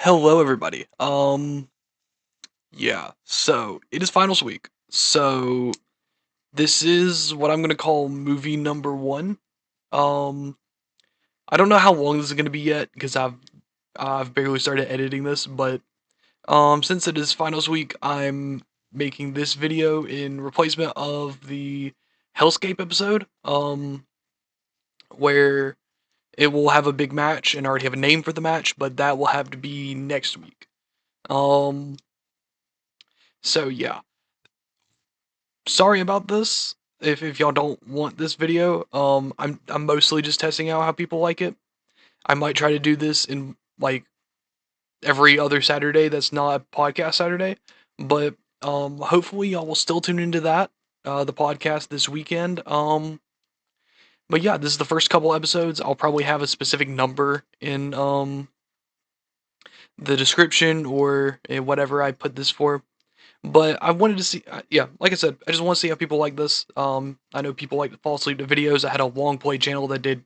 Hello, everybody. Yeah. So it is finals week. So this is what I'm gonna call movie number one. Um, I don't know how long this is gonna be yet because I've barely started editing this, but since it is finals week, I'm making this video in replacement of the Hellscape episode. Where it will have a big match and I already have a name for the match, but that will have to be next week. Um, so yeah. Sorry about this. If y'all don't want this video, I'm mostly just testing out how people like it. I might try to do this in like every other Saturday that's not a podcast Saturday, but hopefully y'all will still tune into that the podcast this weekend. But yeah, this is the first couple episodes. I'll probably have a specific number in the description or whatever I put this for. But I wanted to see, yeah, like I said, I just want to see how people like this. I know people like to fall asleep to videos. I had a long play channel that did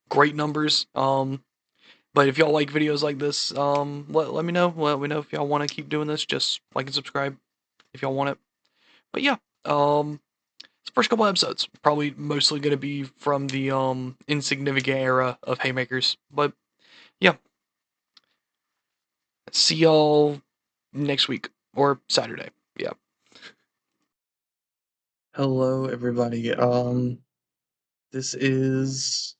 great numbers. But if y'all like videos like this, let me know. Let me know if y'all want to keep doing this. Just like and subscribe if y'all want it. But yeah, it's the first couple episodes. Probably mostly gonna be from the insignificant era of Haymakers. But yeah, see y'all next week or Saturday. Yeah. Hello, everybody. This is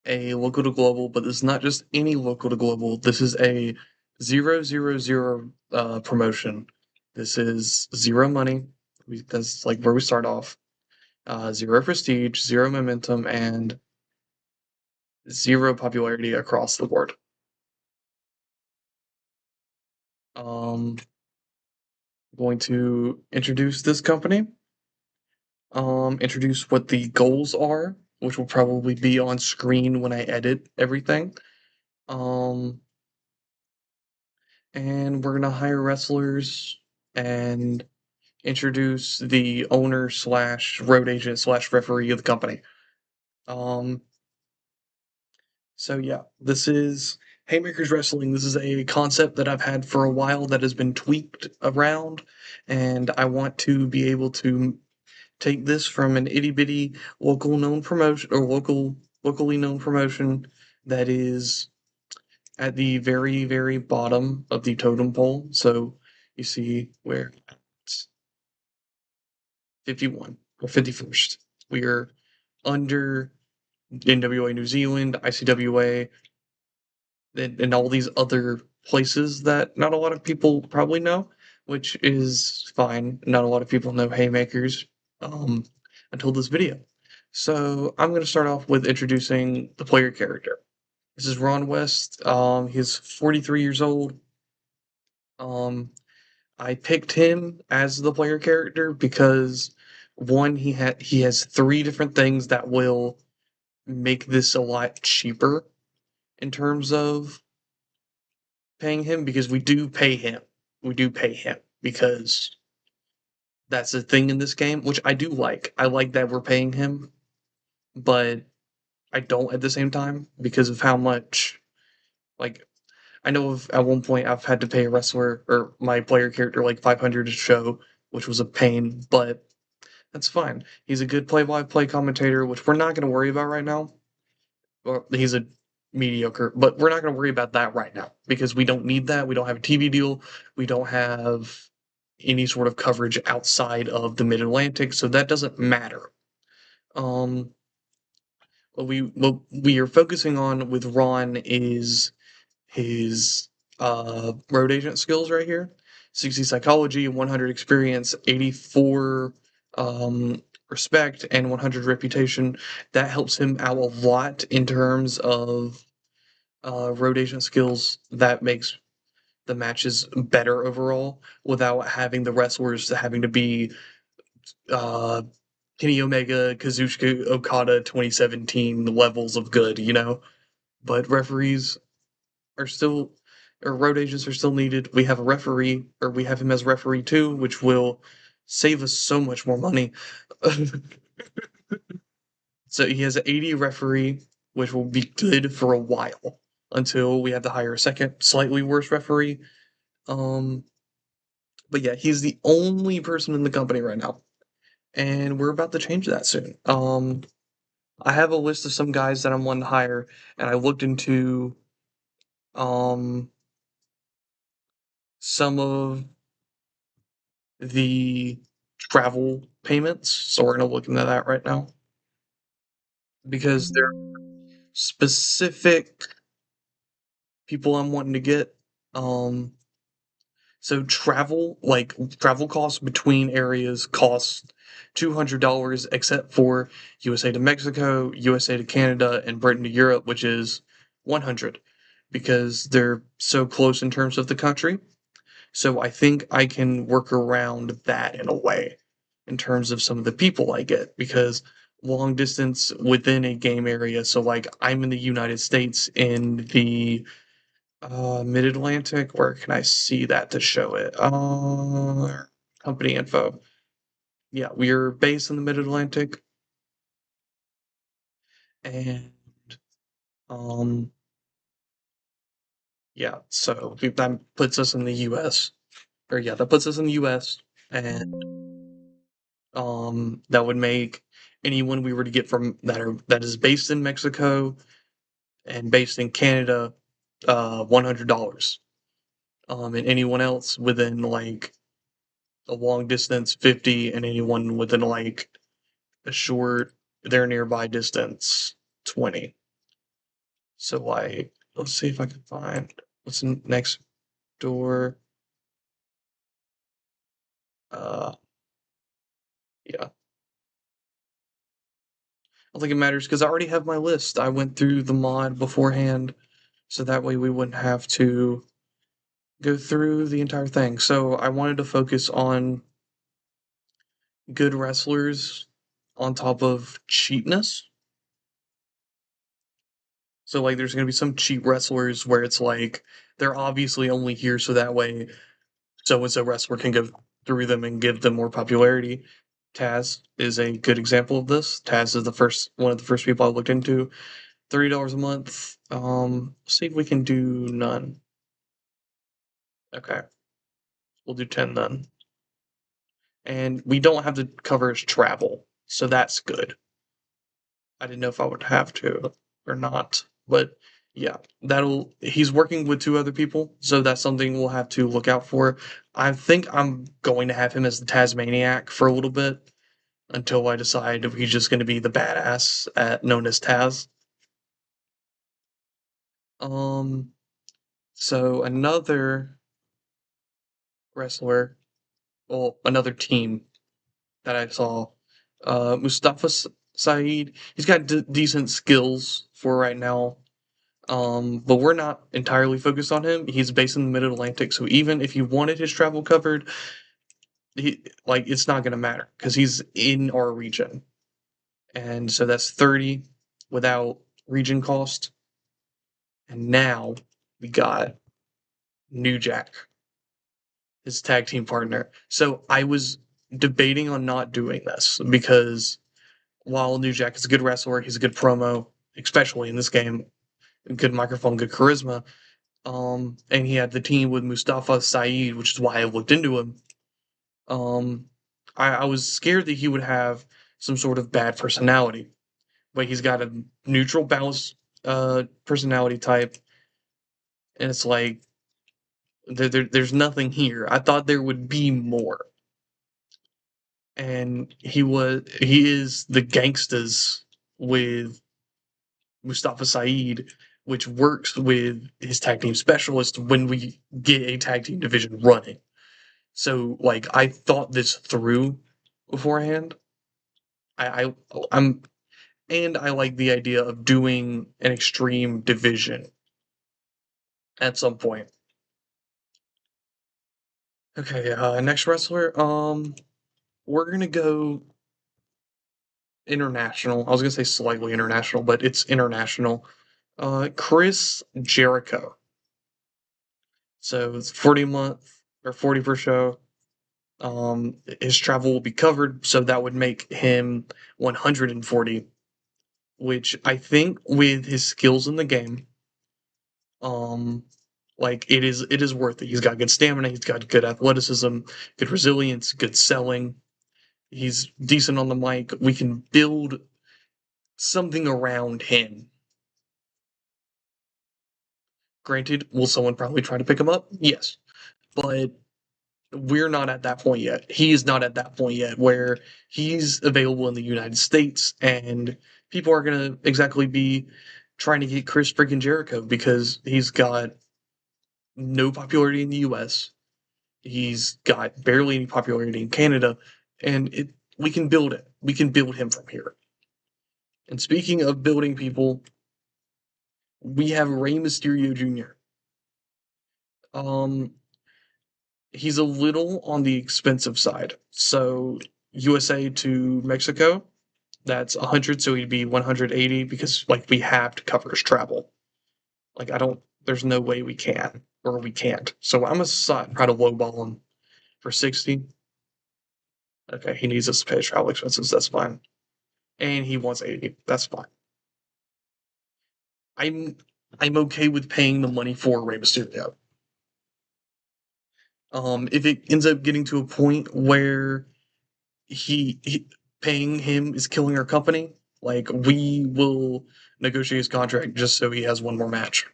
a local to global, but this is not just any local to global. This is a 000 promotion. This is zero money. That's like where we start off. Zero prestige, zero momentum, and zero popularity across the board. I'm going to introduce this company. Introduce what the goals are, which will probably be on screen when I edit everything. Um, and we're gonna hire wrestlers and introduce the owner slash road agent slash referee of the company. Um, so yeah, this is Haymakers Wrestling. This is a concept that I've had for a while that has been tweaked around, and I want to be able to take this from an itty bitty local known promotion or locally known promotion that is at the very bottom of the totem pole. So you see where it's 51 or 51st. We are under NWA New Zealand, ICWA, and all these other places that not a lot of people probably know, which is fine. Not a lot of people know Haymakers um, until this video. So I'm going to start off with introducing the player character. This is Ron West. He's 43 years old. Um, I picked him as the player character because one, he has three different things that will make this a lot cheaper in terms of paying him because we do pay him. We do pay him because that's a thing in this game, which I do like. I like that we're paying him, but I don't at the same time because of how much like I know of at one point I've had to pay a wrestler or my player character like 500 a show, which was a pain, but that's fine. He's a good play-by-play commentator, which we're not going to worry about right now. Well, he's a mediocre, but we're not going to worry about that right now because we don't need that. We don't have a TV deal. We don't have any sort of coverage outside of the Mid Atlantic, so that doesn't matter. Um, what we are focusing on with Ron is his road agent skills right here. 60 psychology, 100 experience, 84 respect, and 100 reputation. That helps him out a lot in terms of road agent skills. That makes the matches better overall without having the wrestlers having to be uh, Kenny Omega, Kazuchika Okada 2017 levels of good, you know? But referees are still or road agents are still needed. We have a referee, or we have him as referee too, which will save us so much more money. So he has an 80 referee, which will be good for a while. until we had to hire a second, slightly worse referee. Um, but yeah, he's the only person in the company right now, and we're about to change that soon. I have a list of some guys that I'm wanting to hire, and I looked into um some of the travel payments, so we're gonna look into that right now because there are specific people I'm wanting to get. Um, so travel costs between areas cost $200 except for USA to Mexico, USA to Canada, and Britain to Europe, which is 100 because they're so close in terms of the country. So I think I can work around that in a way in terms of some of the people I get because long distance within a game area. So like I'm in the United States in the Mid Atlantic. Where can I see that to show it? Company info. Yeah, we are based in the Mid Atlantic, and um, yeah. So that puts us in the U.S. Or yeah, that puts us in the U.S. and that would make anyone we were to get from that is based in Mexico and based in Canada, $100. And anyone else within like a long distance, 50, and anyone within like a short, their nearby distance, 20. So like, let's see if I can find what's next door. Uh, yeah, I don't think it matters because I already have my list. I went through the mod beforehand, so that way we wouldn't have to go through the entire thing. So I wanted to focus on good wrestlers on top of cheapness. So like there's gonna be some cheap wrestlers where it's like they're obviously only here so that way so and so wrestler can go through them and give them more popularity. Taz is a good example of this. Taz is the first one of the first people I looked into. $30 a month. Let's see if we can do none. Okay, we'll do 10 then. And we don't have to cover his travel, so that's good. I didn't know if I would have to or not, but yeah, that'll. He's working with two other people, so that's something we'll have to look out for. I think I'm going to have him as the Tasmaniac for a little bit until I decide if he's just going to be the badass known as Taz. Um, so another wrestler, well, another team that I saw, Mustafa Saeed. He's got decent skills for right now. But we're not entirely focused on him. He's based in the Mid Atlantic, so even if you wanted his travel covered, it's not gonna matter because he's in our region, and so that's 30 without region cost. And now we got New Jack, his tag team partner. So I was debating on not doing this because while New Jack is a good wrestler, he's a good promo, especially in this game, good microphone, good charisma. And he had the team with Mustafa Saeed, which is why I looked into him. Um, I was scared that he would have some sort of bad personality, but he's got a neutral balanced personality type, and it's like there's nothing here. I thought there would be more, and he is the gangstas with Mustafa Saeed, which works with his tag team specialist when we get a tag team division running. So like I thought this through beforehand. I I'm and I like the idea of doing an extreme division at some point. Okay, next wrestler. We're gonna go international. I was gonna say slightly international, but it's international. Chris Jericho. So it's 40 a month or 40 per show. His travel will be covered, so that would make him 140, which I think with his skills in the game Um, like it is worth it. He's got good stamina. He's got good athleticism, good resilience, good selling. He's decent on the mic. We can build something around him. Granted, will someone probably try to pick him up? Yes, but we're not at that point yet. He is not at that point yet where he's available in the United States and people are going to exactly be trying to get Chris freaking Jericho because he's got no popularity in the US. He's got barely any popularity in Canada and we can build it. We can build him from here. And speaking of building people, we have Rey Mysterio Jr. Um he's a little on the expensive side. So USA to Mexico, that's 100, so he'd be 180 because like we have to cover his travel. Like I don't, there's no way we can or we can't. So I'm gonna try to lowball him for 60. Okay, he needs us to pay his travel expenses. That's fine, and he wants 80. That's fine. I'm I'm okay with paying the money for Rey Mysterio. If it ends up getting to a point where he paying him is killing our company. Like we will negotiate his contract just so he has one more match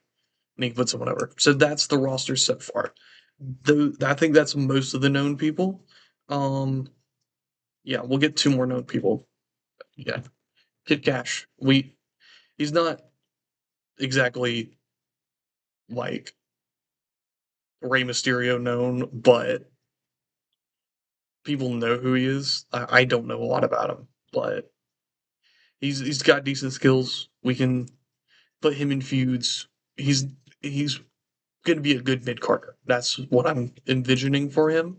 and he can put someone over. So that's the roster so far. Though I think that's most of the known people. Um, yeah, we'll get two more known people. Yeah, Kid Cash. He's not exactly like Rey Mysterio known, but people know who he is. I don't know a lot about him, but he's got decent skills. We can put him in feuds. He's going to be a good mid carder. That's what I'm envisioning for him.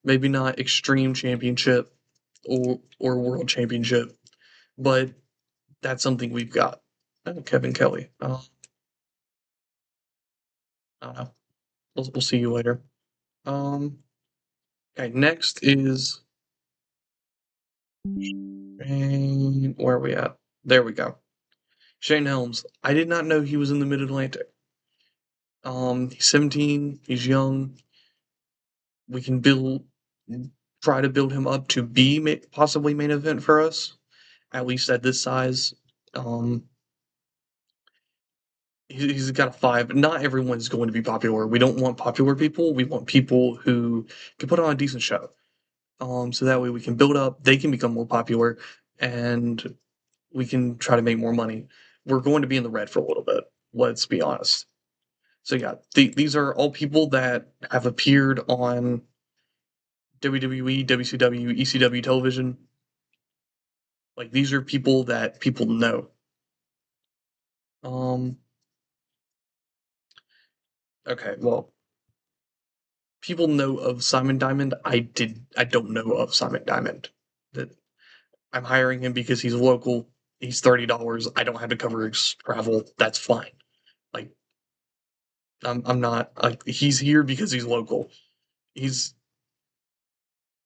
Maybe not extreme championship or world championship, but that's something we've got. Kevin Kelly. I don't know. We'll see you later. Um. Okay. Next is where are we at? There we go. Shane Helms. I did not know he was in the Mid Atlantic. He's 17. He's young. We can try to build him up to be possibly main event for us, at least at this size. Um, he's got a five. Not everyone's going to be popular. We don't want popular people. We want people who can put on a decent show. So that way we can build up. They can become more popular, and we can try to make more money. We're going to be in the red for a little bit. Let's be honest. So yeah, these are all people that have appeared on WWE, WCW, ECW television. Like these are people that people know. Um, okay, well, people know of Simon Diamond. I don't know of Simon Diamond. That I'm hiring him because he's local. He's $30. I don't have to cover his travel. That's fine. Like I'm not like he's here because he's local. He's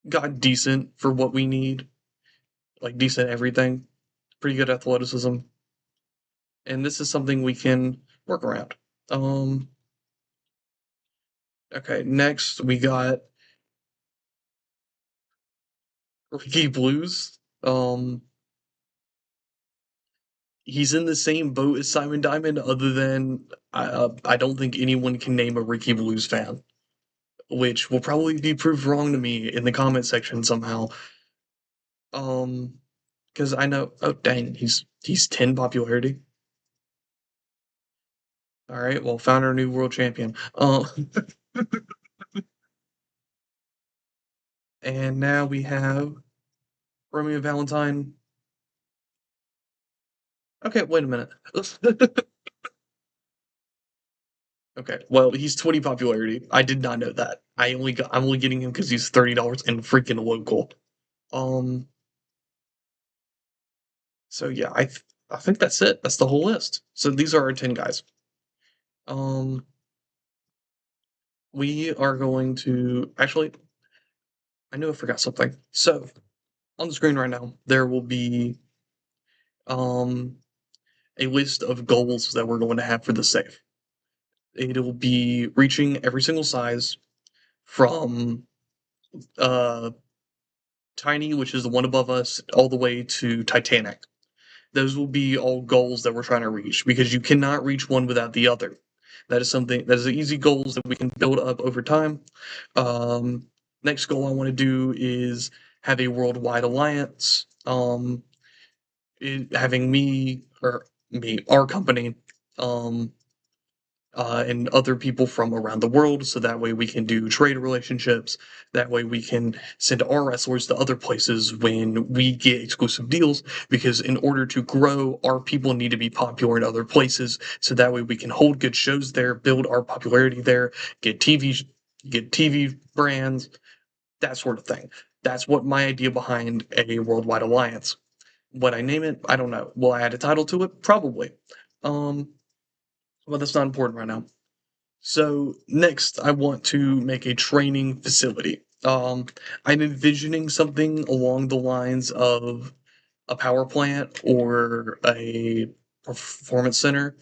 got decent for what we need. Like decent everything. Pretty good athleticism. And this is something we can work around. Um okay, next we got Ricky Blues. He's in the same boat as Simon Diamond, other than I don't think anyone can name a Ricky Blues fan, which will probably be proved wrong to me in the comment section somehow. Um, because I know, oh dang, he's 10 popularity. All right, well, found our new world champion. And now we have Romeo Valentine. Okay, wait a minute. Okay, well, he's 20 popularity. I did not know that. I'm only getting him because he's $30 and freaking local. Um, so yeah, I think that's it. That's the whole list. So these are our 10 guys. Um, we are going to actually. I knew I forgot something. So on the screen right now, there will be um a list of goals that we're going to have for the save. It'll be reaching every single size from uh, tiny, which is the one above us, all the way to Titanic. Those will be all goals that we're trying to reach because you cannot reach one without the other. That is something that is easy goals that we can build up over time. Next goal I want to do is have a worldwide alliance. Having our company, um, and other people from around the world, so that way we can do trade relationships. That way we can send our wrestlers to other places when we get exclusive deals, because in order to grow, our people need to be popular in other places, so that way we can hold good shows there, build our popularity there, get TV brands, that sort of thing. That's what my idea behind a worldwide alliance. What I name it, I don't know. Will I add a title to it? Probably. Um, well, that's not important right now. So next, I want to make a training facility. I'm envisioning something along the lines of a power plant or a performance center.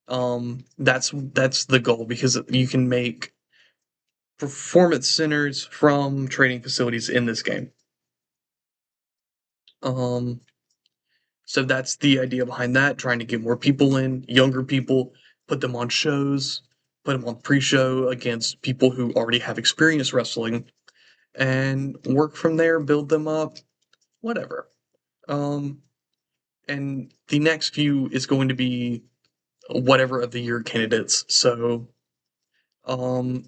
That's the goal because you can make performance centers from training facilities in this game. Um, So that's the idea behind that, trying to get more people in, younger people, put them on shows, put them on pre-show against people who already have experience wrestling, and work from there, build them up, whatever. Um, and the next few is going to be whatever of the year candidates. So, um,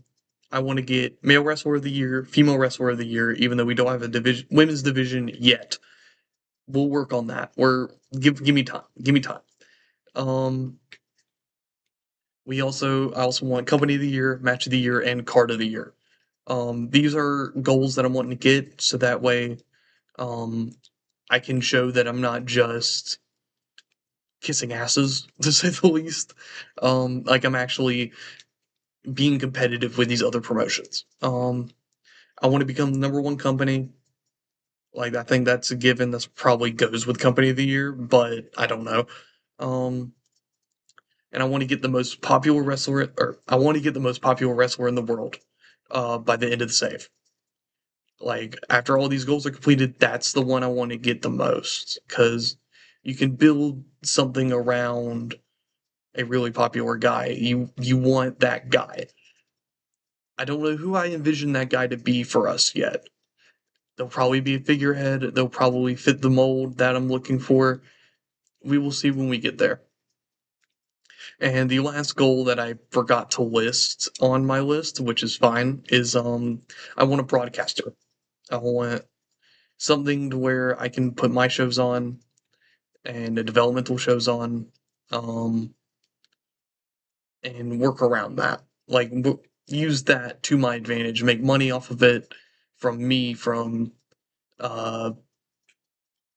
I want to get male wrestler of the year, female wrestler of the year, even though we don't have a division, women's division yet. We'll work on that. Give me time. Give me time. Um, I also want company of the year, match of the year, and card of the year. These are goals that I'm wanting to get, so that way, um, I can show that I'm not just kissing asses, to say the least. Like I'm actually being competitive with these other promotions. I want to become the number one company. Like I think that's a given. That's probably goes with company of the year, but I don't know. Um, and I want to get the most popular wrestler, or I want to get the most popular wrestler in the world by the end of the save. Like after all these goals are completed, that's the one I want to get the most because you can build something around a really popular guy. You want that guy. I don't know who I envision that guy to be for us yet. They'll probably be a figurehead. They'll probably fit the mold that I'm looking for. We will see when we get there. And the last goal that I forgot to list on my list, which is fine, is I want a broadcaster. I want something to where I can put my shows on and the developmental shows on, um, and work around that. Like use that to my advantage, make money off of it from uh,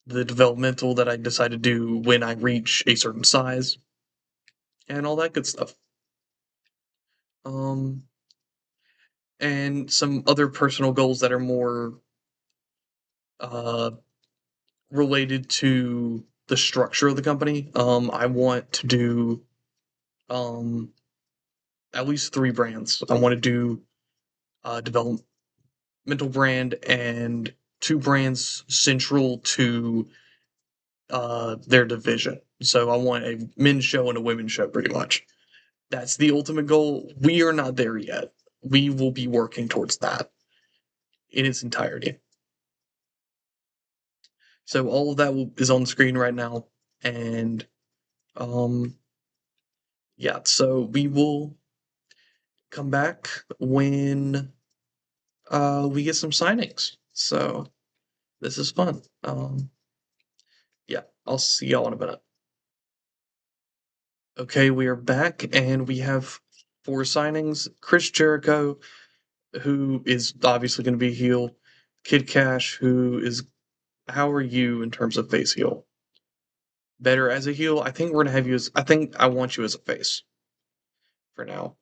the developmental that I decide to do when I reach a certain size and all that good stuff. Um, and some other personal goals that are more uh, related to the structure of the company. I want to do um, at least 3 brands. I want to do developmental brand and 2 brands central to their division. So I want a men's show and a women's show, pretty much. That's the ultimate goal. We are not there yet. We will be working towards that in its entirety. So all of that is on the screen right now, and um, yeah. So we will come back when we get some signings. So this is fun. Yeah, I'll see y'all in a minute. Okay, we are back, and we have 4 signings. Chris Jericho, who is obviously going to be heel. Kid Cash, who is how are you in terms of face heel? Better as a heel? I think we're gonna have you as I think I want you as a face for now.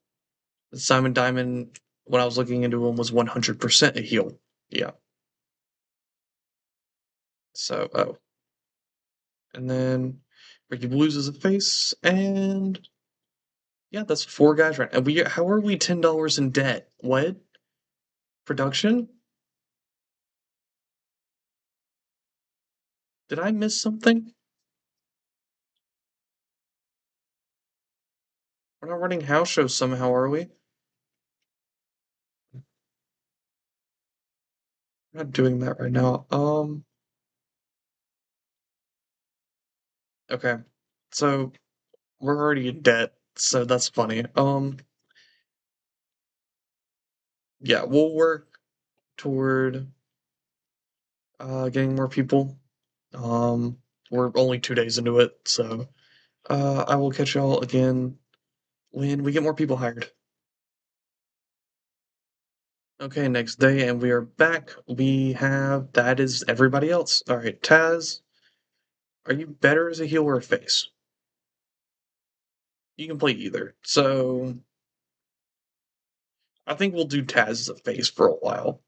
Simon Diamond, when I was looking into him, was 100% a heel. Yeah. So, oh. And then Ricky Blues is a face, and yeah, that's 4 guys right now. How are we $10 in debt? What? Production? Did I miss something? We're not running house shows somehow, are we? We're not doing that right now. Okay. So we're already in debt, so that's funny. Yeah, we'll work toward getting more people. Um, we're only 2 days into it, so I will catch y'all again when we get more people hired. Okay, next day, and we are back. We have that is everybody else. All right, Taz, are you better as a heel or a face? You can play either. So I think we'll do Taz as a face for a while.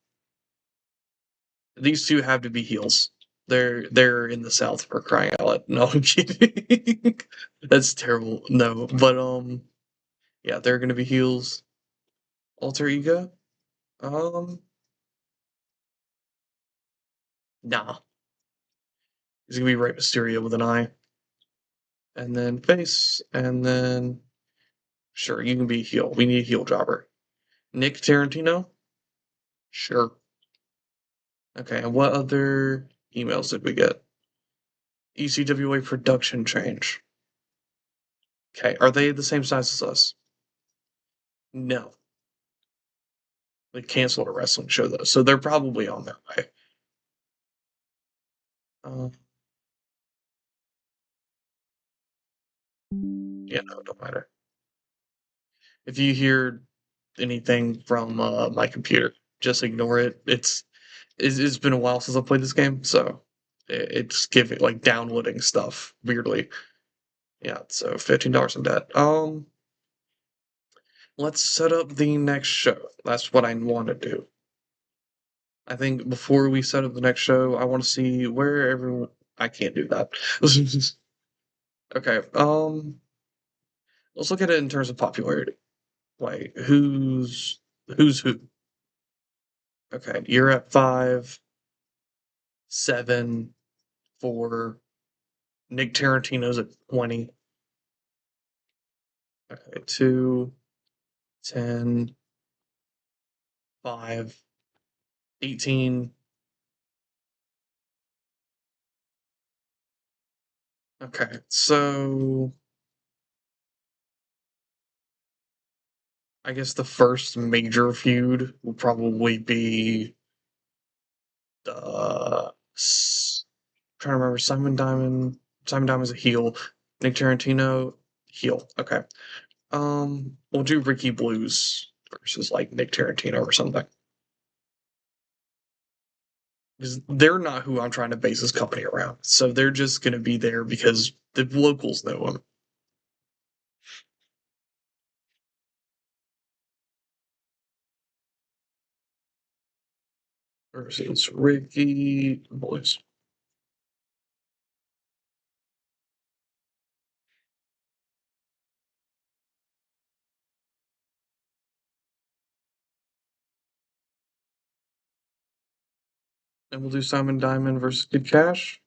These two have to be heels. They're in the South for crying out loud. No, I'm kidding. That's terrible. No, but yeah, they're gonna be heels. Alter ego? Um, nah. He's gonna be Rey Mysterio with an eye, and then face, and then sure, you can be a heel. We need a heel jobber. Nick Tarantino? Sure. Okay, and what other emails did we get? ECWA production change. Okay, are they the same size as us? No. They canceled a wrestling show though, so they're probably on their way. Uh, yeah, no, it don't matter. If you hear anything from my computer, just ignore it. It's been a while since I played this game, so it's giving like downloading stuff weirdly. Yeah, so $15 in debt. Let's set up the next show. That's what I want to do. I think before we set up the next show, I want to see where everyone. I can't do that. Okay. Let's look at it in terms of popularity. Like who's who. Okay, you're at 5, 7, 4. Nick Tarantino's at 20. Okay, 2, 10, 5, 18. Okay, so I guess the first major feud will probably be trying to remember Simon Diamond. Simon Diamond's a heel. Nick Tarantino, heel. Okay. We'll do Ricky Blues versus like Nick Tarantino or something. Because they're not who I'm trying to base this company around. So they're just gonna be there because the locals know them. Versus Ricky Blues. And we'll do Simon Diamond versus Kid Cash.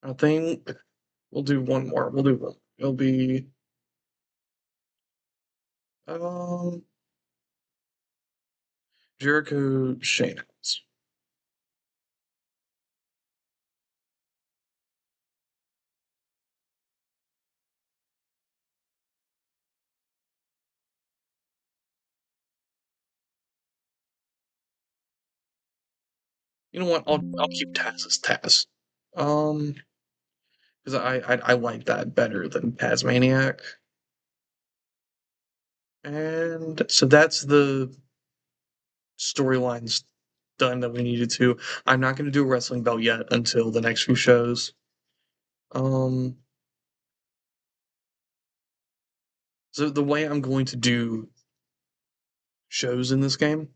I think we'll do one more. We'll do one. It'll be um Jericho Shane. You know what? I'll keep Taz as Taz. Um, because I like that better than Tasmaniac. And so that's the storylines done that we needed to. I'm not going to do a wrestling belt yet until the next few shows. Um, So the way I'm going to do shows in this game,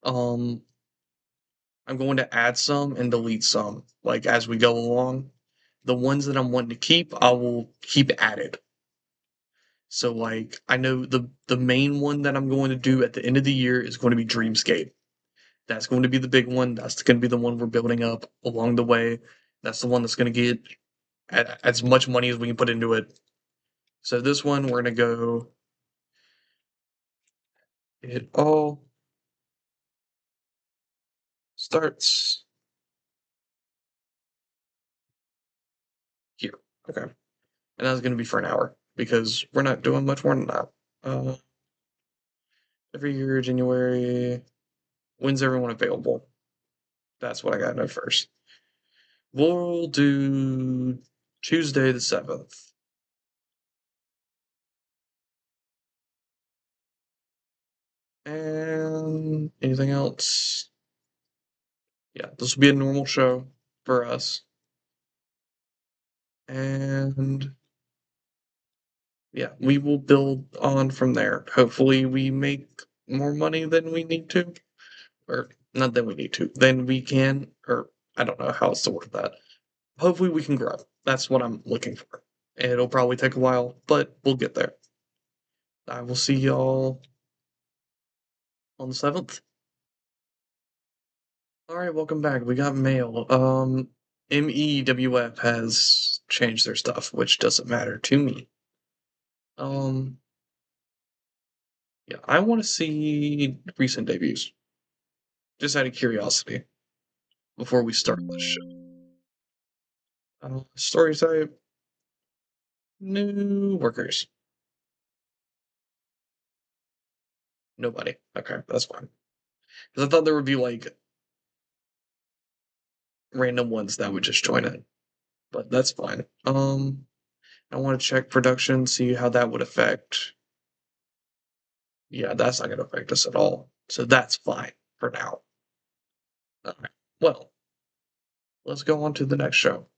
um, I'm going to add some and delete some, like as we go along. The ones that I'm wanting to keep, I will keep added. So like I know the main one that I'm going to do at the end of the year is going to be Dreamscape. That's going to be the big one. That's going to be the one we're building up along the way. That's the one that's going to get as much money as we can put into it. So this one we're going to go. It all starts here. Okay, and that's going to be for an hour because we're not doing much more than that. Uh, every year, January. When's everyone available? That's what I got to know first. We'll do Tuesday the 7th. And anything else? Yeah, this will be a normal show for us. And yeah, we will build on from there. Hopefully, we make more money than we need to. Or not than we need to, then we can, or I don't know how else to word that. Hopefully, we can grow. That's what I'm looking for. It'll probably take a while, but we'll get there. I will see y'all on the 7th. All right, welcome back. We got mail. MEWF has changed their stuff, which doesn't matter to me. Um, yeah, I want to see recent debuts, just out of curiosity, before we start this show. Story type, new workers. Nobody. Okay, that's fine. Because I thought there would be like random ones that would just join it, but that's fine. I want to check production, see how that would affect. Yeah, that's not going to affect us at all. So that's fine for now. All right. Well, let's go on to the next show.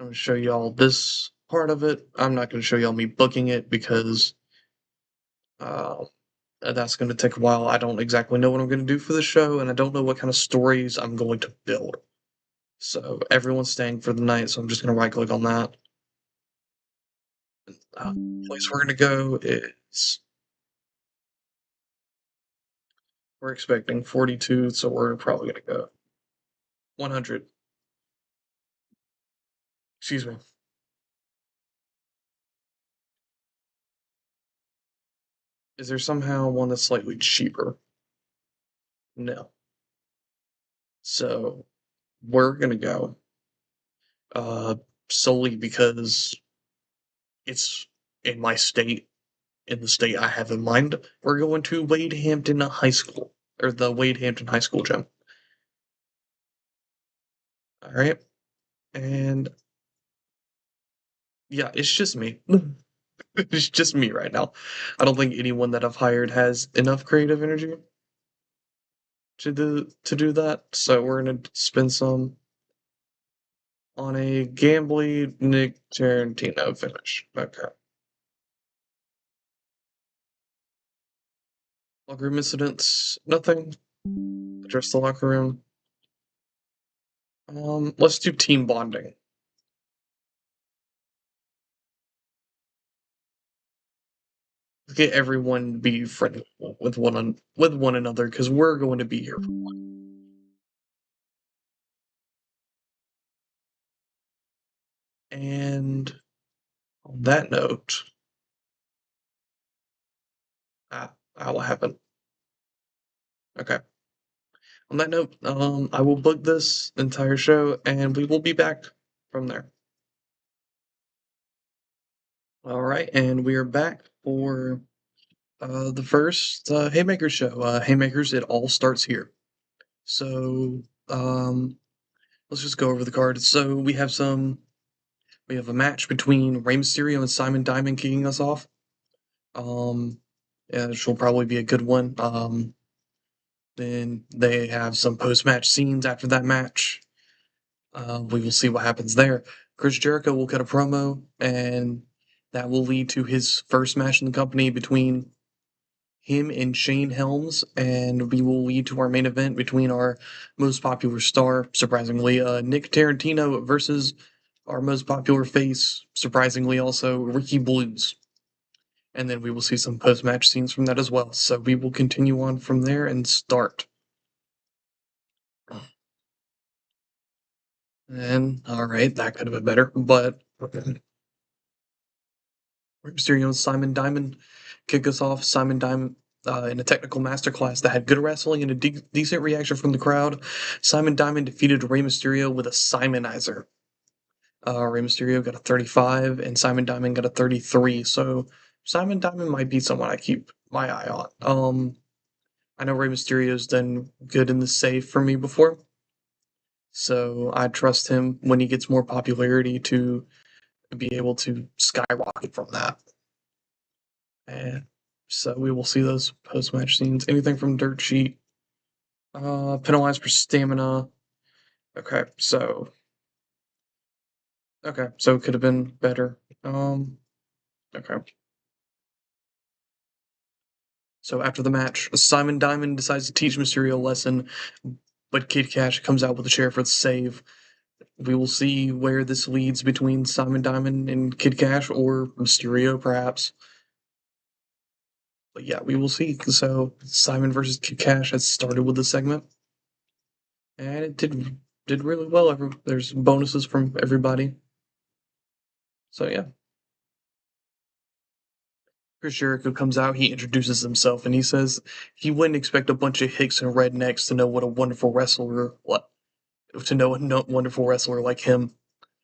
I'm going to show y'all this part of it. I'm not going to show y'all me booking it because uh, that's going to take a while. I don't exactly know what I'm going to do for the show, and I don't know what kind of stories I'm going to build. So everyone's staying for the night, so I'm just going to right click on that. Place we're going to go is we're expecting 42, so we're probably going to go 100. Excuse me. Is there somehow one that's slightly cheaper? No. So we're going to go uh, solely because it's in my state, in the state I have in mind. We're going to Wade Hampton High School, or the Wade Hampton High School gym. All right. And yeah, it's just me. It's just me right now. I don't think anyone that I've hired has enough creative energy to do that. So we're gonna spend some on a gambly Nick Tarantino finish. Okay. Locker room incidents, nothing. Address the locker room. Let's do team bonding. Get everyone to be friendly with one another because we're going to be here. And on that note, what happened? Okay. On that note, I will book this entire show, and we will be back from there. All right, and we are back for the first Haymakers show. Haymakers, it all starts here. So let's just go over the card. So we have a match between Rey Mysterio and Simon Diamond kicking us off. Yeah, which will probably be a good one. Then they have some post-match scenes after that match. We will see what happens there. Chris Jericho will cut a promo, and that will lead to his first match in the company between him and Shane Helms, and we will lead to our main event between our most popular star, surprisingly, Nick Tarantino versus our most popular face, surprisingly also, Ricky Blues. And then we will see some post match scenes from that as well. So we will continue on from there and start. And all right, that could have been better, but Mysterio and Simon Diamond kick us off. Simon Diamond in a technical masterclass that had good wrestling and a decent reaction from the crowd. Simon Diamond defeated Rey Mysterio with a Simonizer. Rey Mysterio got a 35, and Simon Diamond got a 33. So Simon Diamond might be someone I keep my eye on. I know Rey Mysterio's done good in the safe for me before, so I trust him when he gets more popularity to be able to skyrocket from that. And so we will see those post match scenes. Anything from Dirt Sheet? Penalized for stamina. Okay, so it could have been better. Okay. So after the match, Simon Diamond decides to teach Mysterio a lesson, but Kid Cash comes out with a chair for the save. We will see where this leads between Simon Diamond and Kid Cash, or Mysterio, perhaps. But yeah, we will see. So Simon versus Kid Cash has started with the segment, and it did really well. There's bonuses from everybody. So yeah, Chris Jericho comes out. He introduces himself, and he says he wouldn't expect a bunch of hicks and rednecks to know what a wonderful wrestler, what to know a wonderful wrestler like him.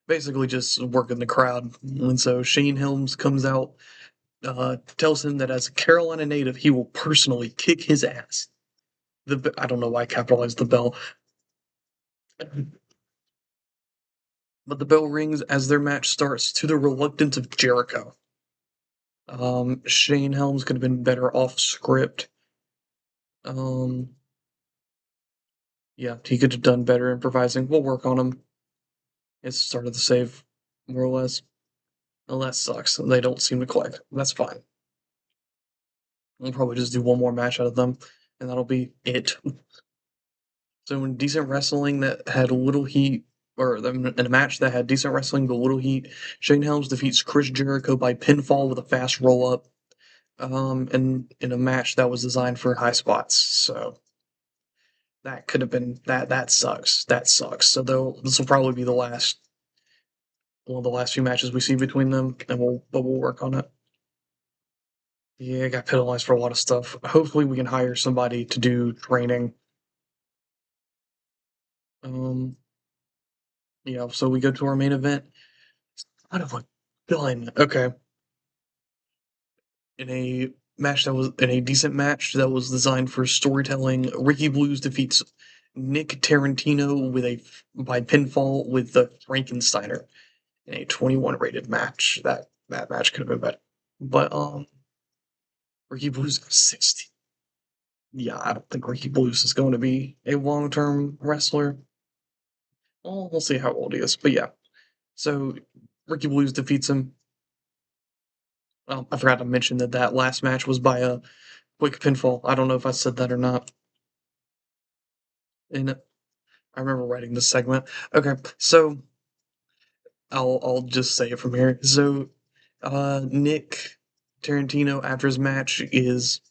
Basically, just working the crowd. And so Shane Helms comes out, tells him that as a Carolina native, he will personally kick his ass. I don't know why I capitalized the bell, but the bell rings as their match starts to the reluctance of Jericho. Shane Helms could have been better off script. Um, yeah, he could have done better improvising. We'll work on him. It's started the save, more or less. Well, that sucks. They don't seem to click. That's fine. We'll probably just do one more match out of them, and that'll be it. So in decent wrestling that had a little heat, or in a match that had decent wrestling but little heat, Shane Helms defeats Chris Jericho by pinfall with a fast roll up. And in a match that was designed for high spots. So that could have been that. That sucks. That sucks. So though this will probably be the last one of the last few matches we see between them, and we'll work on it. Yeah, I got penalized for a lot of stuff. Hopefully, we can hire somebody to do training. Um, yeah. So we go to our main event. Out of a gun. Okay, in a decent match that was designed for storytelling, Ricky Blues defeats Nick Tarantino by pinfall with the Frankensteiner in a 21 rated match. That match could have been better, but Ricky Blues got 60. Yeah, I don't think Ricky Blues is going to be a long term wrestler. Well, we'll see how old he is, but yeah. So Ricky Blues defeats him. I forgot to mention that last match was by a quick pinfall. I don't know if I said that or not. And I remember writing this segment. Okay, so I'll just say it from here. So Nick Tarantino after his match is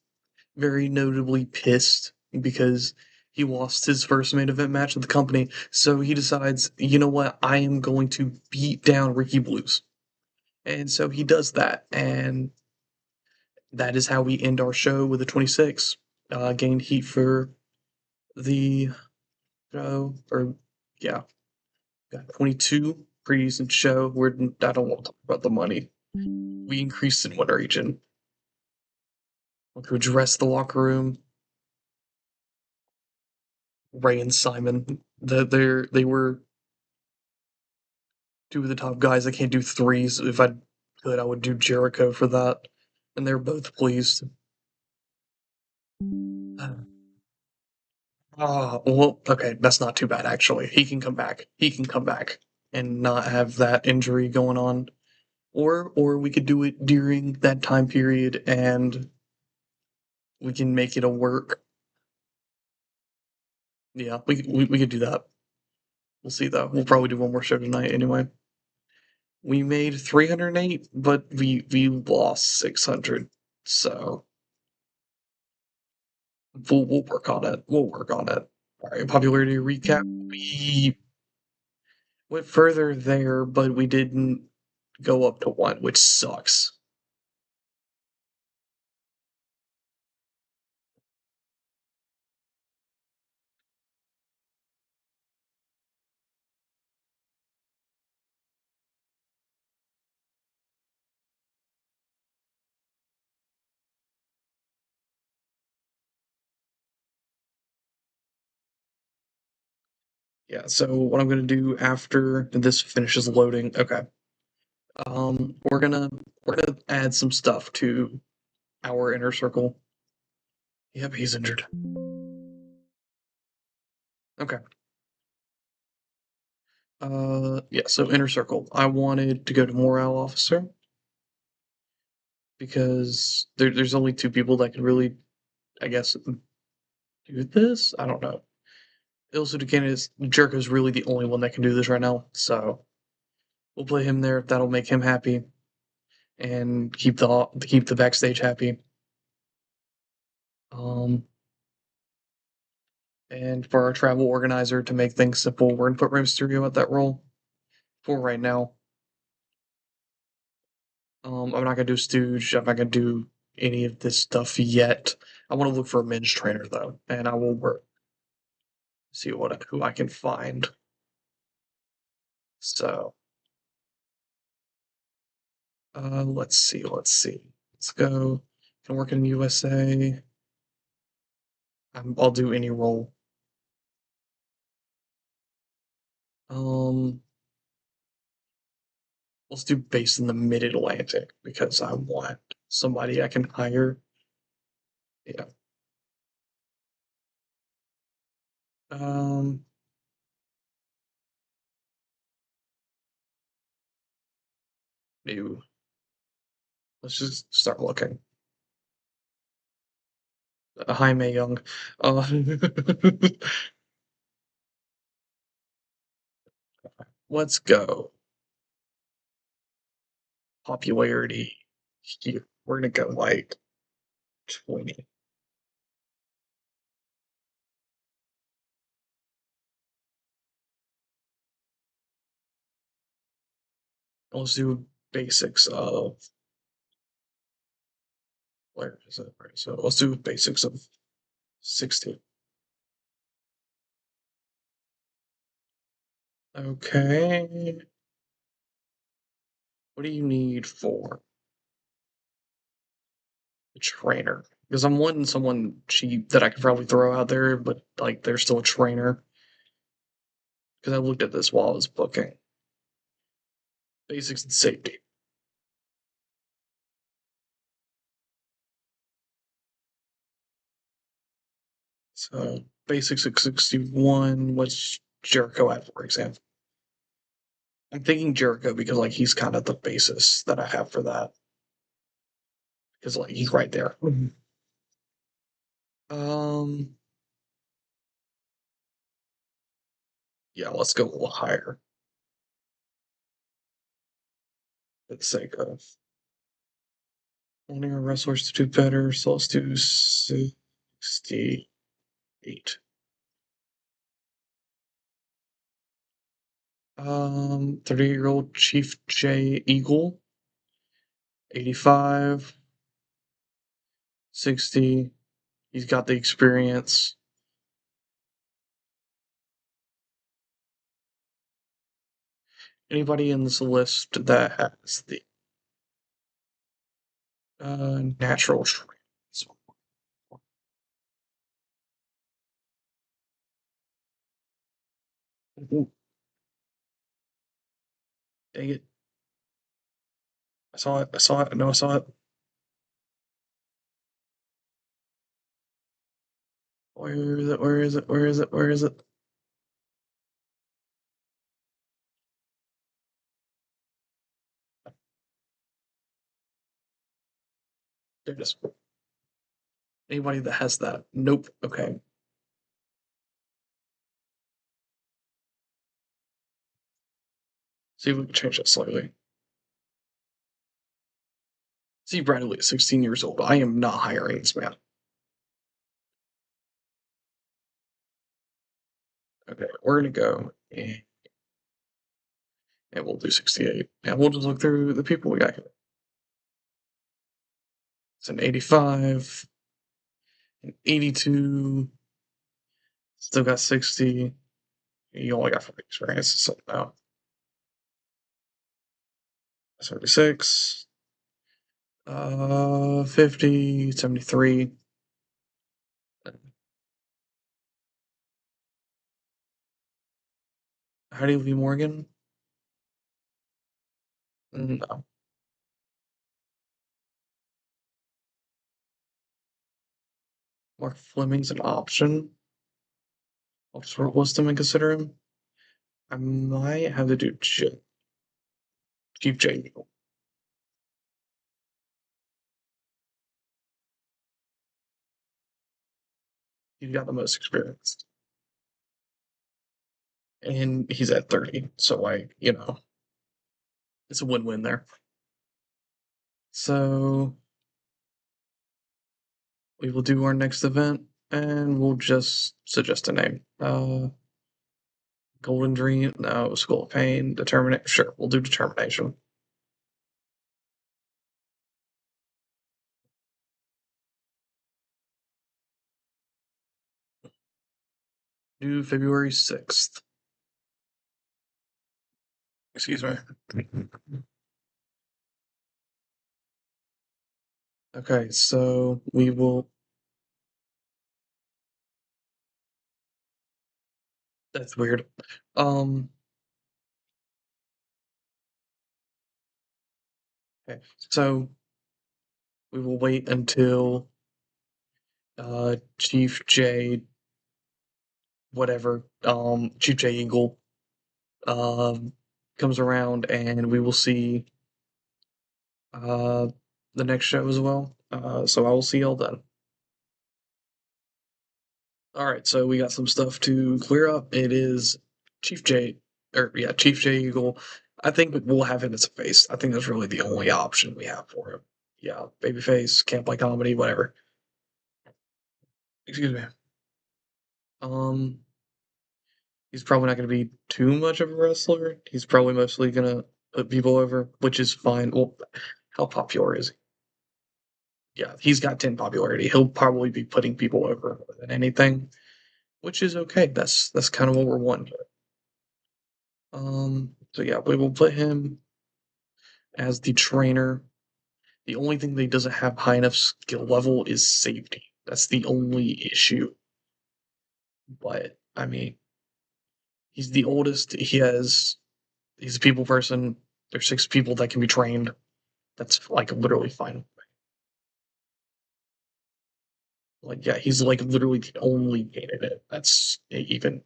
very notably pissed because he lost his first main event match of the company. So he decides, you know what, I am going to beat down Ricky Blues. And so he does that, and that is how we end our show with a 26. Gained heat for the show, or yeah, got 22. Pretty decent show. I don't want to talk about the money. We increased in one region. To address the locker room, Ray and Simon. They were two of the top guys. I can't do threes. If I could, I would do Jericho for that. And they're both pleased. Well, okay, that's not too bad actually. He can come back. He can come back and not have that injury going on. Or we could do it during that time period and we can make it a work. Yeah, we could do that. We'll see though. We'll probably do one more show tonight anyway. We made 308, but we lost 600. So we'll work on it. We'll work on it. All right, popularity recap. We went further there, but we didn't go up to one, which sucks. Yeah, so what I'm gonna do after this finishes loading, okay. We're gonna add some stuff to our inner circle. Yep, he's injured. Okay. Yeah, so inner circle. I wanted to go to morale officer because there's only two people that can really, I guess, do this. I don't know. Also, is Jerk is really the only one that can do this right now, so we'll play him there. That'll make him happy and keep the backstage happy. Um, and for our travel organizer to make things simple, we're gonna put Rey Mysterio at that role for right now. I'm not gonna do Stooge. I'm not gonna do any of this stuff yet. I want to look for a men's trainer though, and I will work see what who I can find. So, let's see, let's see. Let's go. Can work in USA. I'll do any role. Um, let's do based in the Mid Atlantic because I want somebody I can hire. Yeah. Um, new. Let's just start looking. Jaime Young. Uh, let's go. Popularity here. We're gonna go like 20. Let's do basics of where is it? Right, so let's do basics of 60. Okay. What do you need for a trainer? Because I'm wanting someone cheap that I could probably throw out there, but like they're still a trainer. Because I looked at this while I was booking. Basics and safety. So basics at 61. What's Jericho at, for example? I'm thinking Jericho because like he's kind of the basis that I have for that. Because like he's right there. Um, yeah, let's go a little higher for the sake of wanting our wrestlers to do better. So let's do 68. 38-year-old Chief J Eagle, 85, 60. He's got the experience. Anybody in this list that has the natural traits? Ooh, dang it. I saw it. I saw it. I know I saw it. Where is it? Where is it? Where is it? Where is it? There it is. Anybody that has that? Nope. Okay. See if we can change that slightly. See Bradley at 16 years old. I am not hiring this man. Okay, we're gonna go and we'll do 68. And we'll just look through the people we got here. It's an 85, an 82, still got 60. You only got 40 experience, so no. 76, 50, 73. Heidi Lee Morgan? No. Mark Fleming's an option. I'll just list him and consider him. I might have to do Chief J. He's got the most experience. And he's at 30. So it's a win-win there. So we will do our next event and we'll just suggest a name. Golden Dream, no, School of Pain, Determinate. Sure, we'll do Determination. Do February 6th. Excuse me. Okay, so we will. That's weird. Um, okay, so we will wait until Chief J, whatever, Chief J Eagle, um, comes around, and we will see uh the next show as well. So I will see y'all then. All right, so we got some stuff to clear up. It is Chief J, or yeah, Chief J Eagle. I think we'll have him as a face. I think that's really the only option we have for him. Yeah, babyface, can't play comedy, whatever. Excuse me. Um, he's probably not going to be too much of a wrestler. He's probably mostly going to put people over, which is fine. Well, how popular is he? Yeah, he's got 10 popularity. He'll probably be putting people over more than anything, which is okay. That's kind of what we're wanting here. So yeah, we will put him as the trainer. The only thing that he doesn't have high enough skill level is safety. That's the only issue. But I mean, he's the oldest. He's a people person. There's 6 people that can be trained. That's like literally fine. Like yeah, he's like literally the only candidate that's even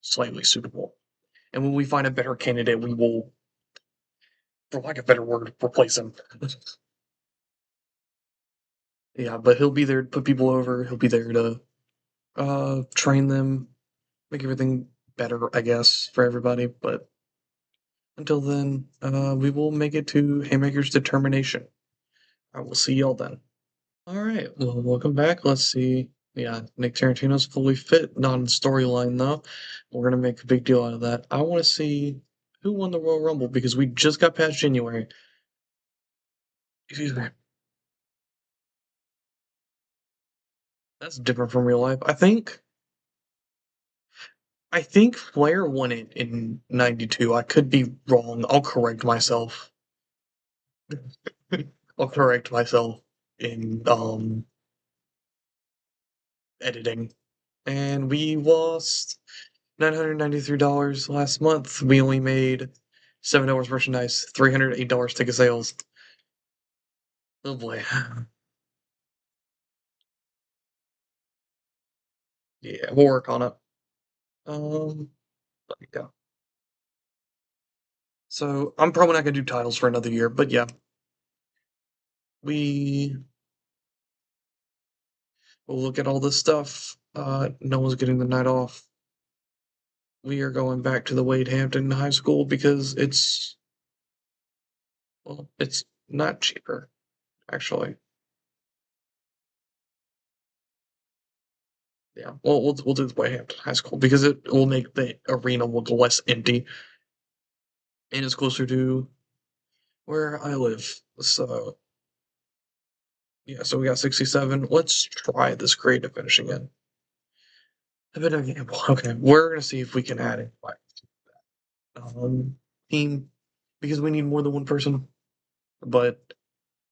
slightly suitable. And when we find a better candidate, we will, for lack of a better word, replace him. Yeah, but he'll be there to put people over. He'll be there to train them, make everything better, I guess, for everybody. But until then, we will make it to Haymakers Determination. I will see y'all then. All right, well, welcome back. Let's see. Yeah, Nick Tarantino's fully fit, not in storyline though. We're gonna make a big deal out of that. I want to see who won the Royal Rumble because we just got past January. Excuse me. That's different from real life. I think Flair won it in '92. I could be wrong. I'll correct myself. I'll correct myself in editing. And we lost $993 last month. We only made $7 merchandise, $308 ticket sales. Oh boy. Yeah, we'll work on it. Um, yeah. So I'm probably not gonna do titles for another year, but yeah, we will look at all this stuff. No one's getting the night off. We are going back to the Wade Hampton High School because it's not cheaper actually. Yeah, well, we'll do the Wade Hampton High School because it will make the arena look less empty and it's closer to where I live. So yeah, so we got 67. Let's try this creative finishing in. A bit of a gamble. Okay, we're gonna see if we can add it. Team because we need more than one person, but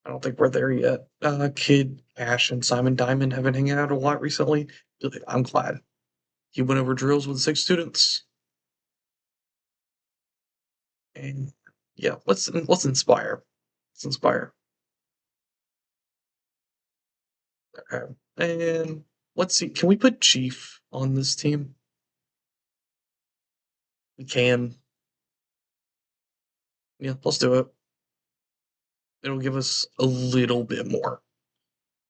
I don't think we're there yet. Kid, Ash, and Simon Diamond have been hanging out a lot recently. I'm glad. He went over drills with 6 students, and yeah, let's inspire. Let's inspire. Okay, and let's see. Can we put Chief on this team? We can. Yeah, let's do it. It'll give us a little bit more,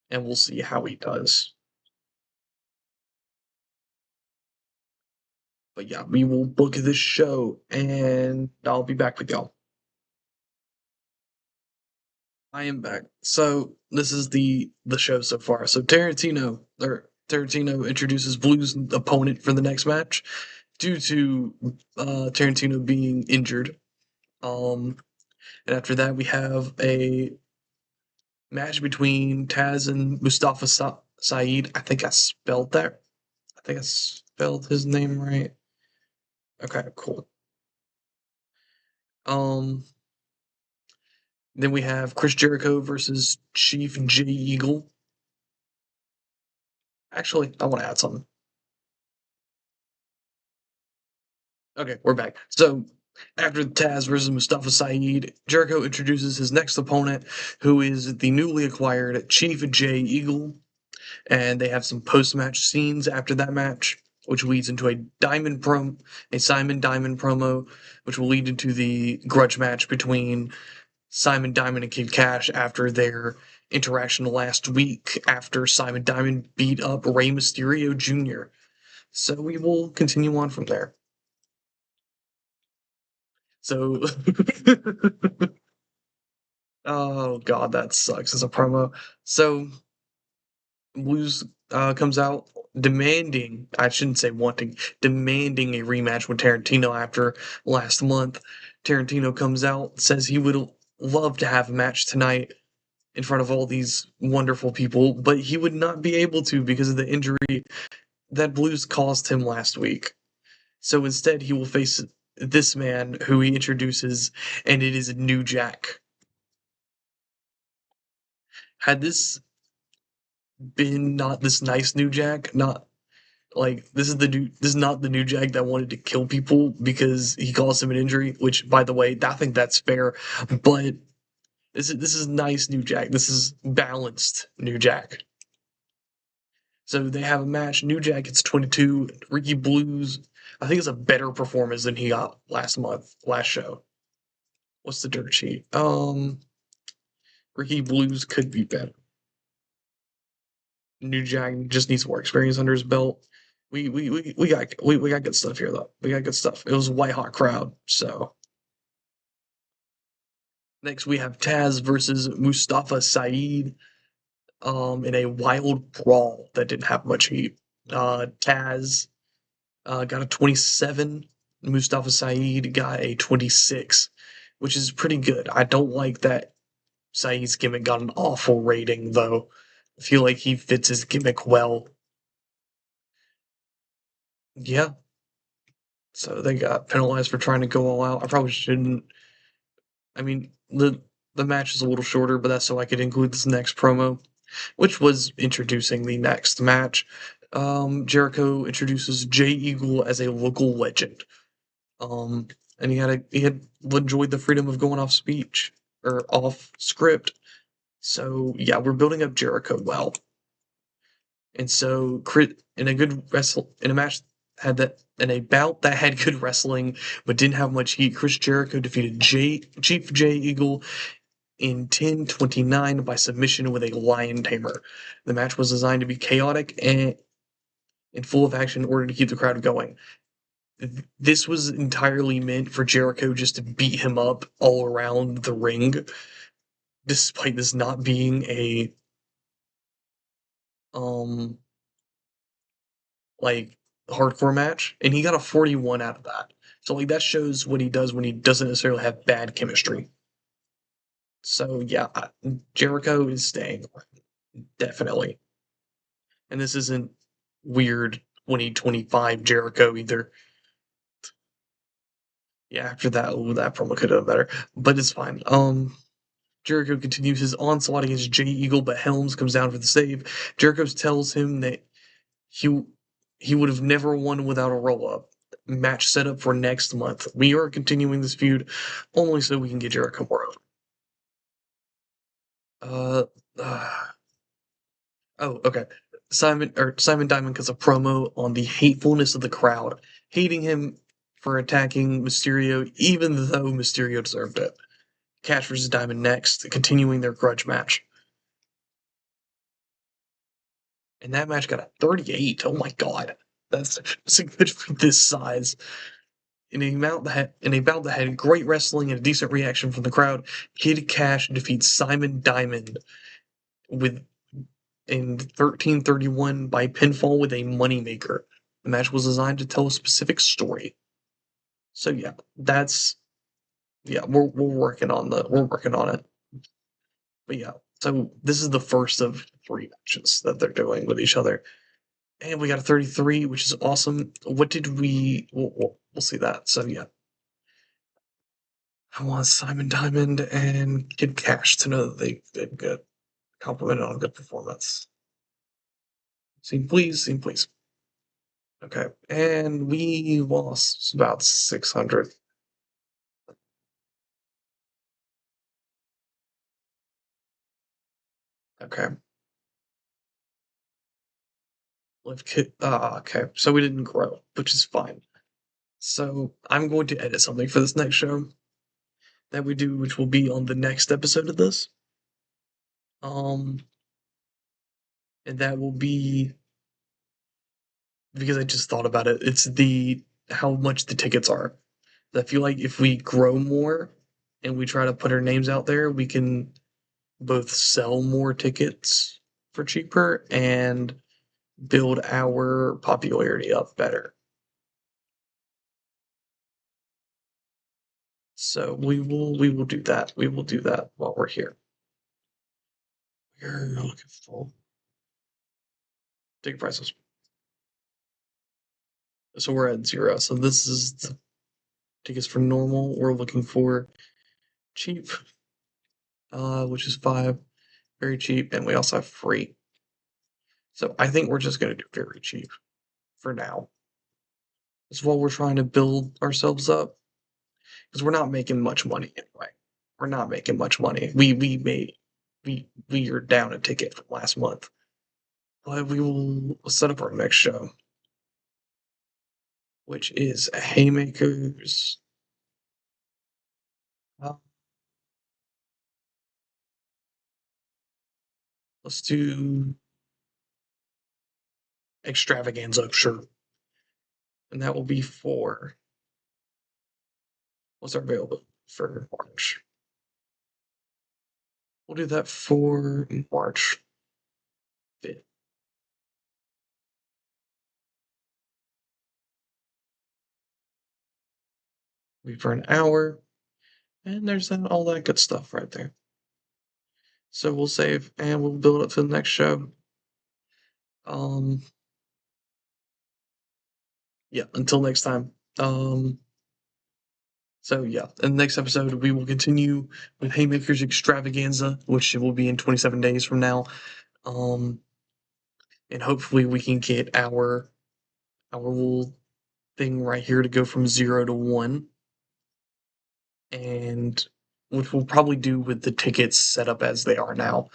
and we'll see how he does. But yeah, we will book this show, and I'll be back with y'all. I am back. So this is the show so far. So Tarantino introduces Blue's opponent for the next match due to Tarantino being injured. Um, and after that, we have a match between Taz and Mustafa Saeed. I think I spelled that. I think I spelled his name right. Okay, cool. Um, then we have Chris Jericho versus Chief J Eagle. Actually, I want to add something. Okay, we're back. So after Taz versus Mustafa Saeed, Jericho introduces his next opponent, who is the newly acquired Chief J Eagle, and they have some post-match scenes after that match, which leads into a Simon Diamond promo, which will lead into the grudge match between Simon Diamond and Kid Cash after their interaction last week after Simon Diamond beat up Rey Mysterio Jr. So we will continue on from there. So, oh god, that sucks as a promo. So, Blues comes out demanding, I shouldn't say wanting, demanding a rematch with Tarantino after last month. Tarantino comes out, says he would love to have a match tonight in front of all these wonderful people, but he would not be able to because of the injury that Blues caused him last week. So instead, he will face this man who he introduces, and it is New Jack. Had this been not this nice New Jack, not like this is not the New Jack that wanted to kill people because he caused him an injury, which by the way, I think that's fair, but this is nice New Jack. This is balanced New Jack. So they have a match. New Jack gets 22. Ricky Blues, I think it's a better performance than he got last show. What's the dirt sheet? Ricky Blues could be better. New Jack just needs more experience under his belt. We got good stuff here though. We got good stuff. It was a white hot crowd. So next we have Taz versus Mustafa Saeed in a wild brawl that didn't have much heat. Taz got a 27. Mustafa Saeed got a 26, which is pretty good. I don't like that Saeed's gimmick got an awful rating though. I feel like he fits his gimmick well. Yeah, so they got penalized for trying to go all out. I probably shouldn't. I mean, the match is a little shorter, but that's so I could include this next promo, which was introducing the next match. Jericho introduces Jay Eagle as a local legend. And he had enjoyed the freedom of going off speech or off script. So yeah, we're building up Jericho well, And so Crit in a good wrestle in a match had that in a bout that had good wrestling but didn't have much heat, Chris Jericho defeated Chief Jay Eagle in 10:29 by submission with a lion tamer. The match was designed to be chaotic and full of action in order to keep the crowd going. This was entirely meant for Jericho just to beat him up all around the ring, despite this not being a um like hardcore match, and he got a 41 out of that. So like that shows what he does when he doesn't necessarily have bad chemistry. So yeah, Jericho is staying definitely, and this isn't weird 2025 Jericho either. Yeah, after that, ooh, that promo could have been better, but it's fine. Jericho continues his onslaught against Jay Eagle, but Helms comes down for the save. Jericho tells him that he he would have never won without a roll up. Match set up for next month. We are continuing this feud only so we can get Jericho more over. Uh, uh oh, okay. Simon Diamond cuts a promo on the hatefulness of the crowd, hating him for attacking Mysterio, even though Mysterio deserved it. Cash versus Diamond next, continuing their grudge match. And that match got a 38. Oh my god. That's good for this size. In a bout that had great wrestling and a decent reaction from the crowd, Kid Cash defeats Simon Diamond with in 13:31 by pinfall with a moneymaker. The match was designed to tell a specific story. So yeah, that's yeah, we're working on it. But yeah, so this is the first of three matches that they're doing with each other. And we got a 33, which is awesome. What did we? We'll see that. So yeah, I want Simon Diamond and Kid Cash to know that they did good, complimented on a good performance. Scene please. Okay, and we lost about 600. Okay, okay, so we didn't grow, which is fine. So I'm going to edit something for this next show that we do, which will be on the next episode of this. Um, and that will be because I just thought about it. It's the how much the tickets are. I feel like if we grow more and we try to put our names out there, we can both sell more tickets for cheaper and build our popularity up better. So we will do that. We will do that while we're here. We're looking for ticket prices. So we're at 0. So this is the tickets for normal. We're looking for cheap, which is 5, very cheap, and we also have free. So I think we're just gonna do very cheap for now. Is what we're trying to build ourselves up because we're not making much money anyway. We're not making much money. We made we are down a ticket from last month, but we will set up our next show, which is Haymakers. Uh, let's do Extravaganza, sure, and that will be for what's our available for March. We'll do that for March 5th. Be for an hour, and there's all that good stuff right there. So we'll save and we'll build up to the next show. Um, yeah, until next time. So yeah, in the next episode we will continue with Haymakers Extravaganza, which will be in 27 days from now. Um, and hopefully we can get our little thing right here to go from 0 to 1, and which we'll probably do with the tickets set up as they are now.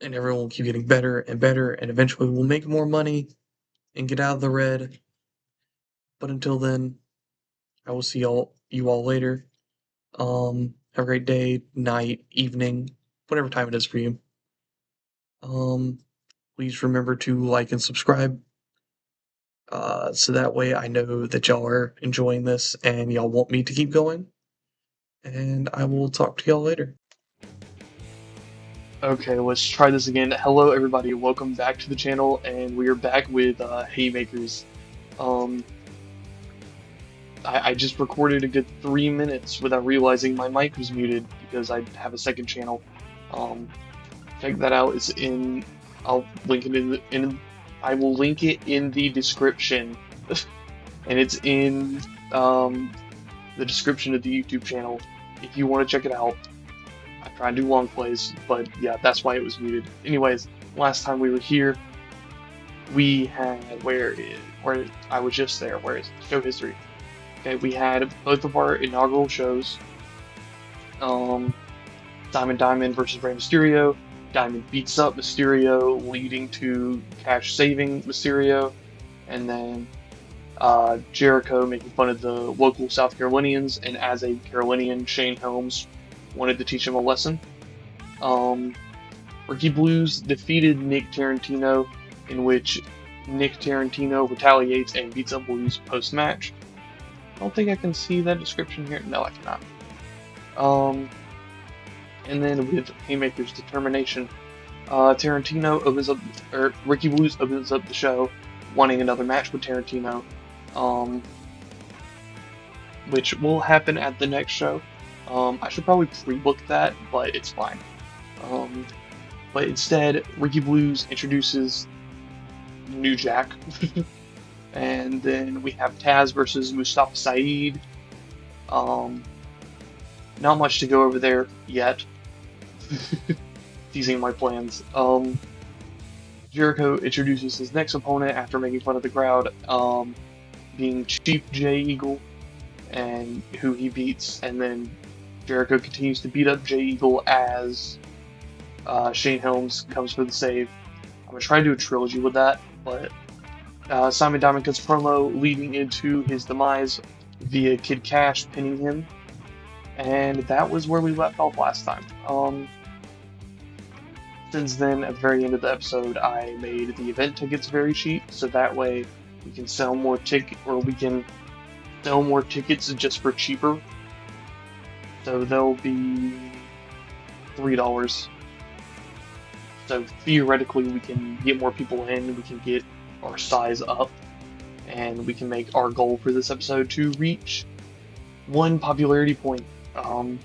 and everyone will keep getting better and better, and eventually we'll make more money and get out of the red. But until then, I will see you all later. Have a great day, night, evening, whatever time it is for you. Um, please remember to like and subscribe. So that way I know that y'all are enjoying this and y'all want me to keep going. And I will talk to y'all later. Okay, let's try this again. Hello, everybody. Welcome back to the channel, and we are back with Haymakers. Um, I just recorded a good 3 minutes without realizing my mic was muted because I have a second channel. Um, check that out. It's in. I'll link it I will link it in the description, and it's in the description of the YouTube channel if you want to check it out. I try and do long plays, but yeah, that's why it was muted. Anyways, last time we were here, we had where I was just there. Where is show history? Okay, we had both of our inaugural shows. Diamond versus Rey Mysterio. Diamond beats up Mysterio, leading to Cash saving Mysterio, and then Jericho making fun of the local South Carolinians, and as a Carolinian, Shane Helms wanted to teach him a lesson. Ricky Blues defeated Nick Tarantino, in which Nick Tarantino retaliates and beats up Blues post-match. I don't think I can see that description here. No, I cannot. And then with Haymaker's determination, Tarantino opens up, or Ricky Blues opens up the show, wanting another match with Tarantino, which will happen at the next show. I should probably pre-book that, but it's fine. But instead, Ricky Blues introduces New Jack. And then we have Taz versus Mustafa Saeed. Not much to go over there yet. Teasing my plans. Jericho introduces his next opponent after making fun of the crowd, being Chief Jay Eagle, and who he beats. And then Jericho continues to beat up Jay Eagle as Shane Helms comes for the save. I'm gonna try to do a trilogy with that, but Simon Diamond cuts promo leading into his demise via Kid Cash pinning him, and that was where we left off last time. Since then, at the very end of the episode, I made the event tickets very cheap, so that way we can sell more we can sell more tickets just for cheaper. So they'll be $3. So theoretically, we can get more people in, we can get our size up, and we can make our goal for this episode to reach 1 popularity point. Can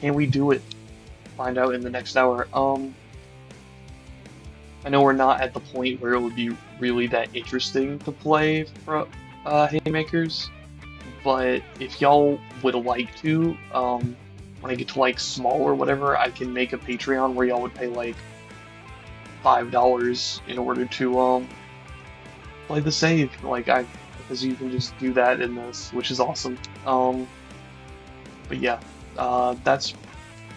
we do it? Find out in the next hour. I know we're not at the point where it would be really that interesting to play for Haymakers, but if y'all would like to, when I get to like small or whatever, I can make a Patreon where y'all would pay like $5 in order to play the save, because you can just do that in this, which is awesome. But yeah, that's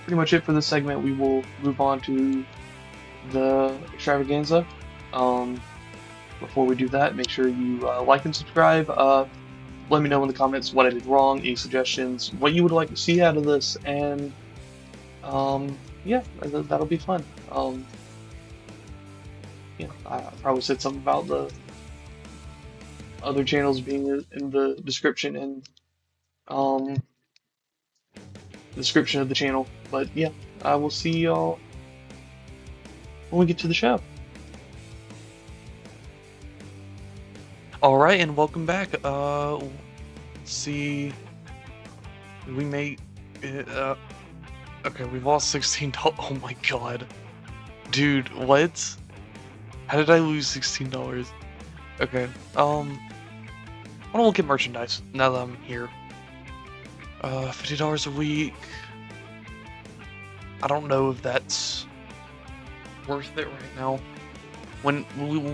pretty much it for this segment. We will move on to the extravaganza. Before we do that, make sure you like and subscribe. Let me know in the comments what I did wrong, any suggestions, what you would like to see out of this, and yeah, that'll be fun. Yeah, I probably said something about the other channels being in the description and description of the channel, but yeah, I will see y'all when we get to the show. Alright, and welcome back. Let's see. We made it, okay, we've lost $16. Oh my god. Dude, what? How did I lose $16? Okay, I want to look at merchandise now that I'm here. $50 a week. I don't know if that's worth it right now. When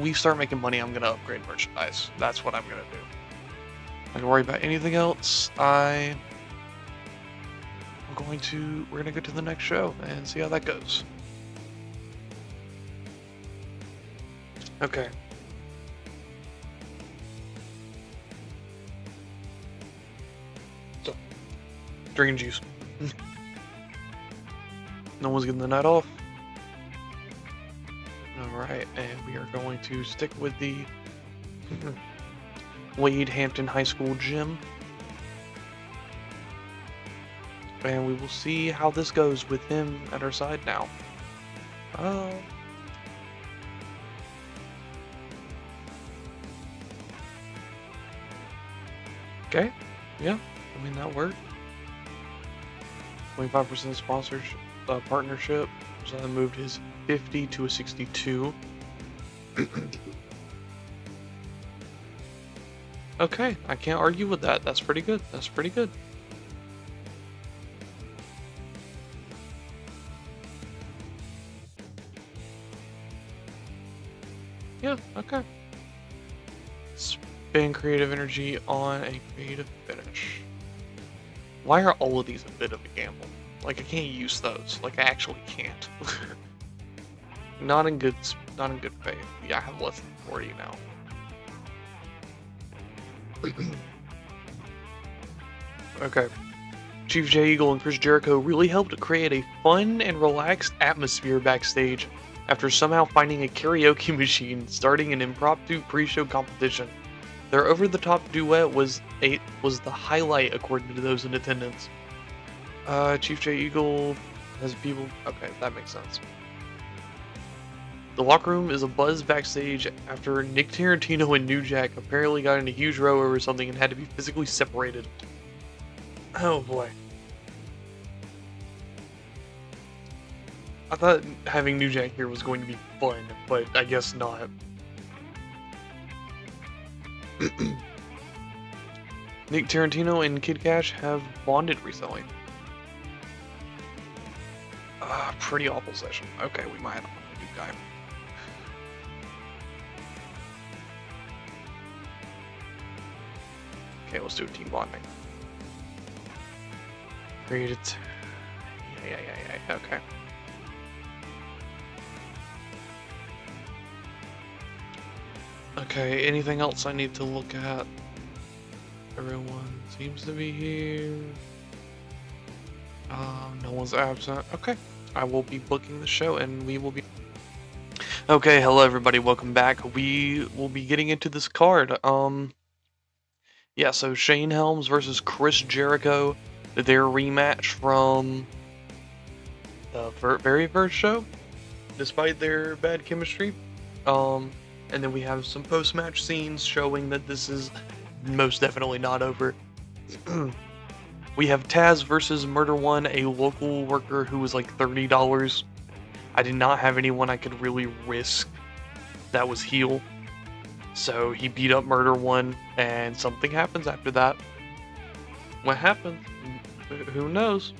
we start making money, I'm gonna upgrade merchandise. That's what I'm gonna do. I don't worry about anything else. We're gonna go to the next show and see how that goes. Okay. So, drinking juice. No one's getting the night off. Alright, and we are going to stick with the Wade Hampton High School gym. And we will see how this goes with him at our side now. Okay, yeah, I mean that worked. 25% sponsorship, partnership, so I moved his 50 to a 62. Okay, I can't argue with that. That's pretty good. That's pretty good. Yeah, okay. Spend creative energy on a creative finish. Why are all of these a bit of a gamble? Like, I can't use those. Like, I actually can't. Not in good faith. Yeah, I have less than 40 now. Okay. Chief Jay Eagle and Chris Jericho really helped create a fun and relaxed atmosphere backstage after somehow finding a karaoke machine starting an impromptu pre-show competition. Their over-the-top duet was the highlight according to those in attendance. Chief Jay Eagle has people... Okay, that makes sense. The locker room is abuzz backstage after Nick Tarantino and New Jack apparently got in a huge row over something and had to be physically separated. Oh boy. I thought having New Jack here was going to be fun, but I guess not. Nick Tarantino and Kid Cash have bonded recently. Pretty awful session. Okay, we might have a new guy. Okay, let's do a team bonding. Created. Yeah. Okay. Okay, anything else I need to look at? Everyone seems to be here. No one's absent. Okay, I will be booking the show and we will be... Okay, hello everybody, welcome back. We will be getting into this card. Yeah, so Shane Helms versus Chris Jericho, their rematch from the very first show, despite their bad chemistry. And then we have some post-match scenes showing that this is most definitely not over. We have Taz versus Murder One, a local worker who was like $30. I did not have anyone I could really risk that was heel. So he beat up Murder One, and something happens after that. What happened? Who knows?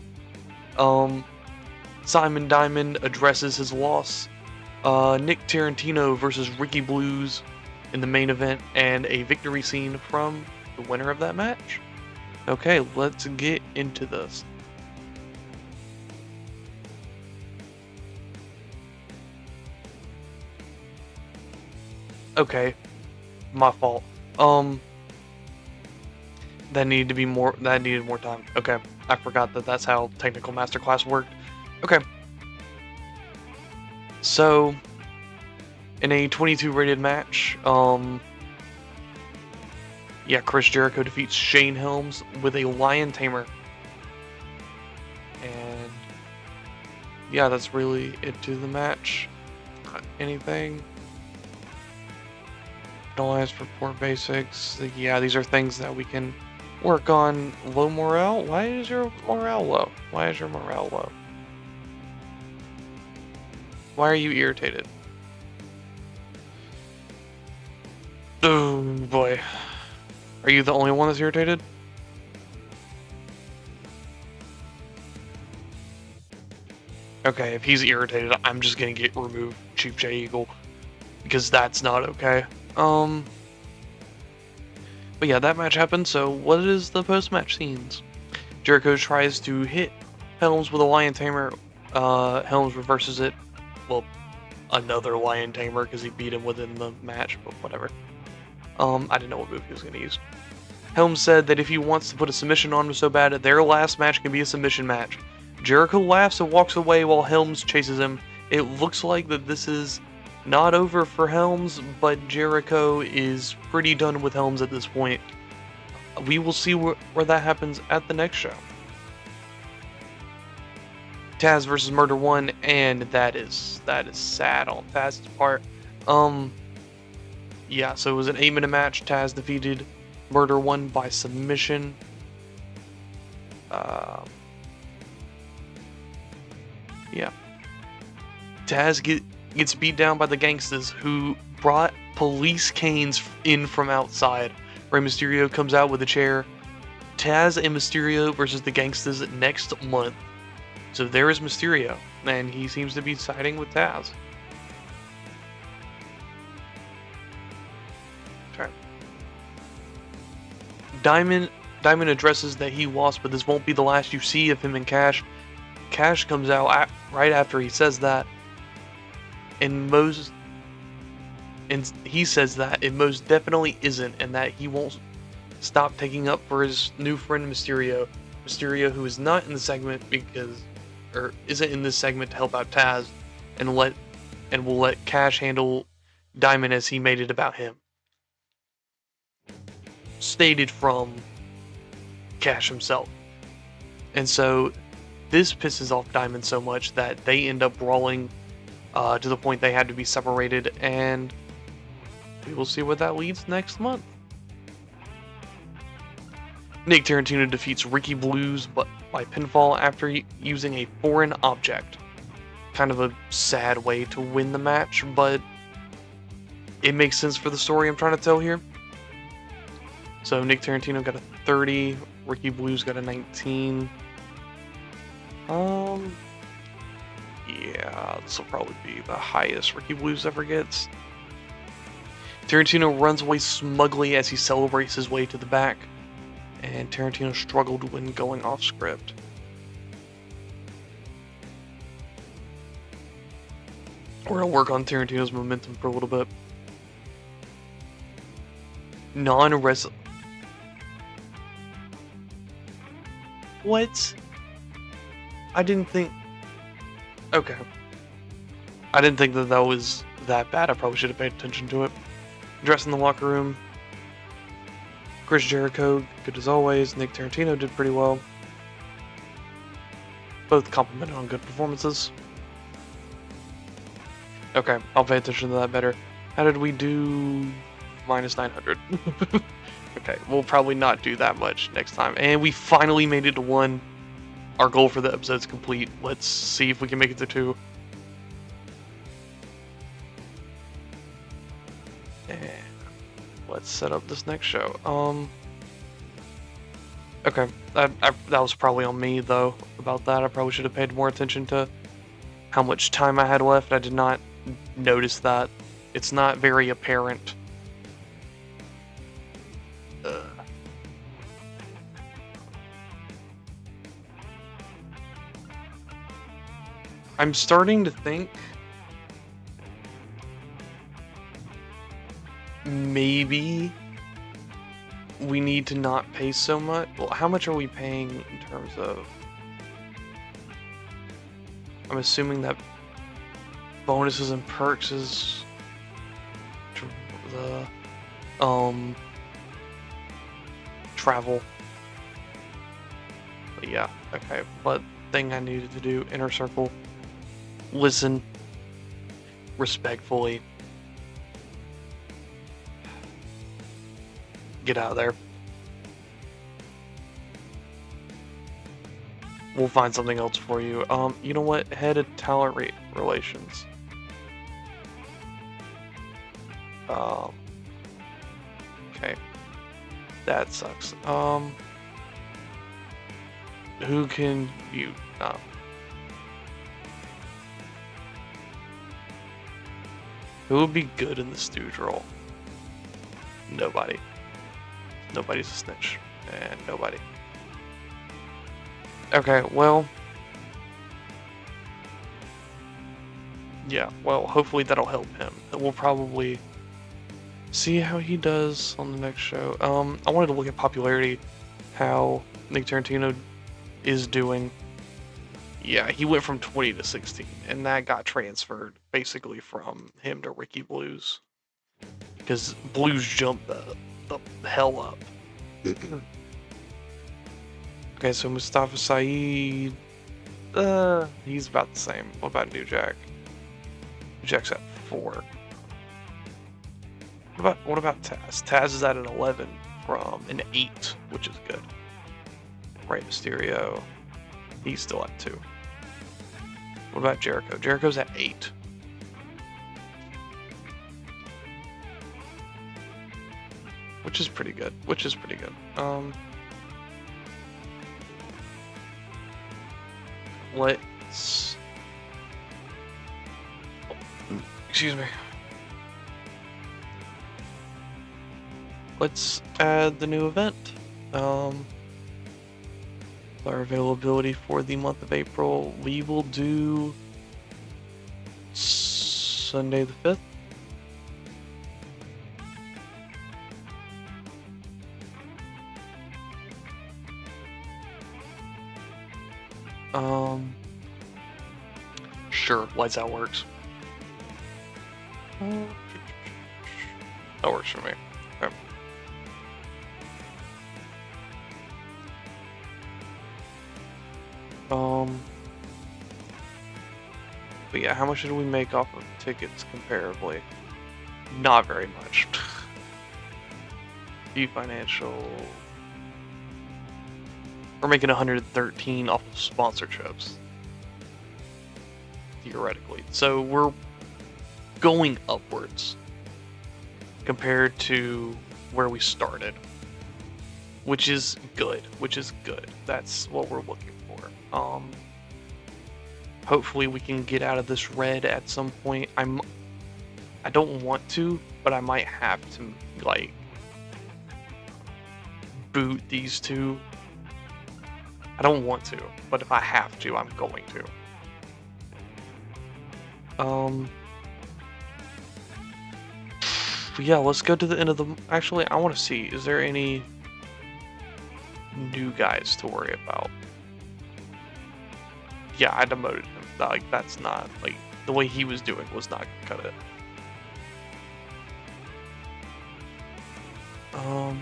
Simon Diamond addresses his loss. Nick Tarantino versus Ricky Blues in the main event, and a victory scene from the winner of that match. Okay, let's get into this. Okay, my fault. That needed more time. Okay, I forgot that that's how Technical Masterclass worked. Okay. So, in a 22 rated match, yeah, Chris Jericho defeats Shane Helms with a Lion Tamer. And yeah, that's really it to the match. Anything? Don't ask for poor basics. Yeah, these are things that we can work on. Low morale? Why is your morale low? Why is your morale low? Why are you irritated? Oh boy. Are you the only one that's irritated? Okay, if he's irritated, I'm just gonna get removed, Chief Jay Eagle, because that's not okay. But yeah, that match happened, so what is the post-match scenes? Jericho tries to hit Helms with a Lion Tamer. Helms reverses it. Well, another lion tamer because he beat him within the match, but whatever. I didn't know what move he was going to use. Helms said that if he wants to put a submission on him so bad, their last match can be a submission match. Jericho laughs and walks away while Helms chases him. It looks like that this is not over for Helms, but Jericho is pretty done with Helms at this point. We will see where that happens at the next show. Taz versus Murder One, and that is sad on Taz's part. Yeah, so it was an 8-minute match. Taz defeated Murder One by submission. Yeah. Taz gets beat down by the Gangstas, who brought police canes in from outside. Rey Mysterio comes out with a chair. Taz and Mysterio versus the Gangstas next month. So there is Mysterio, and he seems to be siding with Taz. Okay. Diamond addresses that he lost, but this won't be the last you see of him and Cash. Cash comes out right after he says that, and he says that it most definitely isn't, and that he won't stop taking up for his new friend Mysterio. Mysterio, who is not in the segment isn't in this segment to help out Taz, and will let Cash handle Diamond as he made it about him. Stated from Cash himself. And so this pisses off Diamond so much that they end up brawling to the point they had to be separated, and we will see where that leads next month. Nick Tarantino defeats Ricky Blues by pinfall after using a foreign object. Kind of a sad way to win the match, but it makes sense for the story I'm trying to tell here. So Nick Tarantino got a 30, Ricky Blues got a 19. Yeah, this will probably be the highest Ricky Blues ever gets. Tarantino runs away smugly as he celebrates his way to the back, and Tarantino struggled when going off script. We're gonna work on Tarantino's momentum for a little bit. Non-wrestling. What? I didn't think... Okay. I didn't think that was that bad. I probably should have paid attention to it. Dress in the locker room. Chris Jericho, good as always. Nick Tarantino did pretty well. Both complimented on good performances. Okay, I'll pay attention to that better. How did we do? Minus 900. Okay, we'll probably not do that much next time. And we finally made it to 1. Our goal for the episode's complete. Let's see if we can make it to 2. And let's set up this next show. Okay, that was probably on me though about that. I probably should have paid more attention to how much time I had left. I did not notice that. It's not very apparent. I'm starting to think maybe we need to not pay so much. Well, how much are we paying in terms of... I'm assuming that bonuses and perks is the travel. But yeah, okay. But thing I needed to do, inner circle. Listen respectfully. Get out of there. We'll find something else for you. You know what? Head of talent relations. Okay. That sucks. Who can you? Who would be good in the stooge role? Nobody. Nobody's a snitch. And nobody. Okay, well... Yeah, well, hopefully that'll help him. We'll probably see how he does on the next show. I wanted to look at popularity, how Nick Tarantino is doing. Yeah, he went from 20 to 16, and that got transferred basically from him to Ricky Blues. Because Blues jumped the hell up. Okay, so Mustafa Saeed, he's about the same. What about New Jack? New Jack's at 4. What about Taz? Taz is at an 11 from an 8, which is good. Rey Mysterio, he's still at 2. What about Jericho? Jericho's at 8. Which is pretty good. Let's... excuse me. Let's add the new event. Our availability for the month of April, we will do Sunday the 5th. Sure, lights out works. That works for me. Okay. But yeah, how much did we make off of tickets comparably? Not very much. View financial. We're making 113 off of sponsorships. Theoretically. So we're going upwards compared to where we started. Which is good. That's what we're looking for. Hopefully we can get out of this red at some point. I don't want to, but I might have to, like, boot these two. I don't want to, but if I have to, I'm going to. Yeah, let's go to the end of the... Actually, I want to see, is there any new guys to worry about? Yeah, I demoted him. Like, that's not, like, the way he was doing was not gonna cut it. Let's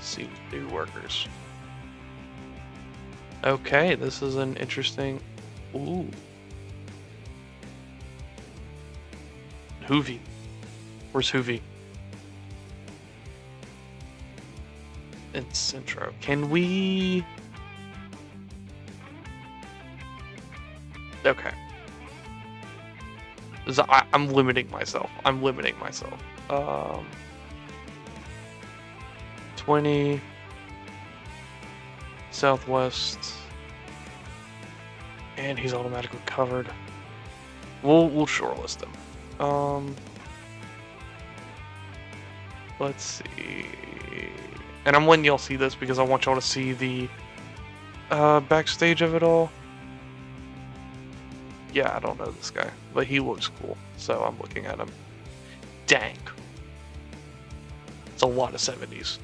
see, new workers. Okay, this is an interesting... Ooh. Hoovy. Where's Hoovy? It's intro. Can we... Okay. I'm limiting myself. 20 Southwest, and he's automatically covered. We'll shortlist him. Let's see. And I'm letting y'all see this because I want y'all to see the backstage of it all. Yeah, I don't know this guy, but he looks cool, so I'm looking at him. Dang. It's a lot of 70s.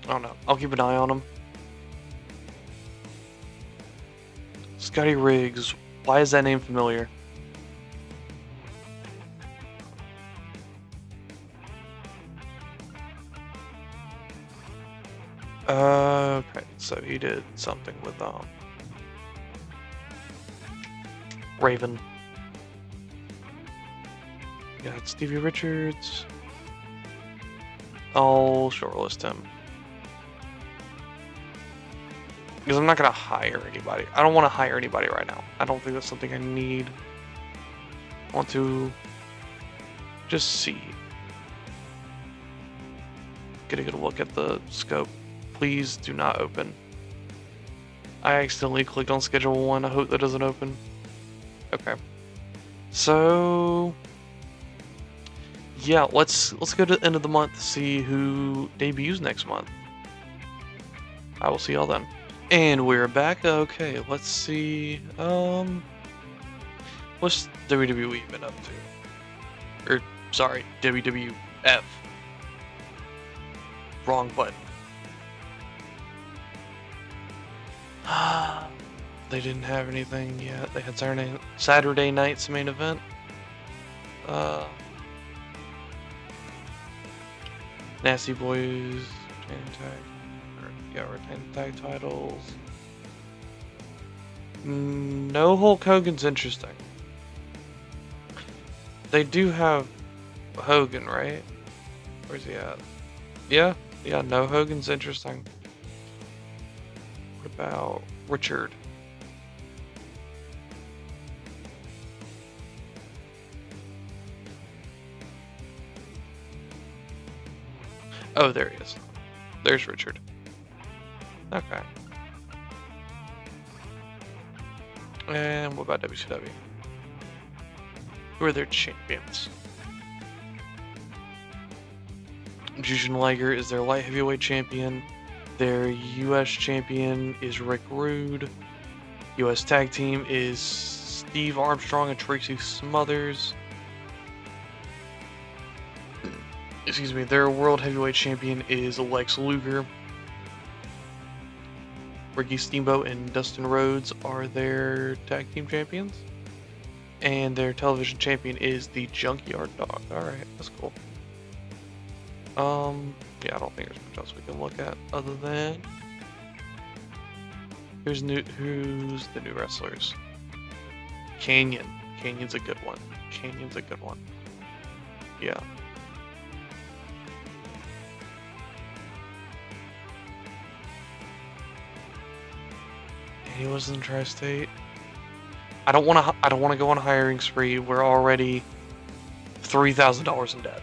I don't know. I'll keep an eye on him. Scotty Riggs. Why is that name familiar? Okay, so he did something with Raven. Got Stevie Richards. I'll shortlist him. Because I'm not gonna hire anybody. I don't want to hire anybody right now. I don't think that's something I need. I want to just see. Get a good look at the scope. Please do not open. I accidentally clicked on schedule 1. I hope that doesn't open. Okay. So yeah, let's go to the end of the month to see who debuts next month. I will see y'all then. And we're back. Okay, let's see. What's WWE been up to? Or sorry, WWF. Wrong button. They didn't have anything yet. They had Saturday night's main event. Nasty Boys retain tag titles. No Hulk Hogan's interesting. They do have Hogan, right? Where's he at? Yeah, no Hogan's interesting. What about Richard? Oh, there he is. There's Richard. Okay. And what about WCW? Who are their champions? Jushin Liger is their light heavyweight champion. Their US champion is Rick Rude. US tag team is Steve Armstrong and Tracy Smothers. Excuse me, their world heavyweight champion is Lex Luger. Ricky Steamboat and Dustin Rhodes are their tag team champions. And their television champion is the Junkyard Dog. Alright, that's cool. Yeah, I don't think there's much else we can look at other than who's the new wrestlers? Canyon. Canyon's a good one. Yeah. He was in Tri-State. I don't want to go on a hiring spree. We're already $3,000 in debt.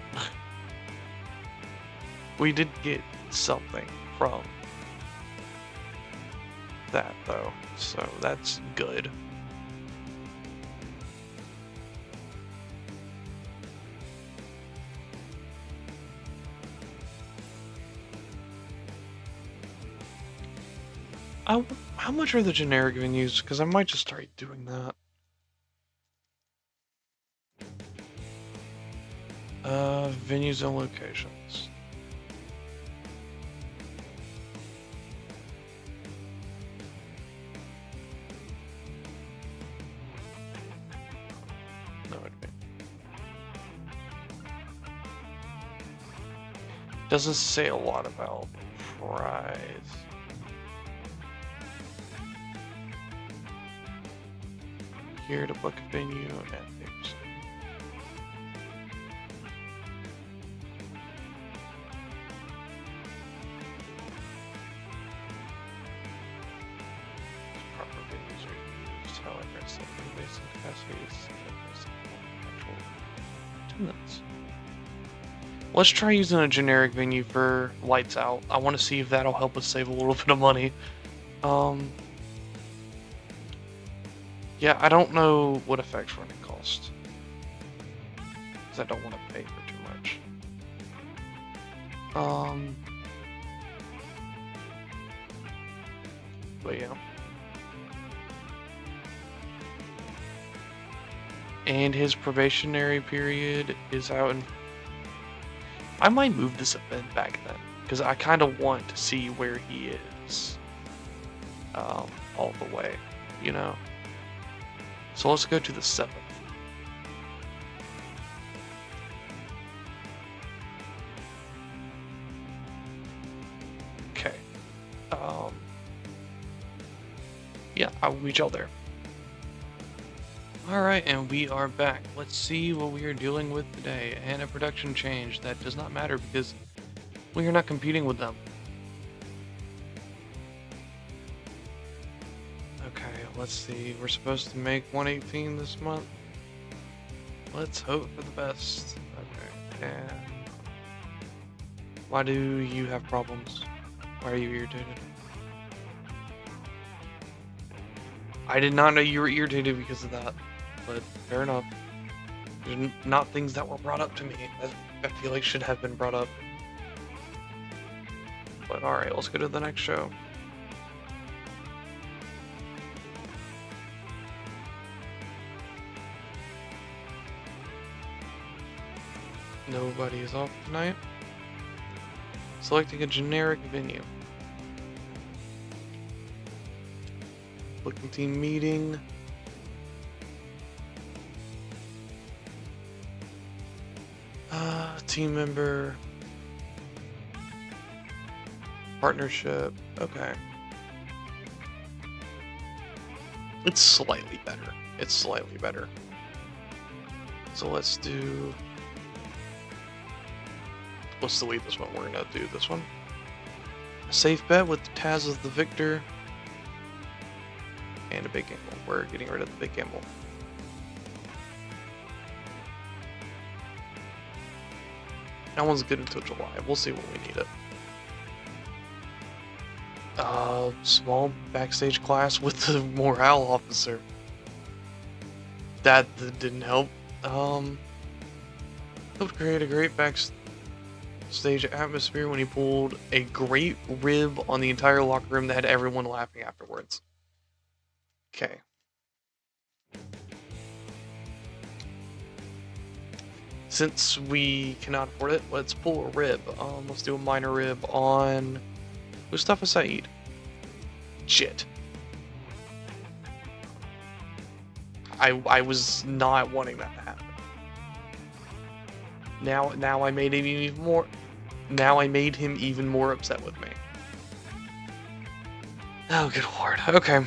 We did get something from that though, so that's good. How much are the generic venues? Because I might just start doing that. Venues and locations. No, doesn't say a lot about price. Here to book a venue and things. Proper venues are used, however, simply based on capacity is actual attendance. Let's try using a generic venue for Lights Out. I want to see if that'll help us save a little bit of money. Yeah, I don't know what effects running cost. Because I don't want to pay for too much. But yeah. And his probationary period is out in... I might move this event back then. Because I kind of want to see where he is. All the way, you know? So let's go to the 7th. Okay. Yeah, I will meet y'all there. Alright, and we are back. Let's see what we are dealing with today. And a production change that does not matter because we are not competing with them. Let's see, we're supposed to make 118 this month. Let's hope for the best. Okay, and why do you have problems? Why are you irritated? I did not know you were irritated because of that, but fair enough. There's not things that were brought up to me that I feel like should have been brought up. But alright, let's go to the next show. Nobody is off tonight. Selecting a generic venue. Booking team meeting. Team member. Partnership. Okay. It's slightly better. It's slightly better. So let's delete this one. We're gonna do this one. Safe bet with Taz as the victor. And a big gamble. We're getting rid of the big gamble. That one's good until July. We'll see when we need it. Small backstage class with the morale officer. That didn't help. Helped create a great backstage atmosphere when he pulled a great rib on the entire locker room that had everyone laughing afterwards. Okay. Since we cannot afford it, let's pull a rib. Let's do a minor rib on Mustafa Saeed. Shit. I was not wanting that to happen. Now I made him even more. Now I made him even more upset with me. Oh, good lord. Okay.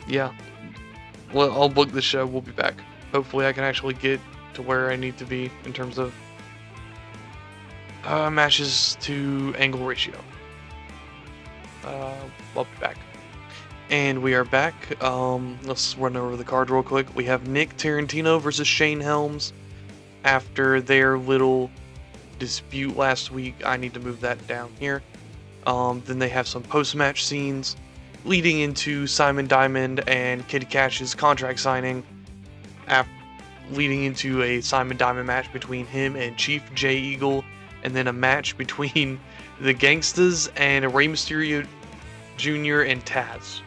Yeah. Well, I'll book the show. We'll be back. Hopefully I can actually get to where I need to be in terms of matches to angle ratio. I'll be back. And we are back. Let's run over the card real quick. We have Nick Tarantino versus Shane Helms. After their little dispute last week, I need to move that down here. Then they have some post-match scenes leading into Simon Diamond and Kid Cash's contract signing, leading into a Simon Diamond match between him and Chief Jay Eagle, and then a match between the Gangstas and Rey Mysterio Jr. and Taz.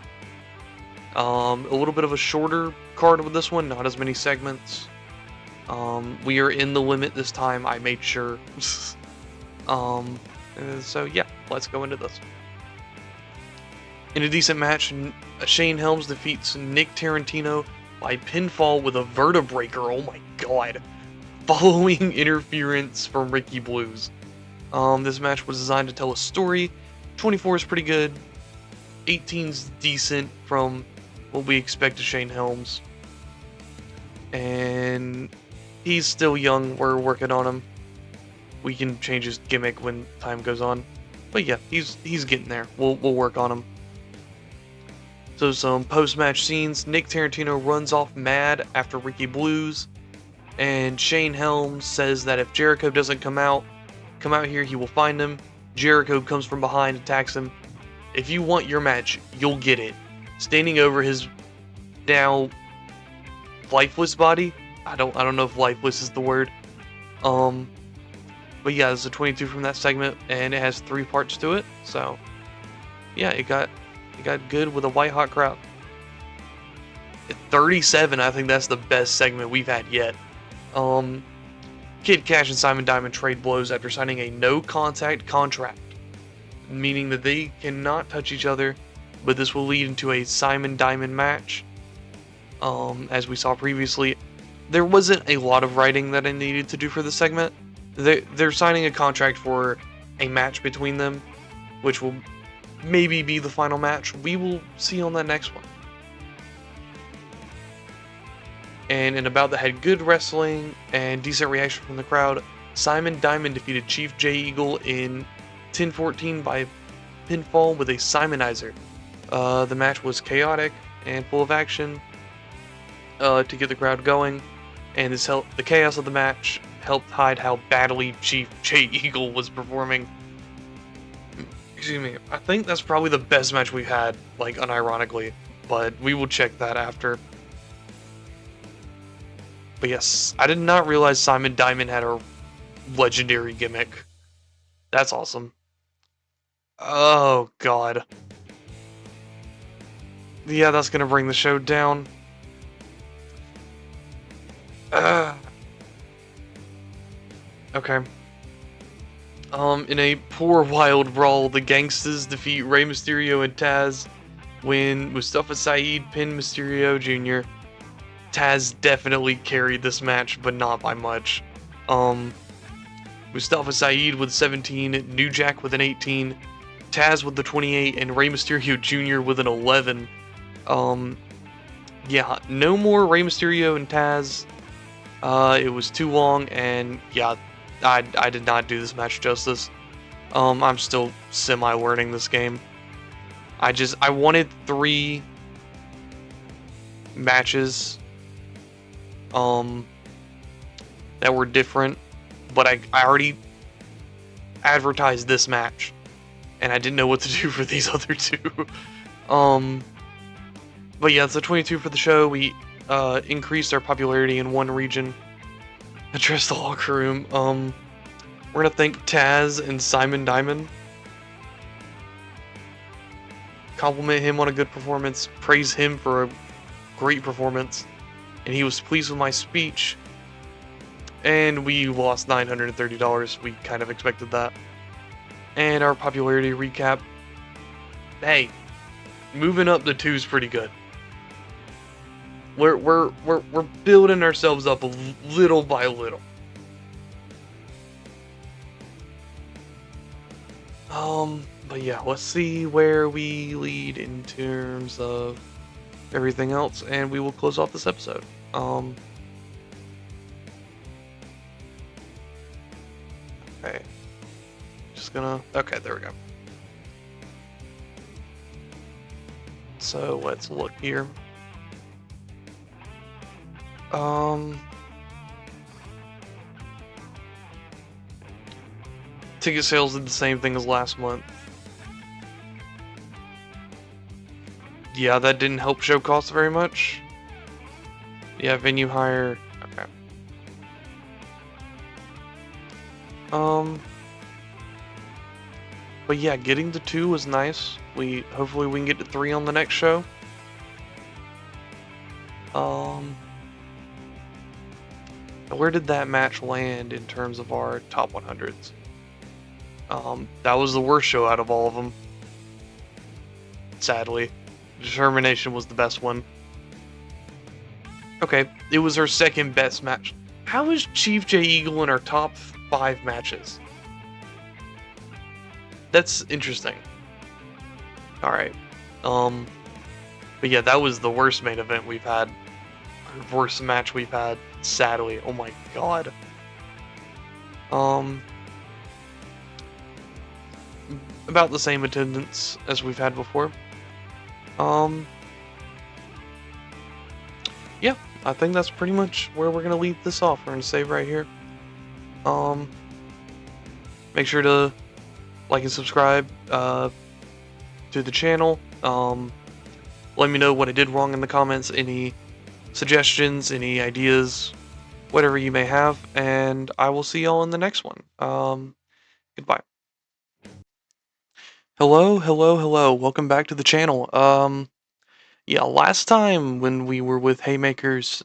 A little bit of a shorter card with this one, not as many segments. We are in the limit this time, I made sure. So yeah, let's go into this. In a decent match, Shane Helms defeats Nick Tarantino by pinfall with a vertebraker, oh my god, following interference from Ricky Blues. This match was designed to tell a story. 24 is pretty good. 18's decent from what we expect of Shane Helms. And he's still young, we're working on him. We can change his gimmick when time goes on. But yeah, he's getting there. We'll work on him. So some post-match scenes. Nick Tarantino runs off mad after Ricky Blues. And Shane Helms says that if Jericho doesn't come out here, he will find him. Jericho comes from behind, attacks him. If you want your match, you'll get it. Standing over his now lifeless body. I don't know if lifeless is the word. But yeah, there's a 22 from that segment, and it has 3 parts to it. So yeah, it got good with a white hot crowd. At 37, I think that's the best segment we've had yet. Kid Cash and Simon Diamond trade blows after signing a no contact contract, meaning that they cannot touch each other, but this will lead into a Simon Diamond match. As we saw previously, there wasn't a lot of writing that I needed to do for the segment. They're signing a contract for a match between them, which will maybe be the final match. We will see on that next one. And in a bout that had good wrestling and decent reaction from the crowd, Simon Diamond defeated Chief Jay Eagle in 10-14 by pinfall with a Simonizer. The match was chaotic and full of action to get the crowd going, and the chaos of the match helped hide how badly Chief Jay Eagle was performing. Excuse me, I think that's probably the best match we've had, like, unironically, but we will check that after. But yes, I did not realize Simon Diamond had a legendary gimmick. That's awesome. Oh god. Yeah, that's gonna bring the show down. Okay. In a poor wild brawl, the Gangsters defeat Rey Mysterio and Taz when Mustafa Saeed pinned Mysterio Jr. Taz definitely carried this match, but not by much. Mustafa Saeed with 17, New Jack with an 18, Taz with the 28, and Rey Mysterio Jr. with an 11. Yeah, no more Rey Mysterio and Taz. It was too long, and yeah, I did not do this match justice. I'm still semi-learning this game. I wanted 3 matches, that were different, but I already advertised this match, and I didn't know what to do for these other 2. But yeah, it's a 22 for the show. We increased our popularity in one region. Address the locker room. We're gonna thank Taz and Simon Diamond. Compliment him on a good performance. Praise him for a great performance. And he was pleased with my speech. And we lost $930. We kind of expected that. And our popularity recap. Hey, moving up to 2 is pretty good. We're building ourselves up little by little. But yeah, let's see where we lead in terms of everything else, and we will close off this episode. Okay. Just gonna, okay, there we go. So let's look here. Ticket sales did the same thing as last month. Yeah, that didn't help show costs very much. Yeah, venue hire. Okay. But yeah, getting to 2 was nice. Hopefully we can get to 3 on the next show. Where did that match land in terms of our top 100s? That was the worst show out of all of them. Sadly. Determination was the best one. Okay, it was our second best match. How is Chief J Eagle in our top 5 matches? That's interesting. Alright. But yeah, that was the worst main event we've had. Worst match we've had, sadly. Oh my god. About the same attendance as we've had before. Yeah, I think that's pretty much where we're gonna leave this off. We're gonna save right here. Make sure to like and subscribe to the channel. Let me know what I did wrong in the comments, any suggestions, any ideas, whatever you may have, and I will see y'all in the next one. Goodbye. Hello. Welcome back to the channel. Yeah, last time when we were with Haymakers,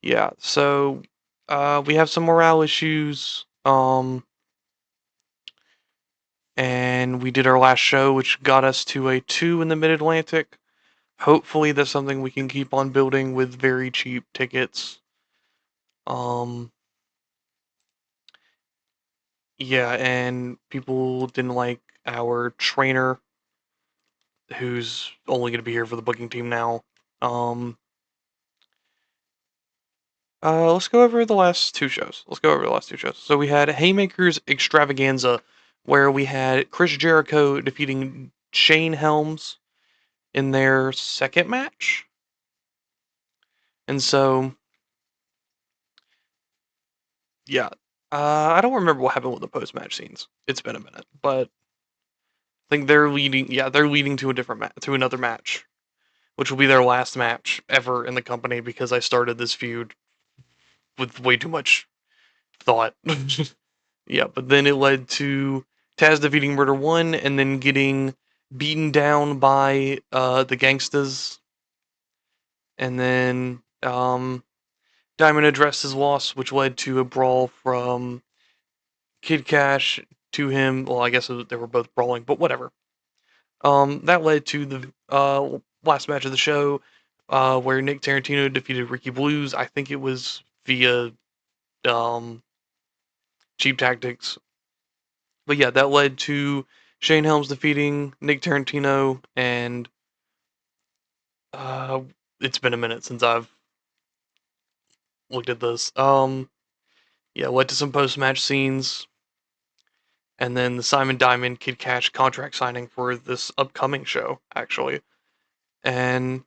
yeah, so we have some morale issues, and we did our last show, which got us to a 2 in the Mid-Atlantic. Hopefully that's something we can keep on building with very cheap tickets. Yeah, and people didn't like our trainer, who's only going to be here for the booking team now. Let's go over the last 2 shows. So we had Haymakers Extravaganza, where we had Chris Jericho defeating Shane Helms in their second match. And so, yeah, I don't remember what happened with the post-match scenes. It's been a minute, but I think they're leading. Yeah, they're leading to a different to another match, which will be their last match ever in the company because I started this feud with way too much thought. Yeah, but then it led to Taz defeating Murder One and then getting beaten down by the Gangstas, and then Diamond addressed his loss, which led to a brawl from Kid Cash to him. Well, I guess they were both brawling, but whatever. That led to the last match of the show, where Nick Tarantino defeated Ricky Blues. I think it was via um, cheap tactics. But yeah, that led to Shane Helms defeating Nick Tarantino, and uh, it's been a minute since I've looked at this. Yeah, led to some post-match scenes, and then the Simon Diamond Kid Cash contract signing for this upcoming show, actually, and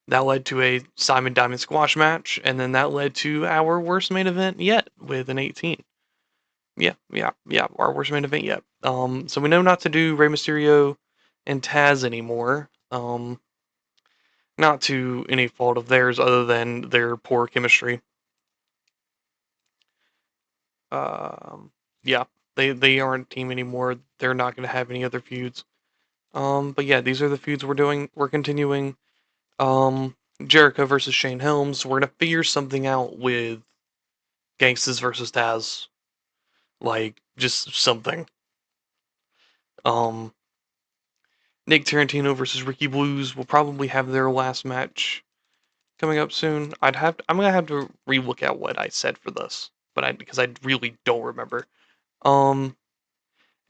that led to a Simon Diamond squash match, and then that led to our worst main event yet with an 18. Yeah, our worst main event yet. So we know not to do Rey Mysterio and Taz anymore. Not to any fault of theirs other than their poor chemistry. Um, yeah, they aren't a team anymore. They're not going to have any other feuds. But yeah, these are the feuds we're doing. We're continuing. Jericho versus Shane Helms. We're gonna figure something out with Gangstas versus Taz. Like just something. Um, Nick Tarantino versus Ricky Blues will probably have their last match coming up soon. I'm gonna have to relook at what I said for this, because I really don't remember. Um,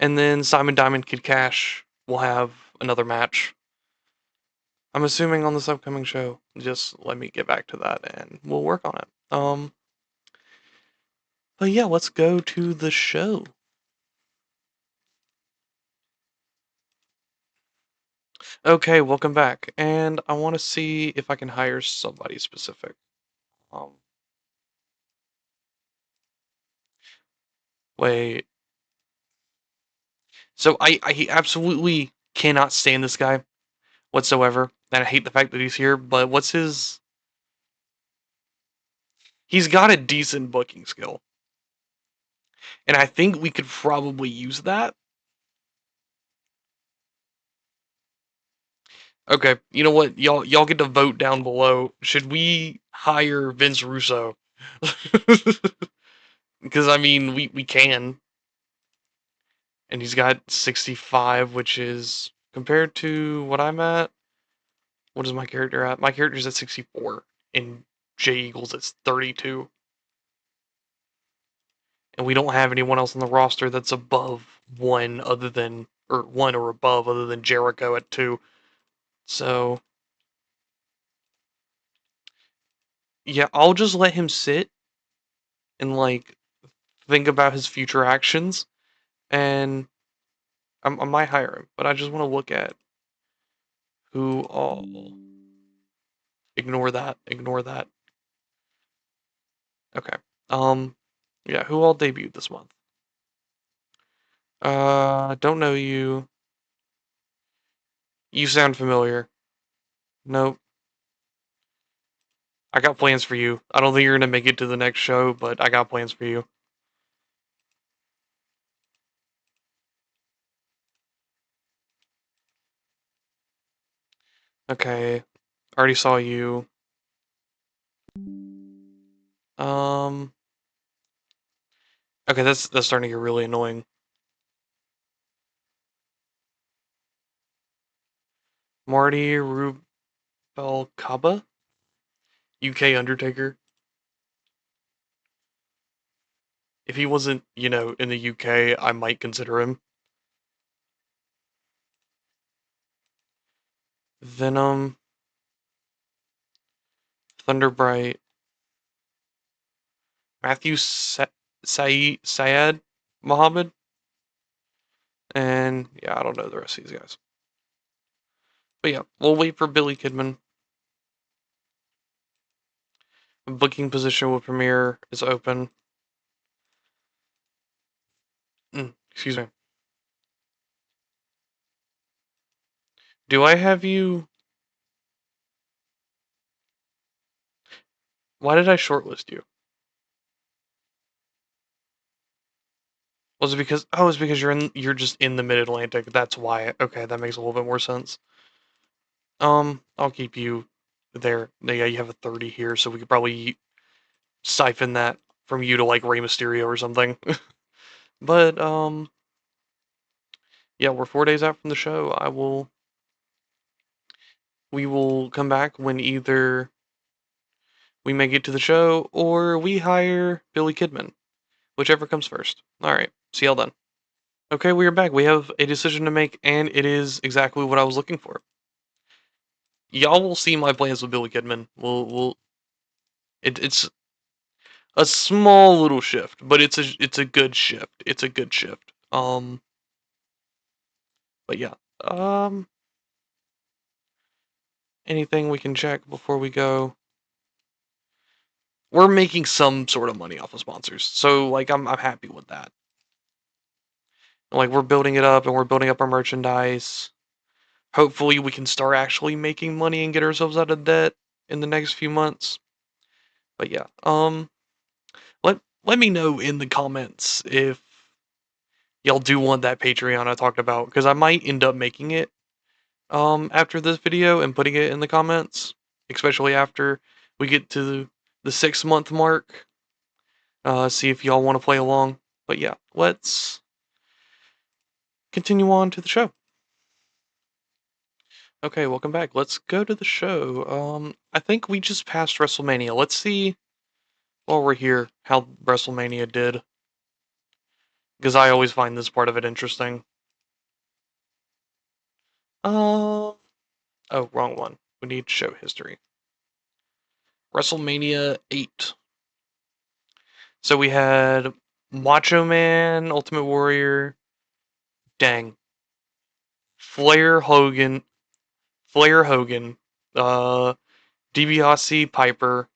and then Simon Diamond Kid Cash will have another match. I'm assuming on this upcoming show. Just let me get back to that and we'll work on it. But yeah, let's go to the show. Okay, welcome back. And I want to see if I can hire somebody specific. Um, Wait. So I absolutely cannot stand this guy whatsoever, and I hate the fact that he's here. But what's his? He's got a decent booking skill, and I think we could probably use that. Okay, you know what? Y'all get to vote down below. Should we hire Vince Russo? Because I mean, we can, and he's got 65, which is compared to what I'm at. What is my character at? My character's at 64, and Jay Eagles is 32, and we don't have anyone else on the roster that's above one or above other than Jericho at 2. So yeah, I'll just let him sit and like think about his future actions, and I might hire him, but I just want to look at who all. Ignore that. Ignore that. Okay. Um. Yeah. Who all debuted this month? Don't know you. You sound familiar. Nope. I got plans for you. I don't think you're gonna make it to the next show, but I got plans for you. Okay. Already saw you. Um. Okay, that's starting to get really annoying. Marty Rubalcaba, UK Undertaker. If he wasn't, in the UK, I might consider him. Venom, Thunderbright, Matthew Syed Mohammed, and yeah, I don't know the rest of these guys. But yeah, we'll wait for Billy Kidman. The booking position with Premiere is open. Excuse me. Do I have you? Why did I shortlist you? Was it because? Oh, it's because you're just in the Mid Atlantic. That's why. Okay, that makes a little bit more sense. I'll keep you there. Yeah, you have a 30 here, so we could probably siphon that from you to like Rey Mysterio or something. But yeah, we're 4 days out from the show. We will come back when either we make it to the show or we hire Billy Kidman, whichever comes first. All right, see y'all then. Okay, we are back. We have a decision to make, and it is exactly what I was looking for. Y'all will see my plans with Billy Kidman. It's a small little shift, but it's a good shift. It's a good shift. But yeah. Um, Anything we can check before we go? We're making some sort of money off of sponsors, so like I'm happy with that. Like we're building it up and we're building up our merchandise. Hopefully we can start actually making money and get ourselves out of debt in the next few months. But yeah, let me know in the comments if y'all do want that Patreon I talked about, because I might end up making it after this video and putting it in the comments, especially after we get to the 6 month mark. See if y'all want to play along. But yeah, let's continue on to the show. Okay, welcome back. Let's go to the show. I think we just passed WrestleMania. Let's see while we're here how WrestleMania did, because I always find this part of it interesting. Oh, wrong one. We need show history. WrestleMania 8. So we had Macho Man, Ultimate Warrior, dang, Flair Hogan, Flair Hogan, uh, DiBiase Piper,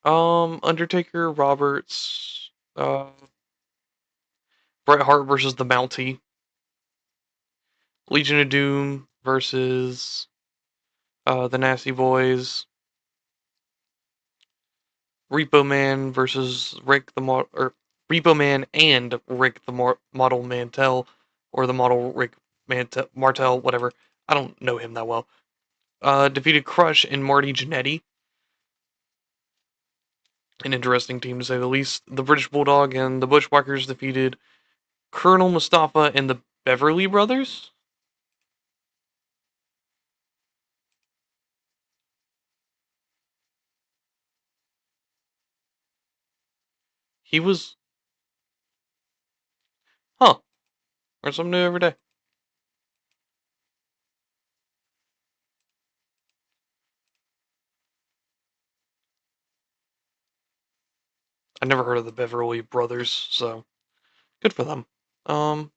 Undertaker Roberts, Bret Hart versus the Mountie, Legion of Doom versus the Nasty Boys, Repo Man versus Rick the or Repo Man and Rick the Model Mantel, or the Model Rick Martel, whatever. I don't know him that well. Defeated Crush and Marty Jannetty. An interesting team to say the least. The British Bulldog and the Bushwhackers defeated Colonel Mustafa and the Beverly Brothers. He was, huh? Learn something new every day. I never heard of the Beverly Brothers, so good for them. Um,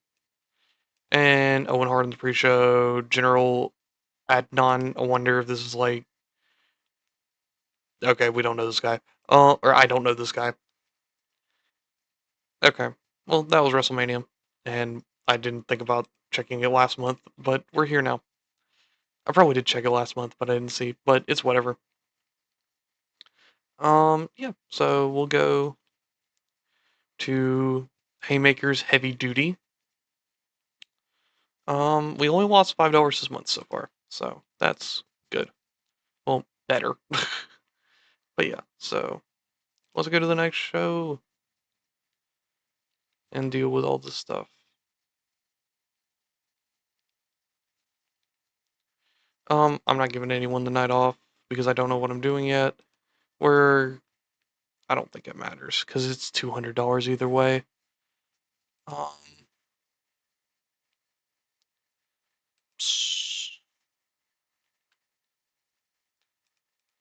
and Owen Hart in the pre-show, General Adnan. I wonder if this is like, okay, we don't know this guy. Or I don't know this guy. Okay, well that was WrestleMania, and I didn't think about checking it last month, but we're here now. I probably did check it last month, but I didn't see. But it's whatever. Yeah. So we'll go to Haymakers Heavy Duty. We only lost $5 this month so far, so that's good. Well, better. But yeah, so let's go to the next show and deal with all this stuff. I'm not giving anyone the night off because I don't know what I'm doing yet. We're I don't think it matters because it's $200 either way. Um,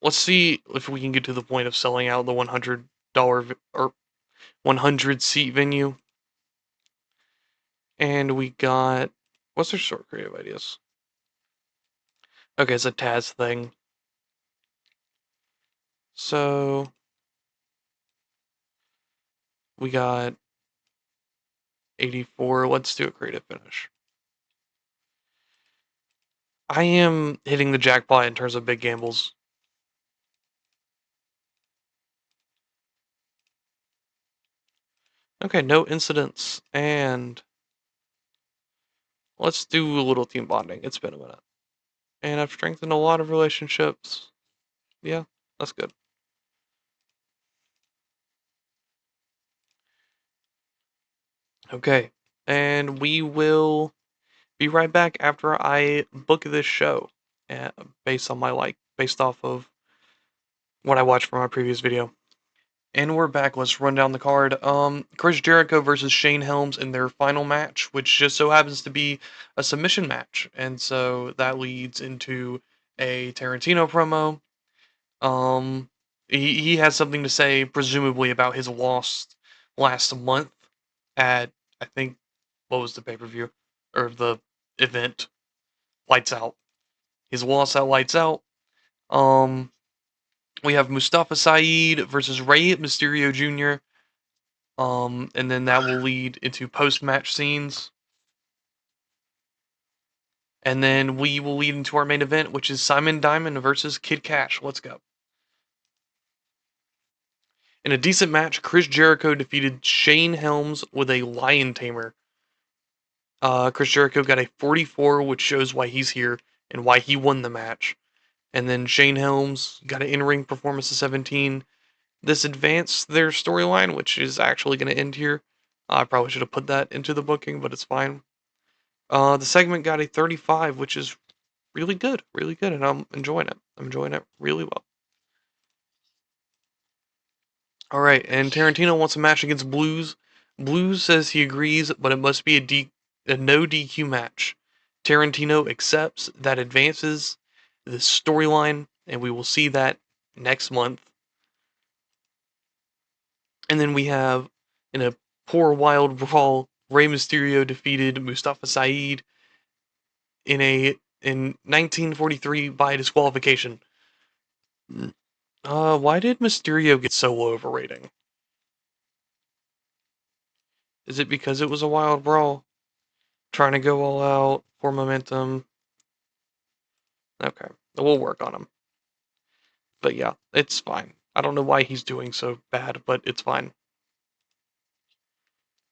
let's see if we can get to the point of selling out the $100 or 100 seat venue. And we got, what's their short creative ideas? Okay, it's a Taz thing. So we got 84. Let's do a creative finish. I am hitting the jackpot in terms of big gambles. Okay, no incidents, and let's do a little team bonding. It's been a minute. And I've strengthened a lot of relationships. Yeah, that's good. Okay, and we will be right back after I book this show, based on based off of what I watched from my previous video. And we're back. Let's run down the card. Chris Jericho versus Shane Helms in their final match, which just so happens to be a submission match, and so that leads into a Tarantino promo. He has something to say, presumably about his loss last month at, I think, what was the pay per view or the event? Lights Out. His loss at Lights Out. Um, we have Mustafa Saeed versus Rey Mysterio Jr. And then that will lead into post-match scenes. And then we will lead into our main event, which is Simon Diamond versus Kid Cash. Let's go. In a decent match, Chris Jericho defeated Shane Helms with a Lion Tamer. Chris Jericho got a 44, which shows why he's here and why he won the match. And then Shane Helms got an in-ring performance of 17. This advanced their storyline, which is actually going to end here. I probably should have put that into the booking, but it's fine. The segment got a 35, which is really good, and I'm enjoying it. I'm enjoying it really well. All right, and Tarantino wants a match against Blues. Blues says he agrees, but it must be a no DQ match. Tarantino accepts, that advances the storyline, and we will see that next month. And then we have, in a poor wild brawl, Rey Mysterio defeated Mustafa Saeed in 1943 by disqualification. Why did Mysterio get so low of a rating? Is it because it was a wild brawl? Trying to go all out for momentum? Okay, we'll work on him. But yeah, it's fine. I don't know why he's doing so bad, but it's fine.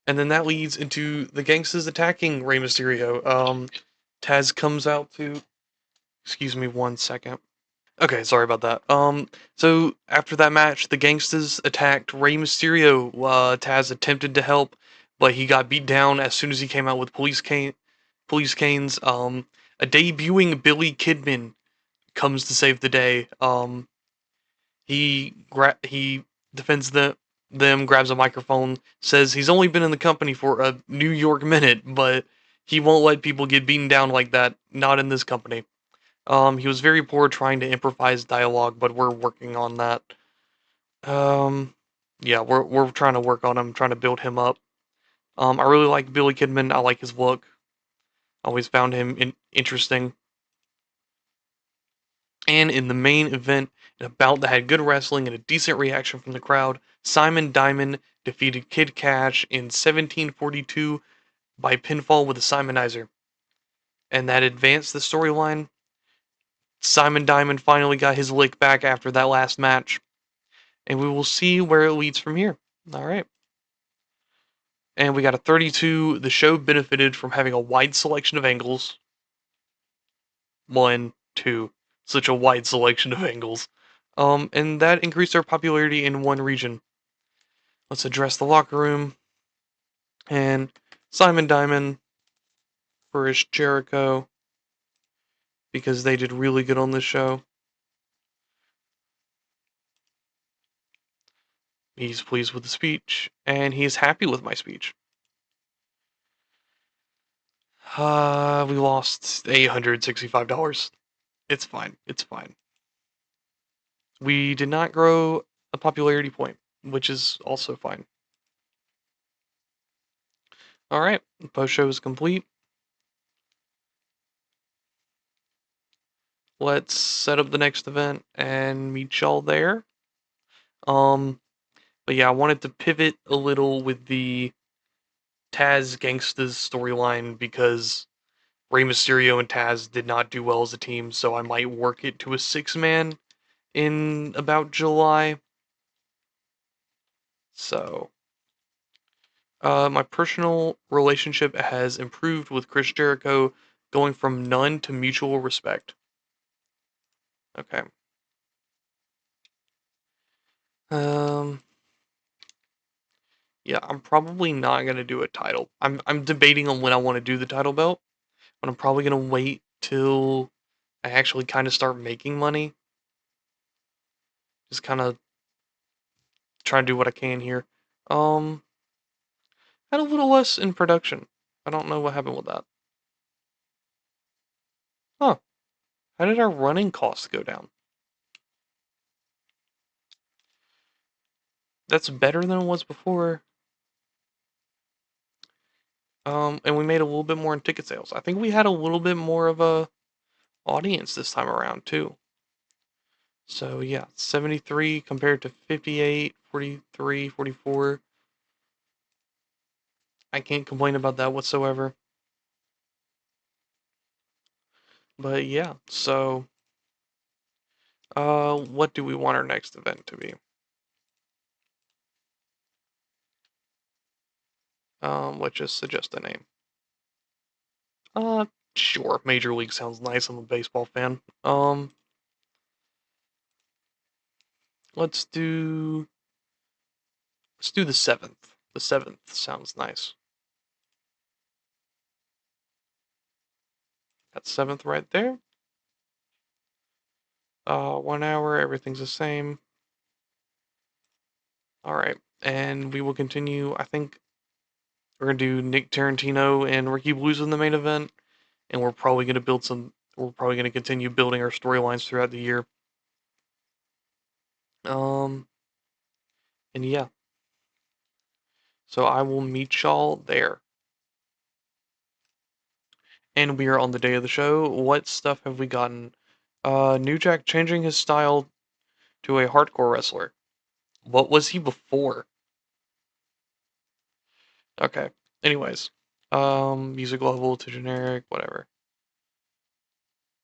And then that leads into the Gangsters attacking Rey Mysterio. Taz comes out to. Excuse me 1 second. Okay, sorry about that. So after that match, the Gangsters attacked Rey Mysterio. Taz attempted to help, but he got beat down as soon as he came out with police canes. A debuting Billy Kidman comes to save the day. He defends them, grabs a microphone, says he's only been in the company for a New York minute, but he won't let people get beaten down like that. Not in this company. He was very poor trying to improvise dialogue, but we're working on that. Um, yeah, we're trying to work on him, trying to build him up. I really like Billy Kidman. I like his look. Always found him interesting. And in the main event, in a bout that had good wrestling and a decent reaction from the crowd, Simon Diamond defeated Kid Cash in 1742 by pinfall with a Simonizer. And that advanced the storyline. Simon Diamond finally got his lick back after that last match, and we will see where it leads from here. All right. And we got a 32. The show benefited from having a wide selection of angles. One, two, such a wide selection of angles. And that increased their popularity in one region. Let's address the locker room. And Simon Diamond versus Jericho, because they did really good on this show. He's pleased with the speech, and he's happy with my speech. We lost $865. It's fine. It's fine. We did not grow a popularity point, which is also fine. Alright, post show is complete. Let's set up the next event and meet y'all there. But yeah, I wanted to pivot a little with the Taz Gangstas storyline because Rey Mysterio and Taz did not do well as a team, so I might work it to a 6-man in about July. So My personal relationship has improved with Chris Jericho, going from none to mutual respect. Okay. Um. Yeah, I'm probably not gonna do a title. I'm debating on when I want to do the title belt, but I'm probably gonna wait till I actually kind of start making money. Just kind of try to do what I can here. Um, had a little less in production. I don't know what happened with that. Huh? How did our running costs go down? That's better than it was before. And we made a little bit more in ticket sales. I think we had a little bit more of a audience this time around too. So yeah, 73 compared to 58, 43, 44. I can't complain about that whatsoever. But yeah, so what do we want our next event to be? Let's just suggest a name. Uh, sure, Major League sounds nice. I'm a baseball fan. Let's do the seventh. The seventh sounds nice. Got seventh right there. 1 hour, everything's the same. All right, and we will continue. I think we're gonna do Nick Tarantino and Ricky Blues in the main event, and we're probably gonna build some. We're probably gonna continue building our storylines throughout the year. Um, and yeah, so I will meet y'all there. And we are on the day of the show. What stuff have we gotten? New Jack changing his style to a hardcore wrestler. What was he before? Okay. Anyways, music level to generic, whatever.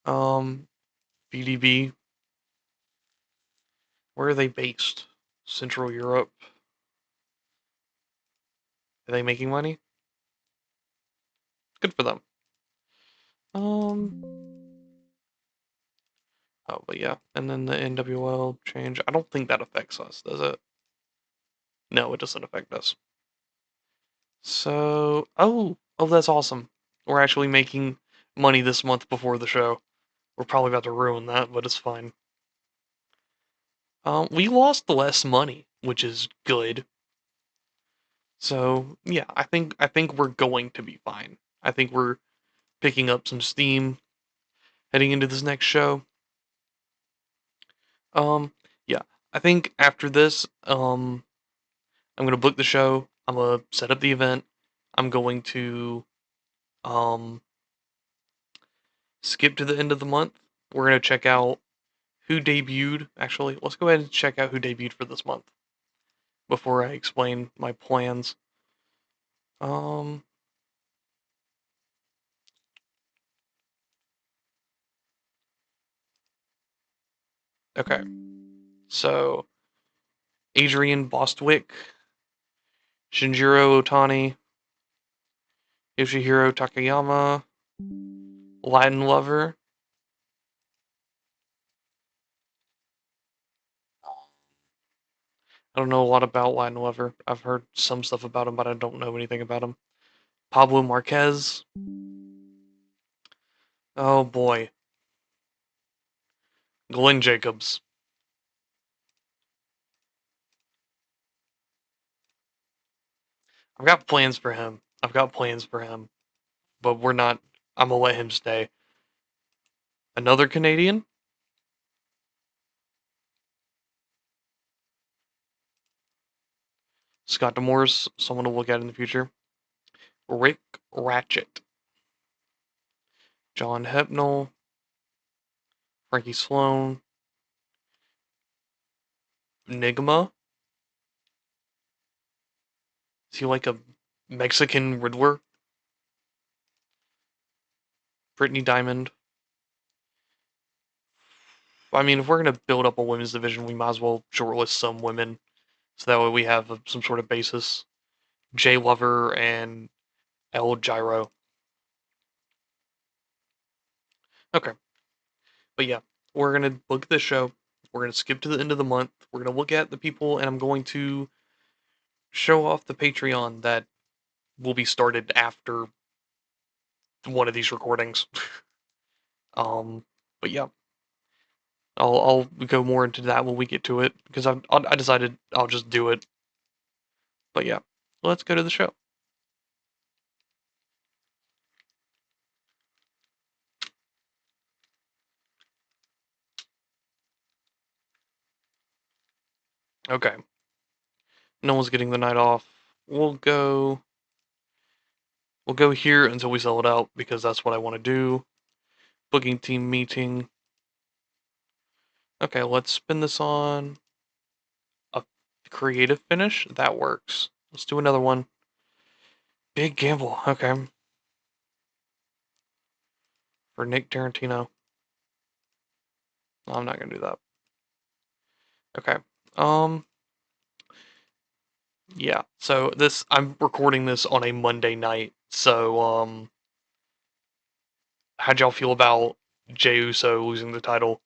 BDB. Where are they based? Central Europe. Are they making money? Good for them. Um. Oh, but yeah, and then the NWL change. I don't think that affects us, does it? No, it doesn't affect us. So, oh, that's awesome. We're actually making money this month before the show. We're probably about to ruin that, but it's fine. We lost less money, which is good. So yeah, I think we're going to be fine. I think we're picking up some steam heading into this next show. Yeah, I think after this, I'm gonna book the show. I'm gonna set up the event. I'm going to um skip to the end of the month. We're gonna check out who debuted. Actually, let's go ahead and check out who debuted for this month before I explain my plans. Um, okay. So Adrian Bostwick, Shinjiro Otani, Yoshihiro Takayama, Latin Lover. I don't know a lot about Latin Lover. I've heard some stuff about him, but I don't know anything about him. Pablo Marquez. Oh boy. Glenn Jacobs. I've got plans for him. I've got plans for him, but we're not. I'm gonna let him stay. Another Canadian. Scott Demores, someone to look at in the future. Rick Ratchet. John Hepnell. Frankie Sloan. Nigma. Is he like a Mexican Riddler? Brittany Diamond. I mean, if we're gonna build up a women's division, we might as well shortlist some women, so that way we have some sort of basis. Jay Lover and El Gyro. Okay, but yeah, we're gonna look at this show. We're gonna skip to the end of the month. We're gonna look at the people, and I'm going to show off the Patreon that will be started after one of these recordings. Um, but yeah, I'll go more into that when we get to it because I decided I'll just do it. But yeah, let's go to the show. Okay, no one's getting the night off. We'll go. We'll go here until we sell it out because that's what I want to do. Booking team meeting. Okay, let's spin this on a creative finish. That works. Let's do another one. Big gamble. Okay, for Nick Tarantino. I'm not gonna do that. Okay. Um. Yeah. So this I'm recording this on a Monday night. So how'd y'all feel about Jey Uso losing the title?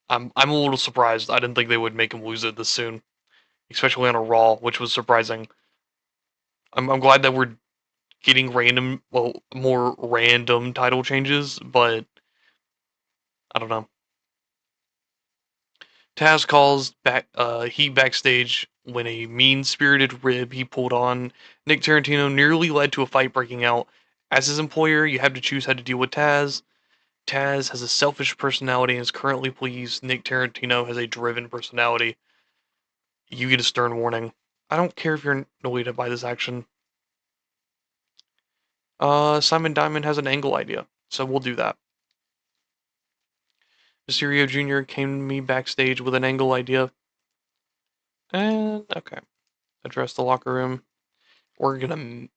I'm a little surprised. I didn't think they would make him lose it this soon, especially on a Raw, which was surprising. I'm glad that we're getting more random title changes, but I don't know. Taz calls back Heat backstage when a mean-spirited rib he pulled on Nick Tarantino nearly led to a fight breaking out. As his employer, you have to choose how to deal with Taz. Taz has a selfish personality and is currently pleased. Nick Tarantino has a driven personality. You get a stern warning. I don't care if you're annoyed by this action. Simon Diamond has an angle idea, so we'll do that. Mysterio Jr. came to me backstage with an angle idea. And, okay. Address the locker room. We're gonna,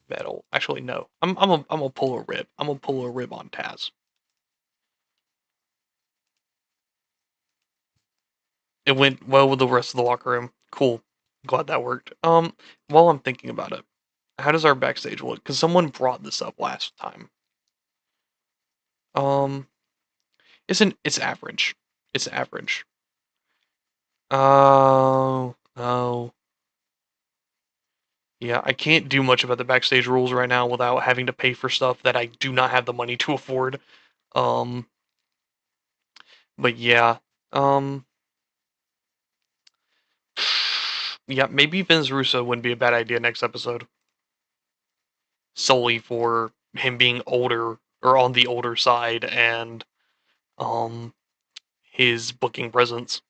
battle. Actually, no. I'm gonna pull a rib. I'm gonna pull a rib on Taz. It went well with the rest of the locker room. Cool. Glad that worked. While I'm thinking about it, how does our backstage look? Because someone brought this up last time. Um, it's average. It's average. Oh, oh. Yeah, I can't do much about the backstage rules right now without having to pay for stuff that I do not have the money to afford. Um, but yeah. Um, yeah, maybe Vince Russo wouldn't be a bad idea next episode. Solely for him being older or on the older side and um his booking presence.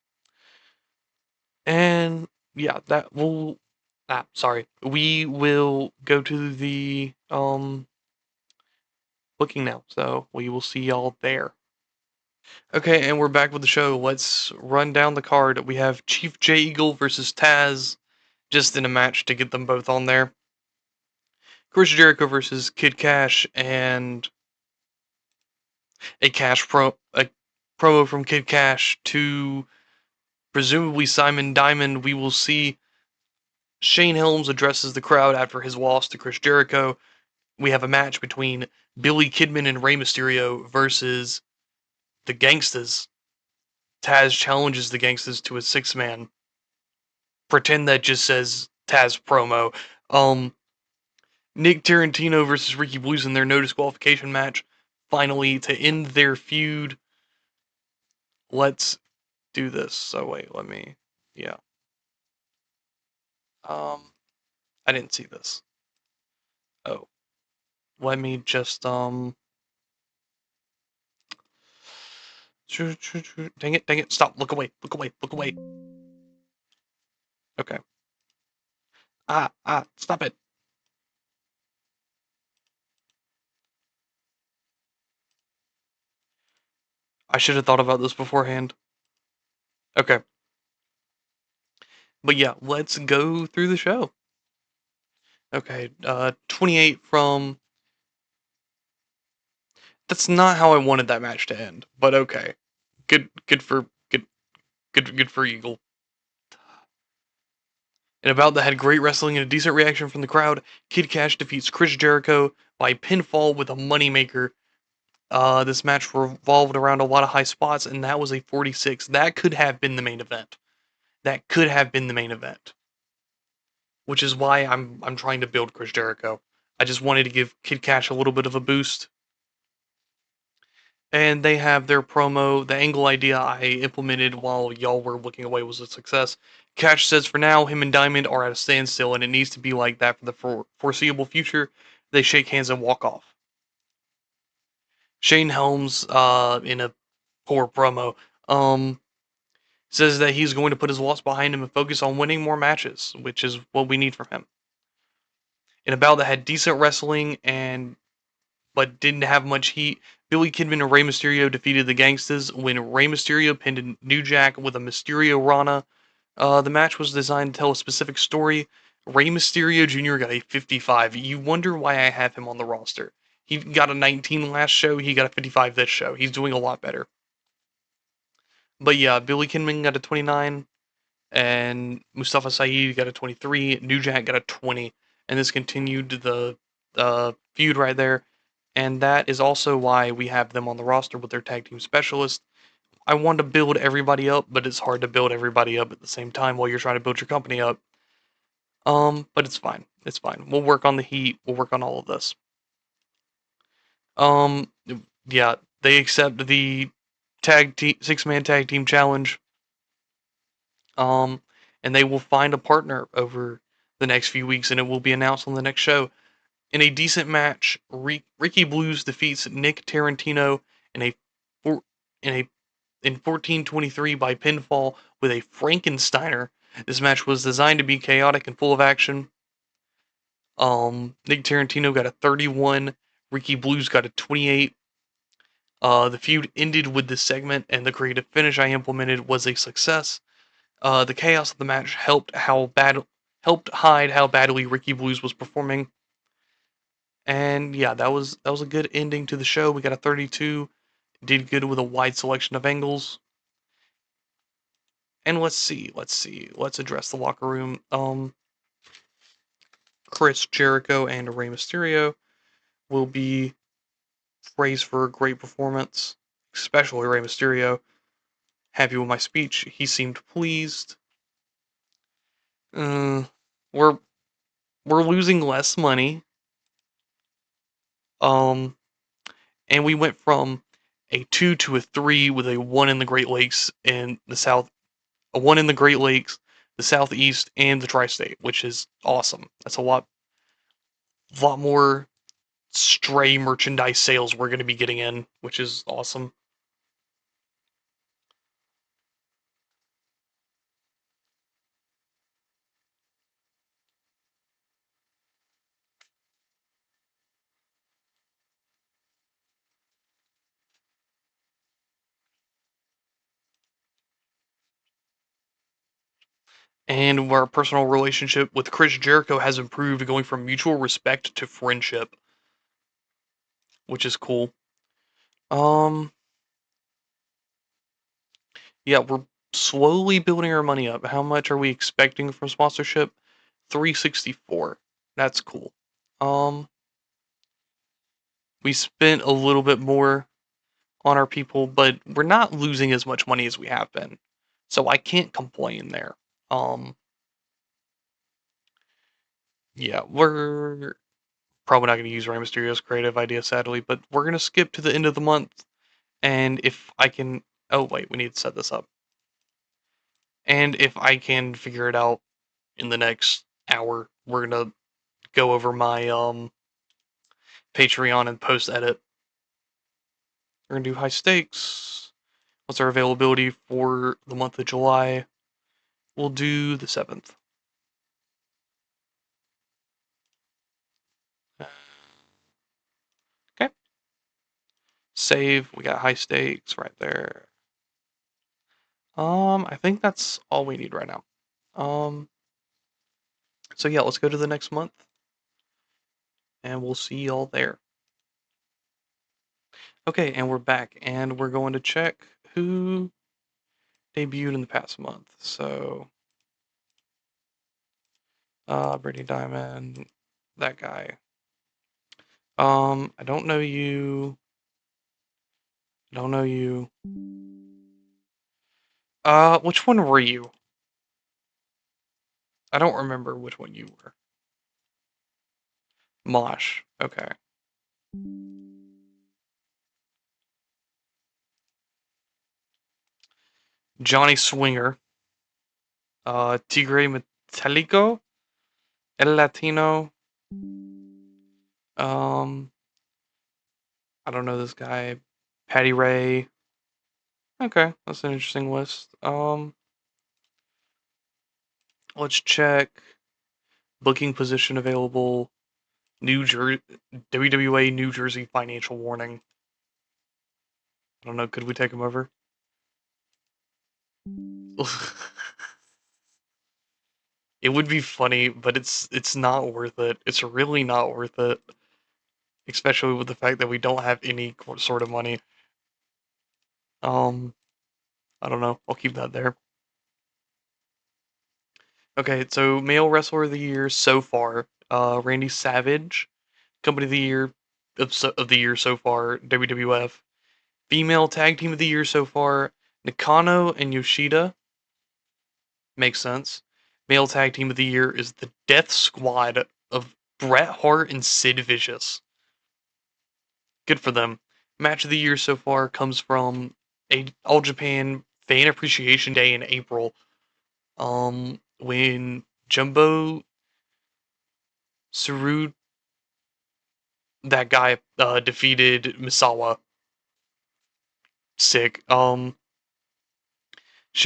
And yeah, that will sorry. We will go to the booking now. So we will see y'all there. Okay, and we're back with the show. Let's run down the card. We have Chief J Eagle versus Taz, just in a match to get them both on there. Chris Jericho versus Kid Cash, and a promo from Kid Cash to presumably Simon Diamond. We will see Shane Helms addresses the crowd after his loss to Chris Jericho. We have a match between Billy Kidman and Rey Mysterio versus the Gangstas. Taz challenges the Gangstas to a six-man. Pretend that just says Taz promo. Nick Tarantino versus Ricky Blues in their no disqualification match. Finally, to end their feud. Let's do this. So wait, let me. Yeah. Um, I didn't see this. Oh, let me just Dang it! Dang it! Stop! Look away! Look away! Look away! Okay. Stop it! I should have thought about this beforehand. Okay. But yeah, let's go through the show. Okay, 28 from. That's not how I wanted that match to end, but okay. Good for Eagle. In a bout that had great wrestling and a decent reaction from the crowd, Kid Cash defeats Chris Jericho by pinfall with a moneymaker. This match revolved around a lot of high spots, and that was a 46. That could have been the main event. That could have been the main event, which is why I'm trying to build Chris Jericho. I just wanted to give Kid Cash a little bit of a boost. And they have their promo. The angle idea I implemented while y'all were looking away was a success. Cash says for now, him and Diamond are at a standstill, and it needs to be like that for the foreseeable future. They shake hands and walk off. Shane Helms, in a poor promo, says that he's going to put his loss behind him and focus on winning more matches, which is what we need from him. In a bout that had decent wrestling and but didn't have much heat, Billy Kidman and Rey Mysterio defeated the Gangstas when Rey Mysterio pinned New Jack with a Mysterio Rana. The match was designed to tell a specific story. Rey Mysterio Jr. got a 55. You wonder why I have him on the roster. He got a 19 last show, he got a 55 this show. He's doing a lot better. But yeah, Billy Kidman got a 29, and Mustafa Saeed got a 23. New Jack got a 20, and this continued the feud right there. And that is also why we have them on the roster with their tag team specialist. I want to build everybody up, but it's hard to build everybody up at the same time while you're trying to build your company up. But it's fine. It's fine. We'll work on the heat. We'll work on all of this. Um, yeah, they accept the six-man tag team challenge. Um, and they will find a partner over the next few weeks, and it will be announced on the next show. In a decent match, Ricky Blues defeats Nick Tarantino in a in a in 14:23 by pinfall with a Frankensteiner. This match was designed to be chaotic and full of action. Nick Tarantino got a 31. Ricky Blues got a 28. The feud ended with this segment, and the creative finish I implemented was a success. The chaos of the match helped hide how badly Ricky Blues was performing. And yeah, that was a good ending to the show. We got a 32. Did good with a wide selection of angles. And let's address the locker room. Chris Jericho and Rey Mysterio will be praised for a great performance, especially Rey Mysterio. Happy with my speech. He seemed pleased. Uh, we're we're losing less money. Um, and we went from a 2 to a 3 with a 1 in the Great Lakes in the South, a 1 in the Great Lakes, the Southeast, and the Tri-State, which is awesome. That's a lot more stray merchandise sales we're going to be getting in, which is awesome. And our personal relationship with Chris Jericho has improved, going from mutual respect to friendship, which is cool. Um, yeah, we're slowly building our money up. How much are we expecting from sponsorship? 364. That's cool. Um, we spent a little bit more on our people, but we're not losing as much money as we have been. So I can't complain there. Um, yeah, we're probably not going to use Rey Mysterio's creative idea, sadly, but we're going to skip to the end of the month. And if I can, oh wait, we need to set this up. And if I can figure it out in the next hour, we're going to go over my Patreon and post edit. We're going to do high stakes. What's our availability for the month of July? We'll do the 7th. Okay. Save. We got high stakes right there. I think that's all we need right now. Um, so yeah, let's go to the next month, and we'll see y'all there. Okay, and we're back, and we're going to check who debuted in the past month. So Brittany Diamond, that guy. I don't know you. Don't know you. Which one were you? I don't remember which one you were. Mosh. Okay. Johnny Swinger. Tigre Metallico. El Latino. Um, I don't know this guy. Patty Ray. Okay, that's an interesting list. Let's check booking position available. New Jersey WWA New Jersey financial warning. I don't know. Could we take him over? It would be funny, but it's not worth it. It's really not worth it, especially with the fact that we don't have any sort of money. Um, I don't know. I'll keep that there. Okay, so male wrestler of the year so far, Randy Savage. Company of the year of the year so far, WWF. Female tag team of the year so far, Nakano and Yoshida. Makes sense. Male tag team of the year is the Death Squad of Bret Hart and Sid Vicious. Good for them. Match of the year so far comes from a All Japan Fan Appreciation Day in April. When Jumbo Tsuruta, that guy, defeated Misawa. Sick. Show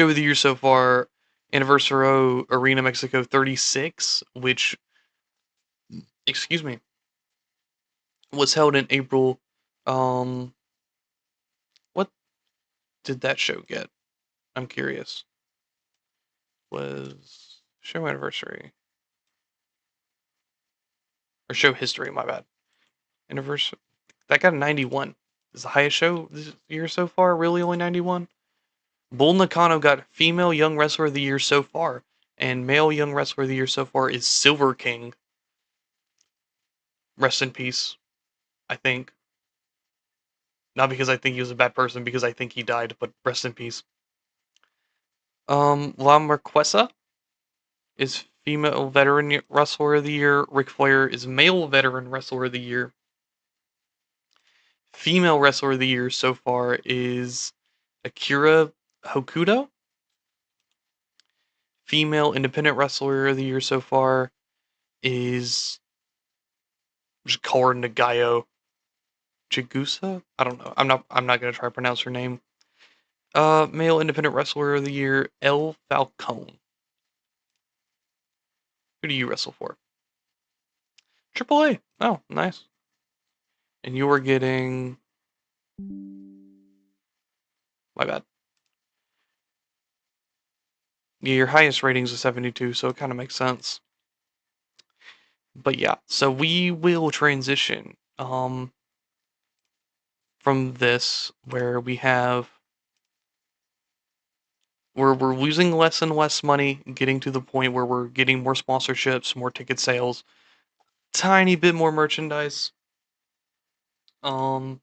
of the year so far, Anniversary Arena Mexico 36, which, excuse me, was held in April. Um, what did that show get? I'm curious. Was show anniversary or show history? My bad. Anniversary. That got a 91. Is the highest show this year so far really only 91? Bull Nakano got female young wrestler of the year so far, and male young wrestler of the year so far is Silver King. Rest in peace. I think. Not because I think he was a bad person, because I think he died, but rest in peace. La Marquesa is female veteran wrestler of the year. Ric Flair is male veteran wrestler of the year. Female wrestler of the year so far is Akira Hokuto. Female independent wrestler of the year so far is just call her Nagayo Chigusa. I don't know. I'm not gonna try to pronounce her name. Male independent wrestler of the year El Falcone. Who do you wrestle for? Triple A. Oh, nice. And you were getting. My bad. Yeah, your highest rating is a 72, so it kind of makes sense. But yeah, so we will transition from this where we're losing less and less money, getting to the point where we're getting more sponsorships, more ticket sales, tiny bit more merchandise. Um,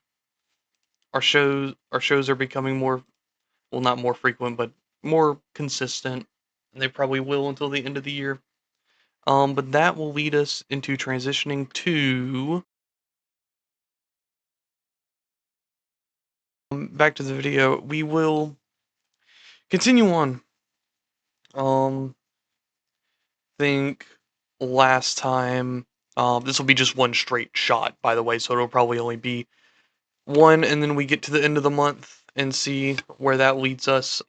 our shows are becoming more, well, not more frequent, but more consistent. And they probably will until the end of the year. But that will lead us into transitioning to back to the video. We will continue on. Um, think last time. This will be just one straight shot, by the way, so it'll probably only be one, and then we get to the end of the month and see where that leads us.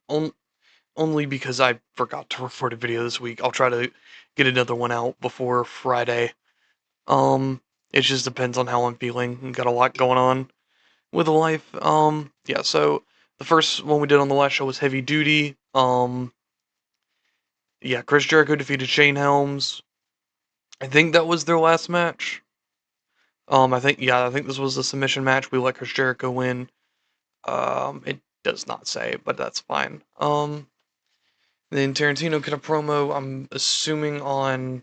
Only because I forgot to record a video this week. I'll try to get another one out before Friday. It just depends on how I'm feeling. Got a lot going on with life. Yeah, so the first one we did on the last show was Heavy Duty. Yeah, Chris Jericho defeated Shane Helms. I think that was their last match. I think this was a submission match. We let Chris Jericho win. It does not say, but that's fine. Then Tarantino cut a promo. I'm assuming on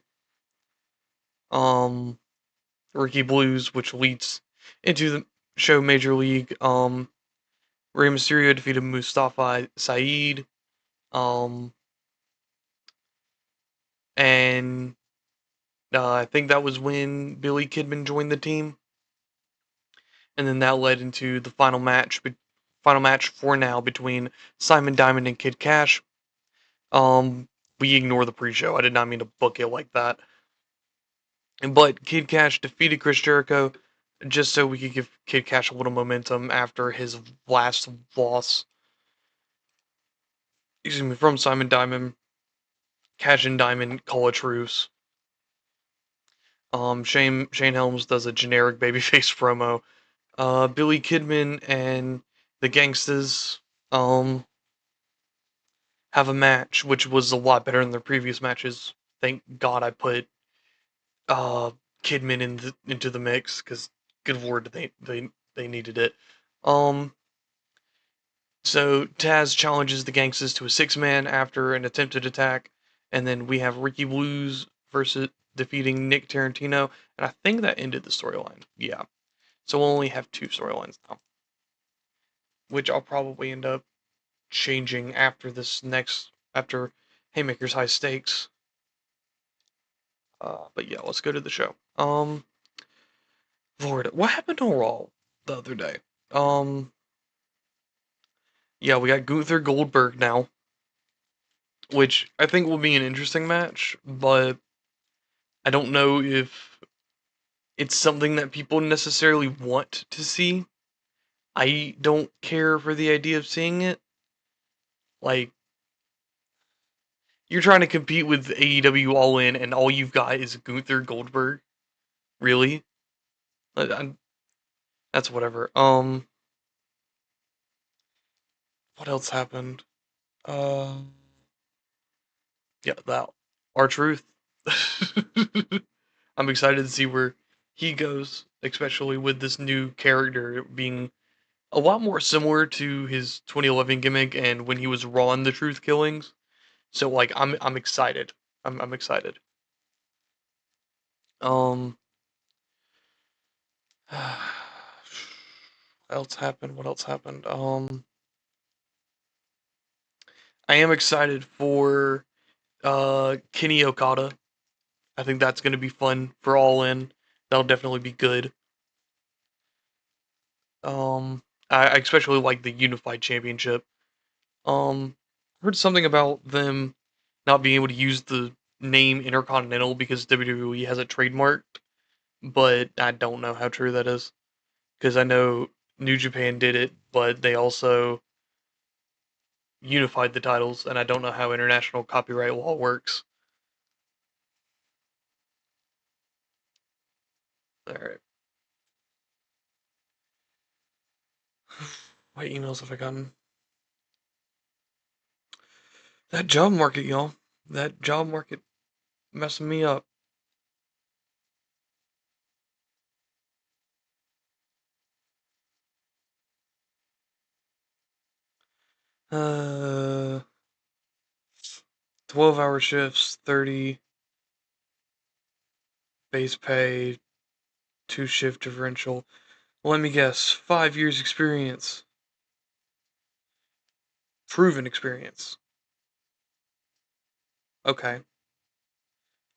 Ricky Blues, which leads into the show Major League. Rey Mysterio defeated Mustafa Saeed. Um, and I think that was when Billy Kidman joined the team, and then that led into the final match for now between Simon Diamond and Kid Cash. We ignore the pre-show. I did not mean to book it like that. But Kid Cash defeated Chris Jericho just so we could give Kid Cash a little momentum after his last loss. Excuse me, from Simon Diamond. Cash and Diamond call a truce. Shane Helms does a generic babyface promo. Billy Kidman and the Gangstas um have a match, which was a lot better than their previous matches. Thank God I put uh Kidman into the mix because good lord they needed it. Um, so Taz challenges the Gangstas to a 6-man after an attempted attack, and then we have Ricky Blues versus defeating Nick Tarantino, and I think that ended the storyline. Yeah, so we'll only have 2 storylines now, which I'll probably end up changing after Haymakers High Stakes. But yeah, let's go to the show. Lord, what happened on Raw the other day? Um, yeah, we got Gunther Goldberg now, which I think will be an interesting match, but I don't know if it's something that people necessarily want to see. I don't care for the idea of seeing it. Like, you're trying to compete with AEW All In, and all you've got is Gunther Goldberg. Really? That's whatever. What else happened? Uh, yeah, that R-Truth. I'm excited to see where he goes, especially with this new character being a lot more similar to his 2011 gimmick and when he was Raw in the Truth Killings. So like I'm excited. I'm excited. Um what else happened? What else happened? I am excited for Kenny Okada. I think that's going to be fun for All In. That'll definitely be good. I especially like the Unified Championship. Heard something about them not being able to use the name Intercontinental because WWE has it trademarked, but I don't know how true that is because I know New Japan did it, but they also unified the titles, and I don't know how international copyright law works. All right, what emails have I gotten? That job market, y'all. That job market messing me up. Uh, 12-hour shifts, 30 base pay, 2 shift differential. Let me guess, 5 years experience. Proven experience. Okay.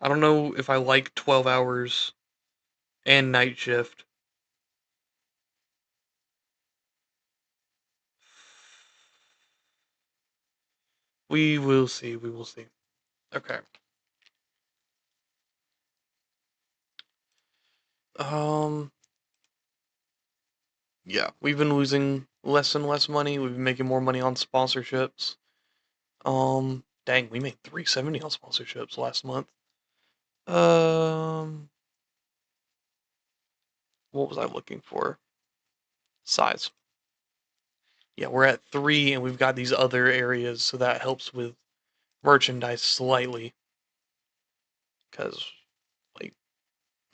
I don't know if I like 12 hours and night shift. We will see. We will see. Okay. Um. Yeah, we've been losing less and less money. We've been making more money on sponsorships. Dang, we made 370 on sponsorships last month. Um. What was I looking for? Size. Yeah, we're at 3, and we've got these other areas, so that helps with merchandise slightly. Because, like,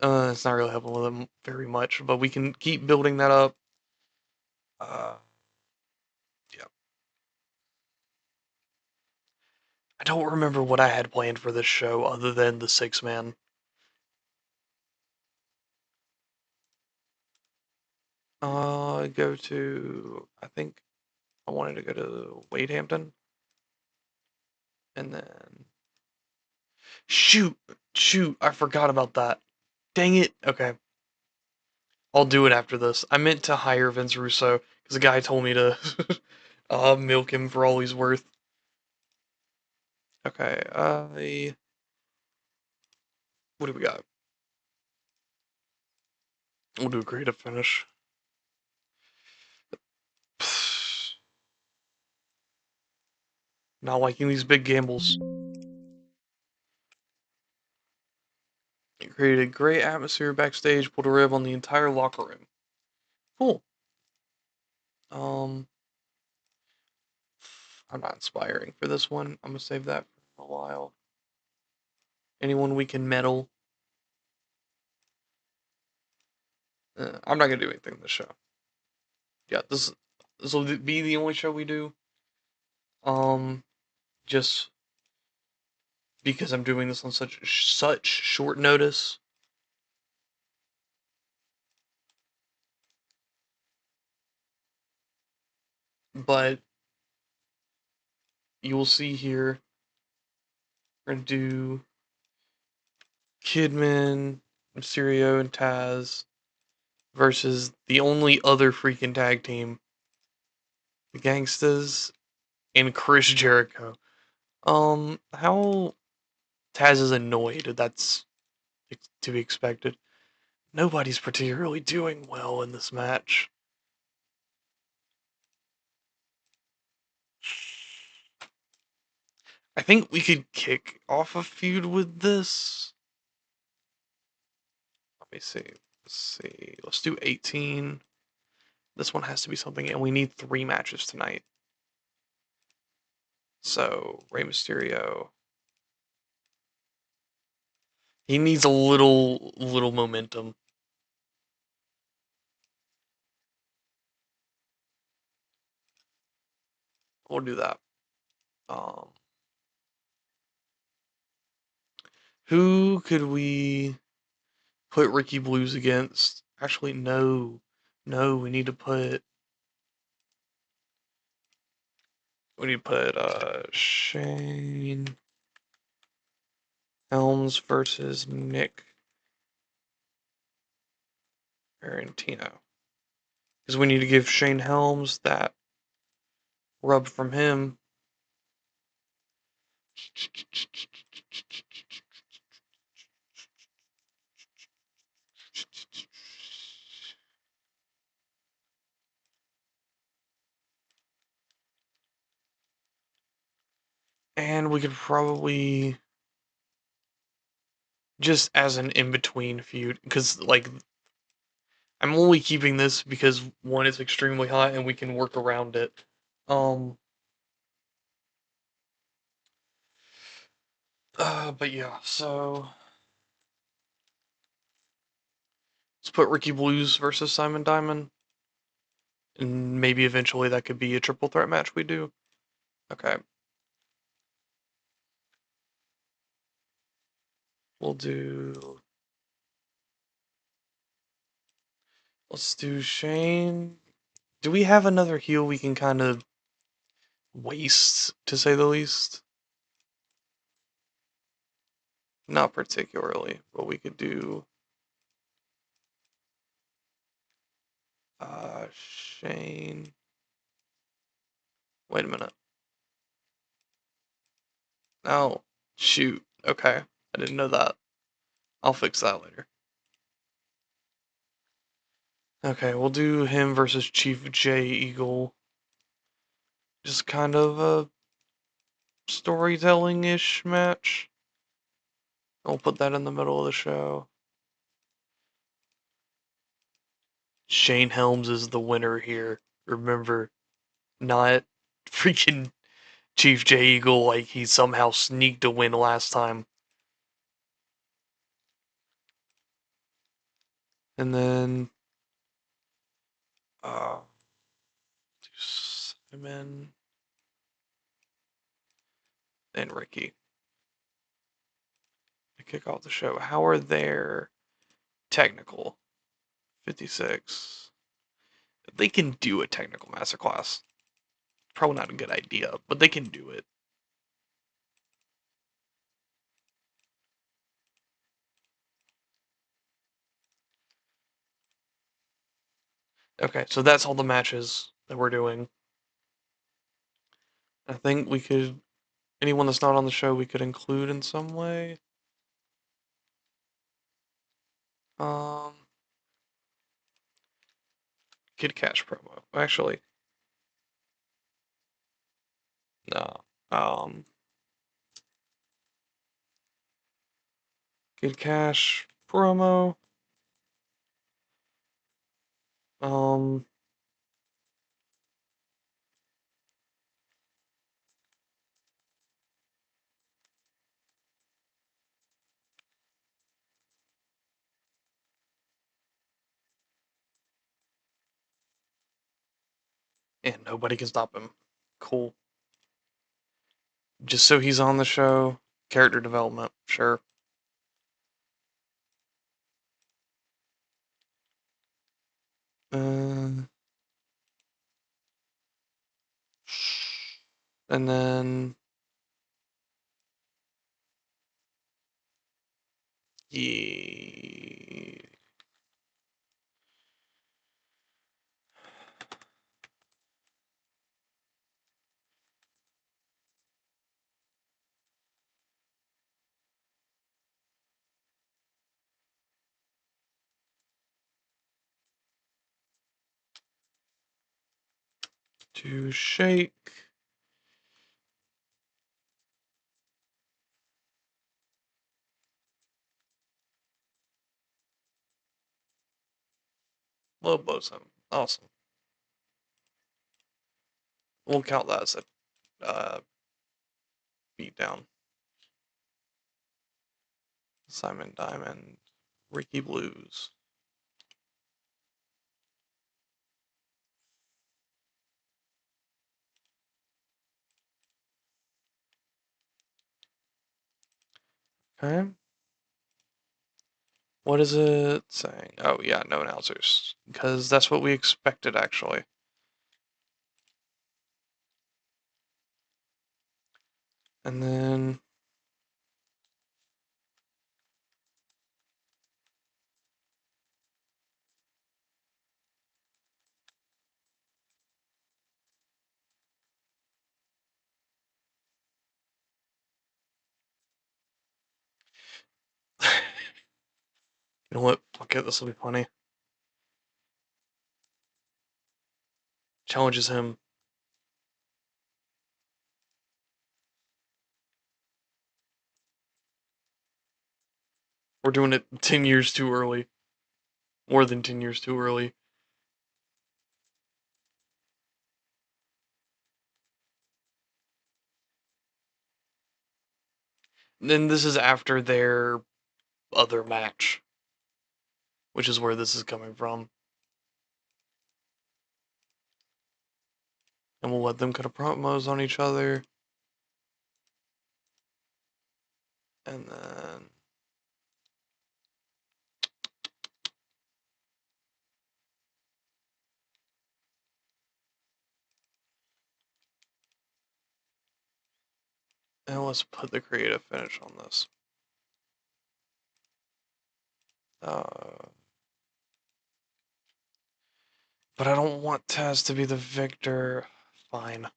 it's not really helping with them very much, but we can keep building that up. Uh, yeah. I don't remember what I had planned for this show other than the 6-man. Go to, I think I wanted to go to Wade Hampton. And then, shoot, I forgot about that. Dang it. Okay, I'll do it after this. I meant to hire Vince Russo because the guy told me to milk him for all he's worth. Okay, what do we got? We'll do a creative finish. Not liking these big gambles. It created great atmosphere backstage, pulled a rib on the entire locker room. Cool. Um, I'm not inspiring for this one. I'm gonna save that for a while. Anyone we can meddle. I'm not gonna do anything in this show. Yeah, this will be the only show we do. Um, just because I'm doing this on such short notice. But you will see here, we're gonna do Kidman, Mysterio, and Taz versus the only other freaking tag team, the Gangstas and Chris Jericho. How Taz is annoyed. That's to be expected. Nobody's particularly doing well in this match. I think we could kick off a feud with this. Let me see. Let's see. Let's do 18. This one has to be something, and we need 3 matches tonight. So, Rey Mysterio. He needs a little momentum. We'll do that. Um, who could we put Ricky Blues against? Actually, no. No, we need to put Shane Helms versus Nick Arantino. Because we need to give Shane Helms that rub from him. And we could probably just as an in-between feud, because like I'm only keeping this because one is extremely hot and we can work around it. Um, but yeah, so let's put Ricky Blues versus Simon Diamond, and maybe eventually that could be a triple threat match we do. Okay, we'll do. Let's do Shane. Do we have another heel we can kind of waste, to say the least? Not particularly, but we could do Shane. Wait a minute. Oh, shoot. Okay, I didn't know that. I'll fix that later. Okay, we'll do him versus Chief J Eagle. Just kind of a storytelling-ish match. I'll put that in the middle of the show. Shane Helms is the winner here. Remember, not freaking Chief J Eagle like he somehow sneaked a win last time. And then Simon and Ricky to kick off the show. How are their technical? 56. They can do a technical masterclass. Probably not a good idea, but they can do it. Okay, so that's all the matches that we're doing. I think we could, anyone that's not on the show, we could include in some way. Um, Kid Cash promo. Actually, no. Kid Cash promo. Um, and nobody can stop him. Cool. Just so he's on the show. Character development, sure. Uh, and then yeah, to shake. Low blows him. Awesome. We'll count that as a beat down. Simon Diamond, Ricky Blues. Okay. What is it saying? Oh, yeah, no announcers. Because that's what we expected, actually. And then. You know what? Okay, this will be funny. Challenges him. We're doing it 10 years too early. More than 10 years too early. And then this is after their other match, which is where this is coming from. And we'll let them cut a promos on each other. And then. And let's put the creative finish on this. Uh, but I don't want Taz to be the victor. Fine.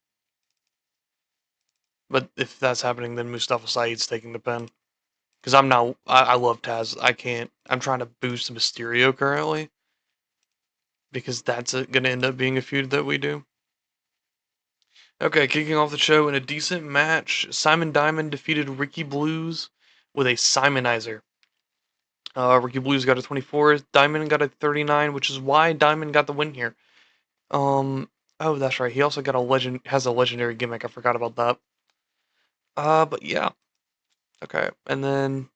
But if that's happening, then Mustafa Saeed's taking the pin. Because I'm not. I love Taz. I can't. I'm trying to boost Mysterio currently. Because that's going to end up being a feud that we do. Okay, kicking off the show in a decent match, Simon Diamond defeated Ricky Blues with a Simonizer. Ricky Blues got a 24, Diamond got a 39, which is why Diamond got the win here. Oh, that's right. He also got has a legendary gimmick. I forgot about that. But yeah. Okay, and then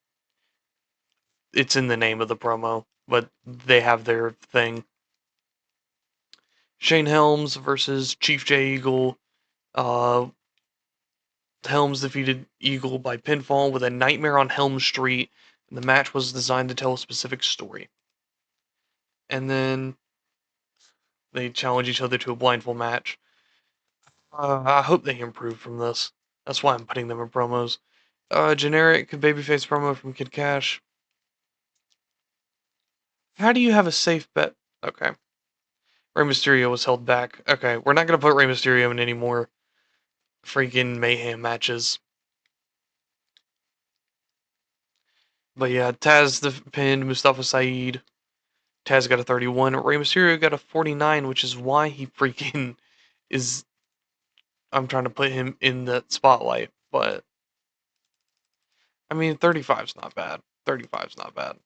it's in the name of the promo, but they have their thing. Shane Helms versus Chief J Eagle. Uh, Helms defeated Eagle by pinfall with a Nightmare on Helm Street, and the match was designed to tell a specific story. And then They challenge each other to a blindfold match. I hope they improve from this. That's why I'm putting them in promos. Generic babyface promo from Kid Cash. How do you have a safe bet? Okay. Rey Mysterio was held back. Okay, we're not gonna put Rey Mysterio in any more freaking mayhem matches. But yeah, Taz the pinned Mustafa Saeed. Taz got a 31. Rey Mysterio got a 49, which is why he freaking is. I'm trying to put him in the spotlight, but I mean, 35's not bad. 35's not bad.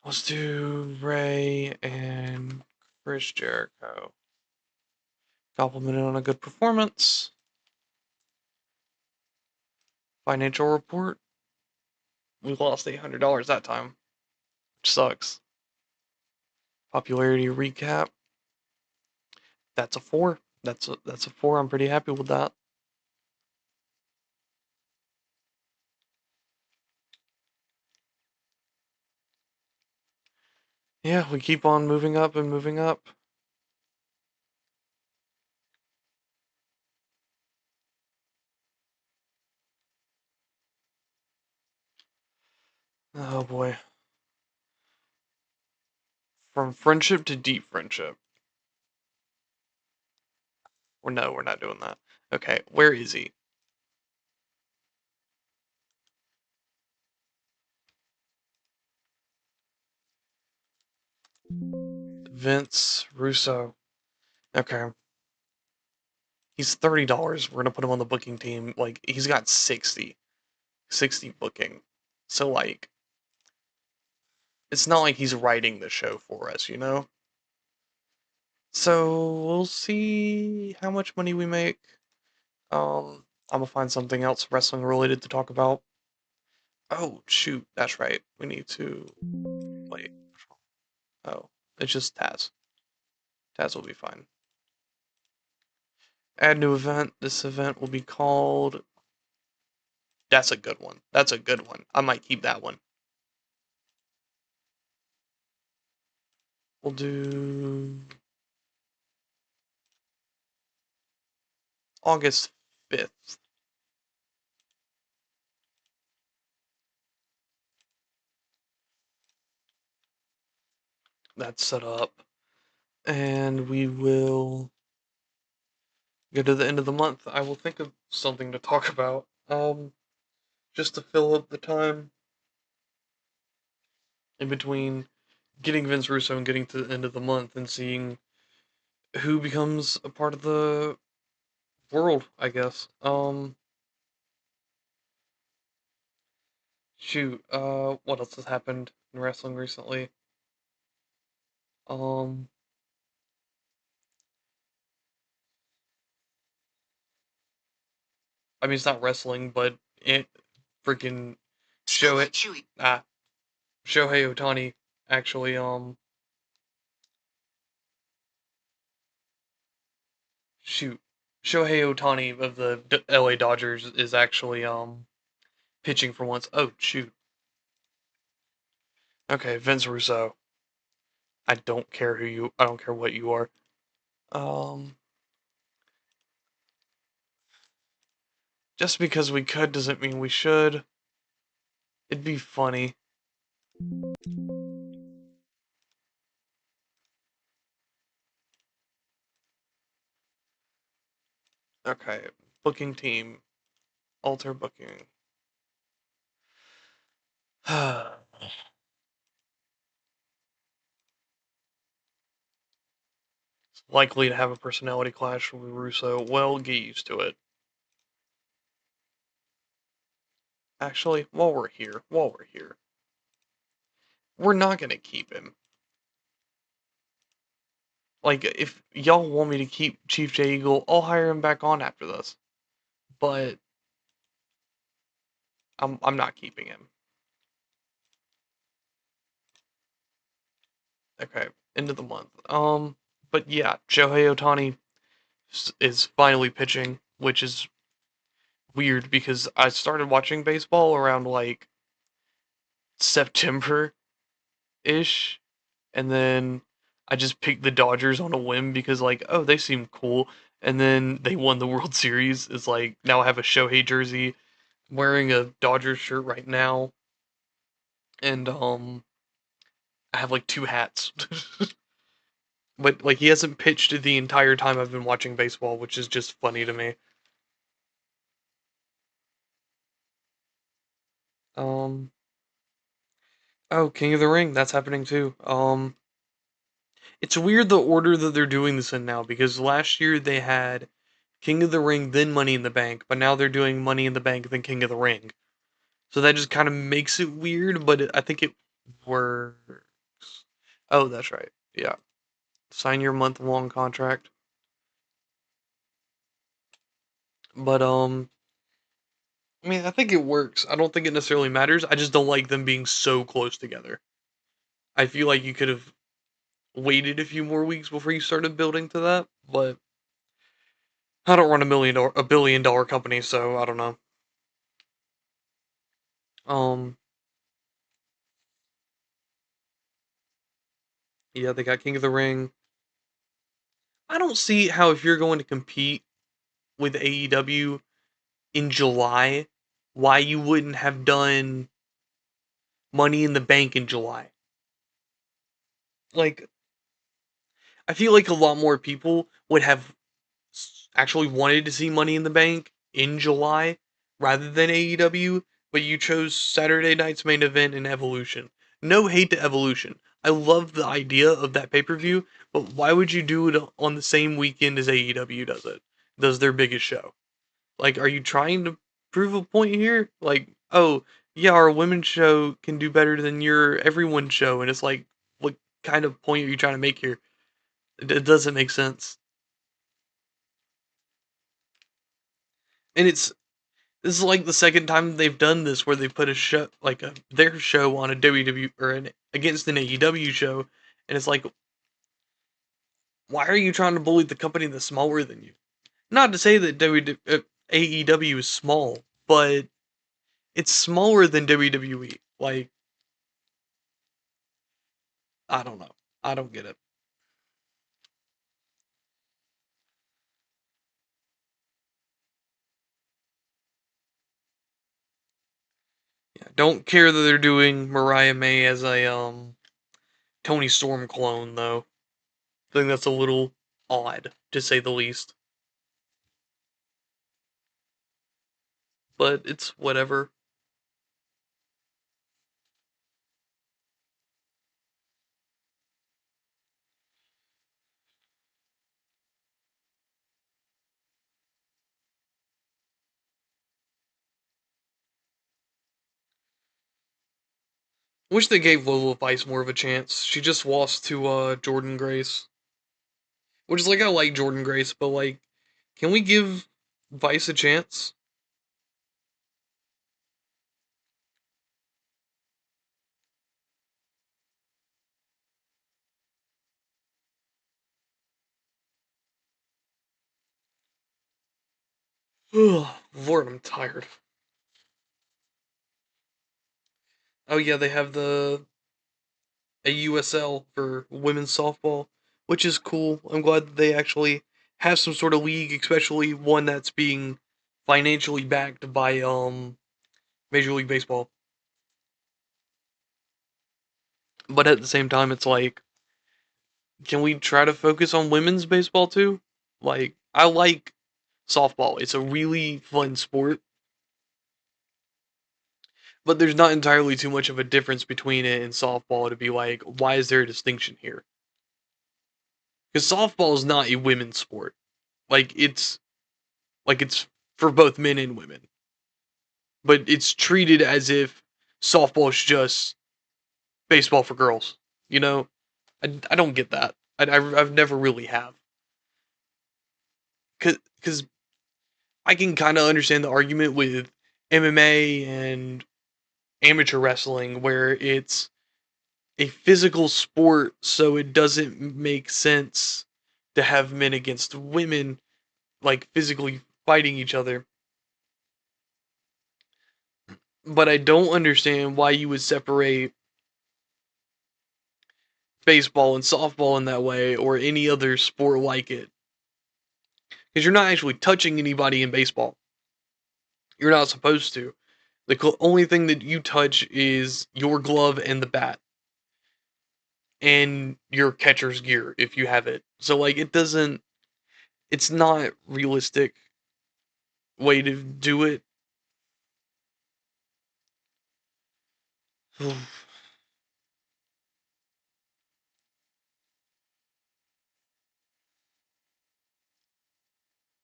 Let's do Ray and Chris Jericho. Complimented on a good performance. Financial report. We lost $800 that time, which sucks. Popularity recap. That's a 4. That's a 4. I'm pretty happy with that. Yeah, we keep on moving up and moving up. Oh boy. From friendship to deep friendship. Or no, we're not doing that. Okay, where is he? Vince Russo. Okay. He's $30. We're gonna put him on the booking team. Like, he's got 60. 60 booking. So, like, it's not like he's writing the show for us, you know? So, we'll see how much money we make. I'm gonna find something else wrestling related to talk about. Oh, shoot, that's right. We need to. Wait. Oh, it's just Taz. Taz will be fine. Add new event. This event will be called. That's a good one. That's a good one. I might keep that one. We'll do August 5th. That's set up. And we will go to the end of the month. I will think of something to talk about. Just to fill up the time in between getting Vince Russo and getting to the end of the month and seeing who becomes a part of the world, I guess. Shoot, what else has happened in wrestling recently? Um, I mean, it's not wrestling, but it freaking ah, Shohei Ohtani actually, shoot, Shohei Ohtani of the LA Dodgers is actually, pitching for once. Oh, shoot. Okay, Vince Russo. I don't care I don't care what you are. Um, just because we could doesn't mean we should. It'd be funny. Okay, booking team, alter booking. Likely to have a personality clash with Russo. Well, get used to it. Actually, while we're here, we're not gonna keep him. Like, if y'all want me to keep Chief J Eagle, I'll hire him back on after this. But I'm not keeping him. Okay, end of the month. But yeah, Shohei Ohtani is finally pitching, which is weird because I started watching baseball around like September ish, and then I just picked the Dodgers on a whim because like, oh, they seem cool, and then they won the World Series. It's like now I have a Shohei jersey, I'm wearing a Dodgers shirt right now, and I have like two hats. But like he hasn't pitched the entire time I've been watching baseball, which is just funny to me. Um, oh, King of the Ring, that's happening too. It's weird the order that they're doing this in now because last year they had King of the Ring, then Money in the Bank, but now they're doing Money in the Bank, then King of the Ring. So that just kind of makes it weird, but I think it works. Oh, that's right. Yeah. Sign your month-long contract. But I mean, I think it works. I don't think it necessarily matters. I just don't like them being so close together. I feel like you could have waited a few more weeks before you started building to that, but I don't run a billion dollar company, so I don't know. Um, yeah, they got King of the Ring. I don't see how if you're going to compete with AEW in July, why you wouldn't have done Money in the Bank in July. Like, I feel like a lot more people would have actually wanted to see Money in the Bank in July rather than AEW, but you chose Saturday night's main event in Evolution. No hate to Evolution. I love the idea of that pay per view, but why would you do it on the same weekend as AEW does it? Does their biggest show? Like, are you trying to prove a point here? Like, oh, yeah, our women's show can do better than your everyone's show, and it's like, what kind of point are you trying to make here? It doesn't make sense. And this is like the second time they've done this where they put a show like their show on a WWE or an against an AEW show, and it's like, why are you trying to bully the company that's smaller than you? Not to say that AEW is small, but it's smaller than WWE. Like, I don't know. I don't get it. Yeah, don't care that they're doing Mariah May as a Tony Storm clone though. I think that's a little odd to say the least. But it's whatever. Wish they gave Lola Vice more of a chance. She just lost to Jordan Grace. Which is like, I like Jordan Grace, but like, can we give Vice a chance? Lord, I'm tired. Oh yeah, they have the a USL for women's softball, which is cool. I'm glad that they actually have some sort of league, especially one that's being financially backed by Major League Baseball. But at the same time, it's like, can we try to focus on women's baseball too? Like, I like softball. It's a really fun sport, but there's not entirely too much of a difference between it and softball to be like, why is there a distinction here? Because softball is not a women's sport. Like it's for both men and women, but it's treated as if softball is just baseball for girls. You know, I don't get that. I've never really have. Because I can kind of understand the argument with MMA and amateur wrestling where it's a physical sport, so it doesn't make sense to have men against women like physically fighting each other. But I don't understand why you would separate baseball and softball in that way, or any other sport like it. Because you're not actually touching anybody in baseball. You're not supposed to. The only thing that you touch is your glove and the bat, and your catcher's gear if you have it. So like it doesn't. It's not realistic way to do it.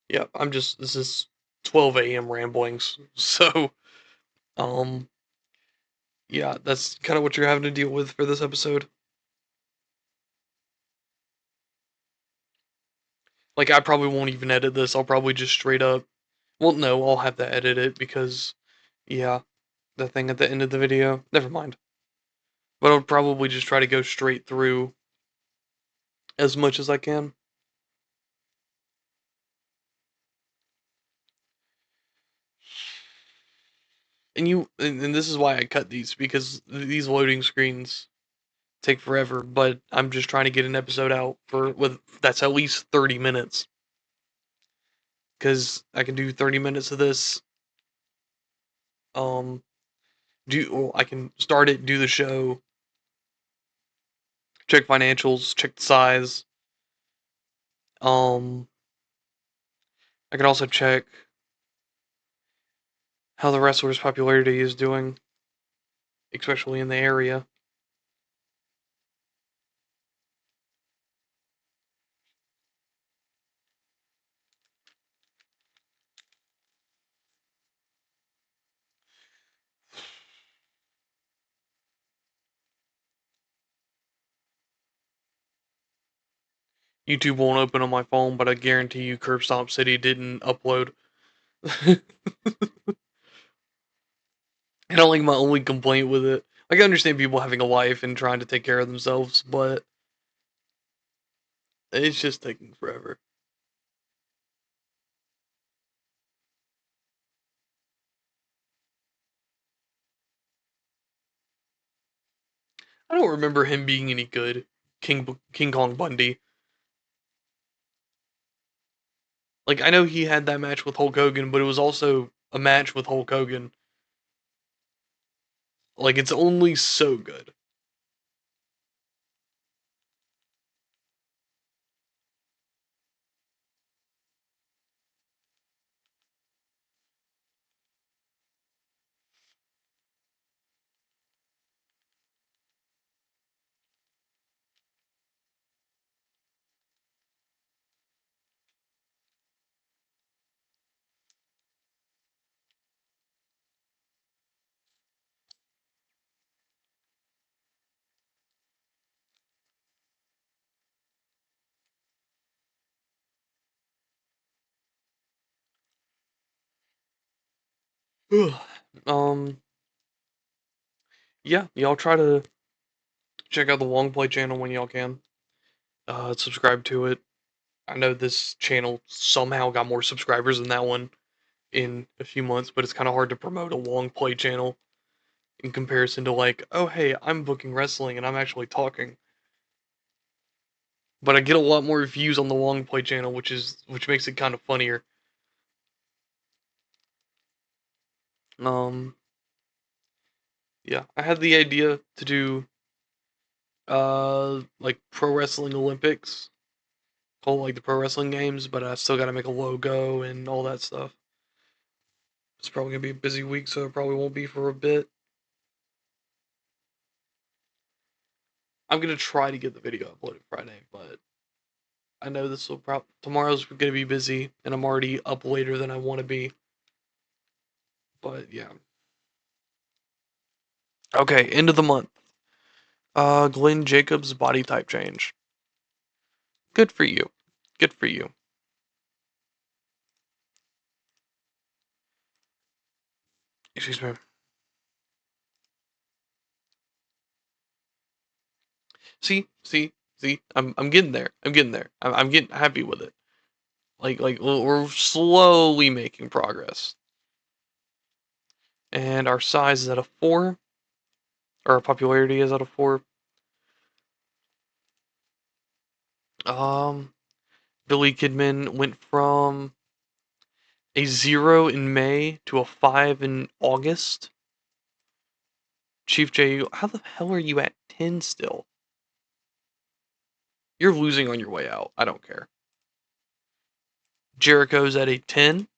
Yeah, I'm just. This is 12 a.m. ramblings. So um, yeah, that's kind of what you're having to deal with for this episode. Like I probably won't even edit this. I'll probably just straight up. Well, no, I'll have to edit it because yeah, the thing at the end of the video. Never mind. But I'll probably just try to go straight through as much as I can. And this is why I cut these, because these loading screens take forever, but I'm just trying to get an episode out for with that's at least 30 minutes, cuz I can do 30 minutes of this. Um I can start it, do the show, check financials, check the size. Um I can also check how the wrestler's popularity is doing, especially in the area. YouTube won't open on my phone, but I guarantee you Curb Stomp City didn't upload. I don't like my only complaint with it. Like, I understand people having a life and trying to take care of themselves, but it's just taking forever. I don't remember him being any good. King Kong Bundy. Like, I know he had that match with Hulk Hogan, but it was also a match with Hulk Hogan. Like, it's only so good. um, yeah, y'all try to check out the Long Play channel when y'all can. Subscribe to it. I know this channel somehow got more subscribers than that one in a few months, but it's kind of hard to promote a long play channel in comparison to like, oh hey, I'm booking wrestling and I'm actually talking. But I get a lot more views on the long play channel, which makes it kind of funnier. Um, yeah, I had the idea to do like pro wrestling Olympics, called like the pro wrestling games, but I still got to make a logo and all that stuff. It's probably gonna be a busy week, so it probably won't be for a bit. I'm gonna try to get the video uploaded Friday, but I know this will probably tomorrow's gonna be busy, and I'm already up later than I want to be. But yeah. Okay, end of the month. Glenn Jacobs body type change. Good for you. Good for you. Excuse me. See. I'm getting there. I'm getting there. I'm getting happy with it. Like we're slowly making progress. And our size is at a 4, or our popularity is at a 4. Billy Kidman went from a 0 in May to a 5 in August. Chief J, how the hell are you at 10 still? You're losing on your way out. I don't care. Jericho's at a 10,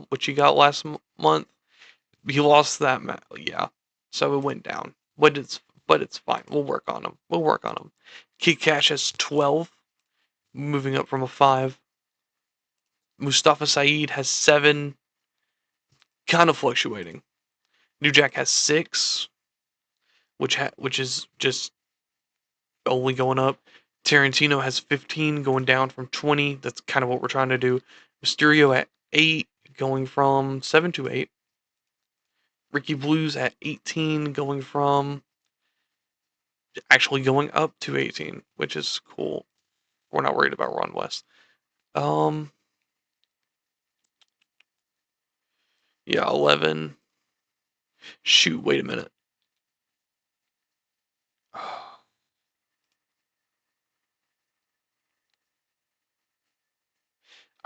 which he got last month. He lost that match, yeah. So it went down. But it's fine. We'll work on him. We'll work on him. Kid Cash has 12, moving up from a 5. Mustafa Saeed has 7, kind of fluctuating. New Jack has 6, which is just only going up. Tarantino has 15, going down from 20. That's kind of what we're trying to do. Mysterio at 8, going from 7 to 8. Ricky Blues at 18, going from actually going up to 18, which is cool. We're not worried about Ron West. Yeah, 11. Shoot, wait a minute. I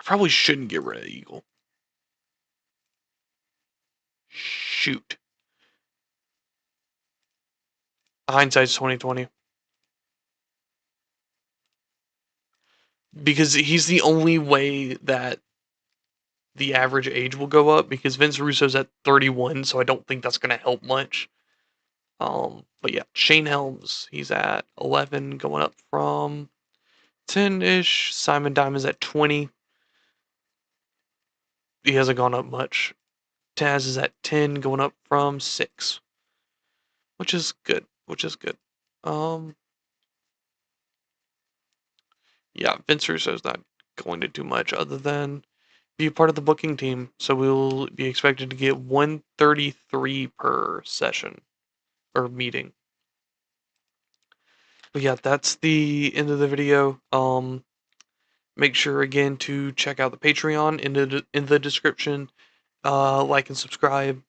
probably shouldn't get rid of Eagle. Shoot. Hindsight's 2020. Because he's the only way that the average age will go up, because Vince Russo's at 31, so I don't think that's going to help much. But yeah, Shane Helms, he's at 11, going up from 10-ish. Simon Diamond's at 20. He hasn't gone up much. Taz is at 10, going up from 6, which is good. Um, yeah, Vince Russo's not going to do much other than be a part of the booking team. So we'll be expected to get 133 per session or meeting. But yeah, that's the end of the video. Make sure again to check out the Patreon in the description. Like and subscribe.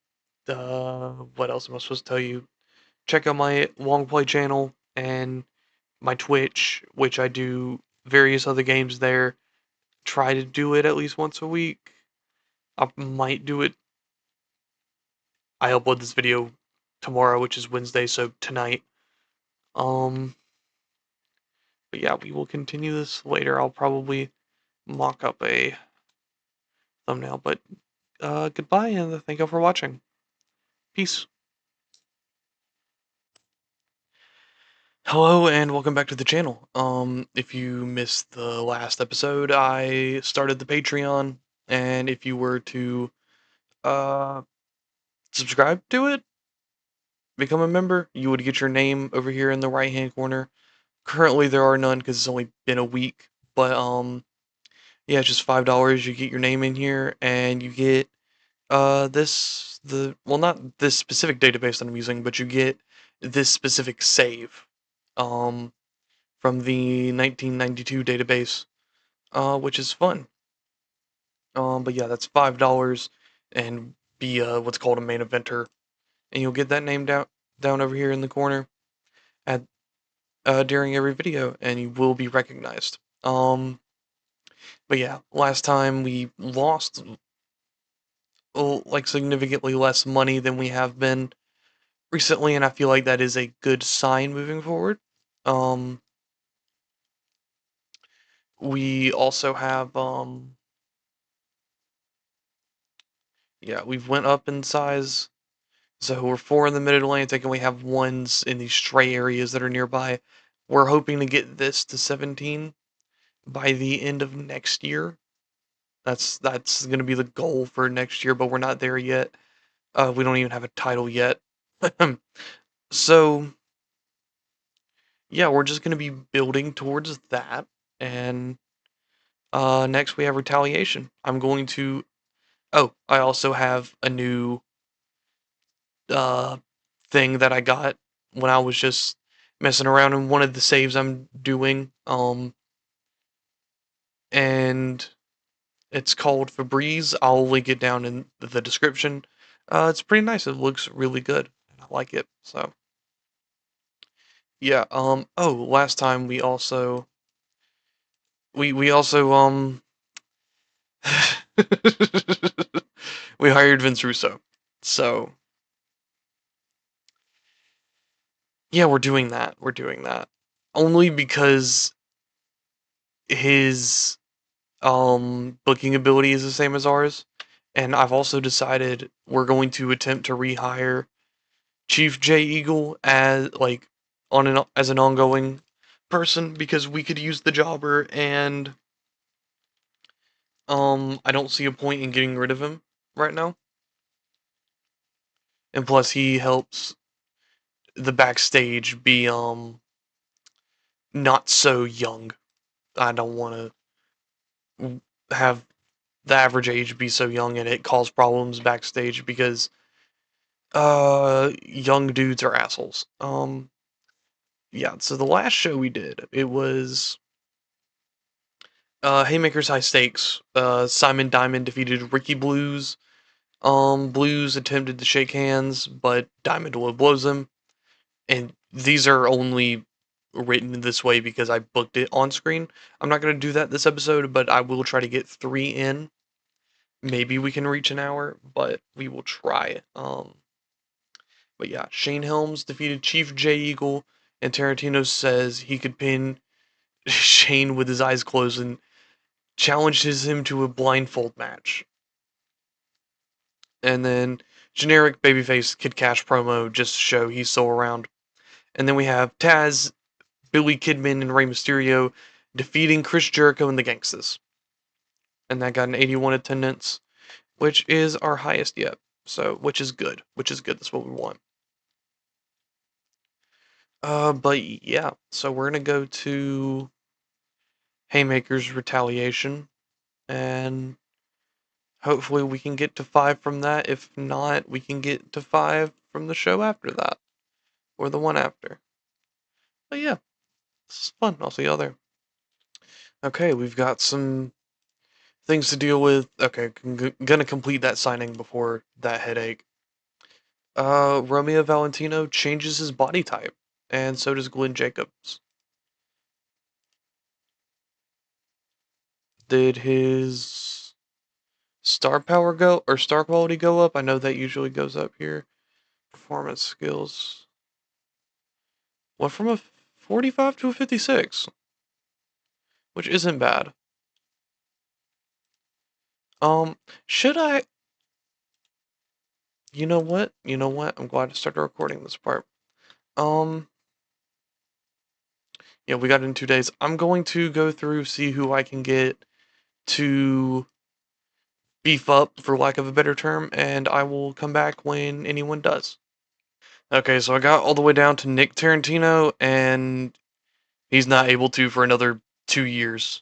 What else am I supposed to tell you? Check out my long play channel and my Twitch, which I do various other games there. Try to do it at least once a week. I might do it. I upload this video tomorrow, which is Wednesday, so tonight. Um, but yeah, we will continue this later. I'll probably mock up a thumbnail. But goodbye, and thank you for watching. Peace. Hello and welcome back to the channel. If you missed the last episode, I started the Patreon, and if you were to uh subscribe to it, become a member, you would get your name over here in the right hand corner. Currently there are none because it's only been a week, but yeah, it's just $5. You get your name in here, and you get not this specific database that I'm using, but you get this specific save um from the 1992 database, which is fun. But yeah, that's $5, and be what's called a main eventer, and you'll get that name down over here in the corner at during every video, and you will be recognized. But yeah, last time we lost like significantly less money than we have been recently, and I feel like that is a good sign moving forward. We also have yeah, we've went up in size. So we're 4 in the Mid-Atlantic, and we have 1s in these stray areas that are nearby. We're hoping to get this to 17 by the end of next year. That's going to be the goal for next year, but we're not there yet. We don't even have a title yet. So yeah, we're just going to be building towards that. And next we have Retaliation. I'm going to. Oh, I also have a new uh, thing that I got when I was just messing around in one of the saves I'm doing. And It's called Febreze. I'll link it down in the description. It's pretty nice. It looks really good. I like it. So yeah. Oh, last time we also we hired Vince Russo. So yeah, we're doing that. We're doing that only because his booking ability is the same as ours, and I've also decided we're going to attempt to rehire Chief J Eagle as as an ongoing person because we could use the jobber, and I don't see a point in getting rid of him right now. And plus he helps the backstage be not so young. I don't want to have the average age be so young and it cause problems backstage because young dudes are assholes. Yeah, so the last show we did, it was Haymakers High Stakes. Simon Diamond defeated Ricky Blues. Blues attempted to shake hands, but Diamond low blows him. And these are only written this way because I booked it on screen. I'm not gonna do that this episode, but I will try to get 3 in. Maybe we can reach an hour, but we will try. But yeah, Shane Helms defeated Chief J Eagle, and Tarantino says he could pin Shane with his eyes closed and challenges him to a blindfold match. And then generic babyface Kid Cash promo just to show he's still around. And then we have Taz, Billy Kidman, and Rey Mysterio defeating Chris Jericho and the Gangstas. And that got an 81 attendance, which is our highest yet. So, which is good. Which is good. That's what we want. But yeah. So we're gonna go to Haymaker's Retaliation, and hopefully we can get to 5 from that. If not, we can get to 5 from the show after that. Or the one after. But yeah, this is fun. I'll see y'all there. Okay, we've got some things to deal with. Okay, gonna complete that signing before that headache. Romeo Valentino changes his body type, and so does Glenn Jacobs. Did his star power go or star quality go up? I know that usually goes up here. Performance skills went from a 45 to a 56, which isn't bad. Um, should I? You know what? You know what? I'm glad I started recording this part. Um, yeah, we got it in 2 days. I'm going to go through, see who I can get to beef up, for lack of a better term, and I will come back when anyone does. Okay, so I got all the way down to Nick Tarantino, and he's not able to for another 2 years,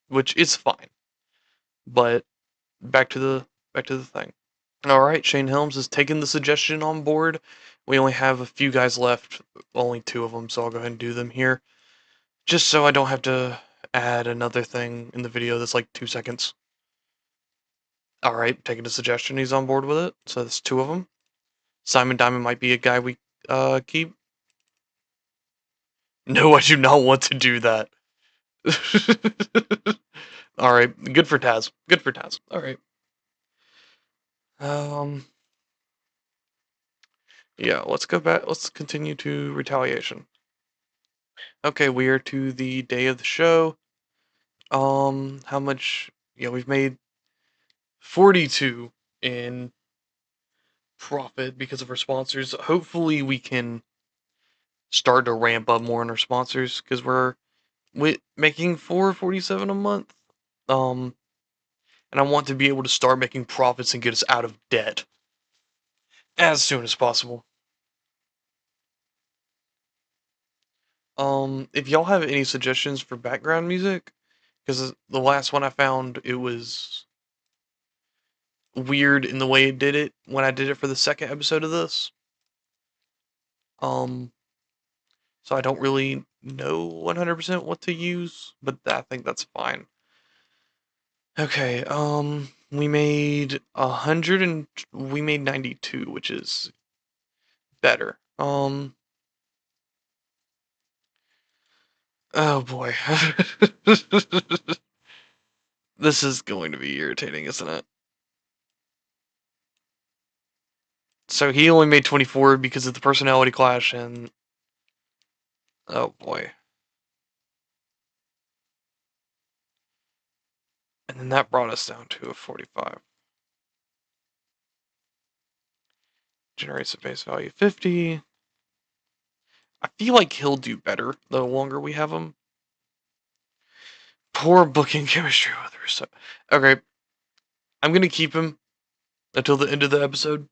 which is fine. But back to the thing. All right, Shane Helms has taken the suggestion on board. We only have a few guys left, only 2 of them, so I'll go ahead and do them here. Just so I don't have to add another thing in the video that's like 2 seconds. Alright, taking the suggestion, he's on board with it. So that's 2 of them. Simon Diamond might be a guy we keep. No, I do not want to do that. Alright, good for Taz. Good for Taz. Alright. Um, yeah, let's go back. Let's continue to Retaliation. Okay, we are to the day of the show. How much? Yeah, we've made 42 in profit because of our sponsors. Hopefully, we can start to ramp up more on our sponsors because we're making 447 a month. Um, and I want to be able to start making profits and get us out of debt as soon as possible. If y'all have any suggestions for background music, because the last one I found it was weird in the way it did it when I did it for the second episode of this. Um, so I don't really know 100% what to use, but I think that's fine. Okay, we made 100 and we made 92, which is better. Oh boy. This is going to be irritating, isn't it? So he only made 24 because of the personality clash and oh boy. And then that brought us down to a 45. Generates a base value 50. I feel like he'll do better the longer we have him. Poor booking chemistry with Russo. Okay, I'm gonna keep him until the end of the episode.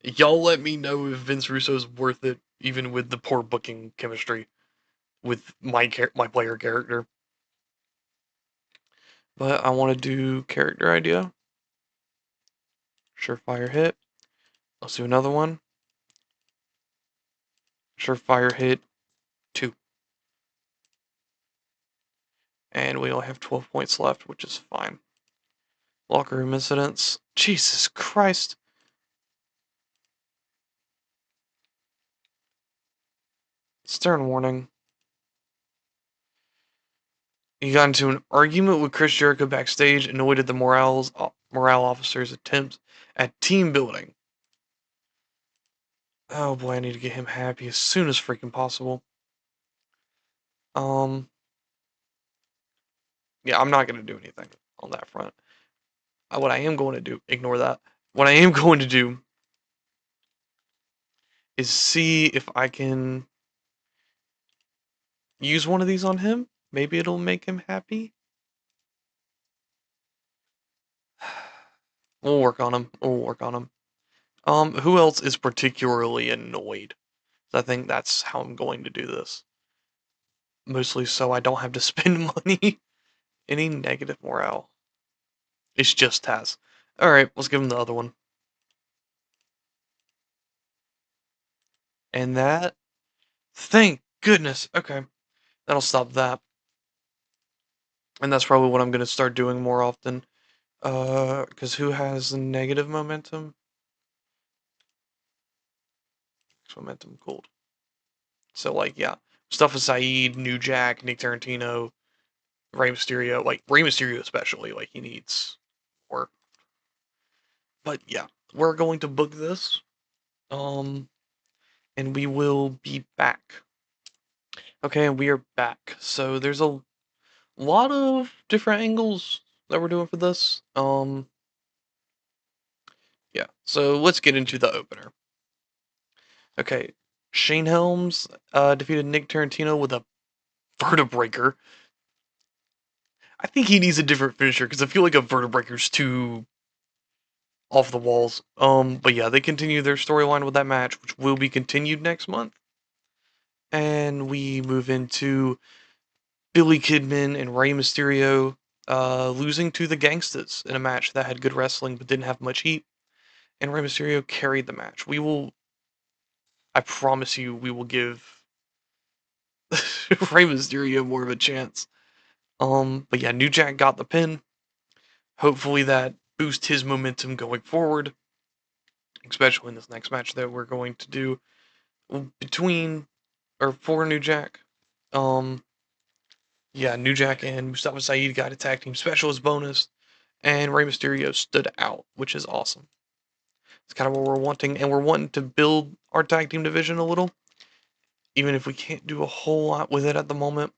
Y'all let me know if Vince Russo's worth it, even with the poor booking chemistry with my player character. But I want to do character idea. Surefire hit. Let's do another one. Surefire hit 2. And we only have 12 points left, which is fine. Locker room incidents. Jesus Christ. Stern warning. He got into an argument with Chris Jericho backstage, annoyed at the morale officer's attempts at team building. Oh boy, I need to get him happy as soon as freaking possible. Yeah, I'm not gonna do anything on that front. What I am going to do, ignore that. What I am going to do is see if I can use one of these on him. Maybe it'll make him happy. We'll work on him. We'll work on him. Who else is particularly annoyed? I think that's how I'm going to do this. Mostly so I don't have to spend money. Any negative morale? It's just Taz. Alright, let's give him the other one. And that, thank goodness. Okay, that'll stop that. And that's probably what I'm going to start doing more often. Because who has negative momentum? Momentum gold. So, like, yeah. Stuff with Saeed, New Jack, Nick Tarantino, Rey Mysterio. Like, Rey Mysterio especially. Like, he needs work. But, yeah. We're going to book this. And we will be back. Okay, and we are back. So, there's a lot of different angles that we're doing for this. Yeah. So, let's get into the opener. Okay, Shane Helms defeated Nick Tarantino with a vertebraker. I think he needs a different finisher because I feel like a vertebraker's too off the walls. But yeah, they continue their storyline with that match, which will be continued next month. And we move into Billy Kidman and Rey Mysterio losing to the Gangstas in a match that had good wrestling but didn't have much heat. And Rey Mysterio carried the match. I promise you, we will give Rey Mysterio more of a chance. But yeah, New Jack got the pin. Hopefully that boosts his momentum going forward, especially in this next match that we're going to do between or for New Jack. Um, yeah, New Jack and Mustafa Saeed got a tag team specialist bonus, and Rey Mysterio stood out, which is awesome. It's kind of what we're wanting, and we're wanting to build our tag team division a little, even if we can't do a whole lot with it at the moment.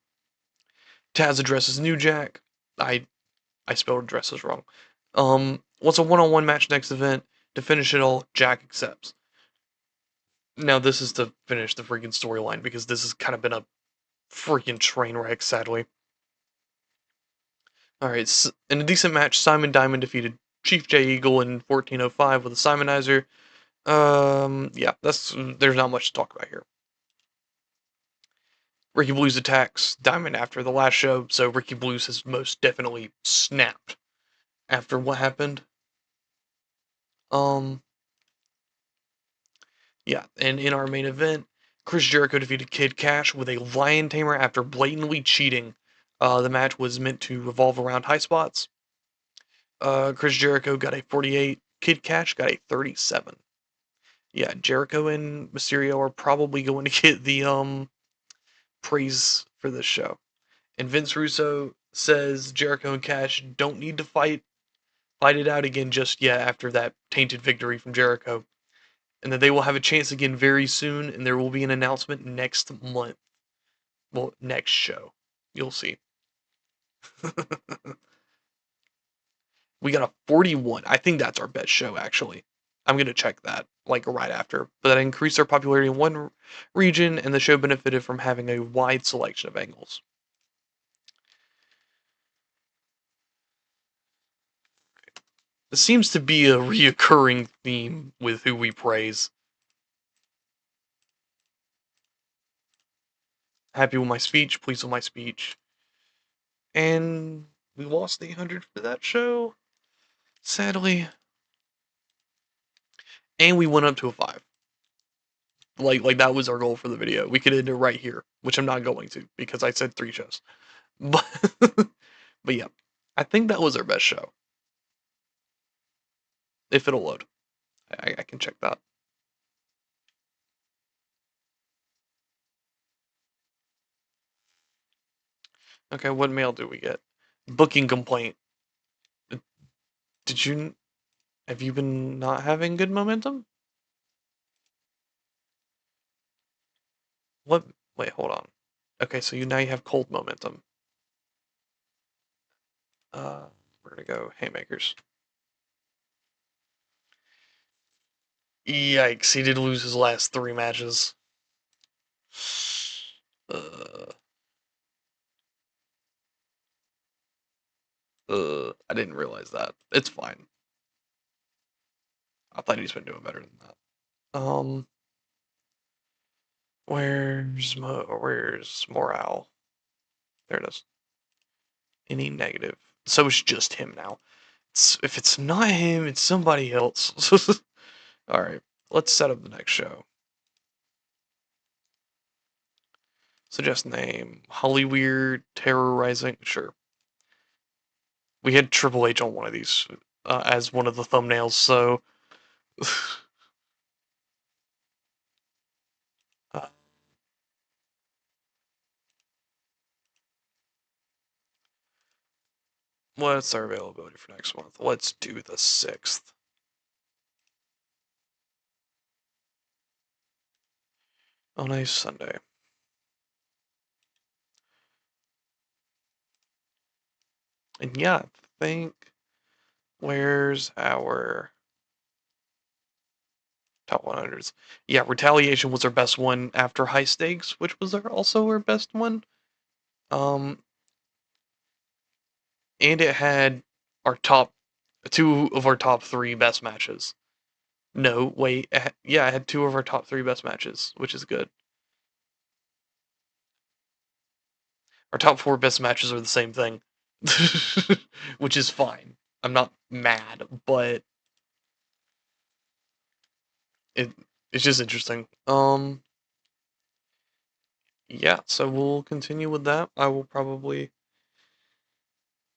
Taz addresses New Jack. I spelled addresses wrong. What's a one-on-one match next event? To finish it all, Jack accepts. Now this is to finish the freaking storyline because this has kind of been a freaking train wreck, sadly. Alright, in a decent match, Simon Diamond defeated Chief J Eagle in 1405 with a Simonizer. Yeah, there's not much to talk about here. Ricky Blues attacks Diamond after the last show, so Ricky Blues has most definitely snapped after what happened. Yeah, and in our main event, Chris Jericho defeated Kid Cash with a Lion Tamer after blatantly cheating. The match was meant to revolve around high spots. Chris Jericho got a 48. Kid Cash got a 37. Yeah, Jericho and Mysterio are probably going to get the praise for this show. And Vince Russo says Jericho and Cash don't need to fight it out again just yet after that tainted victory from Jericho. And that they will have a chance again very soon, and there will be an announcement next month. Well, next show. You'll see. We got a 41. I think that's our best show, actually. I'm going to check that, like, right after. But that increased our popularity in one region, and the show benefited from having a wide selection of angles. This seems to be a reoccurring theme with who we praise. Happy with my speech, pleased with my speech. And we lost 800 for that show, sadly. And we went up to a 5. Like that was our goal for the video. We could end it right here, which I'm not going to because I said 3 shows. But but yeah, I think that was our best show. If it'll load, I can check that. Okay, what mail do we get? Booking complaint. Did you have you been not having good momentum? What? Wait, hold on. Okay, so now you have cold momentum. We're gonna go Haymakers. Yikes! He did lose his last 3 matches. Uh, I didn't realize that. It's fine. I thought he's been doing better than that. Where's morale? There it is. Any negative. So it's just him now. If it's not him, it's somebody else. Alright, let's set up the next show. Suggest name. Hollyweird Terrorizing. Sure. We had Triple H on one of these as one of the thumbnails, so. uh, what's our availability for next month? Let's do the 6th. On a Sunday. And yeah, I think. Where's our top 100s? Yeah, Retaliation was our best one after High Stakes, which was also our best one. Um, and it had our top 2 of our top 3 best matches. No, wait, yeah, it had 2 of our top 3 best matches, which is good. Our top 4 best matches are the same thing, which is fine. I'm not mad, but it it's just interesting. Yeah, so we'll continue with that. I will probably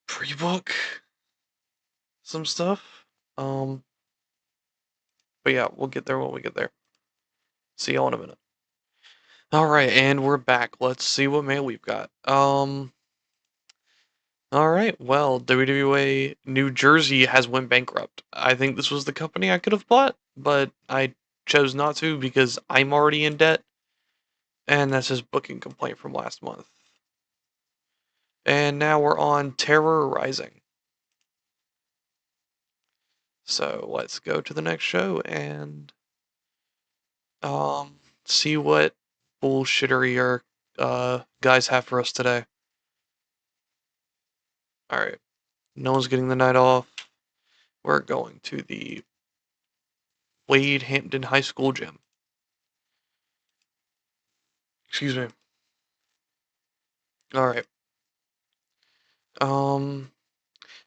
pre-book some stuff. But yeah, we'll get there when we get there. See y'all in a minute. Alright, and we're back. Let's see what mail we've got. Alright, well, WWA New Jersey has went bankrupt. I think this was the company I could have bought, but I chose not to because I'm already in debt. And that's his booking complaint from last month. And now we're on Terror Rising. So let's go to the next show and see what bullshittery our guys have for us today. Alright. No one's getting the night off. We're going to the Wade Hampton High School gym. Excuse me. Alright.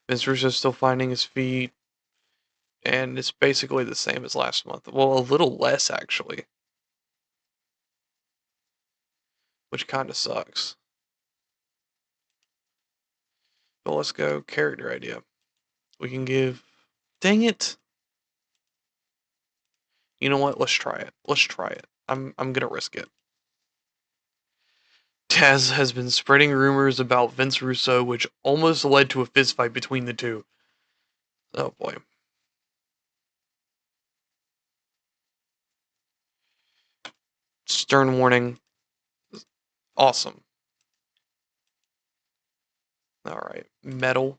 Vince Russo's still finding his feet. And it's basically the same as last month. Well, a little less, actually. Which kind of sucks. But let's go character idea. We can give. Dang it! You know what? Let's try it. Let's try it. I'm gonna risk it. Taz has been spreading rumors about Vince Russo, which almost led to a fistfight between the two. Oh boy. Stern warning. Awesome. Alright. Metal.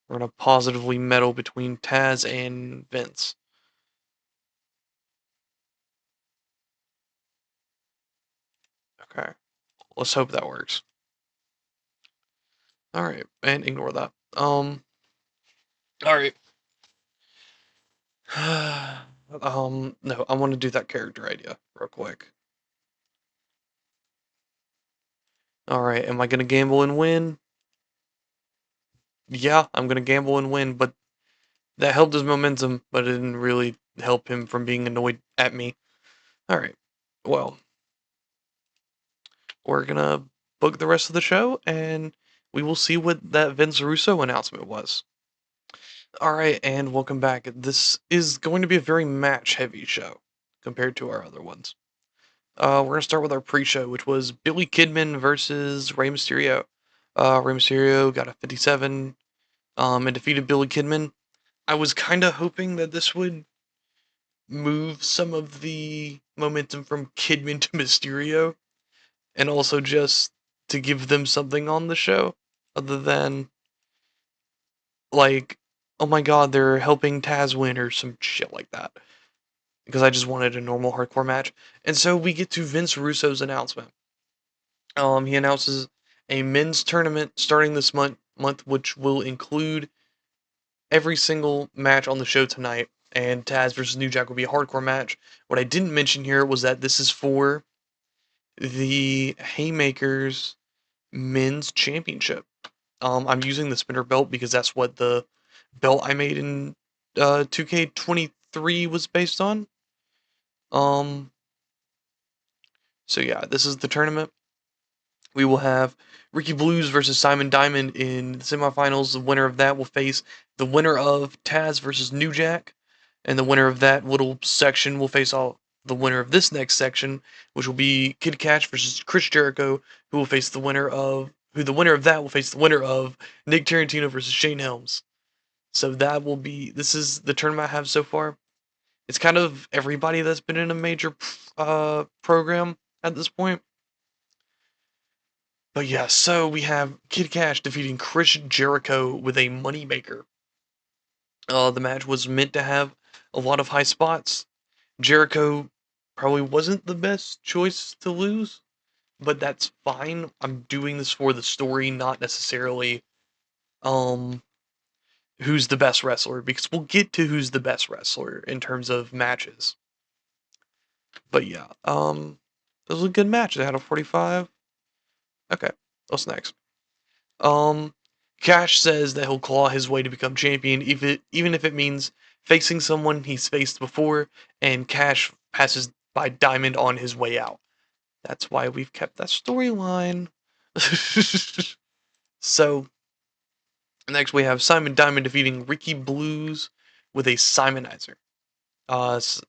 We're gonna positively metal between Taz and Vince. Okay. Let's hope that works. Alright, and ignore that. Alright. No, I want to do that character idea real quick. Alright, am I gonna gamble and win? Yeah, I'm gonna gamble and win, but that helped his momentum, but it didn't really help him from being annoyed at me. Alright, well, we're gonna book the rest of the show, and we will see what that Vince Russo announcement was. Alright, and welcome back. This is going to be a very match-heavy show compared to our other ones. We're gonna start with our pre-show, which was Billy Kidman versus Rey Mysterio. Rey Mysterio got a 57, and defeated Billy Kidman. I was kind of hoping that this would move some of the momentum from Kidman to Mysterio, and also just to give them something on the show, other than like, oh my god, they're helping Taz win or some shit like that. Because I just wanted a normal hardcore match. And so we get to Vince Russo's announcement. He announces a men's tournament starting this month, which will include every single match on the show tonight. And Taz versus New Jack will be a hardcore match. What I didn't mention here was that this is for the Haymakers Men's Championship. I'm using the spinner belt because that's what the belt I made in 2K23 was based on. Um, so yeah, this is the tournament. We will have Ricky Blues versus Simon Diamond in the semifinals. The winner of that will face the winner of Taz versus New Jack, and the winner of that little section will face all the winner of this next section, which will be Kid Cash versus Chris Jericho, who will face the winner of the winner of that will face the winner of Nick Tarantino versus Shane Helms. So that will be this is the tournament I have so far. It's kind of everybody that's been in a major program at this point. But yeah, so we have Kid Cash defeating Chris Jericho with a moneymaker. The match was meant to have a lot of high spots. Jericho probably wasn't the best choice to lose, but that's fine. I'm doing this for the story, not necessarily um who's the best wrestler, because we'll get to who's the best wrestler in terms of matches. But yeah, it was a good match. They had a 45. Okay, what's next? Um, Cash says that he'll claw his way to become champion, even if it means facing someone he's faced before, and Cash passes by Diamond on his way out. That's why we've kept that storyline. So, next we have Simon Diamond defeating Ricky Blues with a Simonizer.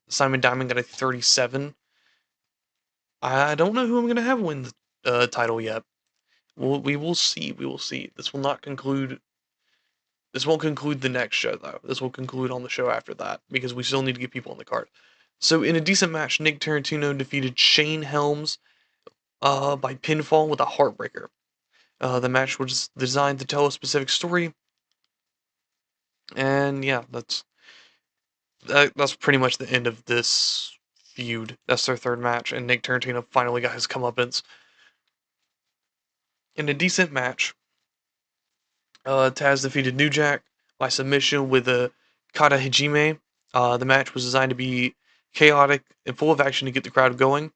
Simon Diamond got a 37. I don't know who I'm gonna have win the title yet. We will see. We will see. This will not conclude. This won't conclude the next show though. This will conclude on the show after that because we still need to get people on the card. So in a decent match, Nick Tarantino defeated Shane Helms by pinfall with a heartbreaker. The match was designed to tell a specific story, and yeah, that's pretty much the end of this feud. That's their third match, and Nick Tarantino finally got his comeuppance. In a decent match, Taz defeated New Jack by submission with a Kata Hijime. The match was designed to be chaotic and full of action to get the crowd going,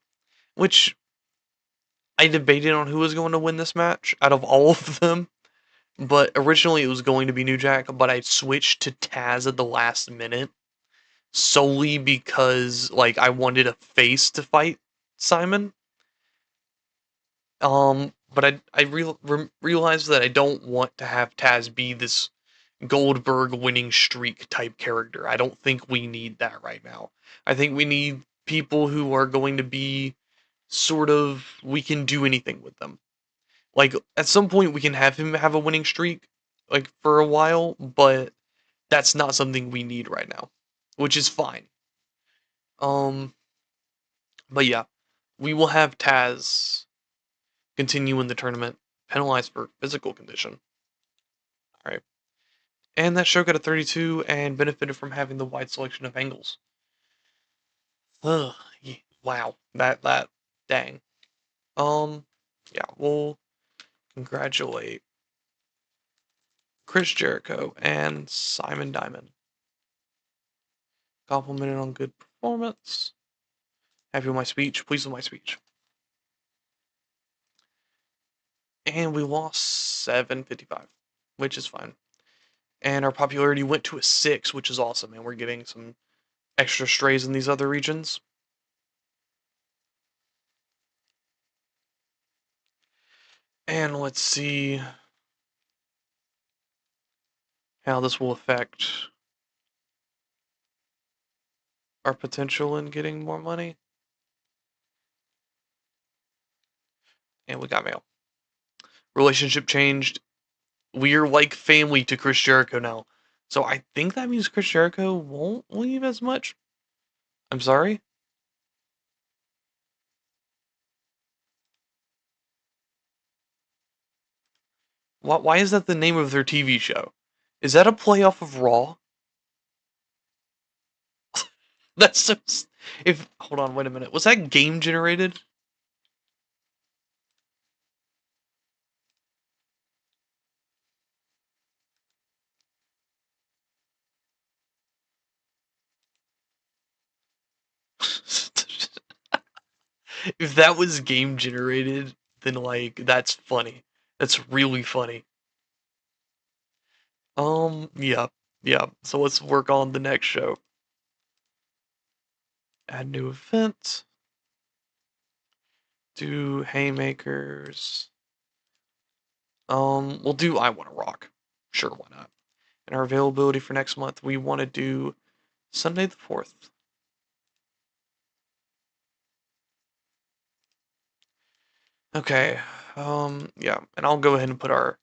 which I debated on who was going to win this match out of all of them. But originally it was going to be New Jack, but I switched to Taz at the last minute solely because I wanted a face to fight Simon. but realized that I don't want to have Taz be this Goldberg winning streak type character. I don't think we need that right now. I think we need people who are going to be sort of, we can do anything with them. Like at some point we can have him have a winning streak like for a while, but that's not something we need right now, which is fine. Um but yeah, we will have Taz continue in the tournament, penalized for physical condition. All right. And that show got a 32 and benefited from having the wide selection of angles. Ugh, yeah, wow. That dang. Yeah, we'll congratulate Chris Jericho and Simon Diamond. Complimented on good performance. Happy with my speech. Pleased with my speech. And we lost 755, which is fine. And our popularity went to a 6, which is awesome. And we're getting some extra strays in these other regions. And let's see how this will affect our potential in getting more money. And we got mail. Relationship changed. We're like family to Chris Jericho now. So I think that means Chris Jericho won't leave as much. I'm sorry. Why is that the name of their TV show? Is that a play off of Raw? That's so. If hold on, wait a minute. Was that game generated? If that was game generated, then like that's funny. That's really funny. Yeah, yeah. So let's work on the next show. Add new event. Do Haymakers. We'll do I Wanna Rock. Sure, why not? And our availability for next month, we want to do Sunday the 4th. Okay, yeah, and I'll go ahead and put our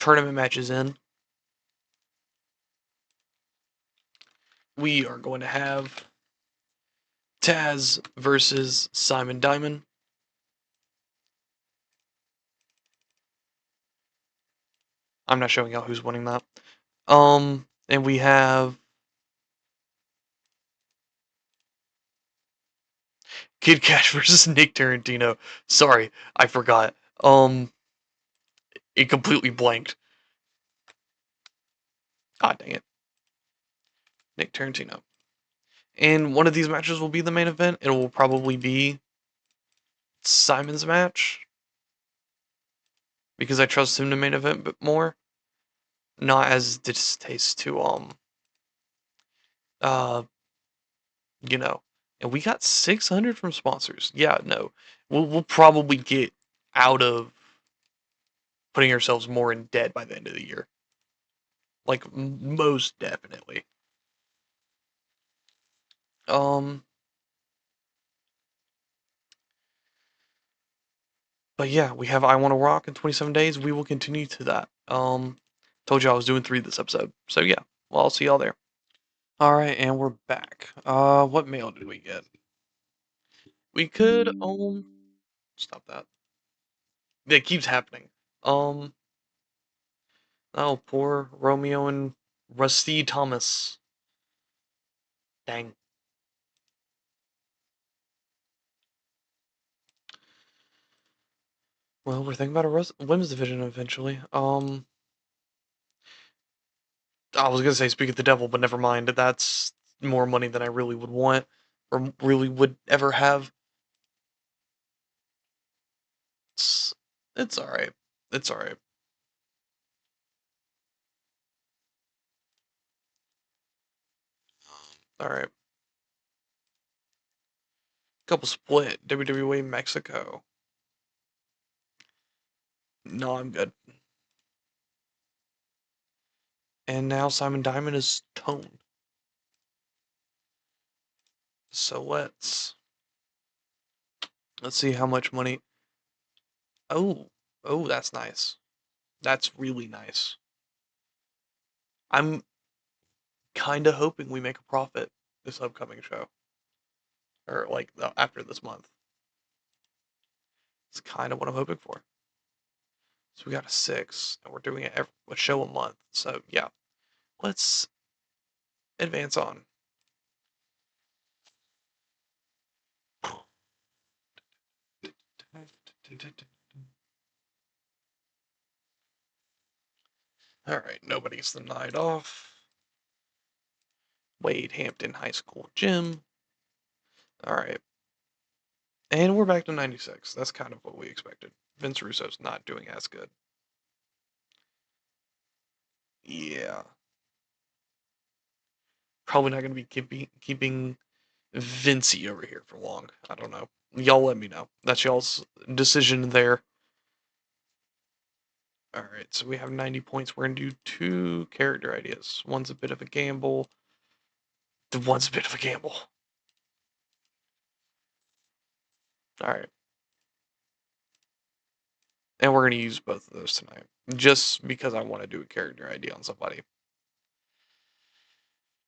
tournament matches in. We are going to have Taz versus Simon Diamond. I'm not showing out who's winning that. And we have Kid Cash versus Nick Tarantino. Sorry, I forgot. It completely blanked. God dang it. Nick Tarantino. And one of these matches will be the main event. It will probably be Simon's match because I trust him to main event but more. Not as distaste to uh you know. And we got 600 from sponsors. Yeah, no. We'll probably get out of putting ourselves more in debt by the end of the year. Like most definitely. Um but yeah, we have I Wanna Rock in 27 days. We will continue to that. Told you I was doing 3 this episode. So yeah. Well, I'll see y'all there. All right, and we're back. What mail did we get? We could stop that. It keeps happening. Um, oh, poor Romeo and Rusty Thomas. Dang. Well, we're thinking about a women's division eventually. I was gonna say speak of the devil, but never mind. That's more money than I really would want, or really would ever have. It's, it's all right. It's all right. All right. Couple split WWE Mexico. No, I'm good. And now Simon Diamond is tone. So let's see how much money. Oh, oh, that's nice. That's really nice. I'm kind of hoping we make a profit this upcoming show, or like after this month. It's kind of what I'm hoping for. So we got a 6, and we're doing a show a month. So yeah, let's advance on. All right, nobody's the night off. Wade Hampton High School Gym. All right, and we're back to 96. That's kind of what we expected. Vince Russo's not doing as good. Yeah, probably not going to be keeping Vincey over here for long. I don't know. Y'all let me know. That's y'all's decision there. All right, so we have 90 points. We're going to do 2 character ideas. One's a bit of a gamble. The one's a bit of a gamble. All right. And we're going to use both of those tonight. Just because I want to do a character idea on somebody.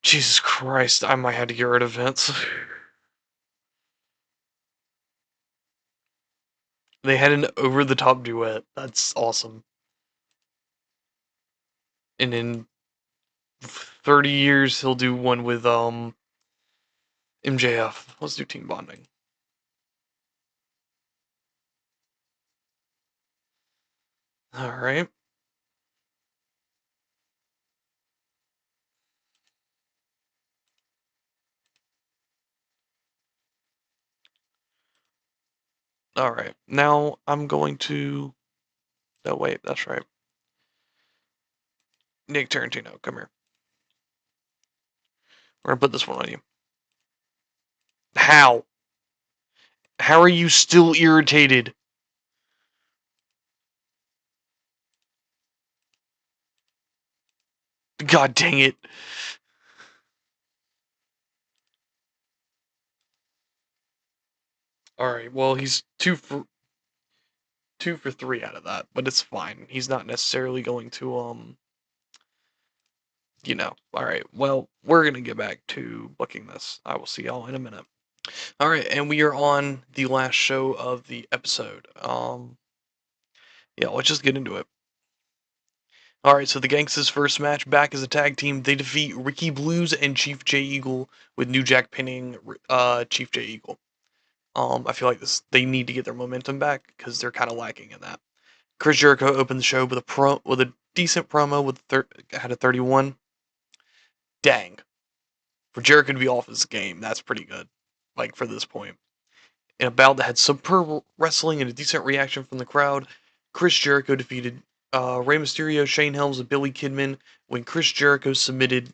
Jesus Christ, I might have to get rid of Vince. They had an over-the-top duet. That's awesome. And in 30 years, he'll do one with MJF. Let's do team bonding. All right. All right. Now I'm going to. No, wait. That's right. Nick Tarantino, come here. We're gonna put this one on you. How? How are you still irritated? God dang it. Alright, well he's 2 for 3 out of that, but it's fine. He's not necessarily going to Alright, well, we're gonna get back to booking this. I will see y'all in a minute. Alright, and we are on the last show of the episode. Yeah, let's just get into it. Alright, so the Gangstas' first match back as a tag team, they defeat Ricky Blues and Chief J Eagle with New Jack pinning Chief J Eagle. I feel like they need to get their momentum back because they're kind of lacking in that. Chris Jericho opened the show with a decent promo with had a 31. Dang, for Jericho to be off his game, that's pretty good. Like for this point, in a bout that had superb wrestling and a decent reaction from the crowd, Chris Jericho defeated Rey Mysterio, Shane Helms, and Billy Kidman when Chris Jericho submitted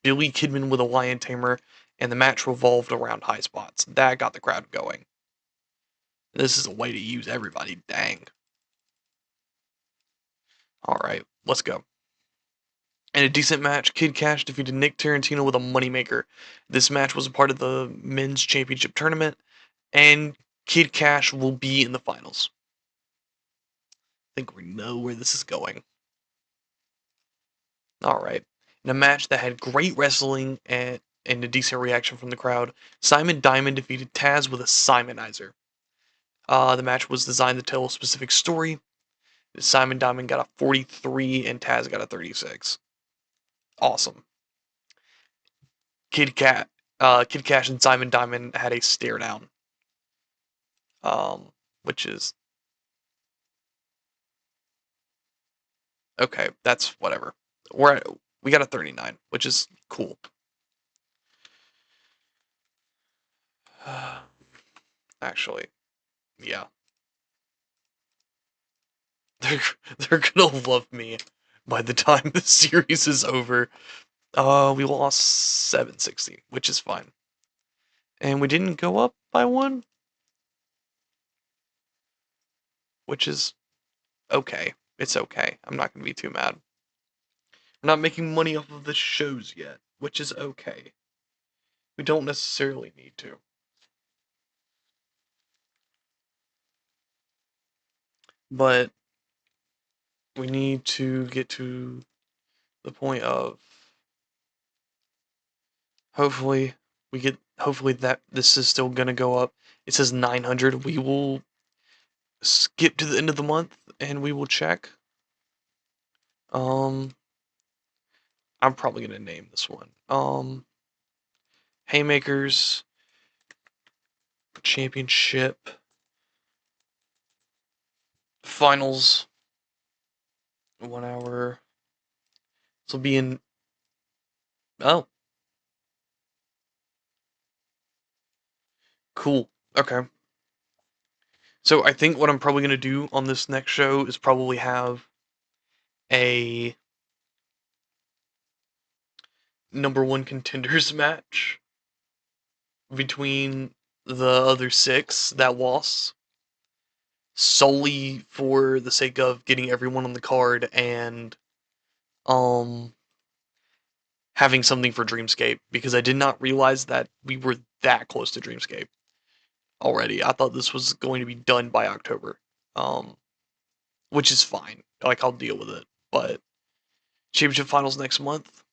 Billy Kidman with a lion tamer, and the match revolved around high spots. That got the crowd going. This is a way to use everybody. Dang. All right, let's go. In a decent match, Kid Cash defeated Nick Tarantino with a moneymaker. This match was a part of the men's championship tournament, and Kid Cash will be in the finals. I think we know where this is going. All right. In a match that had great wrestling and a decent reaction from the crowd, Simon Diamond defeated Taz with a Simonizer. The match was designed to tell a specific story. Simon Diamond got a 43 and Taz got a 36. Awesome. Kid Cash and Simon Diamond had a stare down, which is okay. That's whatever. We got a 39, which is cool. Actually, yeah, they're they're gonna love me by the time the series is over. We lost 760, which is fine, and we didn't go up by one, which is okay. It's okay. I'm not gonna be too mad. We're not making money off of the shows yet, which is okay. We don't necessarily need to. But we need to get to the point of hopefully hopefully that this is still gonna go up. It says 900. We will skip to the end of the month and we will check. Um, I'm probably gonna name this one. Haymakers Championship Finals 1 hour. This will be in. Oh, cool. Okay. So I think what I'm probably gonna do on this next show is probably have a #1 contenders match between the other 6 that lost, solely for the sake of getting everyone on the card and um having something for Dreamscape, because I did not realize that we were that close to Dreamscape already. I thought this was going to be done by October. Um which is fine. Like, I'll deal with it. But championship finals next month.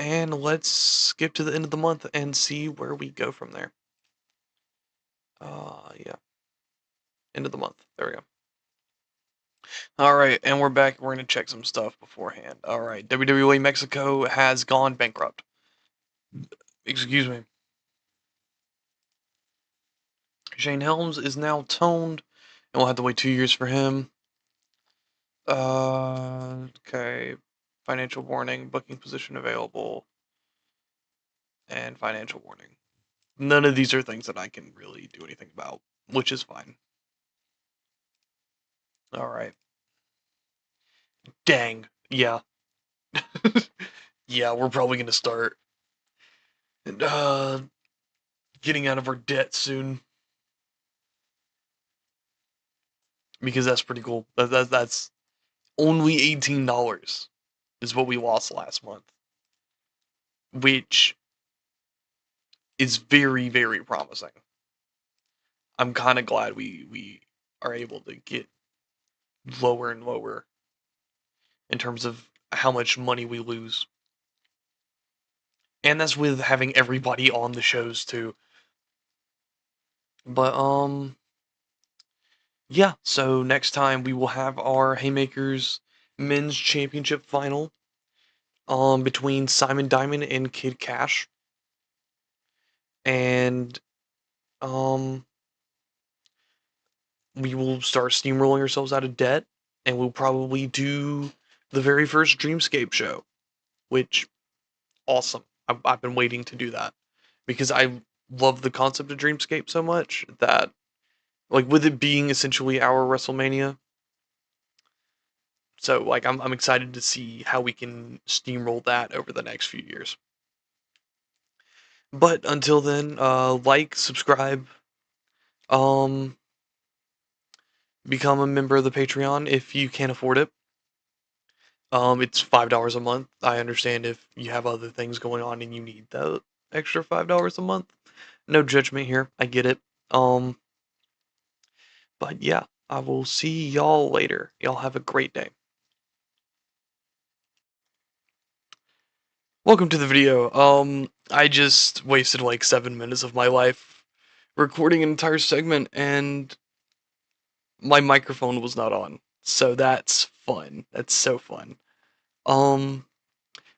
And let's skip to the end of the month and see where we go from there. Yeah. End of the month. There we go. Alright, and we're back. We're going to check some stuff beforehand. Alright, WWE Mexico has gone bankrupt. Excuse me. Shane Helms is now toned, and we'll have to wait 2 years for him. Okay. Financial warning, booking position available, and financial warning. None of these are things that I can really do anything about, which is fine. Alright. Dang. Yeah. Yeah, we're probably gonna start getting out of our debt soon. Because that's pretty cool. That's only $18 is what we lost last month. Which is very, very promising. I'm kind of glad we are able to get lower and lower in terms of how much money we lose. And that's with having everybody on the shows too. But yeah, so next time we will have our Haymakers Men's Championship final between Simon Diamond and Kid Cash. And um we will start steamrolling ourselves out of debt, and we'll probably do the very first Dreamscape show, which awesome. I've been waiting to do that because I love the concept of Dreamscape so much that, like, with it being essentially our WrestleMania. So, like, I'm excited to see how we can steamroll that over the next few years. But until then, like, subscribe, um, become a member of the Patreon if you can't afford it. It's $5 a month. I understand if you have other things going on and you need the extra $5 a month. No judgment here. I get it. But yeah, I will see y'all later. Y'all have a great day. Welcome to the video. I just wasted like 7 minutes of my life recording an entire segment and my microphone was not on. So that's fun. That's so fun. Um,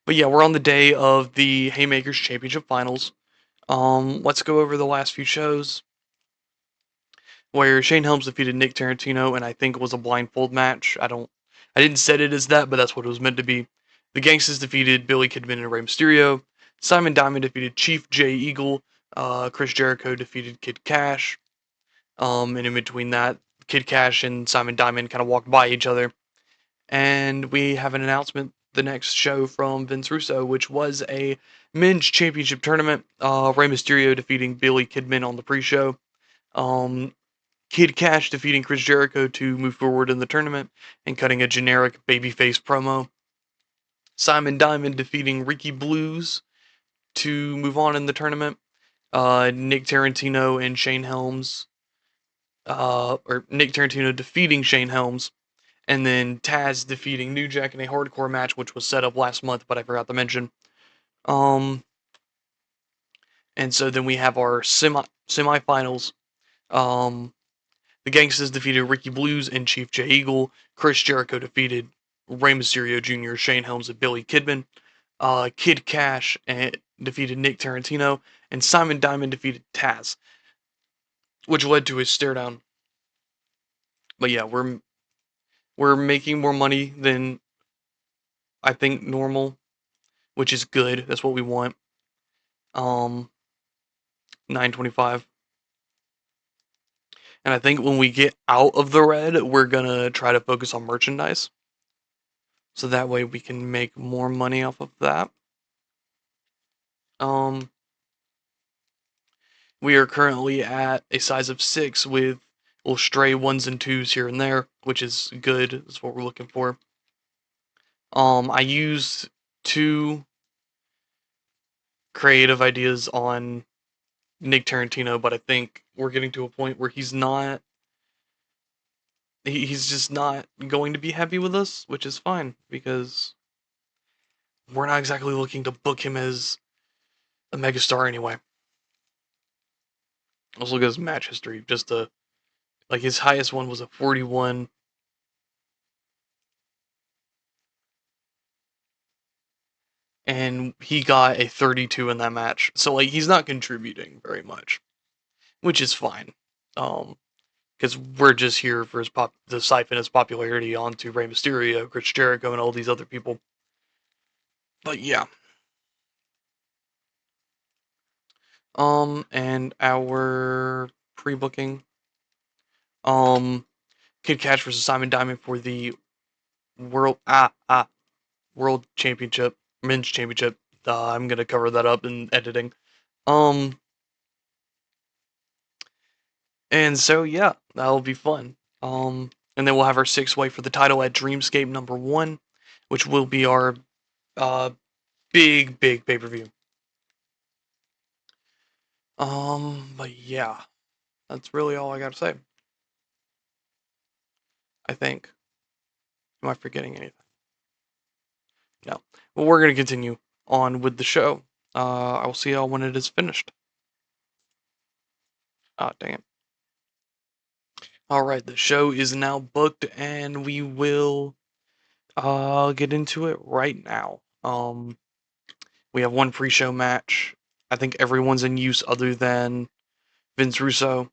but yeah, we're on the day of the Haymakers Championship Finals. Let's go over the last few shows where Shane Helms defeated Nick Tarantino, and I think it was a blindfold match. I didn't set it as that, but that's what it was meant to be. The Gangstas defeated Billy Kidman and Rey Mysterio. Simon Diamond defeated Chief Jay Eagle. Chris Jericho defeated Kid Cash. And in between that, Kid Cash and Simon Diamond kind of walked by each other. And we have an announcement the next show from Vince Russo, which was a men's championship tournament. Rey Mysterio defeating Billy Kidman on the pre-show. Um, Kid Cash defeating Chris Jericho to move forward in the tournament and cutting a generic babyface promo. Simon Diamond defeating Ricky Blues to move on in the tournament. Nick Tarantino and Shane Helms, or Nick Tarantino defeating Shane Helms, and then Taz defeating New Jack in a hardcore match, which was set up last month, but I forgot to mention. And so then we have our semifinals. The Gangstas defeated Ricky Blues and Chief Jay Eagle. Chris Jericho defeated Rey Mysterio Jr., Shane Helms, and Billy Kidman. Kid Cash defeated Nick Tarantino, and Simon Diamond defeated Taz, which led to a stare down. But yeah, we're making more money than I think normal, which is good. That's what we want. 925. And I think when we get out of the red, we're gonna try to focus on merchandise. So that way we can make more money off of that. We are currently at a size of 6 with little stray 1s and 2s here and there, which is good. That's what we're looking for. I used 2 creative ideas on Nick Tarantino, but I think we're getting to a point where he's just not going to be happy with us, which is fine, because we're not exactly looking to book him as a megastar anyway. Let's look at his match history, just to, like, his highest one was a 41. And he got a 32 in that match. So, like, he's not contributing very much, which is fine. Because we're just here for to siphon his popularity onto Rey Mysterio, Chris Jericho, and all these other people. But yeah. And our pre-booking. Kid Cash versus Simon Diamond for the World World Championship, Men's Championship. I'm gonna cover that up in editing. And so yeah, that'll be fun. And then we'll have our 6-way for the title at Dreamscape #1, which will be our big pay-per-view. But yeah, that's really all I gotta say. I think. Am I forgetting anything? No. Well, we're gonna continue on with the show. I will see y'all when it is finished. Ah, dang it. Alright, the show is now booked and we will get into it right now. We have one pre-show match. I think everyone's in use other than Vince Russo.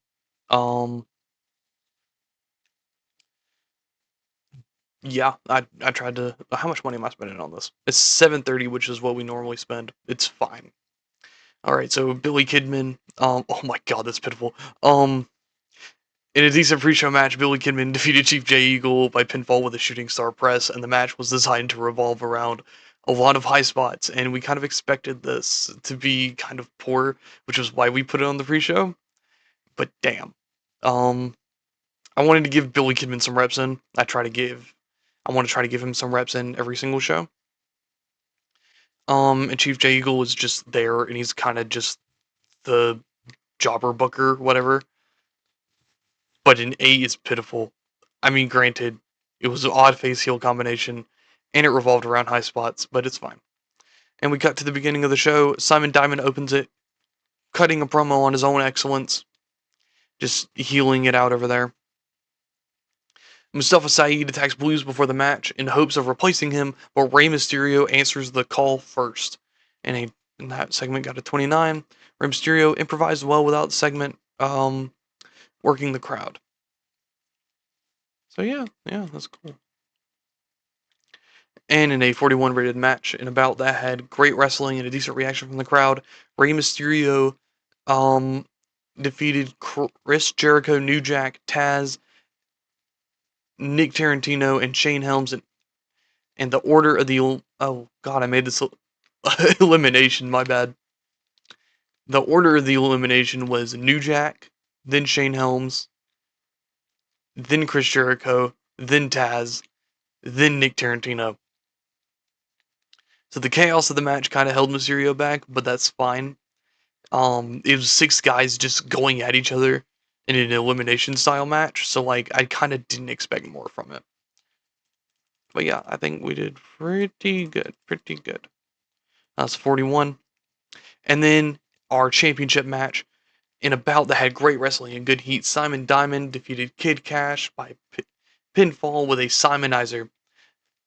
Yeah, I tried to. How much money am I spending on this? It's 730, which is what we normally spend. It's fine. All right, so Billy Kidman. Oh my God, that's pitiful. In a decent pre-show match, Billy Kidman defeated Chief Jay Eagle by pinfall with a shooting star press, and the match was designed to revolve around a lot of high spots, and we kind of expected this to be kind of poor, which was why we put it on the pre-show. But damn. I wanted to give Billy Kidman some reps in. I want to try to give him some reps in every single show. And Chief Jay Eagle was just there, and he's kind of just the jobber booker, whatever. But in 8 is pitiful. I mean, granted, it was an odd face heel combination, and it revolved around high spots, but it's fine. And we cut to the beginning of the show. Simon Diamond opens it, cutting a promo on his own excellence, just healing it out over there. Mustafa Saeed attacks Blues before the match in hopes of replacing him, but Rey Mysterio answers the call first. And that segment got a 29. Rey Mysterio improvised well without the segment, working the crowd. So yeah, that's cool. And in a 41 rated match, in a bout that had great wrestling and a decent reaction from the crowd, Rey Mysterio defeated Chris Jericho, New Jack, Taz, Nick Tarantino, and Shane Helms, and the order of the I made this elimination. My bad. The order of the elimination was New Jack, then Shane Helms, then Chris Jericho, then Taz, then Nick Tarantino. So the chaos of the match kind of held Mysterio back, but that's fine. It was 6 guys just going at each other in an elimination style match, so like I kind of didn't expect more from it. But yeah, I think we did pretty good, pretty good. That's 41. And then our championship match in a bout that had great wrestling and good heat. Simon Diamond defeated Kid Cash by pinfall with a Simonizer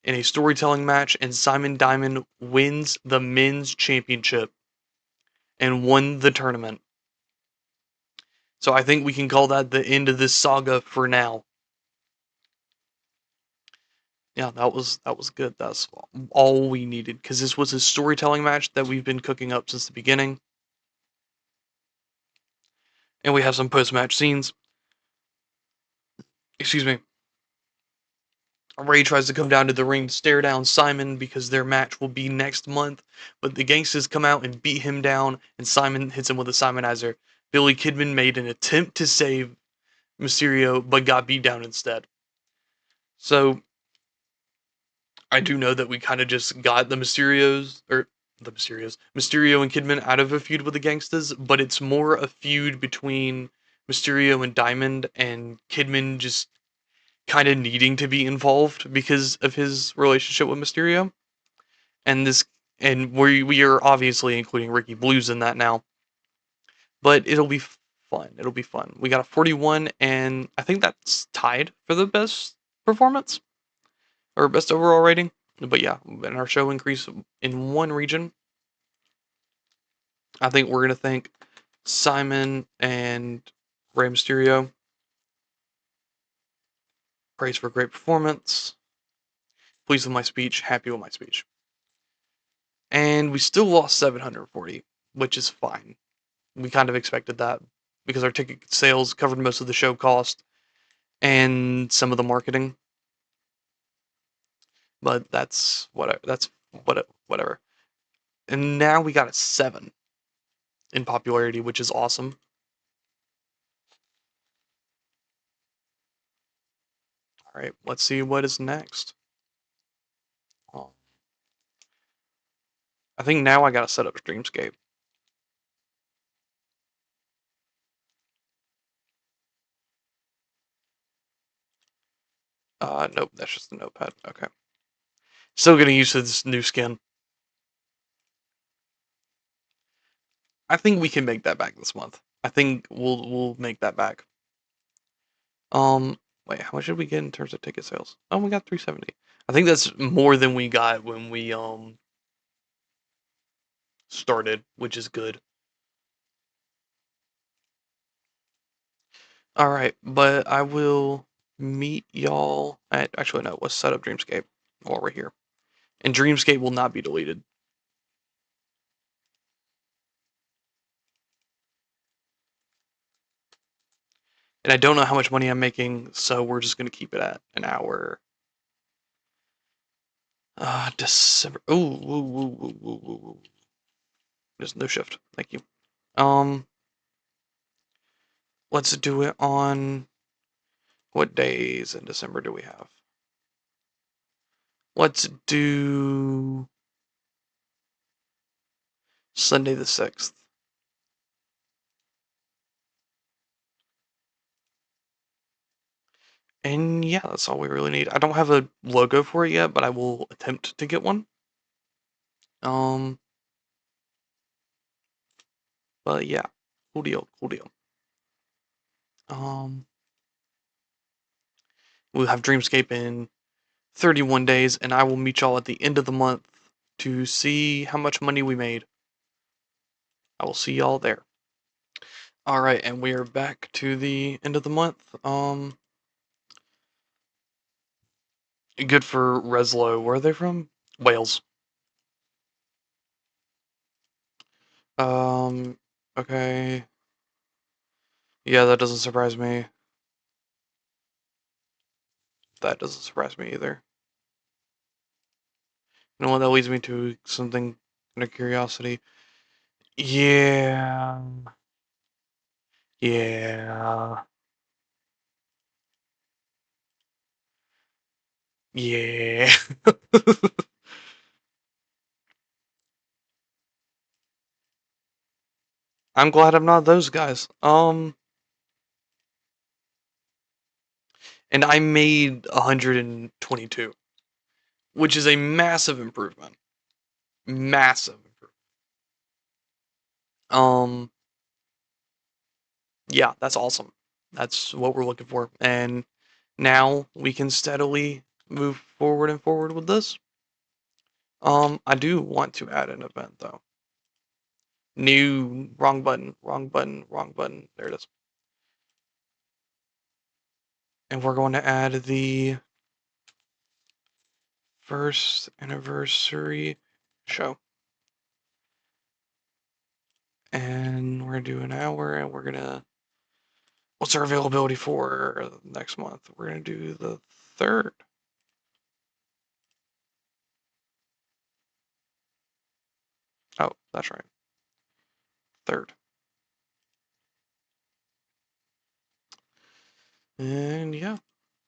in a storytelling match, and Simon Diamond wins the men's championship and won the tournament. So I think we can call that the end of this saga for now. Yeah, that was good. That's all we needed because this was a storytelling match that we've been cooking up since the beginning, and we have some post-match scenes. Excuse me. Ray tries to come down to the ring to stare down Simon because their match will be next month, but the gangsters come out and beat him down, and Simon hits him with a Simonizer. Billy Kidman made an attempt to save Mysterio, but got beat down instead. So I do know that we kind of just got Mysterio and Kidman out of a feud with the gangsters, but it's more a feud between Mysterio and Diamond, and Kidman just kind of needing to be involved because of his relationship with Mysterio. And this, and we are obviously including Ricky Blues in that now, but it'll be fun. It'll be fun. We got a 41, and I think that's tied for the best performance or best overall rating. But yeah, and our show increased in one region. I think we're gonna thank Simon and Rey Mysterio. Praise for great performance. Pleased with my speech. Happy with my speech. And we still lost 740, which is fine. We kind of expected that because our ticket sales covered most of the show cost and some of the marketing. But that's whatever. Whatever. And now we got a 7 in popularity, which is awesome. All right, let's see what is next. Oh, I think now I gotta set up Streamscape. Nope, that's just the notepad. Okay. Still getting used to this new skin. I think we can make that back this month. I think we'll make that back. Wait, how much did we get in terms of ticket sales? Oh, we got 370. I think that's more than we got when we started, which is good. All right, but I will meet y'all at actually no, let's set up Dreamscape while we're here. And Dreamscape will not be deleted. And I don't know how much money I'm making, so we're just gonna keep it at an hour. December. Ooh. There's no shift. Thank you. Um, let's do it on what days in December do we have? Let's do Sunday the 6th. And yeah, that's all we really need. I don't have a logo for it yet, but I will attempt to get one. Um, but yeah, cool deal, cool deal. Um, we'll have Dreamscape in 31 days, and I will meet y'all at the end of the month to see how much money we made. I will see y'all there. All right, and we are back to the end of the month. Good for Reslo. Where are they from? Wales. Okay. Yeah, that doesn't surprise me. That doesn't surprise me either. You know what? That leads me to something under curiosity. Yeah. Yeah. Yeah. I'm glad I'm not those guys. And I made 122, which is a massive improvement. Massive improvement. Um, yeah, that's awesome. That's what we're looking for. And now we can steadily move forward and forward with this. I do want to add an event though. New, wrong button, wrong button, wrong button. There it is. And we're going to add the first anniversary show. And we're going to do an hour, and we're going to. What's our availability for next month? We're going to do the 3rd. Oh, that's right. 3rd. And yeah,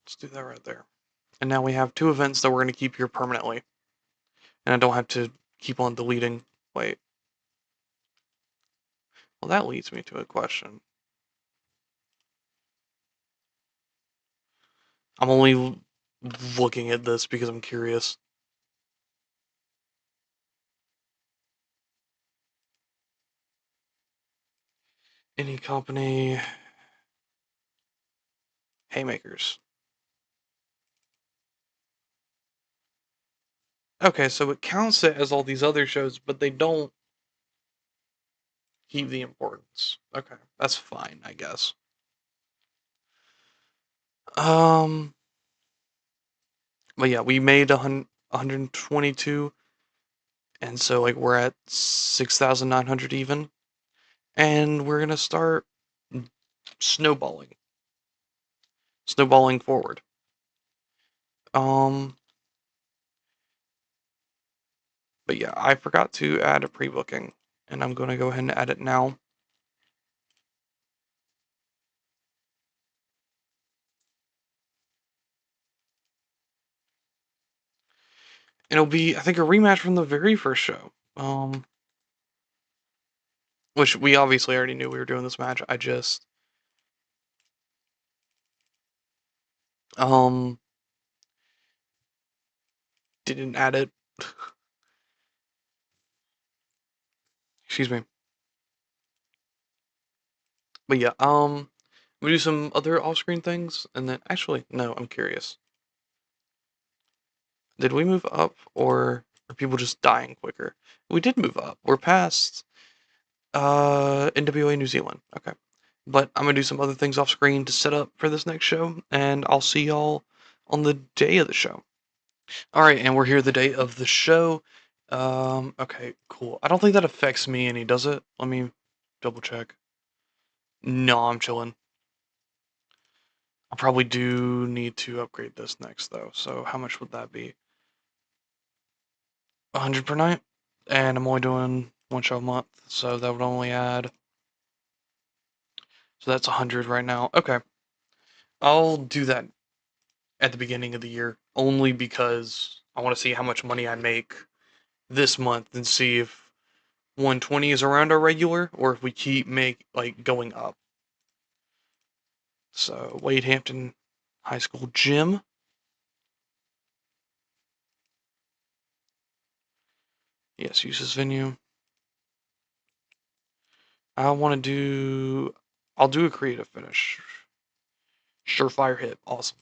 let's do that right there. And now we have 2 events that we're going to keep here permanently. And I don't have to keep on deleting. Wait. Well, that leads me to a question. I'm only looking at this because I'm curious. Any company. Haymakers. Okay, so it counts it as all these other shows, but they don't heed the importance. Okay, that's fine, I guess. Um, but yeah, we made 122, and so like we're at 6,900 even, and we're gonna start snowballing, snowballing forward. Um, but yeah, I forgot to add a pre-booking, and I'm gonna go ahead and add it now. It'll be, I think, a rematch from the very first show. Which we obviously already knew we were doing this match. I just um didn't add it. Excuse me. But yeah, we do some other off-screen things, and then actually, no, I'm curious. Did we move up, or are people just dying quicker? We did move up. We're past NWA New Zealand. Okay. But I'm gonna do some other things off screen to set up for this next show, and I'll see y'all on the day of the show. Alright, and we're here the day of the show. Okay, cool. I don't think that affects me any, does it? Let me double check. No, I'm chilling. I probably do need to upgrade this next though. So how much would that be? 100 per night? And I'm only doing 1 show a month, so that would only add. So that's 100 right now. Okay. I'll do that at the beginning of the year only because I want to see how much money I make this month and see if 120 is around our regular or if we keep going up. So Wade Hampton High School Gym. Yes, use this venue. I want to do. I'll do a creative finish. Surefire hit. Awesome.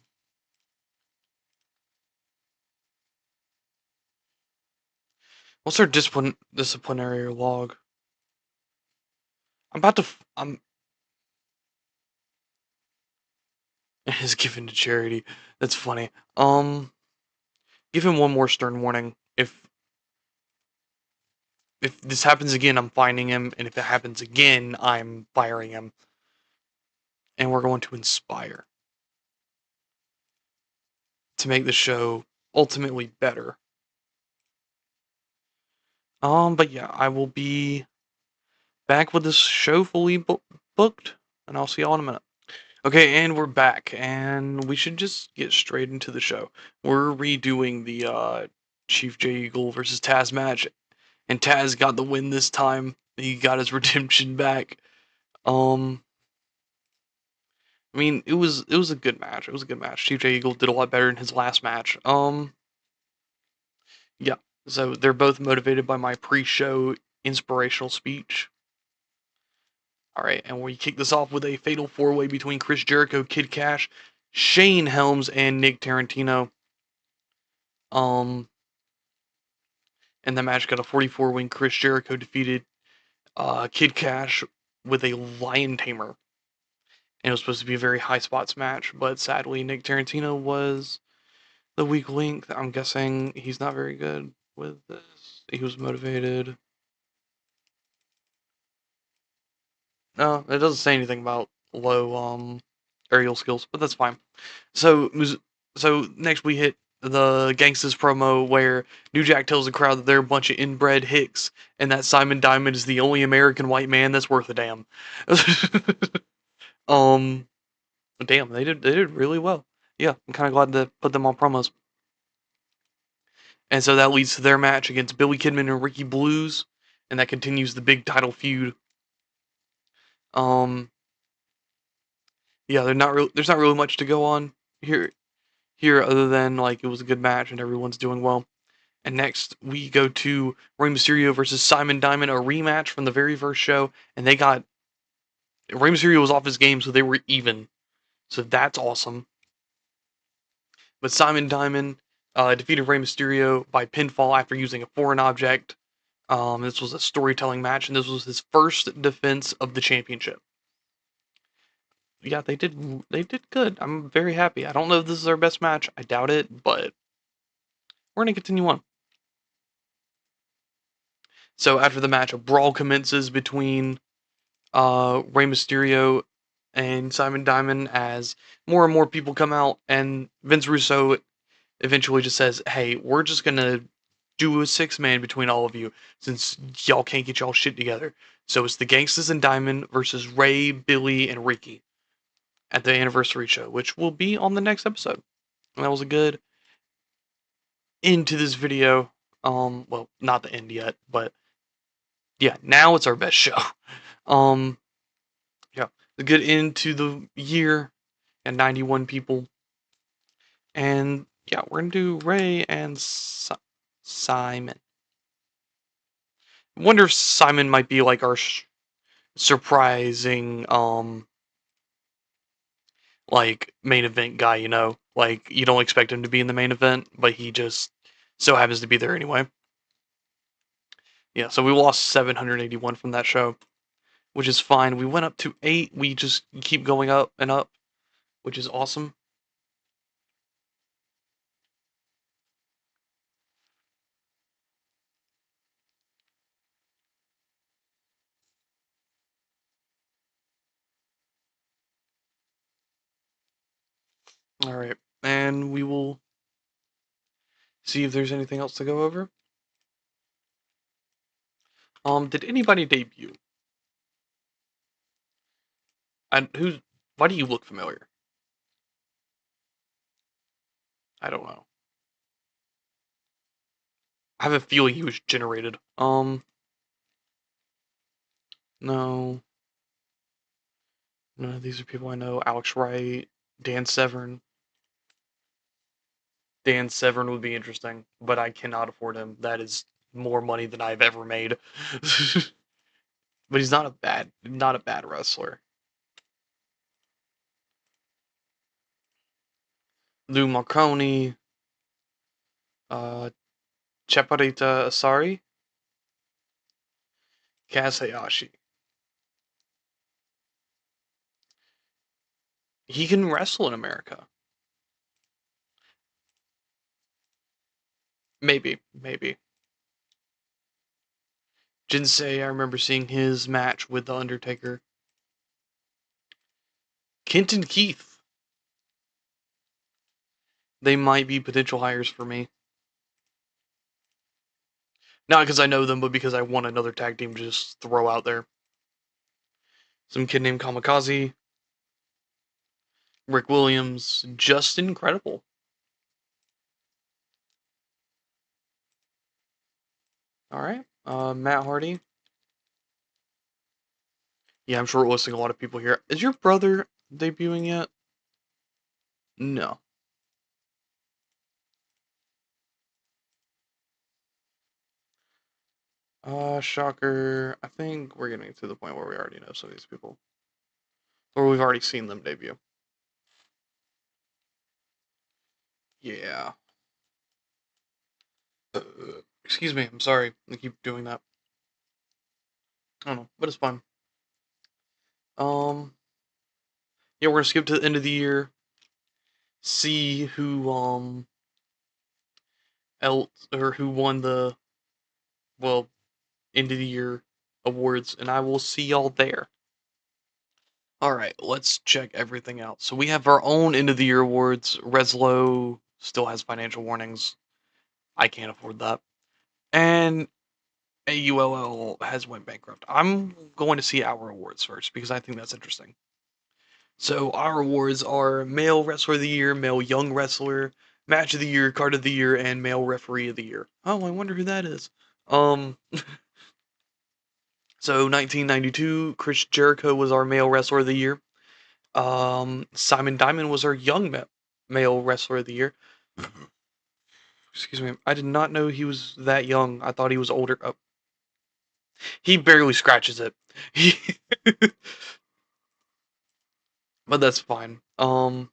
What's our disciplinary log? I'm about to. I'm. Is given to charity. That's funny. Give him one more stern warning. If this happens again, I'm fining him, and if it happens again, I'm firing him. And we're going to inspire to make the show ultimately better. But yeah, I will be back with this show fully booked, and I'll see y'all in a minute. Okay, and we're back, and we should just get straight into the show. We're redoing the Chief J Eagle versus Taz match, and Taz got the win this time. He got his redemption back. Um, I mean, it was a good match. It was a good match. Chief J Eagle did a lot better in his last match. Yeah. So they're both motivated by my pre-show inspirational speech. All right, and we kick this off with a fatal four-way between Chris Jericho, Kid Cash, Shane Helms, and Nick Tarantino. Um, and the match got a 44 win. Chris Jericho defeated Kid Cash with a Lion Tamer. And it was supposed to be a very high spots match, but sadly, Nick Tarantino was the weak link. I'm guessing he's not very good with this. He was motivated. No, it doesn't say anything about low aerial skills, but that's fine. So next we hit the Gangsters promo where New Jack tells the crowd that they're a bunch of inbred hicks and that Simon Diamond is the only American white man that's worth a damn. um, damn, they did really well. Yeah, I'm kind of glad to put them on promos. And so that leads to their match against Billy Kidman and Ricky Blues, and that continues the big title feud. Um, yeah, there's not really much to go on here other than like it was a good match and everyone's doing well. And next we go to Rey Mysterio versus Simon Diamond, a rematch from the very first show, and they got Rey Mysterio was off his game, so they were even. So that's awesome. But Simon Diamond defeated Rey Mysterio by pinfall after using a foreign object. This was a storytelling match, and this was his first defense of the championship. Yeah, they did good. I'm very happy. I don't know if this is our best match. I doubt it, but we're gonna continue on. So after the match, a brawl commences between Rey Mysterio and Simon Diamond as more and more people come out, and Vince Russo eventually just says, "Hey, we're just gonna do a six-man between all of you since y'all can't get y'all shit together." So it's the Gangsters and Diamond versus Ray, Billy, and Ricky at the anniversary show, which will be on the next episode. And that was a good end to this video. Well, not the end yet, but yeah, now it's our best show. Um, yeah, a good end to the year and 91 people. And yeah, we're gonna do Ray and Simon. I wonder if Simon might be like our surprising, like main event guy. Like you don't expect him to be in the main event, but he just so happens to be there anyway. Yeah, so we lost 781 from that show, which is fine. We went up to 8. We just keep going up and up, which is awesome. All right, and we will see if there's anything else to go over. Did anybody debut? And who's? Why do you look familiar? I don't know. I have a feeling he was generated. No, none of these are people I know. Alex Wright, Dan Severn. Dan Severn would be interesting, but I cannot afford him. That is more money than I've ever made. But he's not a bad wrestler. Lou Marconi, uh, Chaparita Asari, Kaz Hayashi. He can wrestle in America. Maybe. Jinsei, I remember seeing his match with The Undertaker. Kenton Keith. They might be potential hires for me. Not because I know them, but because I want another tag team to just throw out there. Some kid named Kamikaze. Rick Williams, just incredible. All right. Matt Hardy. Yeah, I'm sure we're listing a lot of people here. Is your brother debuting yet? No. Shocker. I think we're getting to the point where we already know some of these people. Or we've already seen them debut. Yeah. Excuse me, I'm sorry. I keep doing that. I don't know, but it's fine. Um, yeah, we're gonna skip to the end of the year, see who else or who won the well end of the year awards, and I will see y'all there. All right, let's check everything out. So we have our own end of the year awards. Reslo still has financial warnings. I can't afford that, and AULL has went bankrupt. I'm going to see our awards first because I think that's interesting. So our awards are Male Wrestler of the Year, Male Young Wrestler, Match of the Year, Card of the Year, and Male Referee of the Year. Oh, I wonder who that is. Um, so 1992, Chris Jericho was our Male Wrestler of the Year. Simon Diamond was our Young Male Wrestler of the Year. Excuse me, I did not know he was that young. I thought he was older. Oh, he barely scratches it. But that's fine. So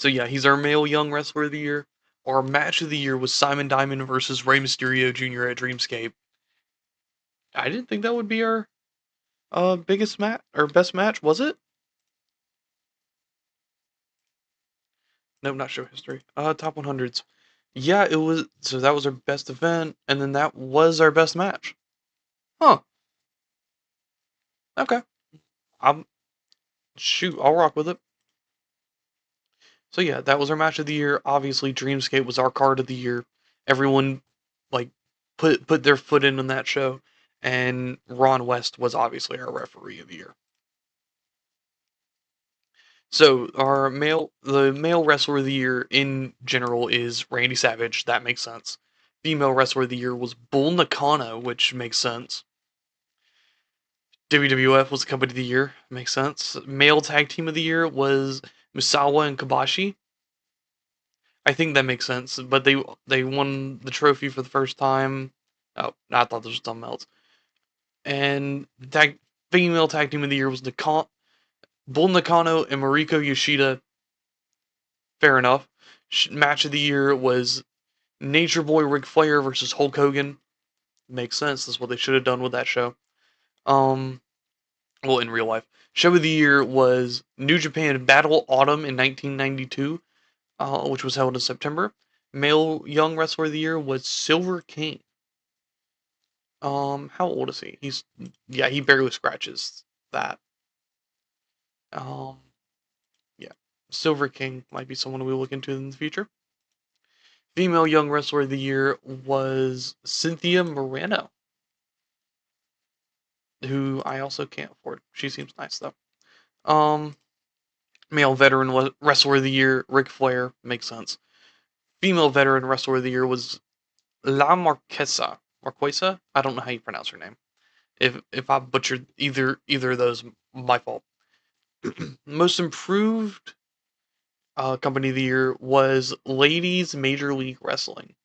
yeah, he's our male young wrestler of the year. Our match of the year was Simon Diamond versus Rey Mysterio Jr. at Dreamscape. I didn't think that would be our biggest match or best match, was it? Nope, not show history. Top 100s. Yeah, it was. So that was our best event, and then that was our best match. Huh. Okay. I'm shoot. I'll rock with it. So yeah, that was our match of the year. Obviously, Dreamscape was our card of the year. Everyone like put their foot in on that show, and Ron West was obviously our referee of the year. So the male wrestler of the year in general is Randy Savage. That makes sense. Female wrestler of the year was Bull Nakano, which makes sense. WWF was the company of the year. Makes sense. Male tag team of the year was Misawa and Kobashi. I think that makes sense. But they won the trophy for the first time. Oh, I thought this was something else. And female tag team of the year was Bull Nakano and Mariko Yoshida. Fair enough. Match of the year was Nature Boy Ric Flair versus Hulk Hogan. Makes sense. That's what they should have done with that show. Um, well, in real life. Show of the year was New Japan Battle Autumn in 1992, which was held in September. Male Young Wrestler of the Year was Silver King. How old is he? Yeah, he barely scratches that. Um, yeah, Silver King might be someone we look into in the future. Female Young Wrestler of the Year was Cynthia Moreno, who I also can't afford. She seems nice though. Um, Male Veteran Wrestler of the Year, Ric Flair, makes sense. Female Veteran Wrestler of the Year was La Marquesa. Marquesa? I don't know how you pronounce her name. If I butchered either of those, my fault. Most improved company of the year was Ladies Major League Wrestling.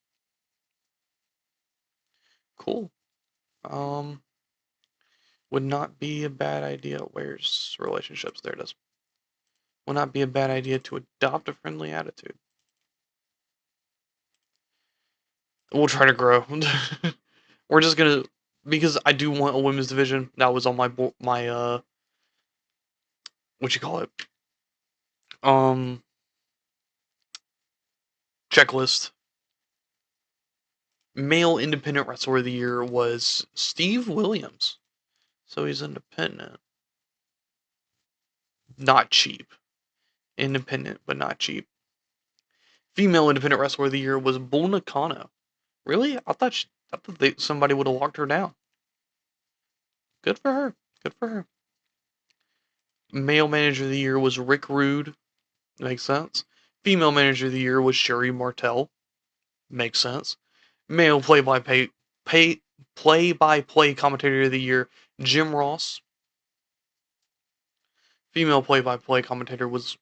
Cool. Um, would not be a bad idea. Where's relationships? There it is. Would not be a bad idea to adopt a friendly attitude. We'll try to grow. We're just gonna because I do want a women's division. That was on my what you call it um checklist. Male independent wrestler of the year was Steve Williams. So he's independent, not cheap. Independent, but not cheap. Female independent wrestler of the year was Bull Nakano. Really? I thought somebody would have locked her down. Good for her. Good for her. Male manager of the year was Rick Rude. Makes sense. Female Manager of the Year was Sherry Martel. Makes sense. Male play-by-play commentator of the year, Jim Ross. Female play-by-play commentator was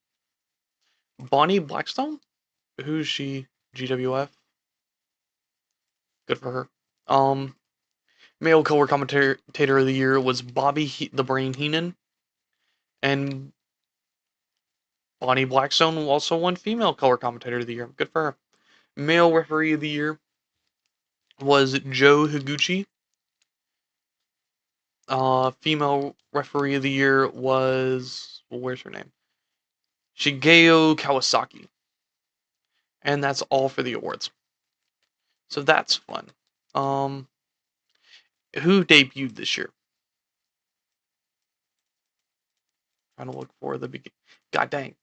Bonnie Blackstone. Who's she? GWF. Good for her. Male color commentator of the year was Bobby the Brain Heenan, and Bonnie Blackstone also won female color commentator of the year. Good for her. Male referee of the year was Joe Higuchi. Female referee of the year was, well, where's her name? Shigeo Kawasaki. And that's all for the awards. So that's fun. Um, who debuted this year? Trying to look for the beginning. God dang.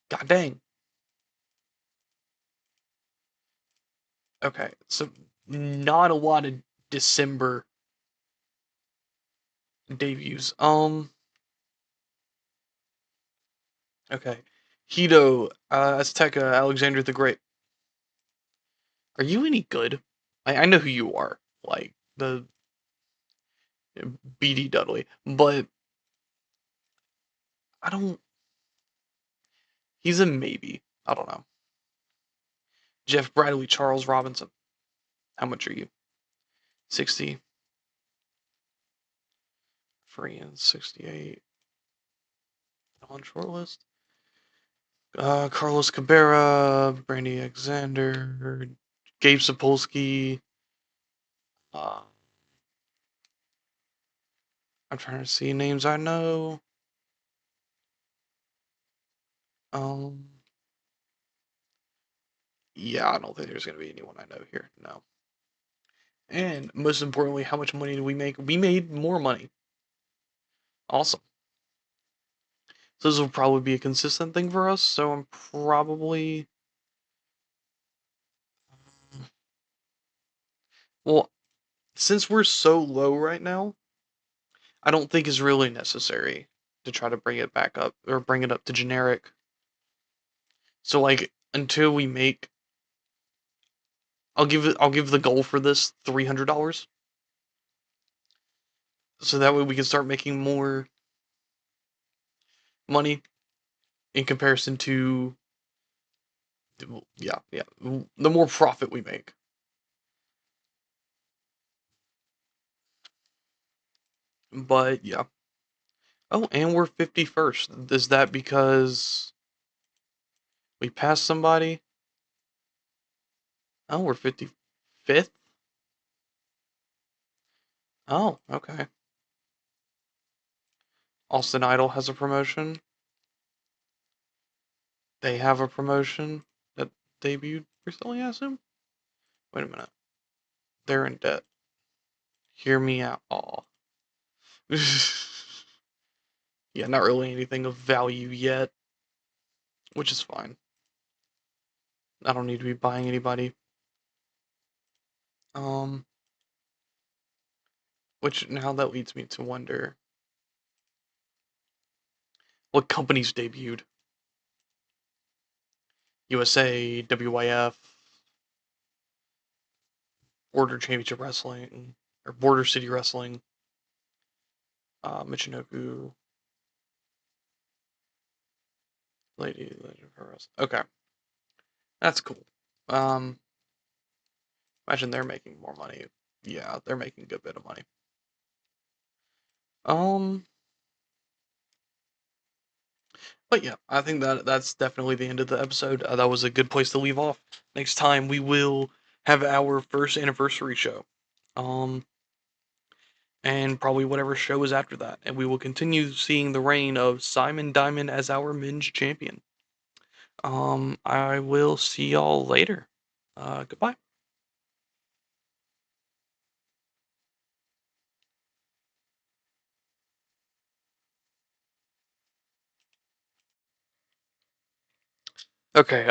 God dang. Okay, so not a lot of December debuts. Okay. Hito, Azteca, Alexander the Great. Are you any good? I know who you are. Like, the BD Dudley. But, I don't. He's a maybe. I don't know. Jeff Bradley, Charles Robinson. How much are you? 60. Free and 68. On shortlist. Carlos Cabrera, Brandy Alexander, Gabe Sapolsky. I'm trying to see names I know. Um, yeah, I don't think there's gonna be anyone I know here. No. And most importantly, how much money did we make? We made more money. Awesome. So this will probably be a consistent thing for us. So I'm probably, well, since we're so low right now, I don't think it's really necessary to try to bring it back up or bring it up to generic. So like until we make, I'll give the goal for this $300, so that way we can start making more money in comparison to, yeah, the more profit we make. But yeah. Oh, and we're 51st. Is that because we passed somebody? Oh, we're 55th? Oh, okay. Austin Idol has a promotion. They have a promotion that debuted recently, I assume? Wait a minute. They're in debt. Hear me out. Aw. Yeah, not really anything of value yet, which is fine. I don't need to be buying anybody. Which now that leads me to wonder what companies debuted. USA, WYF, Border Championship Wrestling, or Border City Wrestling, Michinoku, Lady Legend Pro Wrestling. Okay, that's cool. Um, Imagine they're making more money. Yeah, they're making a good bit of money. Um, but yeah, I think that's definitely the end of the episode. That was a good place to leave off. Next time we will have our first anniversary show. Um, and probably whatever show is after that. And we will continue seeing the reign of Simon Diamond as our men's champion. I will see y'all later. Goodbye. Okay,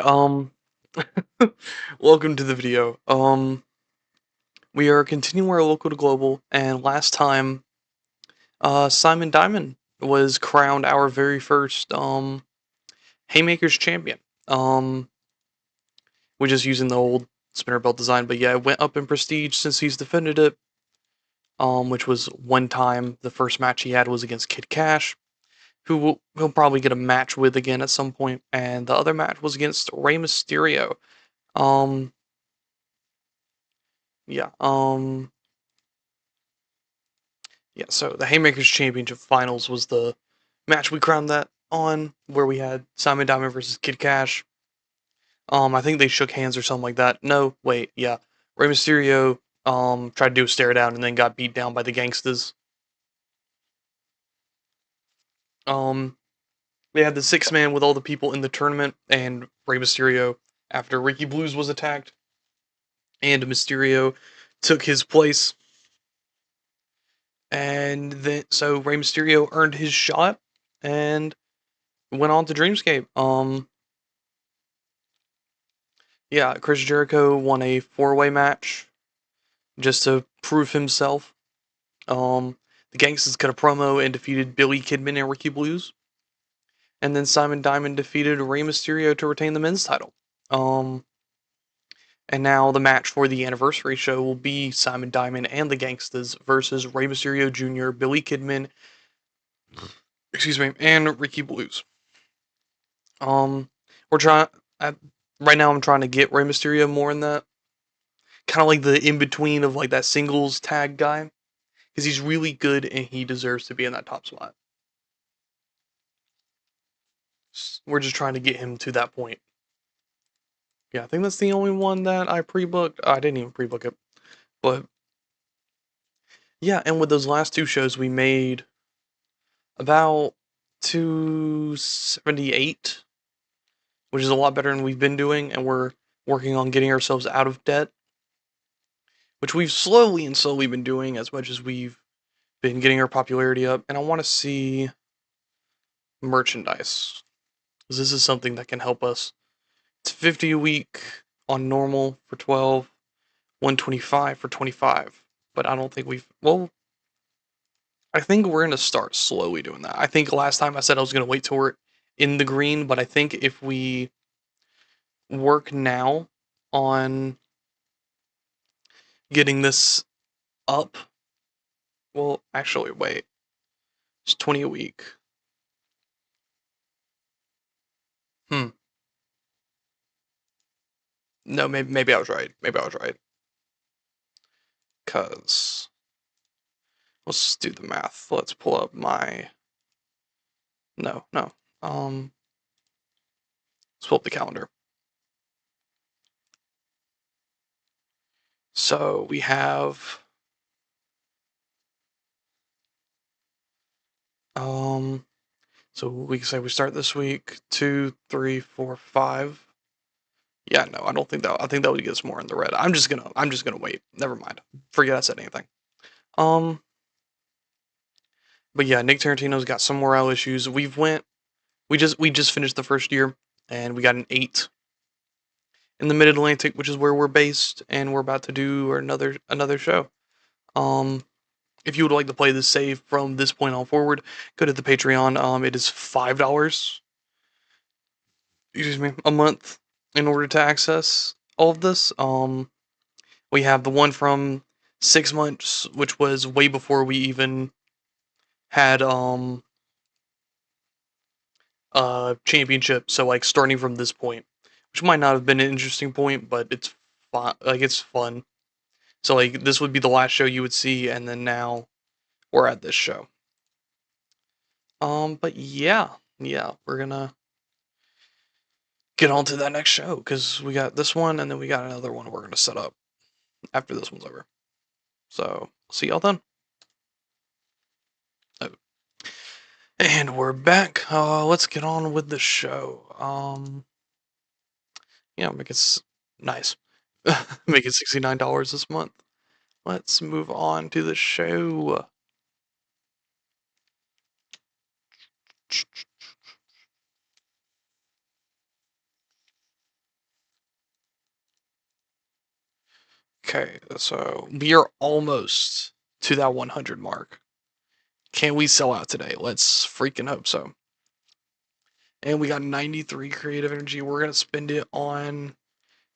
welcome to the video. We are continuing our local to global, and last time, Simon Diamond was crowned our very first, Haymakers champion. We're just using the old spinner belt design, but yeah, it went up in prestige since he's defended it. Which was one time. The first match he had was against Kid Cash, who he'll probably get a match with again at some point, and the other match was against Rey Mysterio. Um, yeah, yeah. So the Haymakers Championship Finals was the match we crowned that on, where we had Simon Diamond versus Kid Cash. I think they shook hands or something like that. No, wait, yeah. Rey Mysterio tried to do a stare down and then got beat down by the Gangstas. Um, they had the 6-man with all the people in the tournament, and Rey Mysterio, after Ricky Blues was attacked, and Mysterio took his place, and then so Rey Mysterio earned his shot and went on to Dreamscape. Yeah, Chris Jericho won a 4-way match just to prove himself. The Gangsters cut a promo and defeated Billy Kidman and Ricky Blues. And then Simon Diamond defeated Rey Mysterio to retain the men's title. Um, and now the match for the anniversary show will be Simon Diamond and the Gangsters versus Rey Mysterio Jr., Billy Kidman, excuse me, and Ricky Blues. We're trying. Right now, I'm trying to get Rey Mysterio more in that kind of like the in between of like that singles tag guy because he's really good and he deserves to be in that top spot. We're just trying to get him to that point. Yeah, I think that's the only one that I pre-booked. I didn't even pre-book it, but yeah. And with those last two shows, we made about 278, which is a lot better than we've been doing, and we're working on getting ourselves out of debt, which we've slowly and slowly been doing as much as we've been getting our popularity up. And I want to see merchandise, because this is something that can help us. It's 50 a week on normal for 12, 125 for 25. But I don't think well, I think we're gonna start slowly doing that. I think last time I said I was gonna wait till we're in the green, but I think if we work now on getting this up, well, actually, wait, it's 20 a week. Hmm. No, maybe I was right. Maybe I was right. Cause let's do the math. Let's pull up my. No, no. Let's pull up the calendar. So we have so we can say we start this week 2, 3, 4, 5. Yeah, no, I don't think that. I think that would get us more in the red. I'm just gonna wait. Never mind. Forget I said anything. Um, but yeah, Nick Tarantino's got some morale issues. We just finished the first year, and we got an 8 in the Mid Atlantic, which is where we're based, and we're about to do another show. Um, if you would like to play this save from this point on forward, go to the Patreon. It is $5, excuse me, a month in order to access all of this. We have the one from 6 months, which was way before we even had championship. So like starting from this point, which might not have been an interesting point, but it's fun. Like it's fun. So like this would be the last show you would see, and then now we're at this show. But yeah, we're gonna get on to that next show because we got this one, and then we got another one we're gonna set up after this one's over. So see y'all then. Oh. And we're back. Let's get on with the show. Make it nice. Make it $69 this month. Let's move on to the show. Okay, so we are almost to that 100 mark. Can we sell out today? Let's freaking hope so. And we got 93 creative energy. We're going to spend it on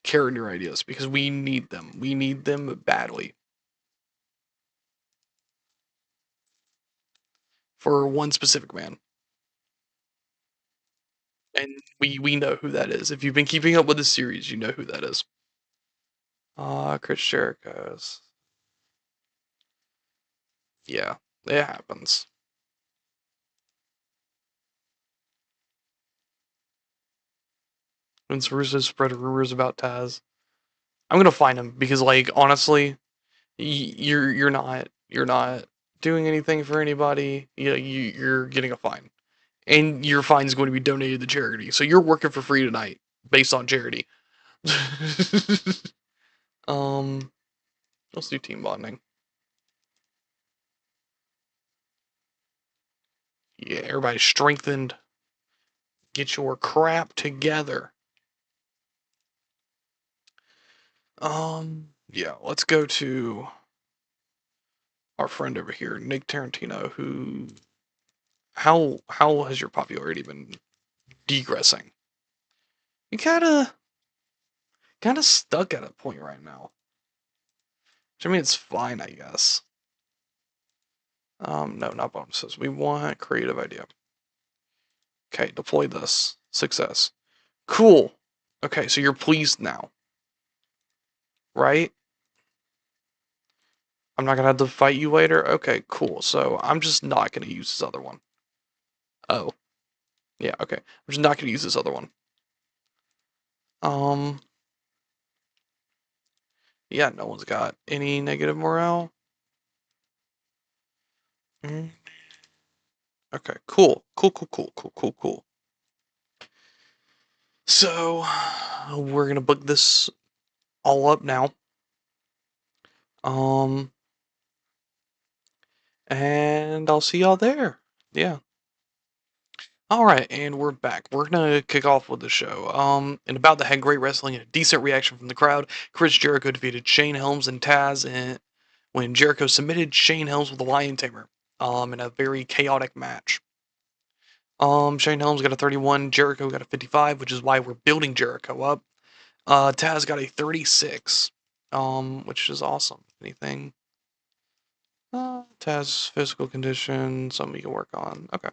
character ideas because we need them. We need them badly. For one specific man. And we know who that is. If you've been keeping up with the series, you know who that is. Chris Jericho's. Yeah, it happens. Vince Russo spread rumors about Taz. I'm gonna find him because, like, honestly, you're not doing anything for anybody. You're getting a fine, and your fine is going to be donated to charity. So you're working for free tonight, based on charity. um, let's do team bonding. Yeah, everybody strengthened. Get your crap together. Yeah, let's go to our friend over here, Nick Tarantino, who how has your popularity been degressing? You kinda stuck at a point right now. Which, I mean, it's fine, I guess. No, not bonuses. We want creative idea. Okay, deploy this. Success. Cool. Okay, so you're pleased now, right? I'm not gonna have to fight you later? Okay, cool. So I'm just not gonna use this other one. Oh. Yeah, okay. I'm just not gonna use this other one. Um, yeah, no one's got any negative morale. Mm. Okay, cool. Cool. So, we're gonna book this all up now. Um, and I'll see y'all there. Yeah. Alright, and we're back. We're gonna kick off with the show. And about the head great wrestling and a decent reaction from the crowd, Chris Jericho defeated Shane Helms and Taz when Jericho submitted Shane Helms with a Lion Tamer. In a very chaotic match. Shane Helms got a 31, Jericho got a 55, which is why we're building Jericho up. Taz got a 36, which is awesome. Anything? Taz physical condition, something we can work on. Okay.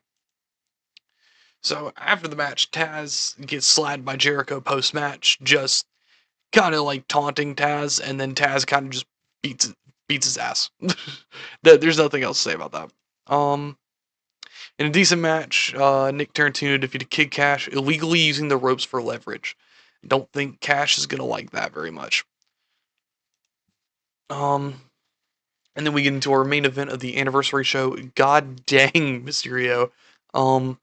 So after the match, Taz gets slapped by Jericho post match, just kind of like taunting Taz, and then Taz kind of just beats his ass. There's nothing else to say about that. In a decent match, Nick Tarantino defeated Kid Cash illegally using the ropes for leverage. Don't think Cash is gonna like that very much. Um, and then we get into our main event of the anniversary show. God dang, Mysterio. And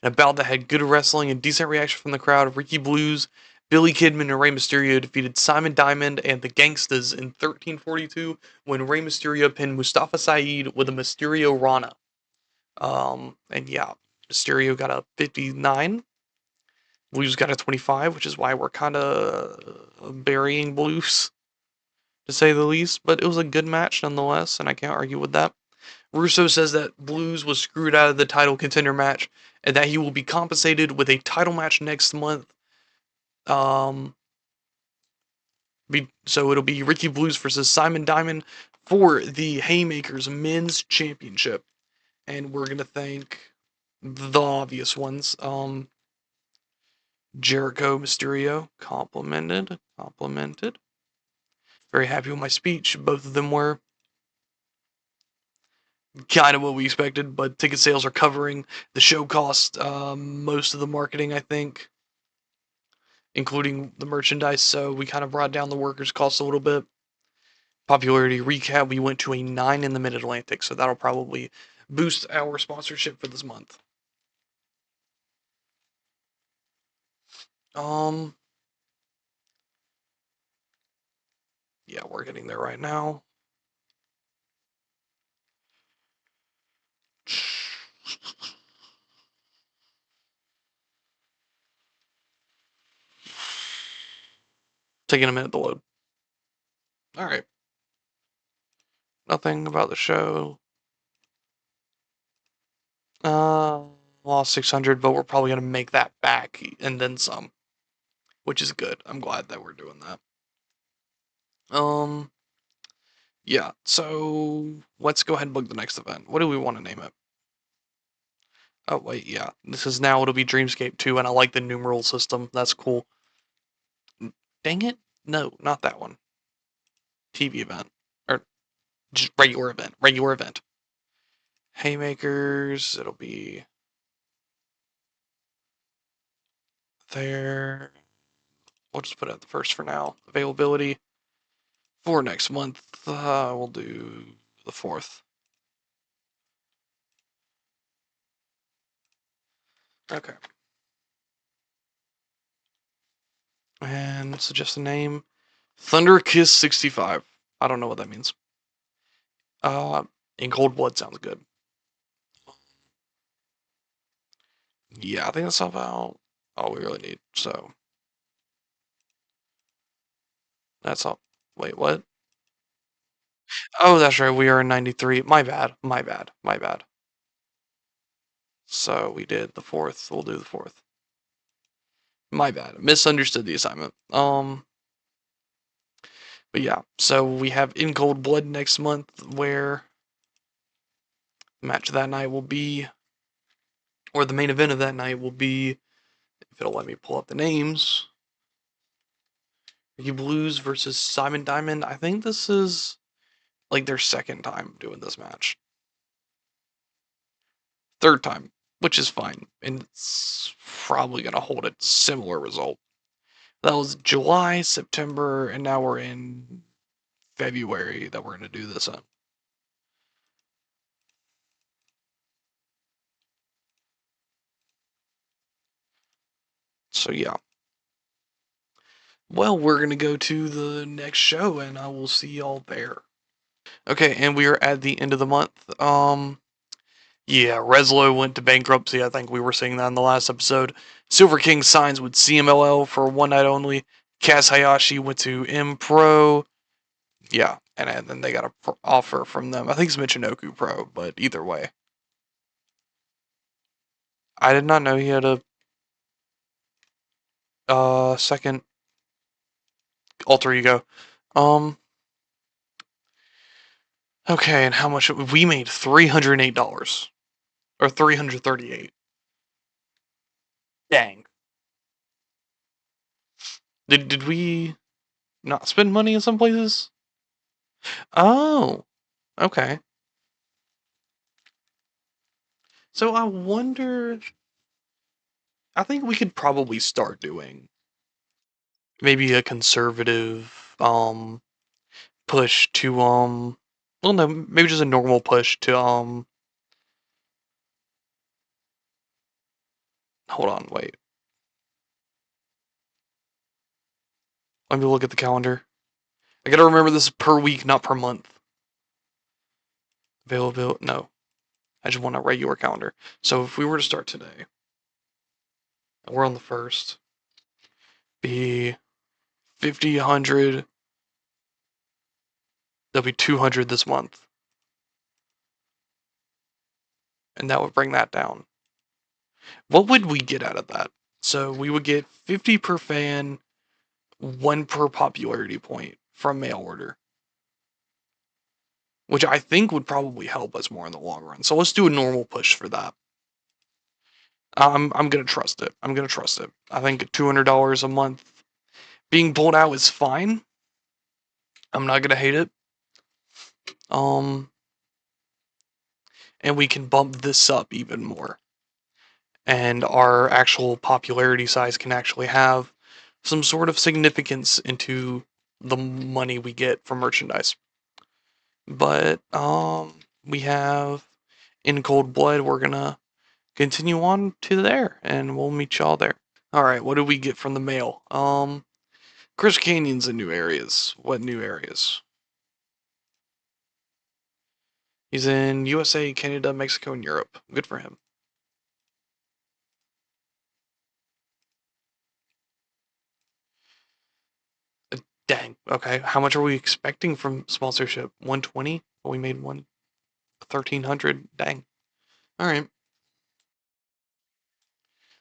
about that had good wrestling and decent reaction from the crowd. Ricky Blues, Billy Kidman, and Rey Mysterio defeated Simon Diamond and the Gangstas in 1342 when Rey Mysterio pinned Mustafa Saeed with a Mysterio Rana. And yeah, Mysterio got a 59. Blues got a 25, which is why we're kind of burying Blues, to say the least. But it was a good match nonetheless, and I can't argue with that. Russo says that Blues was screwed out of the title contender match and that he will be compensated with a title match next month. Um, so it'll be Ricky Blues versus Simon Diamond for the Haymakers Men's Championship. And we're going to thank the obvious ones. Jericho Mysterio, complimented. Very happy with my speech. Both of them were kind of what we expected, but ticket sales are covering the show cost, most of the marketing, I think, including the merchandise. So we kind of brought down the workers' costs a little bit. Popularity recap: we went to a 9 in the Mid Atlantic, so that'll probably boost our sponsorship for this month. Um, yeah, we're getting there right now. Taking a minute to load. All right. Nothing about the show. Lost 600, but we're probably going to make that back and then some, which is good. I'm glad that we're doing that. Yeah, so let's go ahead and book the next event. What do we want to name it? Oh, wait, yeah. This is now, it'll be Dreamscape 2, and I like the numeral system. That's cool. Dang it. No, not that one. TV event. Or just regular event. Regular event. Haymakers, it'll be there. We'll just put it at the first for now. Availability for next month. We'll do the 4th. Okay. And suggest a name. Thunder Kiss 65. I don't know what that means. Uh, in Cold Blood sounds good. Yeah, I think that's about all we really need. So that's all. Wait, what? Oh, that's right. We are in 93. My bad. My bad. My bad. So we did the 4th. We'll do the 4th. My bad. Misunderstood the assignment. But yeah. So we have In Cold Blood next month, where the match of that night will be, or the main event of that night will be, if it'll let me pull up the names. Ricky Blues versus Simon Diamond. I think this is like their second time doing this match. Third time, which is fine. And it's probably going to hold a similar result. That was July, September, and now we're in February that we're going to do this in. So yeah. Well, we're going to go to the next show, and I will see y'all there. Okay, and we are at the end of the month. Yeah, Reslo went to bankruptcy. I think we were seeing that in the last episode. Silver King signs with CMLL for one night only. Kaz Hayashi went to M Pro. Yeah, and then they got an offer from them. I think it's Michinoku Pro, but either way. I did not know he had a second alter ego. Um, okay, and how much we made $308 or 338. Dang. Did we not spend money in some places? Oh, okay. So I wonder. I think we could probably start doing maybe a conservative push to well no, maybe just a normal push to hold on, wait. Let me look at the calendar. I gotta remember this is per week, not per month. Availability, no. I just want a regular calendar. So if we were to start today, and we're on the first, be 50, 100, there'll be 200 this month. And that would bring that down. What would we get out of that? So we would get 50 per fan, 1 per popularity point from mail order, which I think would probably help us more in the long run. So let's do a normal push for that. I'm gonna trust it. I'm gonna trust it. I think $200 a month being pulled out is fine. I'm not gonna hate it. Um, and we can bump this up even more, and our actual popularity size can actually have some sort of significance into the money we get from merchandise. But we have In Cold Blood. We're gonna continue on to there, and we'll meet y'all there. All right, what do we get from the mail? Chris Canyon's in new areas. What new areas? He's in USA, Canada, Mexico, and Europe. Good for him. Dang. Okay, how much are we expecting from sponsorship? 120? We made 1300. Dang. All right.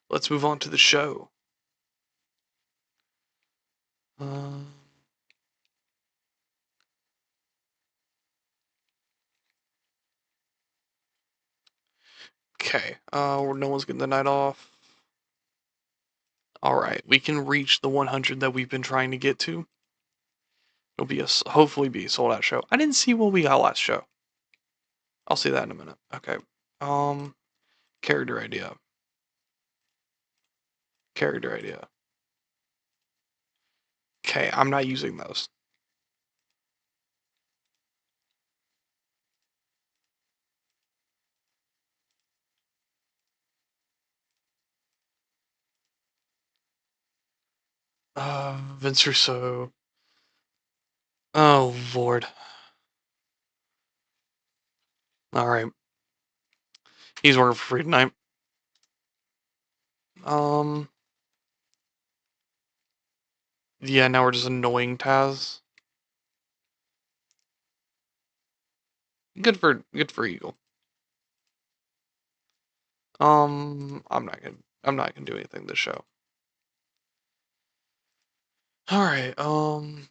let's move on to the show. Uh, okay. No one's getting the night off. All right, we can reach the 100 that we've been trying to get to. It'll be hopefully be a sold out show. I didn't see what we got last show. I'll see that in a minute. Okay. Um, character idea. Character idea. Okay, I'm not using those. Vince Russo. Oh Lord. All right, he's working for free tonight. Um, yeah. Now we're just annoying Taz. Good for Eagle. I'm not gonna do anything this show. All right. I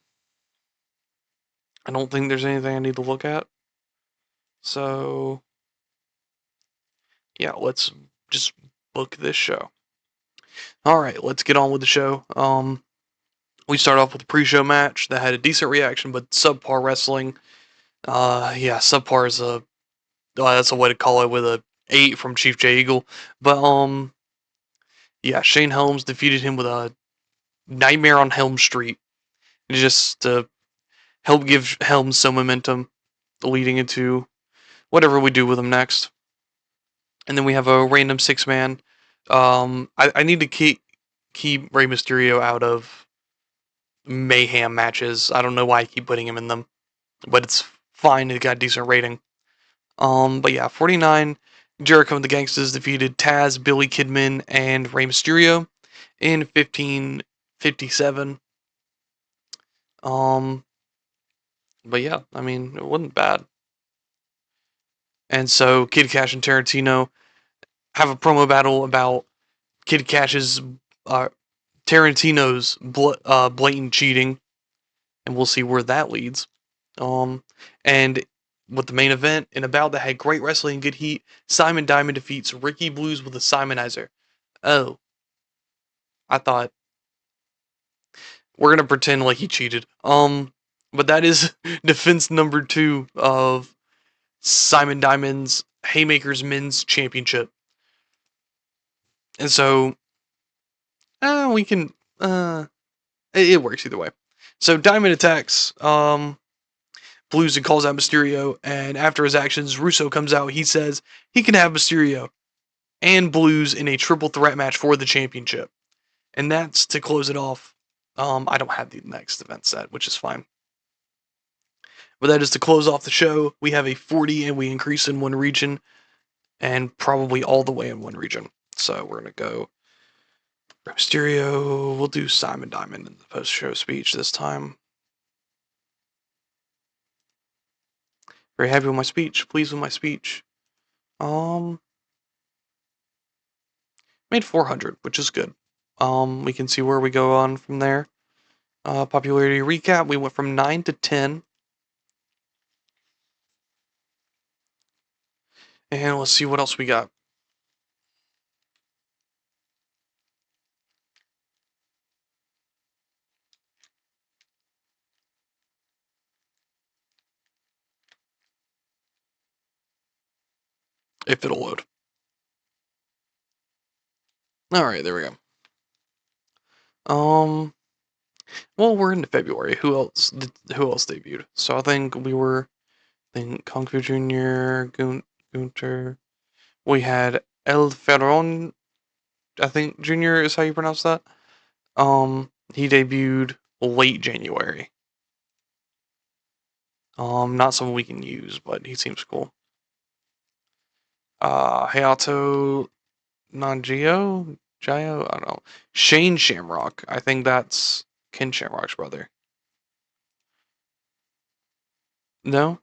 don't think there's anything I need to look at. So yeah, let's just book this show. All right, let's get on with the show. We start off with a pre-show match that had a decent reaction, but subpar wrestling. Yeah, subpar is that's a way to call it with a 8 from Chief J Eagle. But yeah, Shane Helms defeated him with a Nightmare on Helm Street, just to help give Helms some momentum leading into whatever we do with him next. And then we have a random 6-man. I need to keep Rey Mysterio out of mayhem matches. I don't know why I keep putting him in them, but it's fine. It got a decent rating. But yeah, 49. Jericho and the Gangsters defeated Taz, Billy Kidman, and Rey Mysterio in 15:57. Um, but yeah, I mean, it wasn't bad. And so Kid Cash and Tarantino have a promo battle about Kid Cash's uh, Tarantino's blatant cheating, and we'll see where that leads. And with the main event, in a bout that had great wrestling and good heat, Simon Diamond defeats Ricky Blues with a Simonizer. Oh, I thought we're gonna pretend like he cheated. But that is defense number 2 of Simon Diamond's Haymakers Men's Championship, and so we can it works either way. So Diamond attacks Blues and calls out Mysterio, and after his actions, Russo comes out. He says he can have Mysterio and Blues in a triple threat match for the championship, and that's to close it off. I don't have the next event set, which is fine. But that is to close off the show. We have a 40, and we increase in one region, and probably all the way in one region. So we're gonna go Mysterio. We'll do Simon Diamond in the post-show speech this time. Very happy with my speech. Pleased with my speech. Made 400, which is good. We can see where we go on from there. Popularity recap. We went from 9 to 10. And let's see what else we got. If it'll load. Alright, there we go. Well, we're into February. Who else debuted? So I think Kung Fu Jr., Gunter. We had El Ferron, I think Jr. is how you pronounce that. He debuted late January. Not someone we can use, but he seems cool. Hayato Nanjio? Jio? I don't know. Shane Shamrock. I think that's Ken Shamrock's brother. No?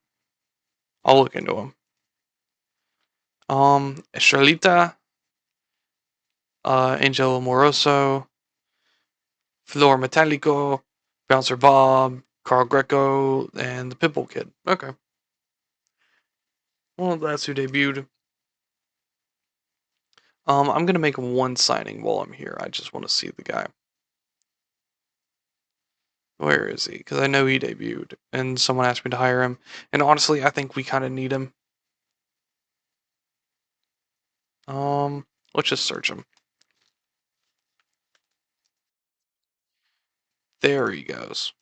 I'll look into him. Charlita Angelo Moroso, Flor Metallico, Bouncer Bob, Carl Greco, and the Pitbull Kid. Okay. Well, that's who debuted. I'm gonna make one signing while I'm here. I just want to see the guy. Where is he? Because I know he debuted, and someone asked me to hire him. And honestly, I think we kind of need him. Let's just search him. There he goes.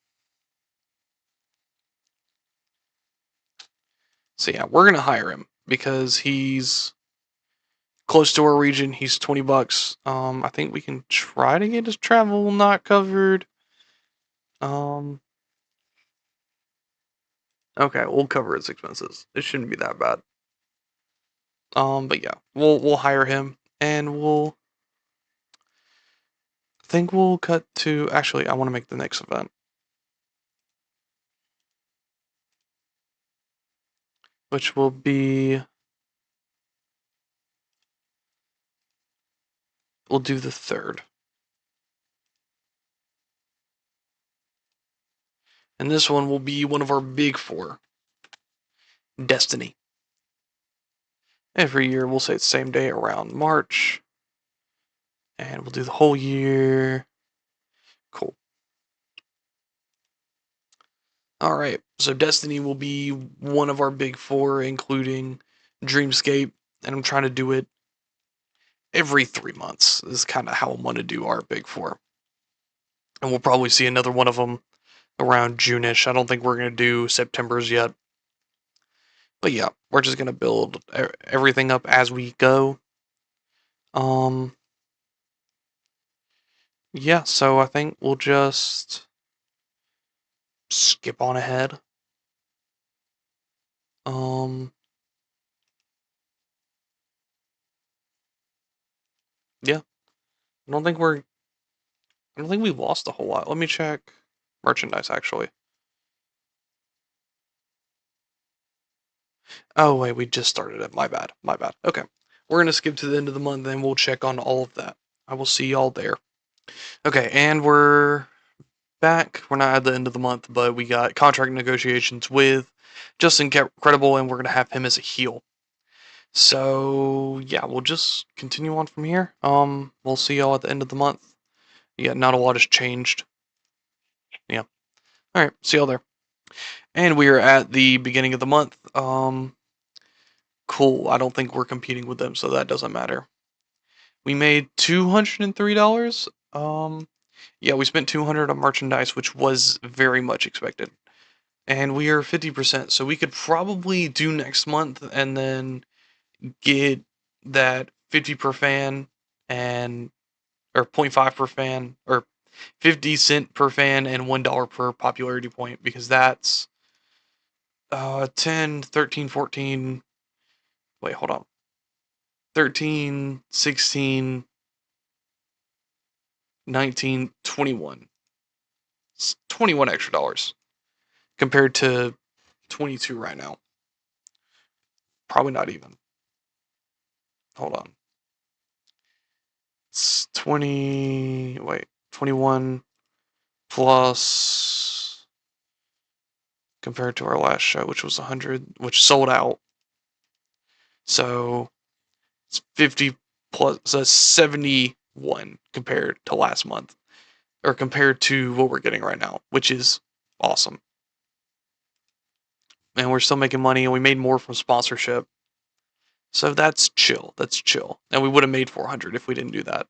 So yeah, we're gonna hire him because he's close to our region. He's $20. I think we can try to get his travel not covered. Um, okay, we'll cover his expenses. It shouldn't be that bad. But yeah, we'll hire him and I think we'll cut to actually I want to make the next event, which will be we'll do the third. And this one will be one of our big four. Destiny. Every year we'll say it's the same day around March. And we'll do the whole year. Cool. Alright, so Destiny will be one of our big four, including Dreamscape. And I'm trying to do it every 3 months. This is kind of how I'm going to do our big four. And we'll probably see another one of them around June-ish. I don't think we're going to do September's yet. But yeah, we're just going to build everything up as we go. Yeah, so I think we'll just skip on ahead. Yeah, I don't think we lost a whole lot. Let me check merchandise actually. Oh wait, we just started it. My bad. My bad. Okay. We're gonna skip to the end of the month and we'll check on all of that. I will see y'all there. Okay, and we're back. We're not at the end of the month, but we got contract negotiations with Justin Credible, and we're gonna have him as a heel. So yeah, we'll just continue on from here. We'll see y'all at the end of the month. Yeah, not a lot has changed. Yeah. All right, see y'all there. And we are at the beginning of the month. Cool. I don't think we're competing with them, so that doesn't matter. We made $203. Yeah, we spent 200 on merchandise, which was very much expected. And we are 50%, so we could probably do next month and then get that 50 per fan and or 0.5 per fan or 50 cent per fan and $1 per popularity point because that's 10, 13, 14. Wait, hold on. 13, 16, 19, 21. It's 21 extra dollars compared to 22 right now. Probably not even. Hold on. It's 20, wait, 21 plus compared to our last show, which was 100, which sold out. So it's 50 plus, so that's 71 compared to last month, or compared to what we're getting right now, which is awesome. And we're still making money, and we made more from sponsorship. So that's chill. That's chill. And we would have made 400 if we didn't do that.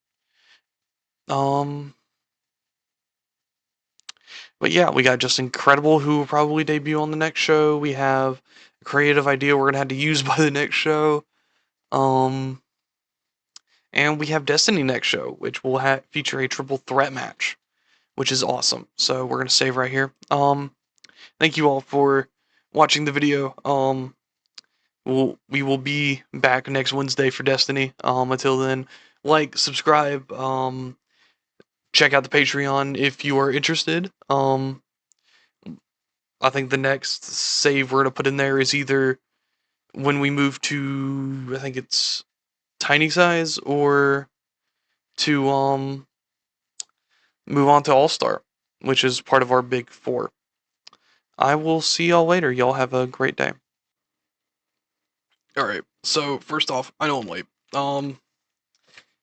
But yeah, we got Just Incredible, who will probably debut on the next show. We have a creative idea we're gonna have to use by the next show. And we have Destiny next show, which will feature a triple threat match, which is awesome. So we're gonna save right here. Thank you all for watching the video. We will be back next Wednesday for Destiny. Until then, like, subscribe, check out the Patreon if you are interested. I think the next save we're gonna put in there is either when we move to, I think it's tiny size, or to move on to All Star, which is part of our big four. I will see y'all later. Y'all have a great day. All right. So first off, I know I'm late.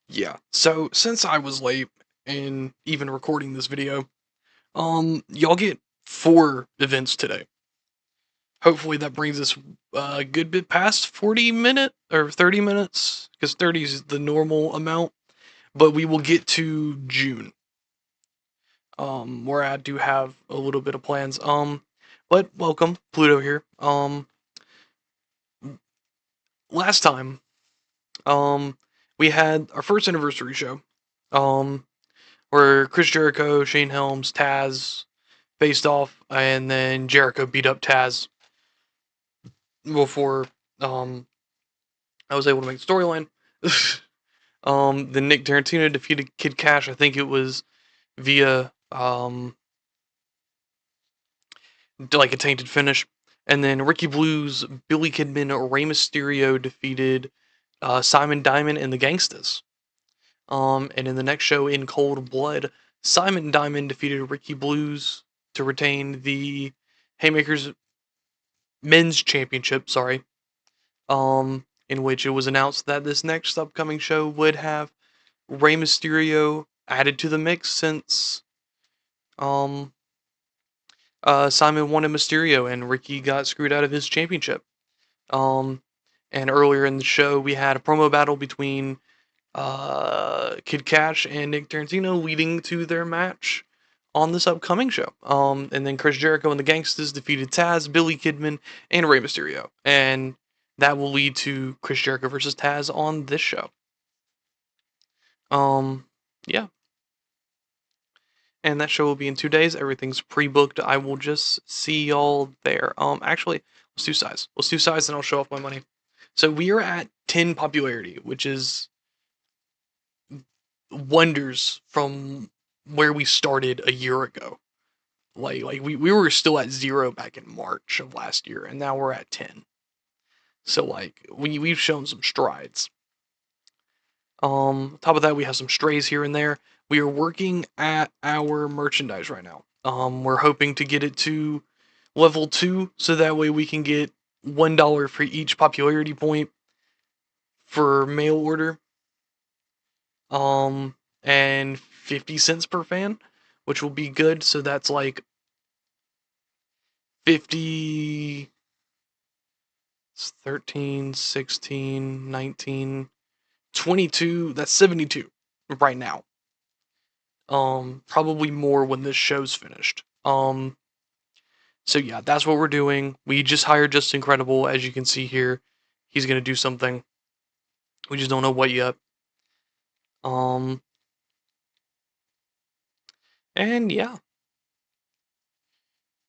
Yeah. So since I was late in even recording this video, y'all get 4 events today. Hopefully that brings us a good bit past 40 minutes or 30 minutes, because 30 is the normal amount. But we will get to June, where I do have a little bit of plans. But welcome, Pluto here. Last time, we had our first anniversary show, um, where Chris Jericho, Shane Helms, Taz faced off, and then Jericho beat up Taz before I was able to make the storyline. Then Nick Tarantino defeated Kid Cash. I think it was via like a tainted finish. And then Ricky Blues, Billy Kidman, Rey Mysterio defeated Simon Diamond and the Gangstas. And in the next show, in Cold Blood, Simon Diamond defeated Ricky Blues to retain the Haymakers Men's Championship. Sorry. In which it was announced that this next upcoming show would have Rey Mysterio added to the mix, since um Simon wanted Mysterio and Ricky got screwed out of his championship. Um, and earlier in the show, we had a promo battle between Kid Cash and Nick Tarantino, leading to their match on this upcoming show. And then Chris Jericho and the Gangstas defeated Taz, Billy Kidman, and Rey Mysterio, and that will lead to Chris Jericho versus Taz on this show. Yeah. And that show will be in 2 days. Everything's pre-booked. I will just see y'all there. Actually, let's do size. Let's do size, and I'll show off my money. So we are at 10 popularity, which is wonders from where we started a year ago. Like we were still at 0 back in March of last year, and now we're at 10. So like we've shown some strides. Top of that, we have some strays here and there. We are working at our merchandise right now. We're hoping to get it to level 2, so that way we can get $1 for each popularity point for mail order. And 50 cents per fan, which will be good. So that's like 50, 13, 16, 19, 22. That's 72 right now. Probably more when this show's finished. So yeah, that's what we're doing. We just hired Just Incredible, as you can see here. He's gonna do something. We just don't know what yet. And yeah,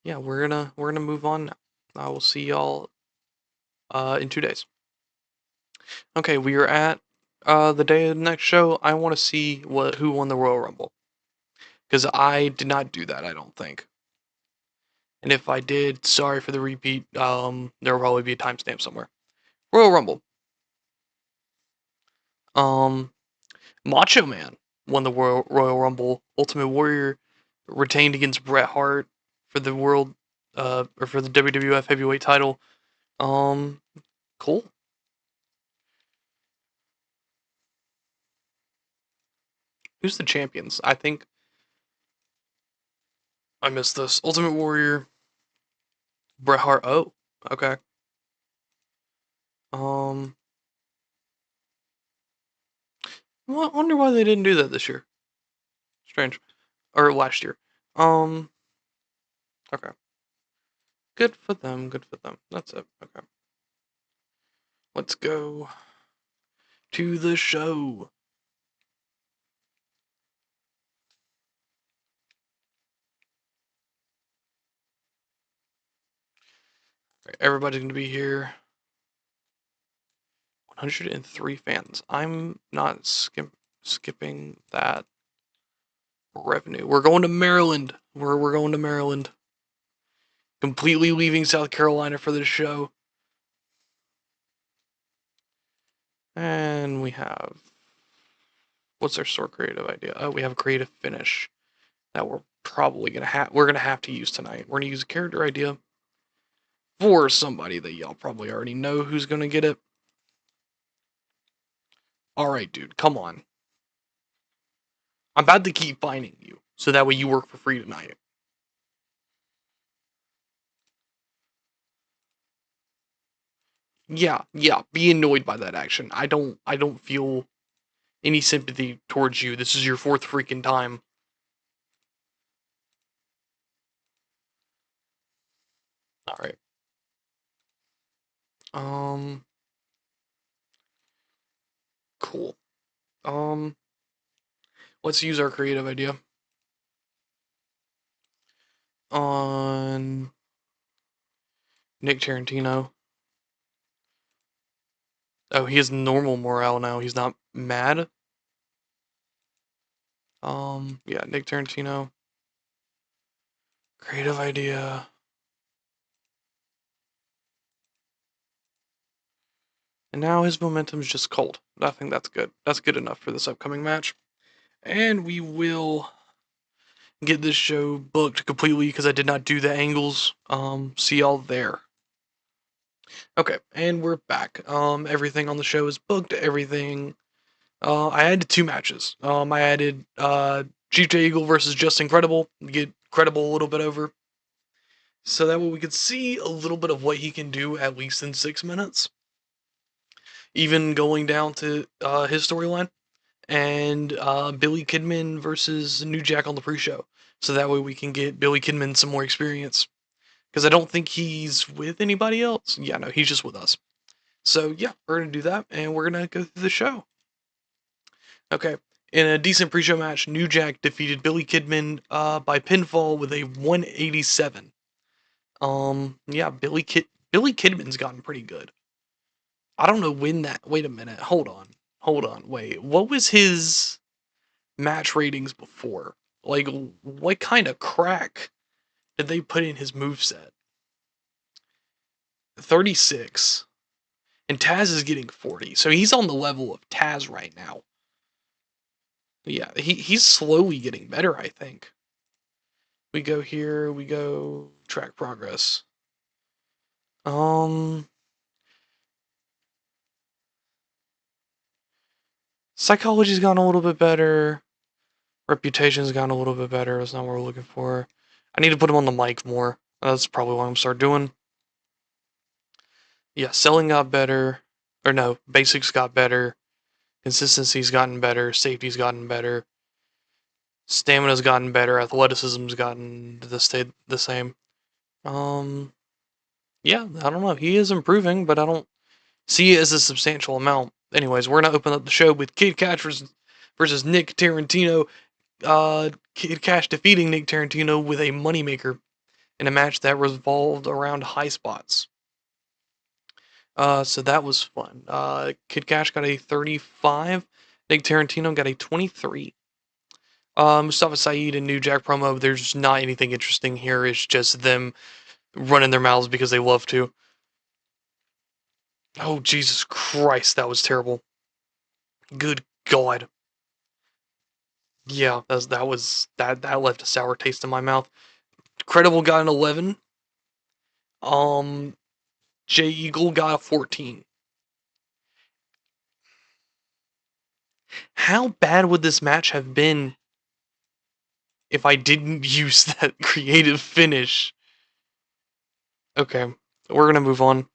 we're gonna move on now. I will see y'all in 2 days. Okay, we are at the day of the next show. I want to see who won the Royal Rumble, because I did not do that, I don't think. And if I did, sorry for the repeat. There will probably be a timestamp somewhere. Royal Rumble. Macho Man won the Royal Rumble. Ultimate Warrior retained against Bret Hart for the or for the WWF Heavyweight title. Cool. Who's the champions? I think I missed this. Ultimate Warrior, Bret Hart. Oh, okay. I wonder why they didn't do that this year. Strange. Or last year. Okay. Good for them, good for them. That's it. Okay. Let's go to the show. Right, everybody's gonna be here. 103 fans. I'm not skipping that revenue. We're going to Maryland. We're going to Maryland. Completely leaving South Carolina for this show. And we have What's our store creative idea? Oh, we have a creative finish that we're probably gonna have to use tonight. We're gonna use a character idea for somebody that y'all probably already know who's gonna get it. Alright, dude, come on. I'm about to keep finding you, so that way you work for free tonight. Yeah, be annoyed by that action. I don't feel any sympathy towards you. This is your fourth freaking time. Alright. Um, cool. Um, let's use our creative idea on Nick Tarantino. Oh, he has normal morale now. He's not mad. Yeah, Nick Tarantino. Creative idea. And now his momentum's just cold. I think that's good. That's good enough for this upcoming match. And we will get this show booked completely because I did not do the angles. See y'all there. Okay, and we're back. Everything on the show is booked. Everything. I added 2 matches. I added Chief J Eagle versus Just Incredible. Get Credible a little bit over. So that way we could see a little bit of what he can do at least in 6 minutes. Even going down to his storyline. And Billy Kidman versus New Jack on the pre-show. So that way we can get Billy Kidman some more experience. Because I don't think he's with anybody else. Yeah, no, he's just with us. So yeah, we're going to do that, and we're going to go through the show. Okay, in a decent pre-show match, New Jack defeated Billy Kidman by pinfall with a 187. Yeah, Billy Kidman's gotten pretty good. I don't know when that. Wait a minute. Hold on. Wait. What was his match ratings before? Like, what kind of crack did they put in his moveset? 36. And Taz is getting 40. So he's on the level of Taz right now. Yeah, he's slowly getting better, I think. We go here, we go track progress. Psychology's gotten a little bit better. Reputation's gotten a little bit better. That's not what we're looking for. I need to put him on the mic more. That's probably what I'm gonna start doing. Yeah, selling got better. Or no, basics got better. Consistency's gotten better. Safety's gotten better. Stamina's gotten better. Athleticism's gotten the same. Yeah, I don't know. He is improving, but I don't see it as a substantial amount. Anyways, we're gonna open up the show with Kid Cash versus Nick Tarantino. Kid Cash defeating Nick Tarantino with a moneymaker in a match that revolved around high spots. So that was fun. Kid Cash got a 35. Nick Tarantino got a 23. Mustafa Saeed and New Jack promo. There's not anything interesting here. It's just them running their mouths because they love to. Oh Jesus Christ, that was terrible. Good God. Yeah, that left a sour taste in my mouth. Credible got an 11. Um, Jay Eagle got a 14. How bad would this match have been if I didn't use that creative finish? Okay, we're gonna move on.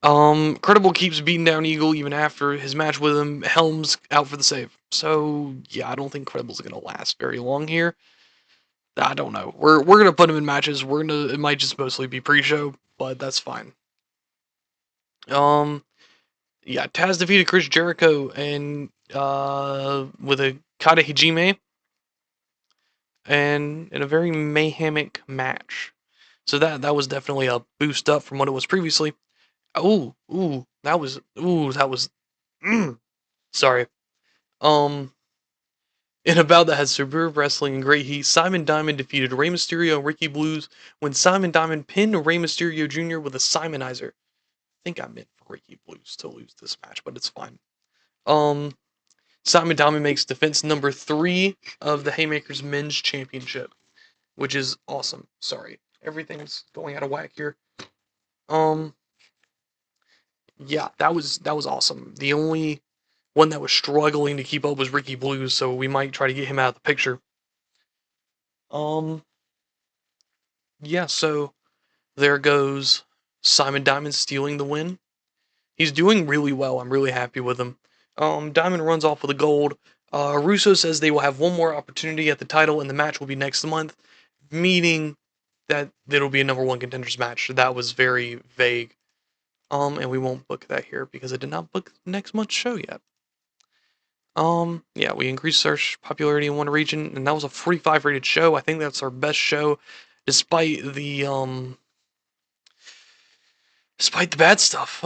Credible keeps beating down Eagle even after his match with him. Helm's out for the save. So yeah, I don't think Credible's gonna last very long here. I don't know. We're gonna put him in matches. It might just mostly be pre-show, but that's fine. Yeah, Taz defeated Chris Jericho and with a Kata Hijime and in a very mayhemic match. So that was definitely a boost up from what it was previously. That was sorry. In a bout that had superb wrestling and great heat, Simon Diamond defeated Rey Mysterio and Ricky Blues when Simon Diamond pinned Rey Mysterio Jr. with a Simonizer. I think I meant for Ricky Blues to lose this match, but it's fine. Simon Diamond makes defense number 3 of the Haymakers Men's Championship, which is awesome. Sorry, everything's going out of whack here. Yeah, that was awesome. The only one that was struggling to keep up was Ricky Blues, so we might try to get him out of the picture. Yeah, so there goes Simon Diamond stealing the win. He's doing really well. I'm really happy with him. Diamond runs off with a gold. Russo says they will have one more opportunity at the title, and the match will be next month, meaning that it'll be a number 1 contenders match. That was very vague. And we won't book that here because I did not book next month's show yet. Yeah, we increased our popularity in one region, and that was a 45 rated show. I think that's our best show, despite the bad stuff.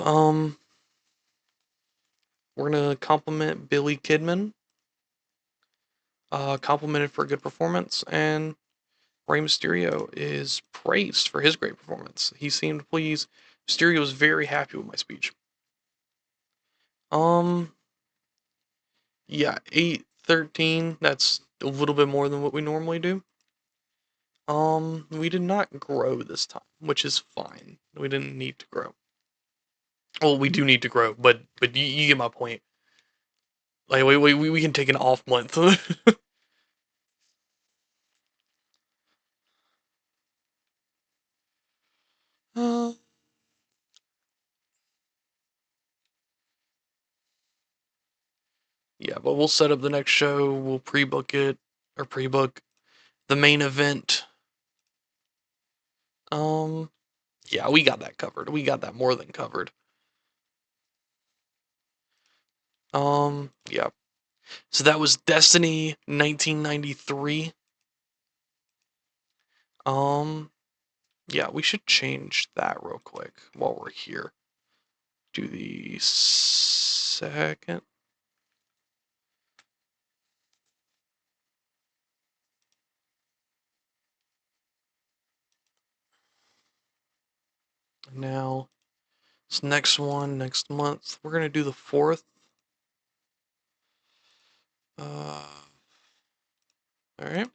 We're gonna compliment Billy Kidman, complimented for a good performance, and Rey Mysterio is praised for his great performance. He seemed pleased. Mysterio was very happy with my speech. Yeah, 8-13. That's a little bit more than what we normally do. We did not grow this time, which is fine. We didn't need to grow. Well, we do need to grow, but you get my point. Like we can take an off month. uh, yeah, but we'll set up the next show. We'll pre-book it or pre-book the main event. Yeah, we got that covered. We got that more than covered. Yeah. So that was Destiny 1993. Yeah, we should change that real quick while we're here. Do the second. Now, this next one, next month, we're going to do the 4th. Alright.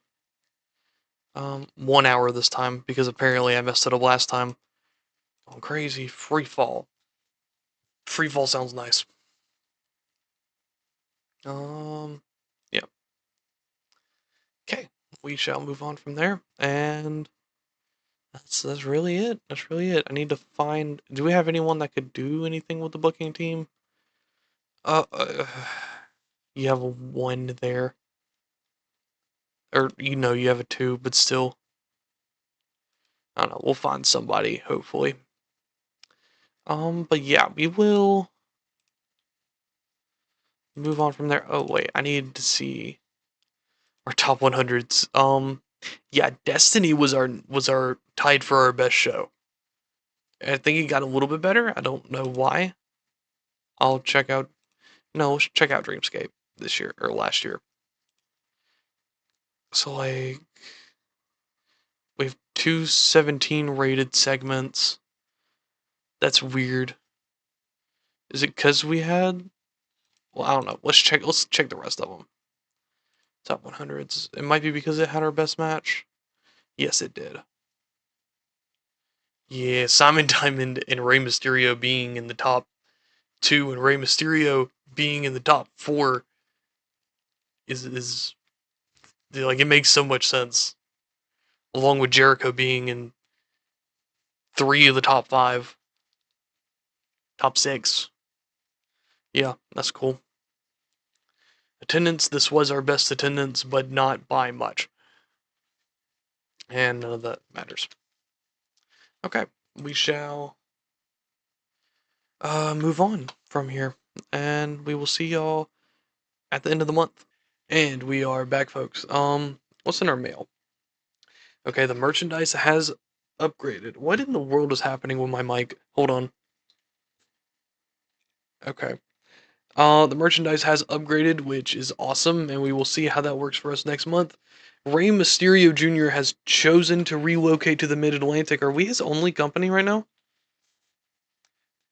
1 hour this time, because apparently I messed it up last time. Going crazy. Free fall. Free fall sounds nice. Yeah. Okay. We shall move on from there, and that's really it. That's really it. I need to find. Do we have anyone that could do anything with the booking team? You have a 1 there, or you have a 2, but still, I don't know. We'll find somebody hopefully. But yeah, we will move on from there. Oh wait, I need to see our top 100s. Yeah, Destiny was our tied for our best show. I think it got a little bit better. I don't know why. I'll check out. No, let's check out Dreamscape this year or last year. So like, we have 217 rated segments. That's weird. Is it because we had? Well, I don't know. Let's check the rest of them. Top 100s. It might be because it had our best match. Yes, it did. Yeah, Simon Diamond and Rey Mysterio being in the top 2 and Rey Mysterio being in the top 4 is like, it makes so much sense. Along with Jericho being in 3 of the top 5, top 6. Yeah, that's cool. Attendance, this was our best attendance, but not by much. And none of that matters. Okay, we shall move on from here, and we will see y'all at the end of the month. And we are back, folks. What's in our mail? Okay, the merchandise has upgraded. What in the world is happening with my mic? Hold on. Okay. The merchandise has upgraded, which is awesome, and we will see how that works for us next month. Rey Mysterio Jr. has chosen to relocate to the Mid-Atlantic. Are we his only company right now?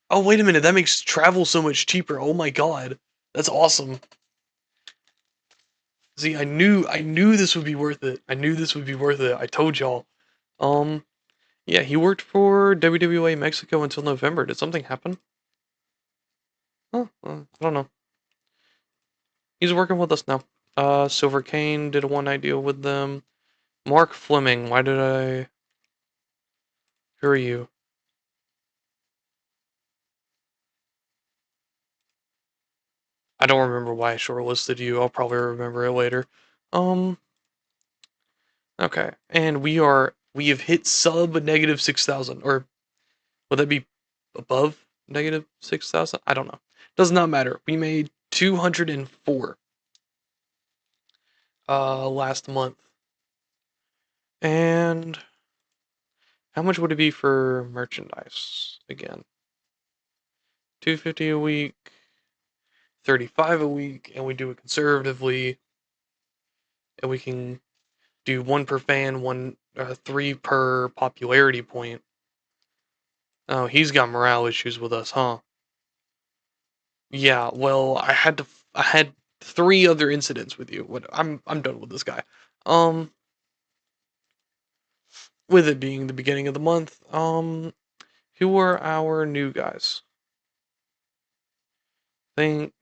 Oh, wait a minute. That makes travel so much cheaper. Oh my god. That's awesome. See, I knew this would be worth it. I knew this would be worth it. I told y'all. Um, yeah, he worked for WWA Mexico until November. Did something happen? Huh, I don't know. He's working with us now. Silver Kane did a one-night deal with them. Mark Fleming, why did I... Who are you? I don't remember why I shortlisted you. I'll probably remember it later. Um, okay. And we have hit sub negative 6,000. Or would that be above negative 6,000? I don't know. Does not matter. We made 204 last month. And how much would it be for merchandise again? 250 a week, 35 a week, and we do it conservatively, and we can do one per fan, three per popularity point. Oh, he's got morale issues with us, huh? Yeah. Well, I had three other incidents with you. I'm done with this guy. Um, with it being the beginning of the month, who are our new guys? Think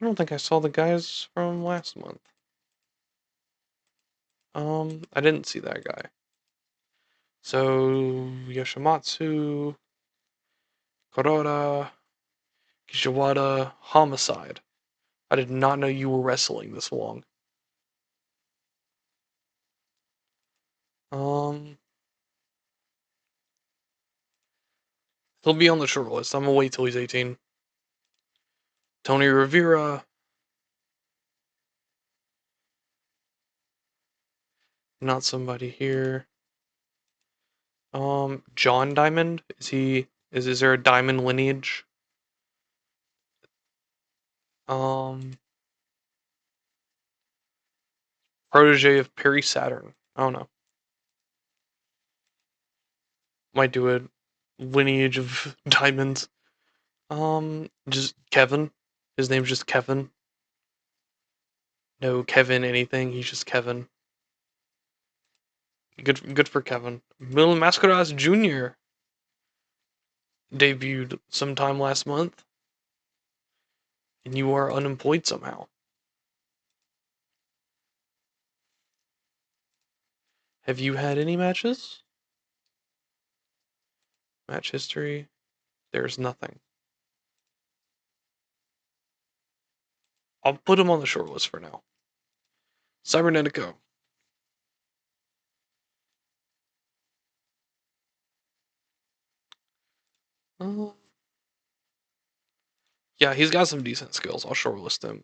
I don't think I saw the guys from last month. I didn't see that guy. So Yoshimatsu, Kuroda, Kishiwada, Homicide. I did not know you were wrestling this long. Um, he'll be on the short list. I'm gonna wait till he's 18. Tony Rivera, not somebody here. John Diamond, is there a Diamond lineage? Um, protege of Perry Saturn. I don't know. Might do a lineage of diamonds. Just Kevin. His name's just Kevin. No Kevin anything. He's just Kevin. Good for Kevin. Mil Mascaras Jr. debuted sometime last month, and you are unemployed somehow. Have you had any matches? Match history? There's nothing. I'll put him on the short list for now. Cybernetico. Uh, yeah, he's got some decent skills. I'll shortlist him.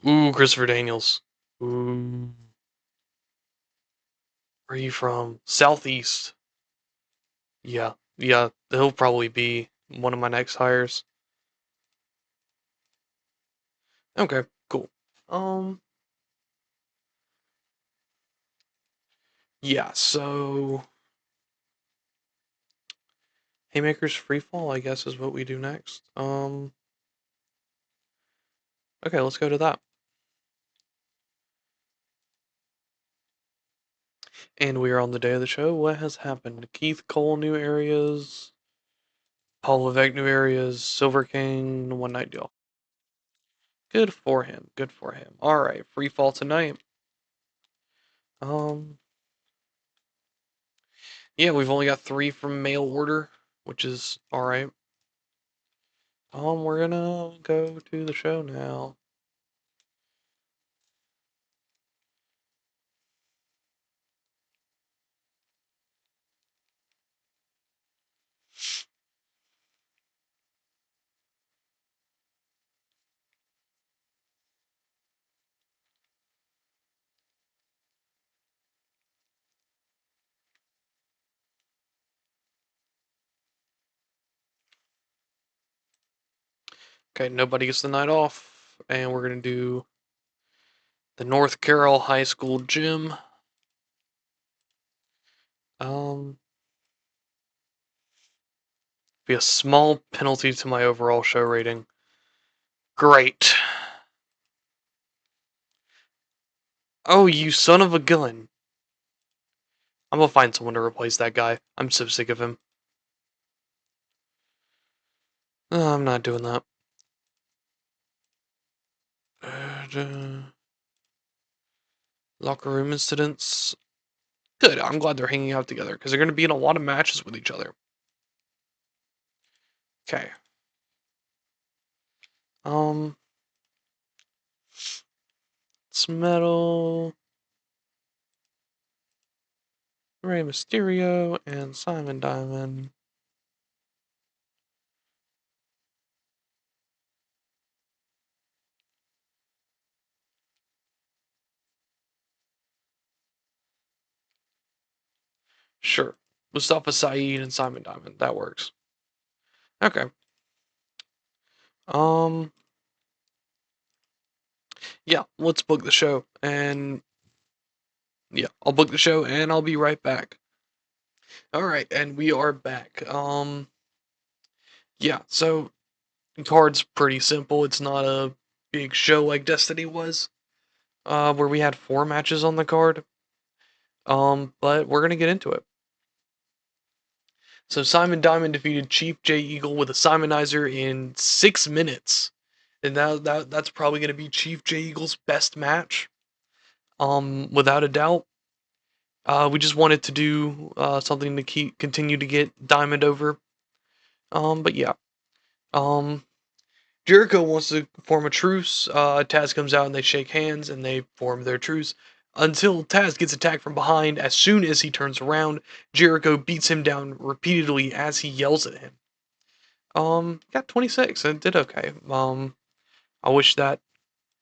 Ooh, Christopher Daniels. Ooh. Where are you from? Southeast. Yeah, yeah, he'll probably be one of my next hires. Okay, cool. Um, yeah, so Haymakers Freefall, I guess, is what we do next. Okay, let's go to that. And we are on the day of the show. What has happened? Keith Cole, new areas. Paul Levesque, new areas. Silver King, one night deal. Good for him. Good for him. All right, Freefall tonight. Um, yeah, we've only got 3 from mail order, which is all right. We're gonna go to the show now. Okay, nobody gets the night off, and we're gonna do the North Carroll High School gym. Um, be a small penalty to my overall show rating. Great. Oh, you son of a gun. I'm gonna find someone to replace that guy. I'm so sick of him. I'm not doing that. Locker room incidents. Good. I'm glad they're hanging out together because they're going to be in a lot of matches with each other. Okay. Um, it's Metal, Rey Mysterio, and Simon Diamond. Sure. Mustafa Saeed and Simon Diamond. That works. Okay. Um, yeah, let's book the show. And yeah, I'll book the show and I'll be right back. Alright, and we are back. Yeah, so card's pretty simple. It's not a big show like Destiny was, where we had 4 matches on the card. But we're gonna get into it. So Simon Diamond defeated Chief J Eagle with a Simonizer in 6 minutes, and that's probably gonna be Chief J Eagle's best match, without a doubt. We just wanted to do something to continue to get Diamond over. But yeah. Um, Jericho wants to form a truce. Taz comes out and they shake hands and they form their truce until Taz gets attacked from behind. As soon as he turns around, Jericho beats him down repeatedly as he yells at him. Got 26 and did okay. I wish that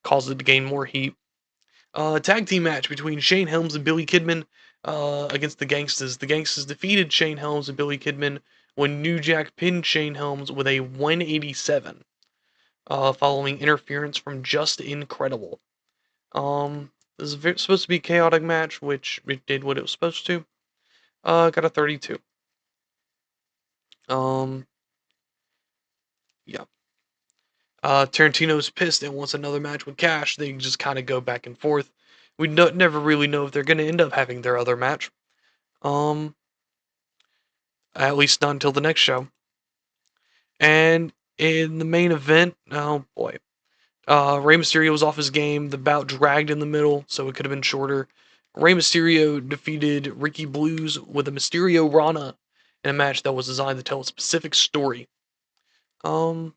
caused it to gain more heat. Tag team match between Shane Helms and Billy Kidman against the Gangstas. The Gangstas defeated Shane Helms and Billy Kidman when New Jack pinned Shane Helms with a 187. Following interference from Just Incredible. This is supposed to be a chaotic match, which it did what it was supposed to. Got a 32. Um, yeah. Tarantino's pissed and wants another match with Cash. They just kind of go back and forth. We never really know if they're going to end up having their other match. Um, at least not until the next show. And in the main event, oh boy, Rey Mysterio was off his game. The bout dragged in the middle, so it could have been shorter. Rey Mysterio defeated Ricky Blues with a Mysterio Rana in a match that was designed to tell a specific story. Um,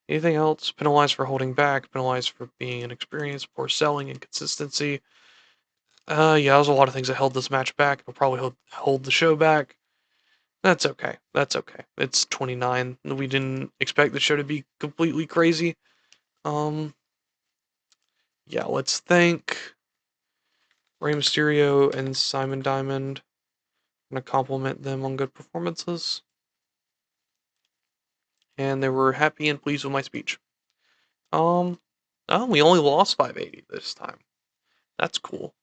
Anything else? Penalized for holding back, penalized for being inexperienced, poor selling, inconsistency. Yeah, there's a lot of things that held this match back. It'll probably hold the show back. That's okay. That's okay. It's 29. We didn't expect the show to be completely crazy. Um, yeah, let's thank Rey Mysterio and Simon Diamond. I'm gonna compliment them on good performances, and they were happy and pleased with my speech. Um, oh, we only lost 580 this time. That's cool.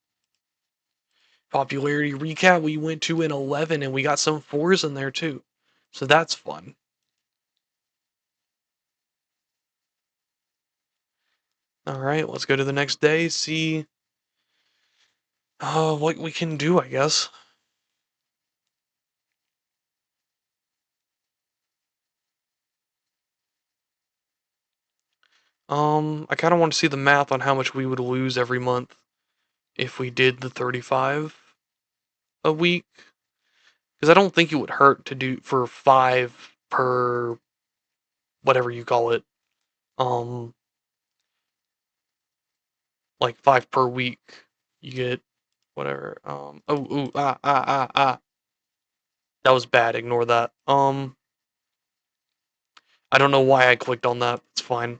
Popularity recap, we went to an 11, and we got some 4s in there too, so that's fun. All right, let's go to the next day, see what we can do, I guess. I kind of want to see the math on how much we would lose every month if we did the 35 a week, because I don't think it would hurt to do for 5 per whatever you call it. Um, like 5 per week. You get whatever. That was bad. Ignore that. I don't know why I clicked on that. It's fine.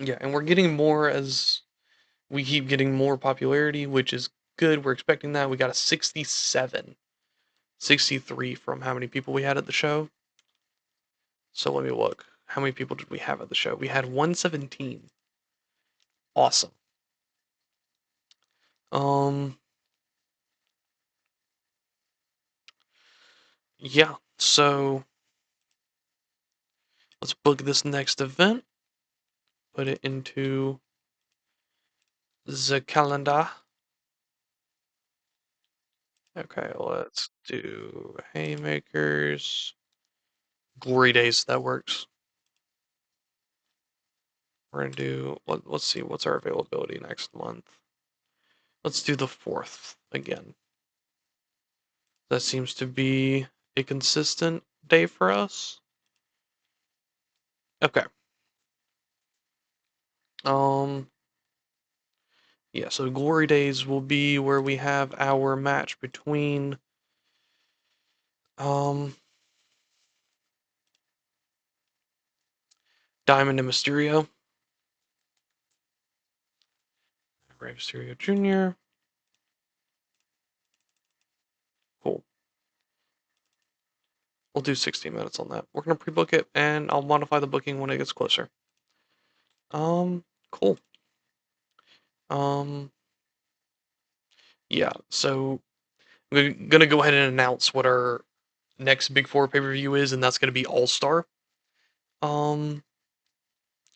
Yeah, and we're getting more as we keep getting more popularity, which is good. We're expecting that. We got a 67. 63 from how many people we had at the show. So let me look. How many people did we have at the show? We had 117. Awesome. Um, yeah. So let's book this next event. Put it into the calendar. Okay, let's do Haymakers. Glory Days, that works. We're gonna do, let's see, what's our availability next month? Let's do the 4th again. That seems to be a consistent day for us. Okay. Yeah, so Glory Days will be where we have our match between Diamond and Mysterio. Rey Mysterio Jr. Cool. We'll do 16 minutes on that. We're gonna pre-book it, and I'll modify the booking when it gets closer. Cool. Yeah. So we're gonna go ahead and announce what our next Big Four pay-per-view is, and that's gonna be All Star. And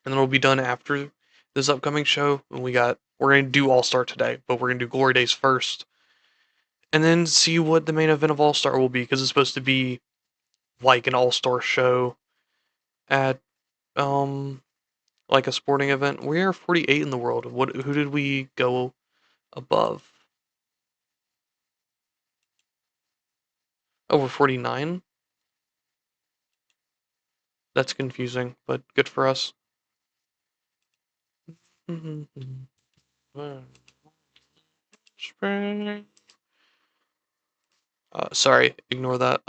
then it'll be done after this upcoming show. And we're gonna do All Star today, but we're gonna do Glory Days first, and then see what the main event of All Star will be, because it's supposed to be like an All Star show at like a sporting event. We are 48 in the world. Who did we go above? Over 49? That's confusing, but good for us. Sorry, ignore that.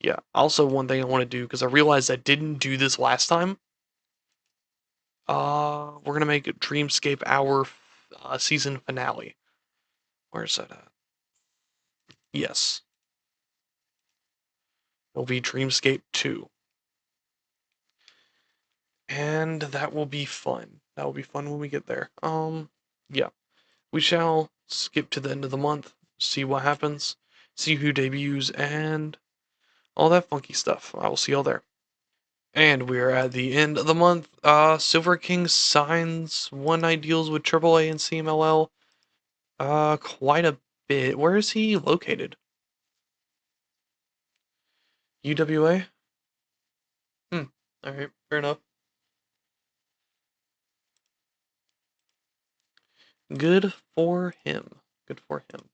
Yeah. Also, one thing I want to do, because I realized I didn't do this last time. We're gonna make it Dreamscape our season finale. Where's that at? Yes, it'll be Dreamscape 2, and that will be fun. That will be fun when we get there. Yeah. We shall skip to the end of the month, see what happens, see who debuts, and all that funky stuff. I will see y'all there. And we are at the end of the month. Silver King signs one night deals with AAA and CMLL. Quite a bit. Where is he located? UWA? Alright, fair enough. Good for him. Good for him.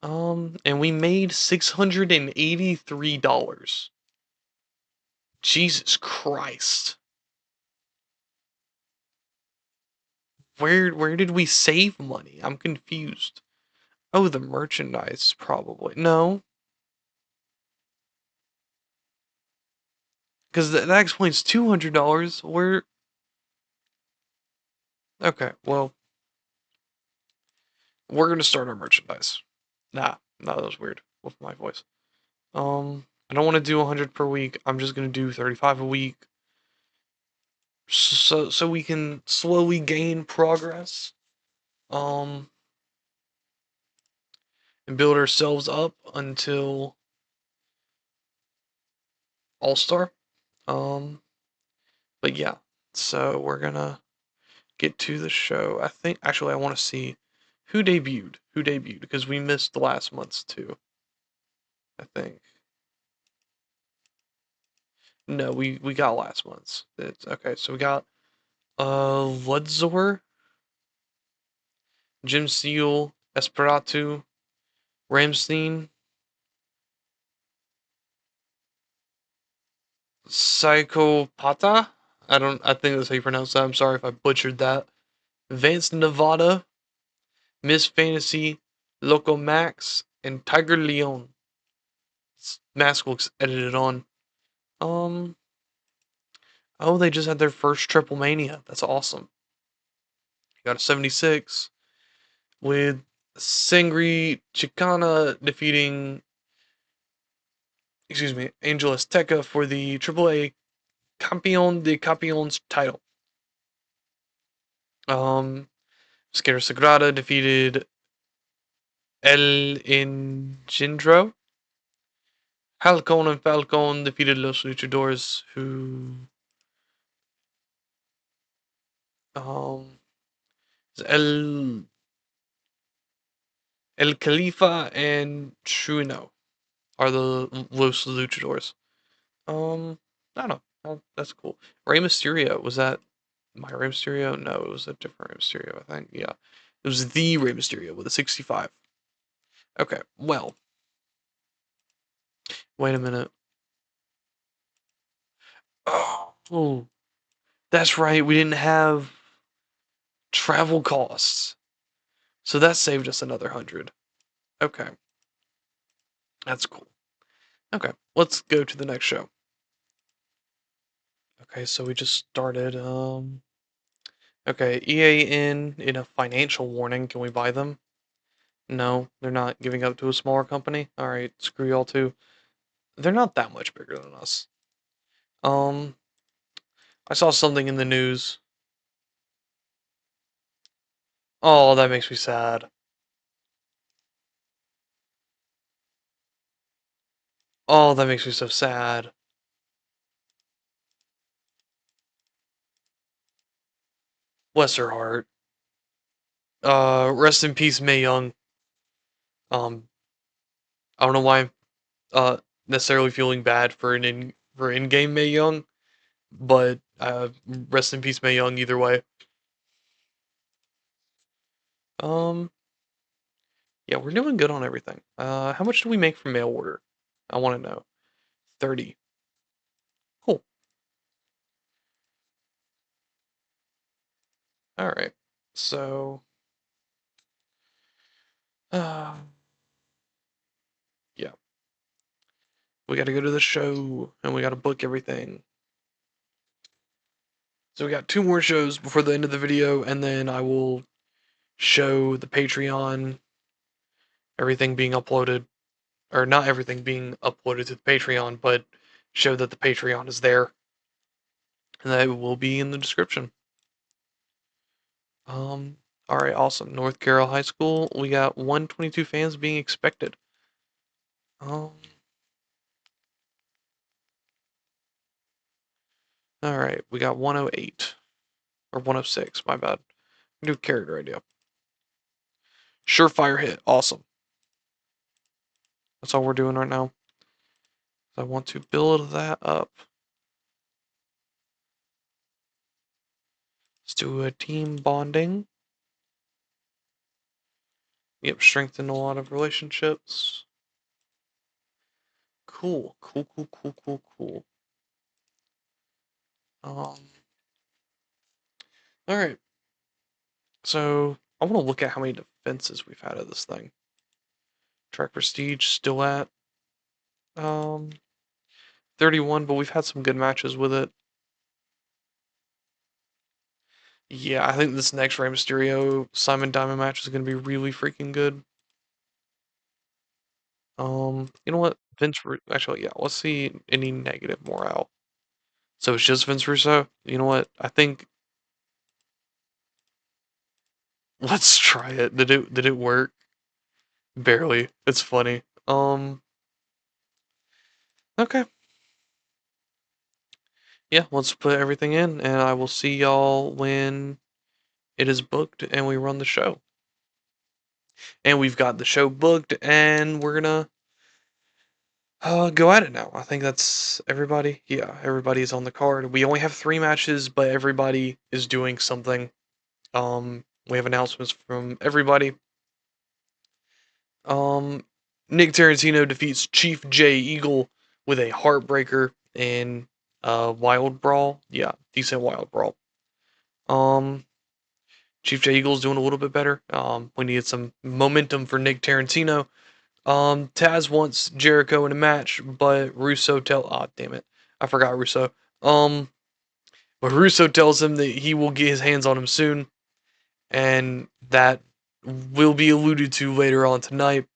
And we made $683. Jesus Christ. Where did we save money? I'm confused. Oh, the merchandise, probably. No, because that explains $200. Okay, well, we're gonna start our merchandise. Nah, that was weird with my voice. I don't want to do 100 per week. I'm just gonna do 35 a week, so we can slowly gain progress. Um, and build ourselves up until All Star. Um, but yeah, so we're gonna get to the show. I think actually I want to see who debuted. Who debuted, because we missed the last month's too. I think. No, we got last month's. It's okay. So we got Ludzor, Jim Seal, Esperatu, Ramstein, Psychopata. I think that's how you pronounce that. I'm sorry if I butchered that. Vance Nevada, Miss Fantasy, Loco Max, and Tiger Leon. Mask looks edited on. Um, oh, they just had their first Triple Mania. That's awesome. Got a 76 with Sangri Chicana defeating, Angel Azteca for the AAA Campeón de Campeones title. Scara Sagrada defeated El Engendro. Halcon and Falcon defeated Los Luchadores, who um El Khalifa and Trueno are the Los Luchadors. I don't know. Oh, that's cool. Rey Mysterio, was that my Rey Mysterio? No, it was a different Rey Mysterio, I think. Yeah. It was the Rey Mysterio with a 65. Okay, well, wait a minute. Oh, that's right. We didn't have travel costs. So that saved us another 100. Okay, that's cool. Okay, let's go to the next show. Okay, so we just started. Okay, EA in a financial warning. Can we buy them? No, they're not giving up to a smaller company. All right, screw y'all too. They're not that much bigger than us. Um, I saw something in the news. Oh, that makes me sad. Oh, that makes me so sad. Bless her heart. Rest in peace, Mae Young. Um, I don't know why I'm uh necessarily feeling bad for for in-game Mae Young, but rest in peace, Mae Young. Either way. Um, yeah, we're doing good on everything. How much do we make from mail order? I want to know. 30. Cool. All right. So, uh, yeah, we got to go to the show and we got to book everything. So we got 2 more shows before the end of the video, and then I will show the Patreon, everything being uploaded, or not everything being uploaded to the Patreon, but show that the Patreon is there, and that will be in the description. All right, awesome. North Carroll High School, we got 122 fans being expected. Um, all right, we got 108 or 106. My bad. New character idea. Surefire hit. Awesome. That's all we're doing right now. I want to build that up. Let's do a team bonding. Yep, strengthen a lot of relationships. Cool, cool, cool, cool, cool, cool. All right. So I want to look at how many defenses we've had of this thing. Track prestige still at 31, but we've had some good matches with it. Yeah, I think this next Rey Mysterio Simon Diamond match is going to be really freaking good. You know what? Actually, yeah. Let's see any negative morale. So it's just Vince Russo. You know what? I think let's try it. Did it work? Barely. It's funny. Okay. Yeah, let's put everything in, and I will see y'all when it is booked and we run the show. And we've got the show booked, and we're gonna go at it now. I think that's everybody. Yeah, everybody's on the card. We only have 3 matches, but everybody is doing something. We have announcements from everybody. Um, Nick Tarantino defeats Chief J Eagle with a heartbreaker in Wild Brawl. Yeah, decent Wild Brawl. Um, Chief J Eagle's doing a little bit better. We needed some momentum for Nick Tarantino. Taz wants Jericho in a match, but Russo damn it, I forgot Russo. But Russo tells him that he will get his hands on him soon, and that will be alluded to later on tonight.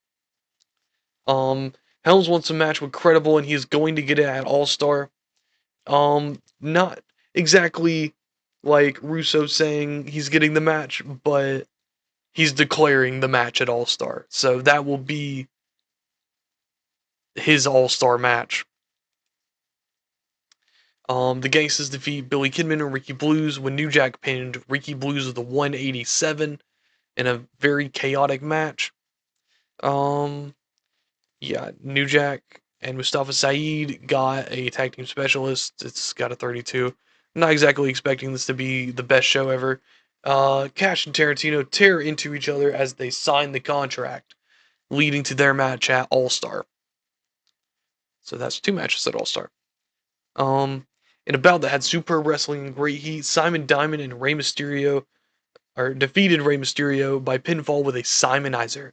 Helms wants a match with Credible, and he's going to get it at All Star. Not exactly like Russo saying he's getting the match, but he's declaring the match at All Star. So that will be his All Star match. The Gangsters defeat Billy Kidman and Ricky Blues when New Jack pinned Ricky Blues with a 187 in a very chaotic match. Yeah, New Jack and Mustafa Saeed got a tag team specialist. It's got a 32. Not exactly expecting this to be the best show ever. Cash and Tarantino tear into each other as they sign the contract, leading to their match at All Star. So that's 2 matches at All Star. In a bout that had superb wrestling and great heat, Simon Diamond and Rey Mysterio defeated Rey Mysterio by pinfall with a Simonizer.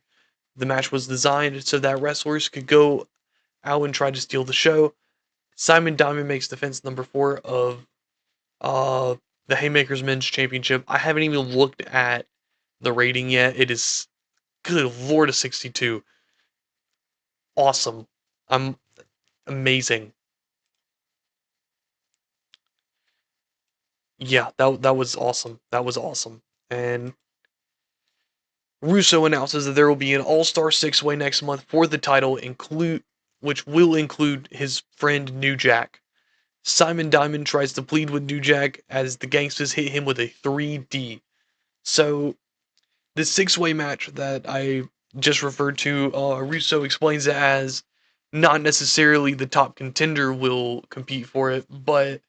The match was designed so that wrestlers could go out and try to steal the show. Simon Diamond makes defense number 4 of the Haymakers Men's Championship. I haven't even looked at the rating yet. It is, good lord, a 62. Awesome. I'm amazing. Yeah, that was awesome. That was awesome. And Russo announces that there will be an All-Star 6-way next month for the title, which will include his friend New Jack. Simon Diamond tries to plead with New Jack as the Gangsters hit him with a 3D. So, this 6-way match that I just referred to, Russo explains it as not necessarily the top contender will compete for it, but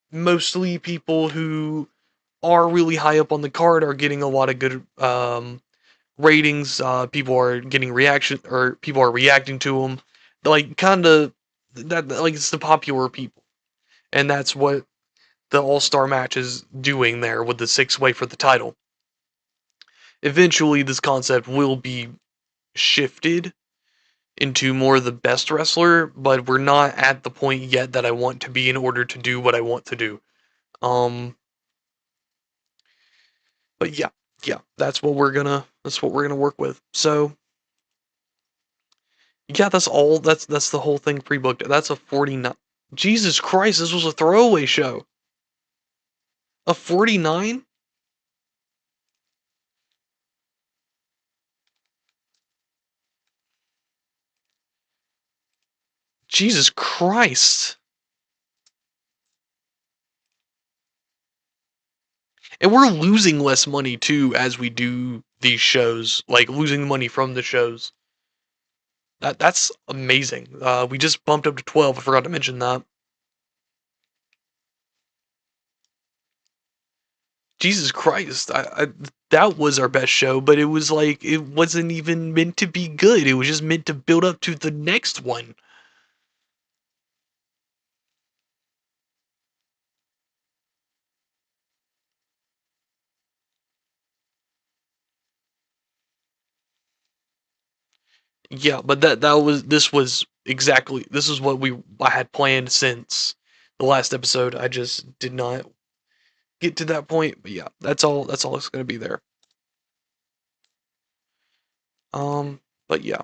mostly people who are really high up on the card are getting a lot of good ratings. People are getting reaction, or people are reacting to them. Like, kind of, that, like, it's the popular people. And that's what the All-Star match is doing there with the 6-way for the title. Eventually, this concept will be shifted into more the best wrestler, but we're not at the point yet that I want to be in order to do what I want to do. But yeah, that's what we're gonna work with. So yeah, that's all. That's the whole thing pre-booked. That's a 49. Jesus Christ, this was a throwaway show. A 49? Jesus Christ. And we're losing less money too as we do these shows, like losing money from the shows. That's amazing. We just bumped up to 12. I forgot to mention that. Jesus Christ, that was our best show, but it was like it wasn't even meant to be good. It was just meant to build up to the next one. Yeah, but this was exactly this is what I had planned since the last episode. I just did not get to that point. But yeah, that's all it's gonna be there. But yeah.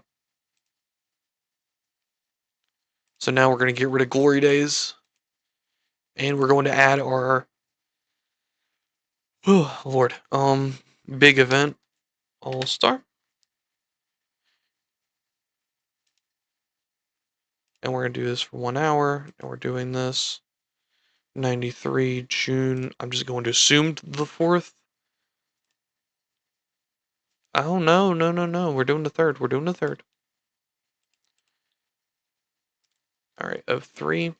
So now we're gonna get rid of Glory Days, and we're going to add our oh Lord big event All Star, and we're gonna do this for 1 hour, and we're doing this 93 June. I'm just going to assume the 4th. Oh no! We're doing the 3rd. We're doing the 3rd. All right, 03.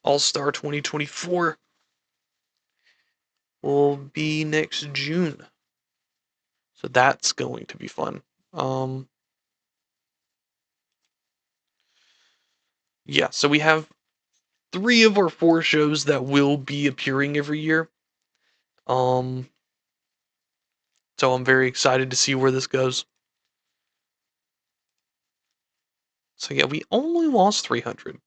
All-Star 2024 will be next June. So that's going to be fun. Yeah, so we have 3 of our 4 shows that will be appearing every year. Um, so I'm very excited to see where this goes. So yeah, we only lost 300.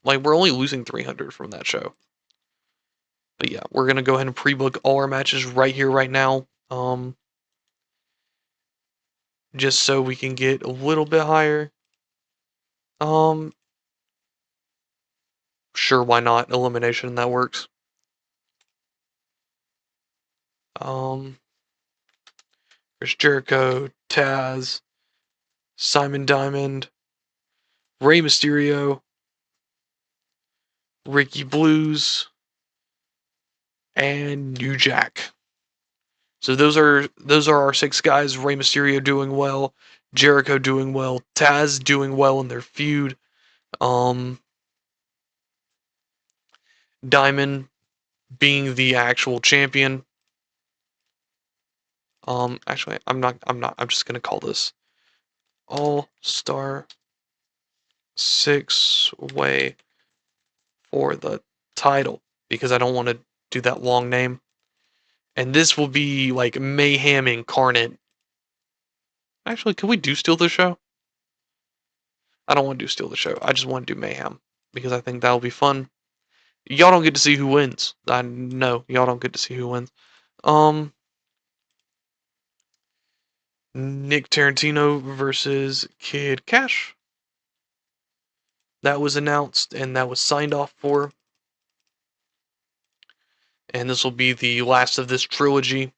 Like, we're only losing 300 from that show. But yeah, we're gonna go ahead and pre-book all our matches right here, right now. Just so we can get a little bit higher. Sure, why not? Elimination, that works. Um, Chris Jericho, Taz, Simon Diamond, Rey Mysterio, Ricky Blues, and New Jack. So those are our 6 guys. Rey Mysterio doing well, Jericho doing well, Taz doing well in their feud. Diamond being the actual champion. Actually, I'm not. I'm just gonna call this All-Star 6-way for the title because I don't want to do that long name. And this will be like Mayhem incarnate. Actually, can we do Steal the Show? I don't want to do Steal the Show. I just want to do Mayhem because I think that'll be fun. Y'all don't get to see who wins. I know y'all don't get to see who wins. Nick Tarantino versus Kid Cash. That was announced and that was signed off for. And this will be the last of this trilogy.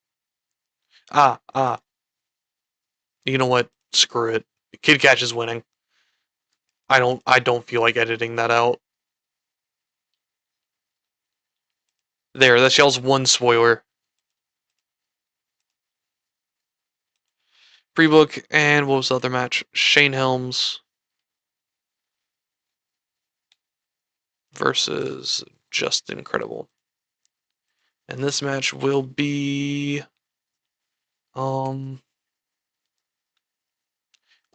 You know what? Screw it. Kid Cash is winning. I don't feel like editing that out. There, that's y'all's one spoiler. Pre-book, and what was the other match? Shane Helms versus Just Incredible. And this match will be we'll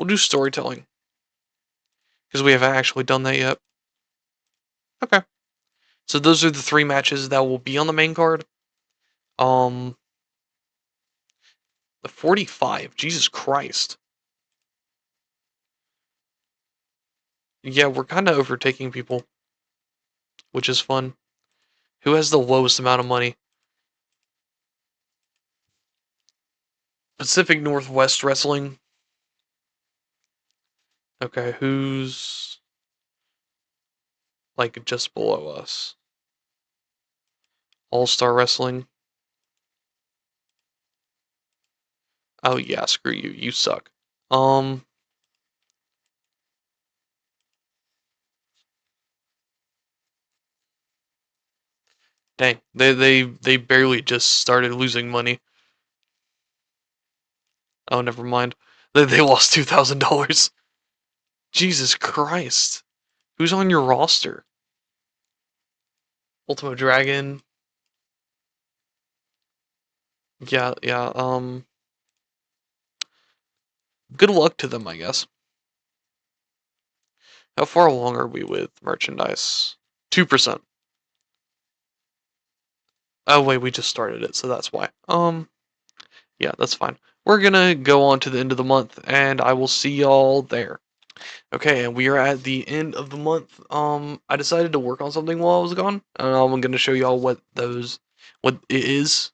do storytelling. Because we haven't actually done that yet. Okay. So those are the 3 matches that will be on the main card. The 45. Jesus Christ. Yeah, we're kind of overtaking people, which is fun. Who has the lowest amount of money? Pacific Northwest Wrestling. Okay, who's like just below us? All Star Wrestling. Oh yeah, screw you. You suck. Dang, they barely just started losing money. Oh, never mind. They lost $2,000. Jesus Christ. Who's on your roster? Ultimo Dragon. Yeah, yeah, good luck to them, I guess. How far along are we with merchandise? 2%. Oh wait, we just started it, so that's why. Yeah, that's fine. We're gonna go on to the end of the month, and I will see y'all there. Okay, and we are at the end of the month. I decided to work on something while I was gone. I'm gonna show y'all what it is.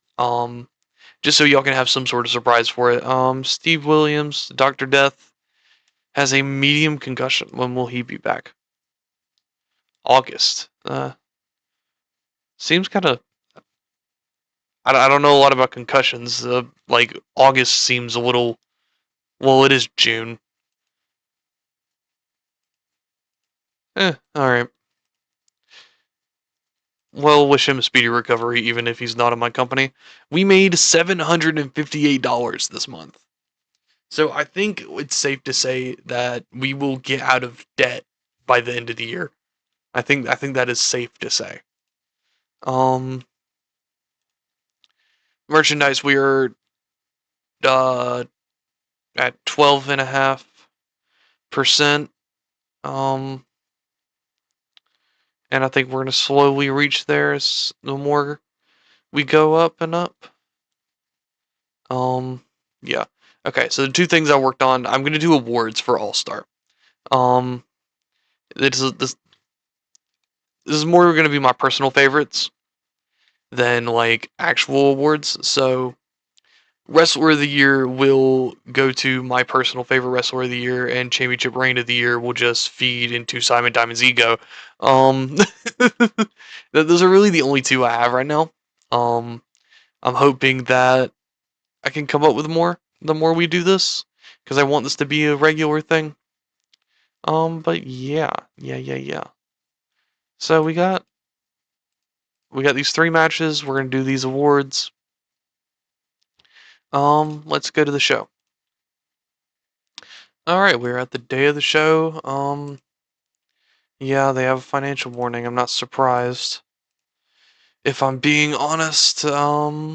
Just so y'all can have some sort of surprise for it. Steve Williams, Dr. Death, has a medium concussion. When will he be back? August. Seems kind of. I don't know a lot about concussions. Like August seems a little. Well, it is June. All right. Well, wish him a speedy recovery, even if he's not in my company. We made $758 this month. So I think it's safe to say that we will get out of debt by the end of the year. I think that is safe to say. Um, Merchandise we are uh at 12.5%. Um, and I think we're gonna slowly reach there as the more we go up and up. Yeah. Okay, so the 2 things I worked on, I'm gonna do awards for All Star. Um, this is more gonna be my personal favorites than like actual awards. So Wrestler of the Year will go to my personal favorite Wrestler of the Year, and Championship Reign of the Year will just feed into Simon Diamond's ego. Those are really the only 2 I have right now. I'm hoping that I can come up with more, the more we do this, because I want this to be a regular thing. But yeah. So we got these 3 matches. We're gonna do these awards. Let's go to the show. All right, we're at the day of the show. Yeah, they have a financial warning. I'm not surprised. If I'm being honest, okay.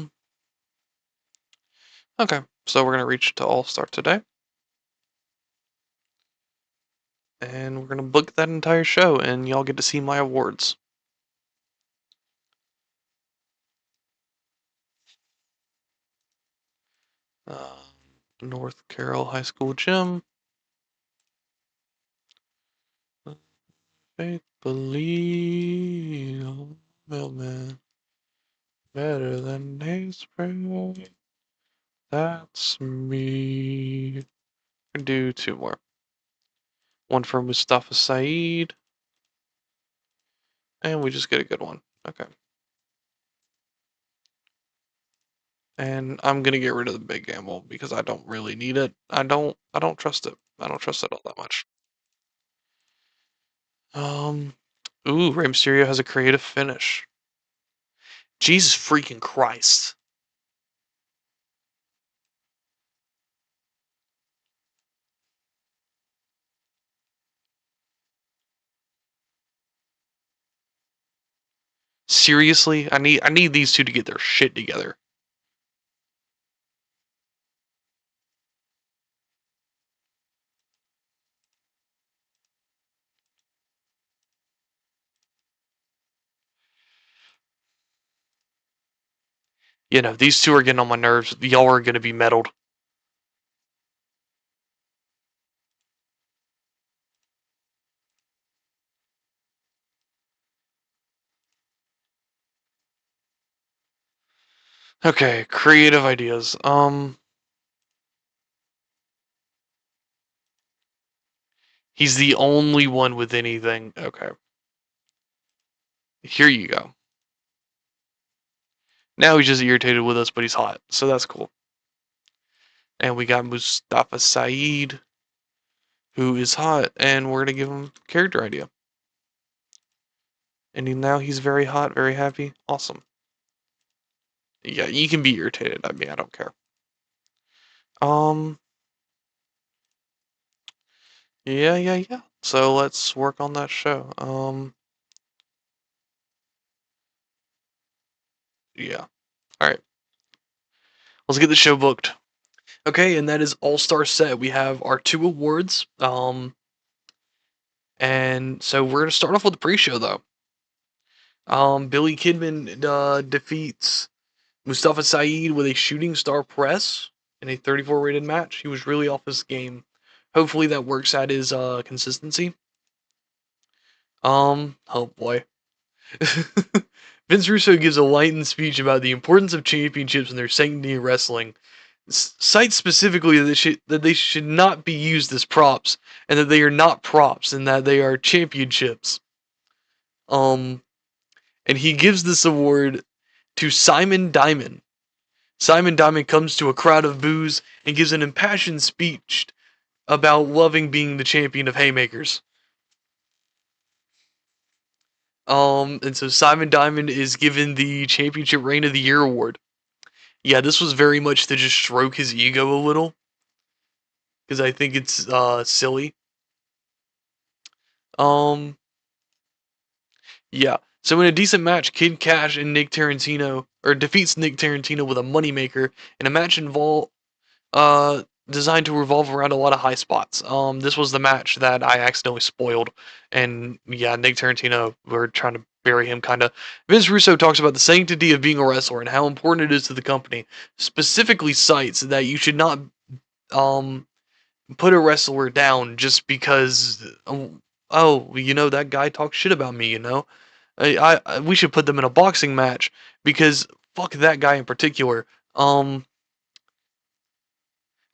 So we're gonna reach to All Star today, and we're gonna book that entire show, and y'all get to see my awards. North Carroll High School Gym. Faith, believe, mailman, better than Spring. That's me. Can do 2 more. One for Mustafa Saeed, and we just get a good one. Okay. And I'm gonna get rid of the big gamble because I don't really need it. I don't trust it. I don't trust it all that much. Ooh, Rey Mysterio has a creative finish. Jesus freaking Christ. Seriously? I need these two to get their shit together. You know, these two are getting on my nerves. Y'all are gonna be meddled. Okay, creative ideas. He's the only one with anything. Okay. Here you go. Now he's just irritated with us, but he's hot, so that's cool. And we got Mustafa Saeed, who is hot, and we're gonna give him character idea. And now he's very hot, very happy. Awesome. Yeah, you can be irritated at me. I don't care. Um. Yeah. So let's work on that show. Yeah. All right. Let's get the show booked. Okay, and that is All Star Set. We have our 2 awards. And so we're gonna start off with the pre-show though. Billy Kidman defeats Mustafa Saeed with a shooting star press in a 34 rated match. He was really off his game. Hopefully that works at his consistency. Oh boy. Vince Russo gives a lightened speech about the importance of championships and their sanctity in wrestling. Cites specifically that they should not be used as props, and that they are not props, and that they are championships. Um, and he gives this award to Simon Diamond. Simon Diamond comes to a crowd of boos and gives an impassioned speech about loving being the champion of Haymakers. And so Simon Diamond is given the Championship Reign of the Year award. Yeah, this was very much to just stroke his ego a little, because I think it's silly. Um, yeah. So in a decent match, Kid Cash and Nick Tarantino, or defeats Nick Tarantino with a moneymaker in a match designed to revolve around a lot of high spots. This was the match that I accidentally spoiled, and yeah, Nick Tarantino, we're trying to bury him kind of. Vince Russo talks about the sanctity of being a wrestler and how important it is to the company. Specifically, cites that you should not um put a wrestler down just because oh, you know, that guy talks shit about me. You know, we should put them in a boxing match because fuck that guy in particular.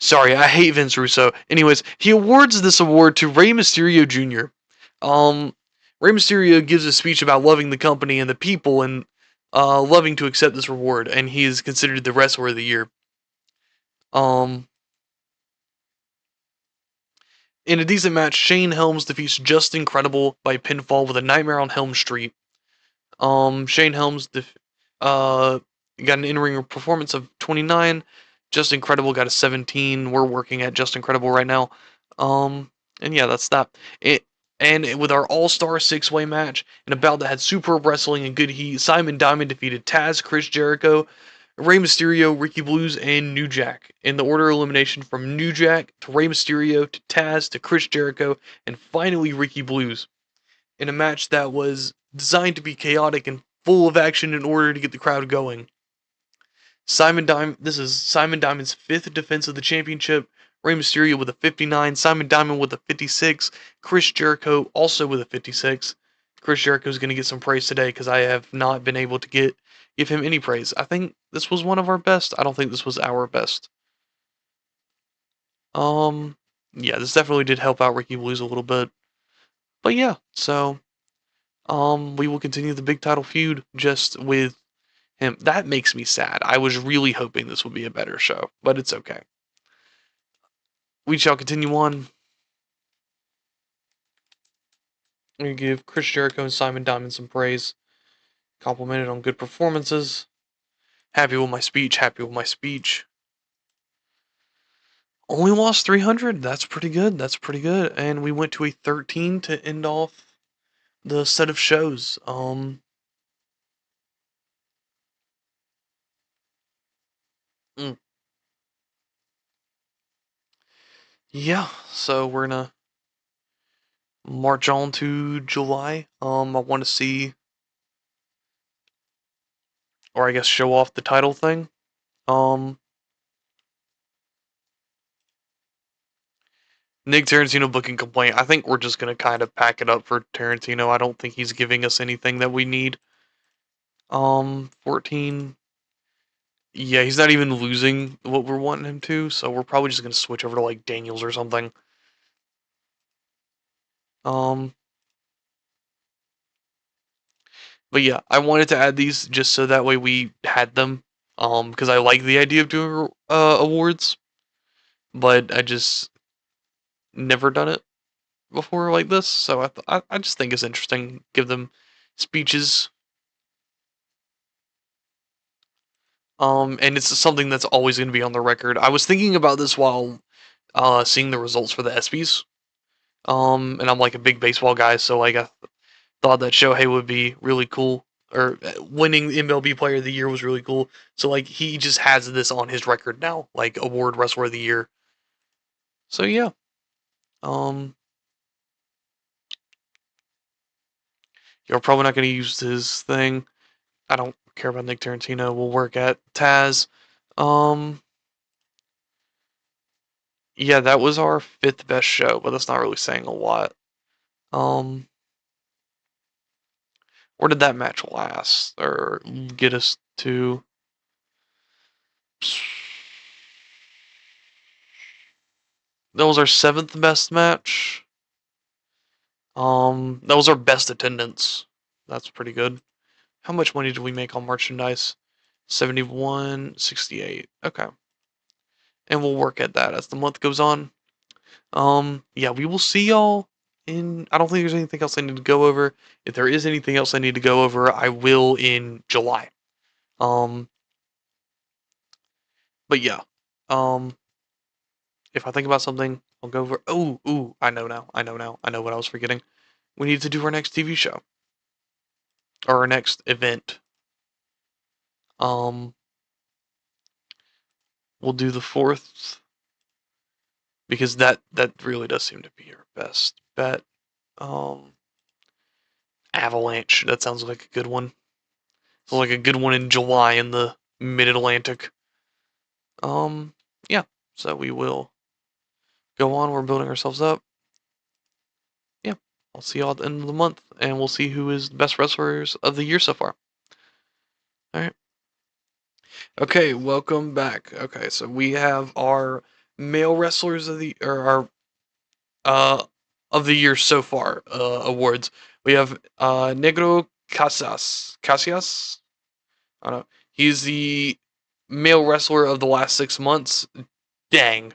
Sorry, I hate Vince Russo. Anyways, he awards this award to Rey Mysterio Jr. Um, Rey Mysterio gives a speech about loving the company and the people and loving to accept this reward, and he is considered the wrestler of the year. Um, In a decent match, Shane Helms defeats Just Incredible by pinfall with a Nightmare on Helm Street. Shane Helms got an in-ring performance of 29. Just Incredible got a 17. We're working at Just Incredible right now. And yeah, that's that. And with our All-Star six-way match, in a bout that had superb wrestling and good heat, Simon Diamond defeated Taz, Chris Jericho, Rey Mysterio, Ricky Blues, and New Jack. In the order of elimination from New Jack to Rey Mysterio to Taz to Chris Jericho, and finally Ricky Blues. In a match that was designed to be chaotic and full of action in order to get the crowd going. This is Simon Diamond's 5th defense of the championship. Rey Mysterio with a 59, Simon Diamond with a 56, Chris Jericho also with a 56. Chris Jericho is going to get some praise today because I have not been able to give him any praise. I think this was one of our best. I don't think this was our best. Yeah, this definitely did help out Ricky Blues a little bit. But yeah, so we will continue the big title feud just with him. That makes me sad. I was really hoping this would be a better show, but it's okay. We shall continue on. We give Chris Jericho and Simon Diamond some praise. Complimented on good performances. Happy with my speech. Happy with my speech. Only lost 300. That's pretty good. That's pretty good. And we went to a 13 to end off the set of shows. Yeah, so we're gonna march on to July. I want to see, or I guess show off the title thing. Nick Tarantino booking complaint. I think we're just gonna kind of pack it up for Tarantino. I don't think he's giving us anything that we need. 14. Yeah, he's not even losing what we're wanting him to, so we're probably just gonna switch over to like Daniels or something. Um, but yeah, I wanted to add these just so that way we had them. Because I like the idea of doing awards, but I just never done it before like this, so I just think it's interesting. Give them speeches. And it's something that's always going to be on the record. I was thinking about this while seeing the results for the ESPYs. And I'm like a big baseball guy, so like I thought that Shohei would be really cool, or winning the MLB Player of the Year was really cool. So like he just has this on his record now, like award Wrestler of the Year. So yeah, um, you're probably not going to use his thing. I don't care about Nick Tarantino. We'll work at Taz. Um, yeah, that was our 5th best show, but that's not really saying a lot. Um, where did that match last or get us to? That was our 7th best match. That was our best attendance. That's pretty good. How much money did we make on merchandise? 71.68. Okay. And we'll work at that as the month goes on. Yeah, we will see y'all in. I don't think there's anything else I need to go over. If there is anything else I need to go over, I will in July. Um, but yeah. Um, if I think about something, I'll go over. Oh, ooh, I know now. I know now. I know what I was forgetting. We need to do our next TV show or our next event. Um, we'll do the 4th because that really does seem to be our best bet. Um, Avalanche. That sounds like a good one. Sounds like a good one in July in the Mid Atlantic. Yeah. So we will go on. We're building ourselves up. Yeah. I'll see y'all at the end of the month, and we'll see who is the best wrestlers of the year so far. All right. Okay, welcome back. Okay, so we have our male wrestlers of the or our of the year so far awards. We have Negro Casas. I don't know. He's the male wrestler of the last 6 months. Dang.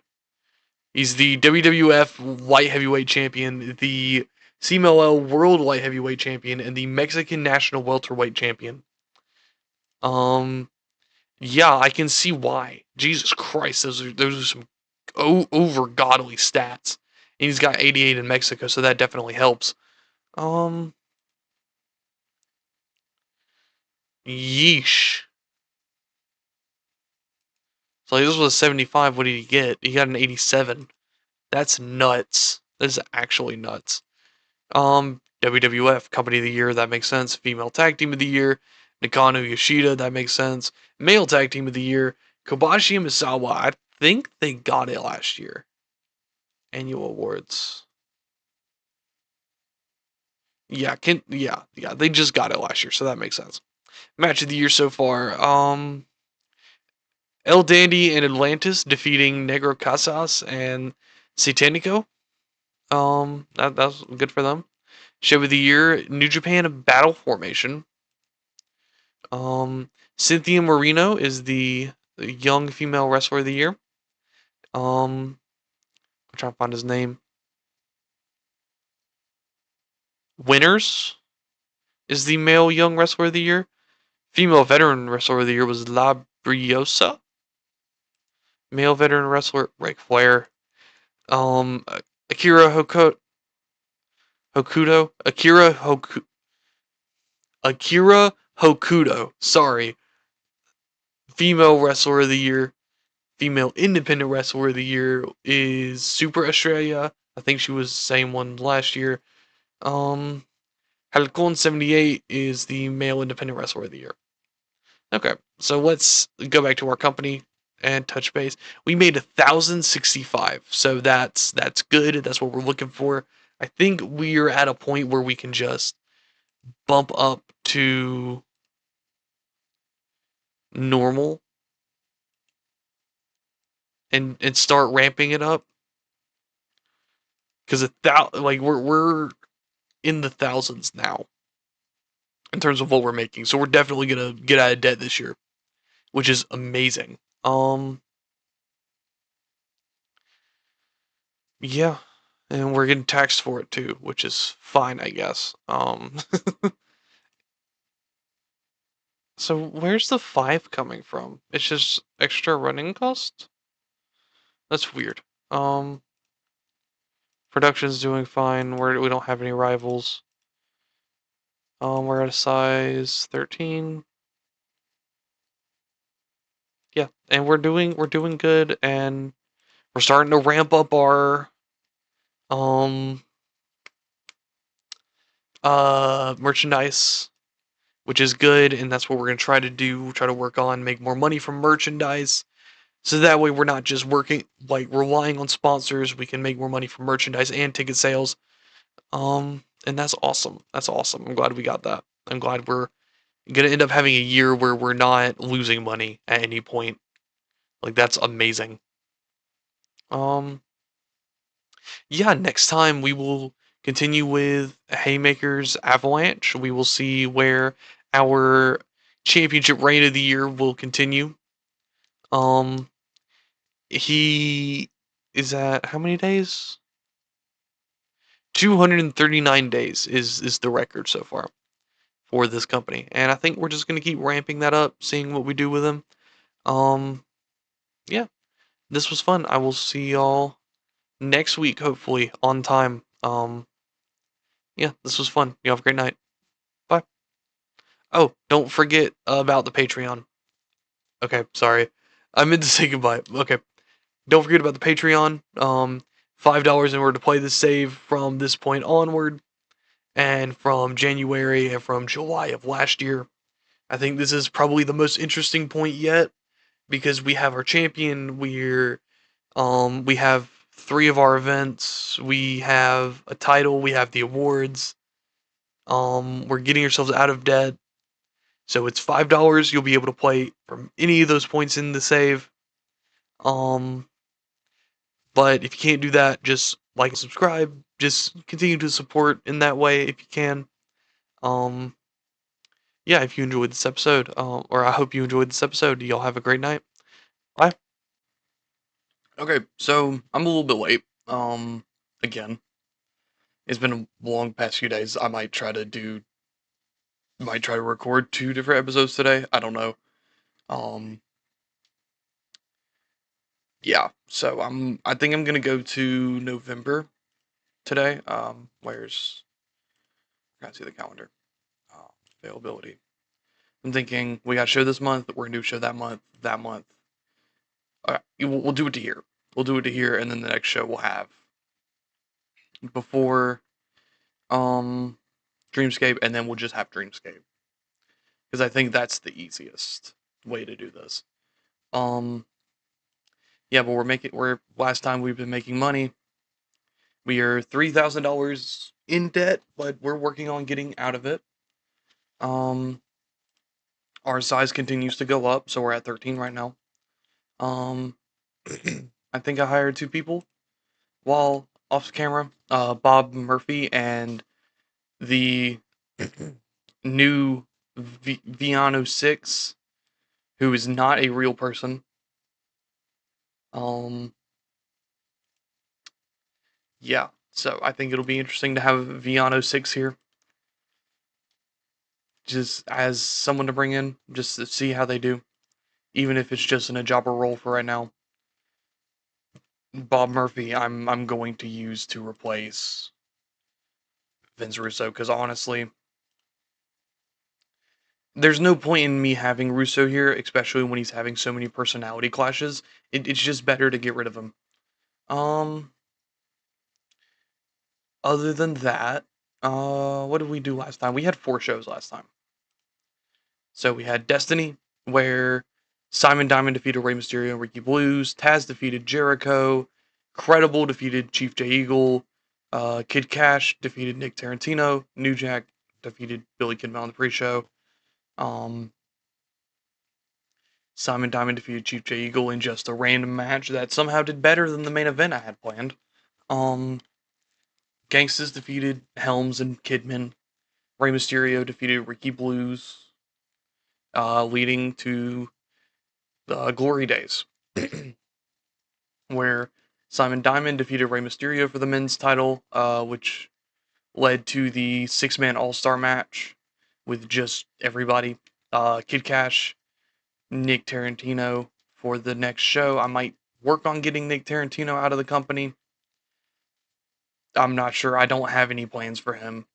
He's the WWF Light Heavyweight Champion, the CMLL World Light Heavyweight Champion, and the Mexican National Welterweight Champion. Um, yeah, I can see why. Jesus Christ, those are some over godly stats. And he's got 88 in Mexico, so that definitely helps. Um, yeesh. So this was a 75. What did he get? He got an 87. That's nuts. That is actually nuts. WWF Company of the Year, that makes sense. Female Tag Team of the Year, Nakano Yoshida, that makes sense. Male Tag Team of the Year, Kobashi and Misawa. I think they got it last year. Annual awards. Yeah, they just got it last year, so that makes sense. Match of the year so far. El Dandy and Atlantis defeating Negro Casas and Satanico. That's good for them. Show of the year, New Japan Battle Formation. Cynthia Marino is the young female wrestler of the year. I'm trying to find his name. Winners is the male young wrestler of the year. Female veteran wrestler of the year was La Briosa. Male veteran wrestler Ric Flair. Um, Akira Hokuto. Akira Hokuto. Sorry. Female wrestler of the year. Female independent wrestler of the year is Super Australia. I think she was the same one last year. Halcon 78 is the male independent wrestler of the year. Okay, so let's go back to our company and touch base. We made 1,065, so that's good. That's what we're looking for. I think we're at a point where we can just bump up to normal and start ramping it up because like we're in the thousands now in terms of what we're making. So we're definitely gonna get out of debt this year, which is amazing. Yeah, and we're getting taxed for it too, which is fine, I guess. So where's the 5 coming from? It's just extra running cost? That's weird. Production's doing fine. We don't have any rivals. We're at a size 13. Yeah, and we're doing good, and we're starting to ramp up our um merchandise, which is good, and that's what we're gonna try to do. Try to work on, make more money from merchandise. So that way we're not just working like relying on sponsors. We can make more money from merchandise and ticket sales. And that's awesome. That's awesome. I'm glad we got that. I'm glad we're gonna end up having a year where we're not losing money at any point. Like that's amazing. Um, yeah, next time we will continue with Haymakers Avalanche. We will see where our championship reign of the year will continue. Um, he is at how many days? 239 days is the record so far for this company, and I think we're just gonna keep ramping that up, seeing what we do with them. Um, yeah, this was fun. I will see y'all next week, hopefully on time. Yeah, this was fun. You have a great night. Bye. Oh, don't forget about the Patreon. Okay, sorry. I meant to say goodbye. Okay, don't forget about the Patreon. $5 in order to play the save from this point onward, and from January and from July of last year. I think this is probably the most interesting point yet because we have our champion. We have 3 of our events. We have a title. We have the awards. We're getting ourselves out of debt. So it's $5. You'll be able to play from any of those points in the save. Um, but if you can't do that, just like and subscribe. Just continue to support in that way if you can. Um, yeah, if you enjoyed this episode, or I hope you enjoyed this episode, y'all have a great night. Bye. Okay, so I'm a little bit late. Again, it's been a long past few days. Might try to record two different episodes today. I don't know. Um, yeah. So I think I'm gonna go to November today. Where's I gotta see the calendar. Uh, Availability. I'm thinking we got a show this month. We're gonna do a show that month. That month. We'll do it to here. We'll do it to here, and then the next show we'll have before um Dreamscape, and then we'll just have Dreamscape because I think that's the easiest way to do this. Um, yeah, but we're last time we've been making money. We are $3,000 in debt, but we're working on getting out of it. Um, our size continues to go up, so we're at 13 right now. Um, I think I hired two people while off camera, Bob Murphy and the new Viano 6, who is not a real person. Um, yeah, so I think it'll be interesting to have Viano 6 here, just as someone to bring in, just to see how they do, even if it's just in a jobber role for right now. Bob Murphy, I'm going to use to replace Vince Russo, because honestly, there's no point in me having Russo here, especially when he's having so many personality clashes. It's just better to get rid of him. Um, Other than that, what did we do last time? We had four shows last time. So we had Destiny, where Simon Diamond defeated Rey Mysterio and Ricky Blues. Taz defeated Jericho. Credible defeated Chief Jay Eagle. Kid Cash defeated Nick Tarantino. New Jack defeated Billy Kidman on the pre-show. Um, Simon Diamond defeated Chief Jay Eagle in just a random match that somehow did better than the main event I had planned. Um, Gangstas defeated Helms and Kidman. Rey Mysterio defeated Ricky Blues, leading to the Glory Days, where Simon Diamond defeated Rey Mysterio for the men's title, which led to the six-man All-Star match with just everybody. Kid Cash, Nick Tarantino for the next show. I might work on getting Nick Tarantino out of the company. I'm not sure. I don't have any plans for him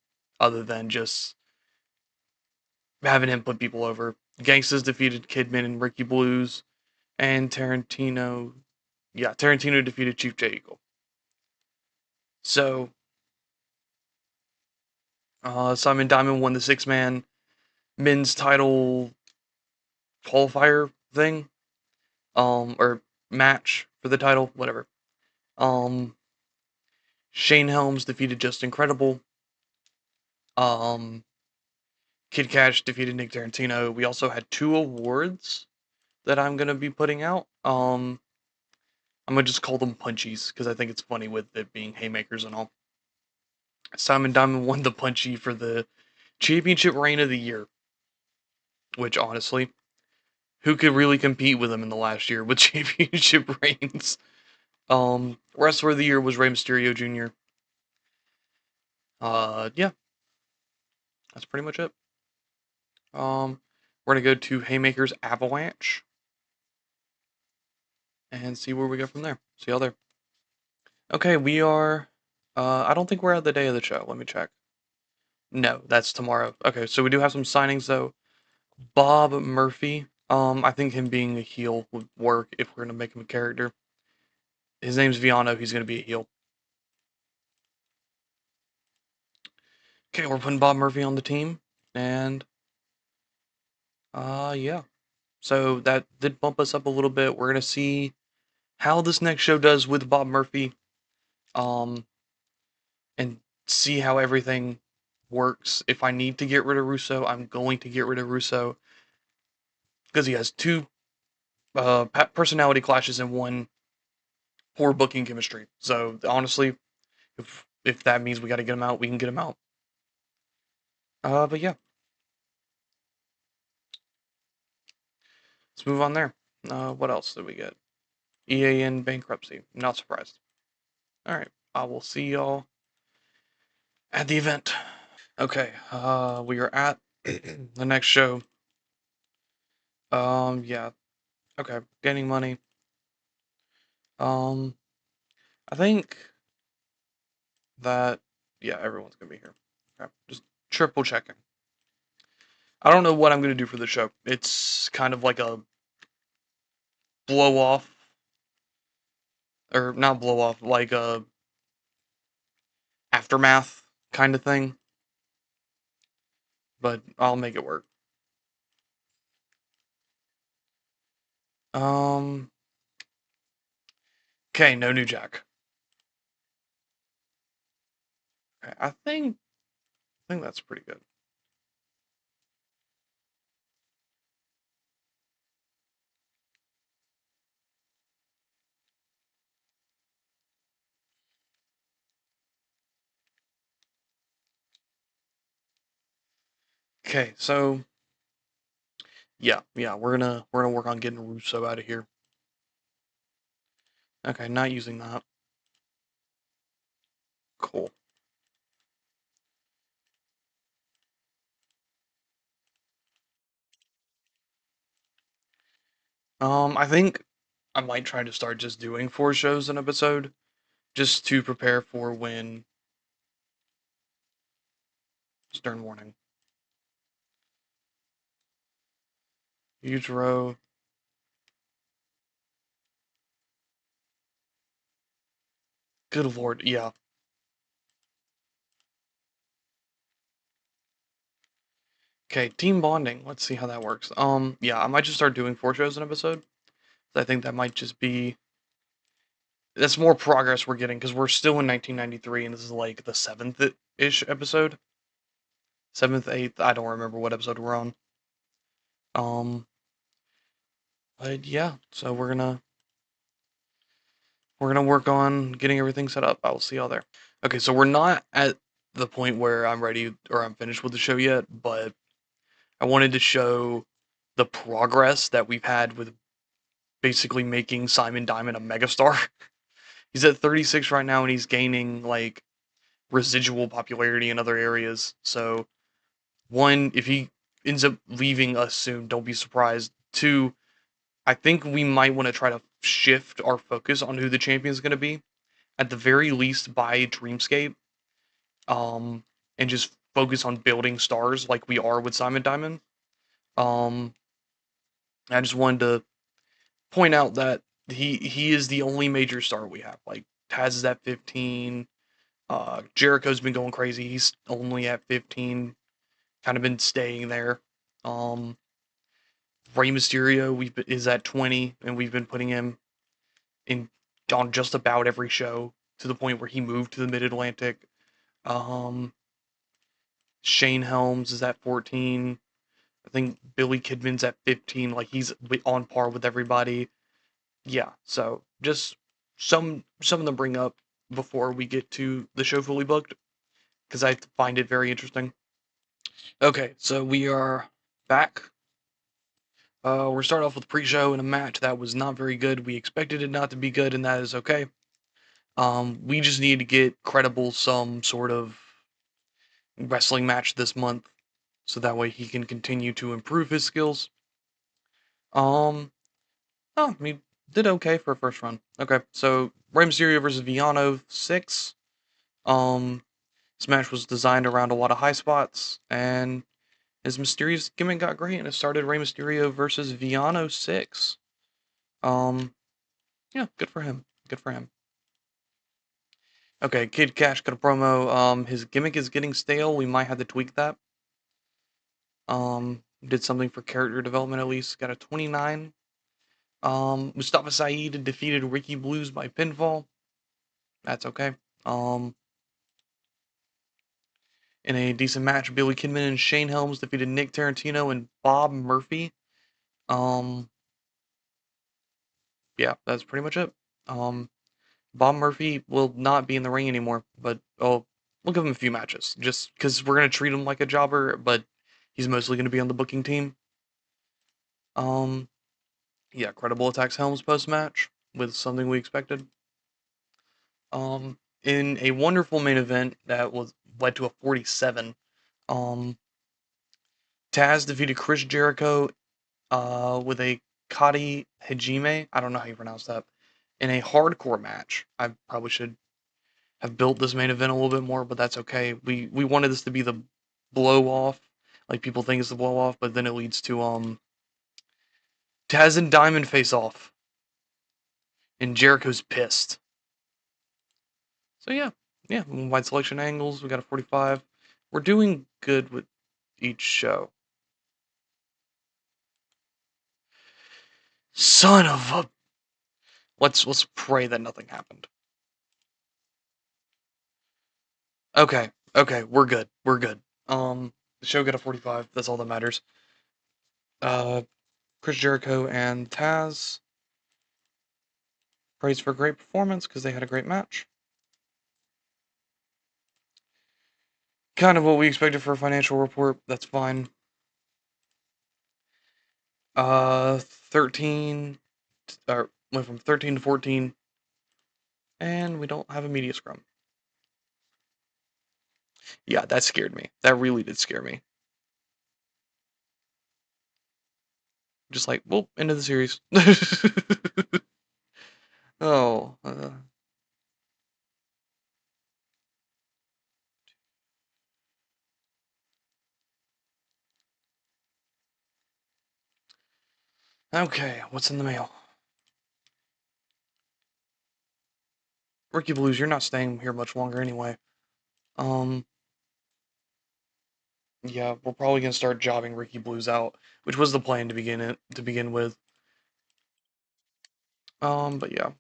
other than just having him put people over. Gangstas defeated Kidman and Ricky Blues, and Tarantino defeated Chief Jay Eagle. So, Simon Diamond won the six-man men's title qualifier thing, or match for the title, whatever. Um, Shane Helms defeated Just Incredible. Um, Kid Cash defeated Nick Tarantino. We also had two awards that I'm gonna be putting out. I'm gonna just call them punchies because I think it's funny with it being haymakers and all. Simon Diamond won the punchy for the championship reign of the year, which honestly, who could really compete with him in the last year with championship reigns? Wrestler of the year was Rey Mysterio Jr. Yeah, that's pretty much it. We're gonna go to Haymakers Avalanche and see where we go from there. See y'all there. Okay, we are. I don't think we're at the day of the show. Let me check. No, that's tomorrow. Okay, so we do have some signings though. Bob Murphy. I think him being a heel would work if we're gonna make him a character. His name's Viano. He's gonna be a heel. Okay, we're putting Bob Murphy on the team, and yeah. So that did bump us up a little bit. We're gonna see how this next show does with Bob Murphy, um, and see how everything works. If I need to get rid of Russo, I'm going to get rid of Russo because he has two personality clashes and one poor booking chemistry. So honestly, if that means we got to get him out, we can get him out. But yeah, let's move on there. What else did we get? EA in bankruptcy. Not surprised. Alright, I will see y'all at the event. Okay, we are at the next show. Yeah. Okay, gaining money. I think that, yeah, everyone's gonna be here. Okay, just triple checking. I don't know what I'm gonna do for the show. It's kind of like a blow off, or not blow off, like a aftermath kind of thing. But I'll make it work. Um. Okay, no new Jack. Okay, I think that's pretty good. Okay, so yeah, we're gonna work on getting Russo out of here. Okay, not using that. Cool. I think I might try to start just doing 4 shows an episode, just to prepare for when Stern Warning. Huge row. Good lord, yeah. Okay, team bonding. Let's see how that works. Yeah, I might just start doing 4 shows an episode. I think that might just be that's more progress we're getting because we're still in 1993 and this is like the 7th-ish episode. 7th, 8th. I don't remember what episode we're on. Um, but yeah, so we're gonna work on getting everything set up. I will see y'all there. Okay, so we're not at the point where I'm ready or I'm finished with the show yet, but I wanted to show the progress that we've had with basically making Simon Diamond a megastar. He's at 36 right now and he's gaining like residual popularity in other areas. So, one, if he ends up leaving us soon, don't be surprised. Two, I think we might want to try to shift our focus on who the champion is going to be. At the very least, buy Dreamscape, um, and just focus on building stars like we are with Simon Diamond. Um, I just wanted to point out that he is the only major star we have. Like Taz is at 15. Jericho's been going crazy. He's only at 15. Kind of been staying there. Um, Rey Mysterio is at 20, and we've been putting him in on just about every show to the point where he moved to the Mid Atlantic. Um, Shane Helms is at 14. I think Billy Kidman's at 15. Like he's on par with everybody. Yeah, so just some of them bring up before we get to the show fully booked because I find it very interesting. Okay, so we are back. We're starting off with pre-show in a match that was not very good. We expected it not to be good, and that is okay. We just need to get credible some sort of wrestling match this month, so that way he can continue to improve his skills. Um, oh, he did okay for a first run. Okay, so Rey Mysterio versus Viano 6. Um, this match was designed around a lot of high spots, and his mysterious gimmick got great, and it started Rey Mysterio versus Viano 6. Um, yeah, good for him. Good for him. Okay, Kid Cash got a promo. His gimmick is getting stale. We might have to tweak that. Did something for character development at least. Got a 29. Mustafa Saeed defeated Ricky Blues by pinfall. That's okay. Um, in a decent match, Billy Kidman and Shane Helms defeated Nick Tarantino and Bob Murphy. Um, yeah, that's pretty much it. Um, Bob Murphy will not be in the ring anymore, but we'll give him a few matches just because we're gonna treat him like a jobber, but he's mostly gonna be on the booking team. Um, yeah, Credible attacks Helms post match. with something we expected. In a wonderful main event that was led to a 47, um, Taz defeated Chris Jericho with a Kati Hajime. I don't know how you pronounce that. In a hardcore match. I probably should have built this main event a little bit more, but that's okay. We wanted this to be the blow off, like people think it's the blow off, but then it leads to Taz and Diamond face off, and Jericho's pissed. So yeah, wide selection angles. We got a 45. We're doing good with each show. Son of a. Let's pray that nothing happened. Okay, we're good. We're good. The show got a 45. That's all that matters. Uh, Chris Jericho and Taz praised for a great performance because they had a great match. Kind of what we expected for a financial report. That's fine. 13, or went from 13 to 14, and we don't have a media scrum. Yeah, that scared me. That really did scare me. Just like, well, end of the series. Oh. Okay, what's in the mail? Ricky Blues, you're not staying here much longer anyway. Um, yeah, we're probably gonna start jobbing Ricky Blues out, which was the plan to begin with. But yeah.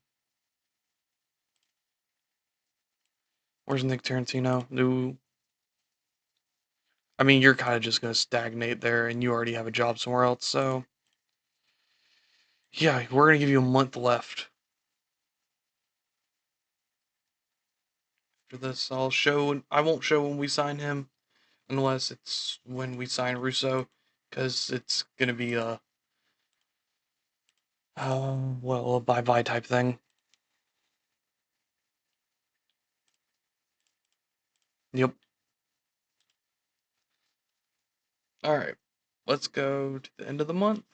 Where's Nick Tarantino? I mean, you're kind of just gonna stagnate there, and you already have a job somewhere else. So yeah, we're gonna give you a month left. After this, I won't show when we sign him, unless it's when we sign Russo, because it's gonna be well, a bye bye type thing. Yep. All right. Let's go to the end of the month,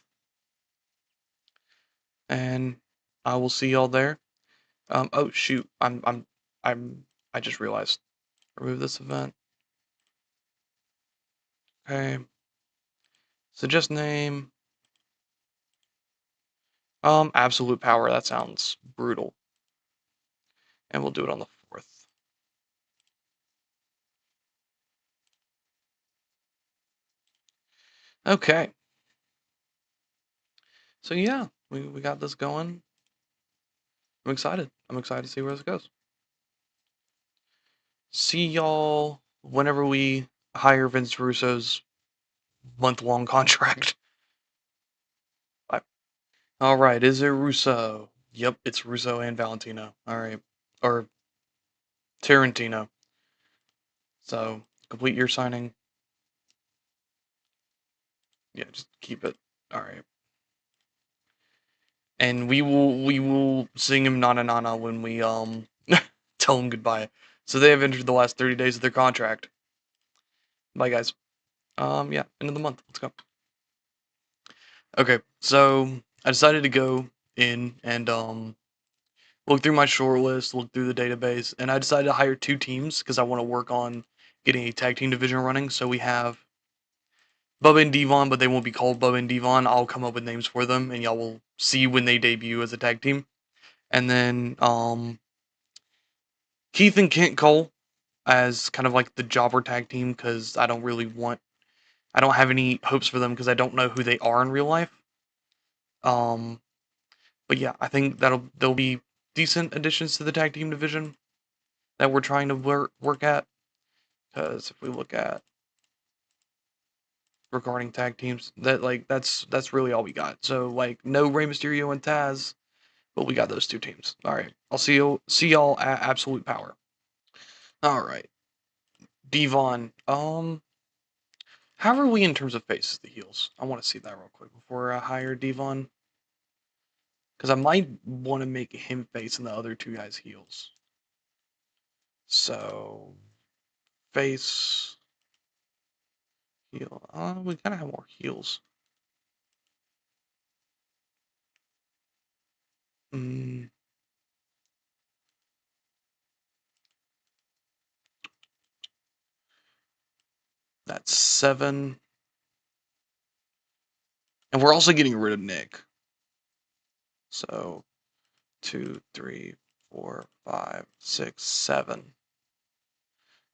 and I will see y'all there. Oh shoot, I just realized. Remove this event. Okay. Suggest name. Absolute power. That sounds brutal. And we'll do it on the 4th. Okay. So yeah, we got this going. I'm excited. I'm excited to see where this goes. See y'all whenever we hire Vince Russo's month-long contract. Bye. All right, is it Russo? Yep, it's Russo and Valentino. All right, or Tarantino. So complete your signing. Yeah, just keep it. All right. And we will sing him Nana Nana when we tell him goodbye. So they have entered the last 30 days of their contract. Bye guys. Yeah, end of the month. Let's go. Okay, so I decided to go in and look through my short list, look through the database, and I decided to hire 2 teams because I want to work on getting a tag team division running. So we have Bubba and Devon, but they won't be called Bubba and Devon. I'll come up with names for them, and y'all will see when they debut as a tag team. And then Keith and Kent Cole as kind of like the jobber tag team because I don't have any hopes for them because I don't know who they are in real life. Um, but yeah, I think they'll be decent additions to the tag team division that we're trying to work at. Because if we look at regarding tag teams, that's really all we got. So like no Rey Mysterio and Taz, but we got those 2 teams. All right, I'll see y'all at Absolute Power. All right, Devon. How are we in terms of faces to heels? I want to see that real quick before I hire Devon. Because I might want to make him face and the other two guys heels. So, face, heel. We kind of have more heels. Mm, that's 7. And we're also getting rid of Nick. So, 2, 3, 4, 5, 6, 7.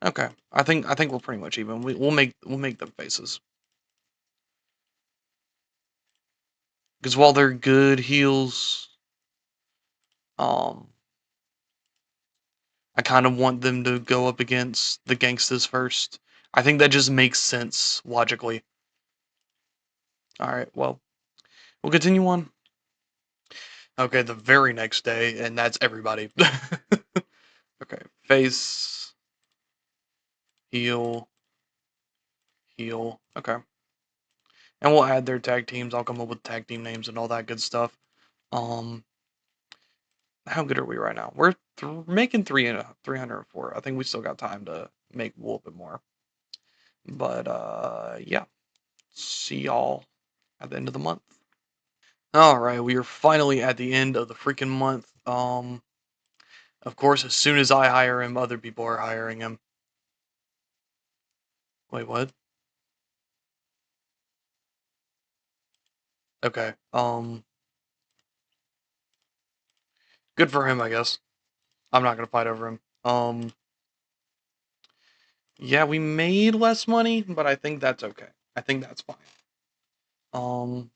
Okay, I think we're pretty much even. We'll make them faces because while they're good heels, um, I kind of want them to go up against the gangsters first. I think that just makes sense logically. All right, well, we'll continue on. Okay, the very next day, and that's everybody. Okay, face, heel, heel. Okay, and we'll add their tag teams. I'll come up with tag team names and all that good stuff. Um, how good are we right now? We're making 304. I think we still got time to make a little bit more. But yeah, see y'all at the end of the month. All right, we are finally at the end of the freaking month. Of course, as soon as I hire him, other people are hiring him. Wait, what? Okay. Good for him, I guess. I'm not gonna fight over him. Yeah, we made less money, but I think that's okay. I think that's fine. Um,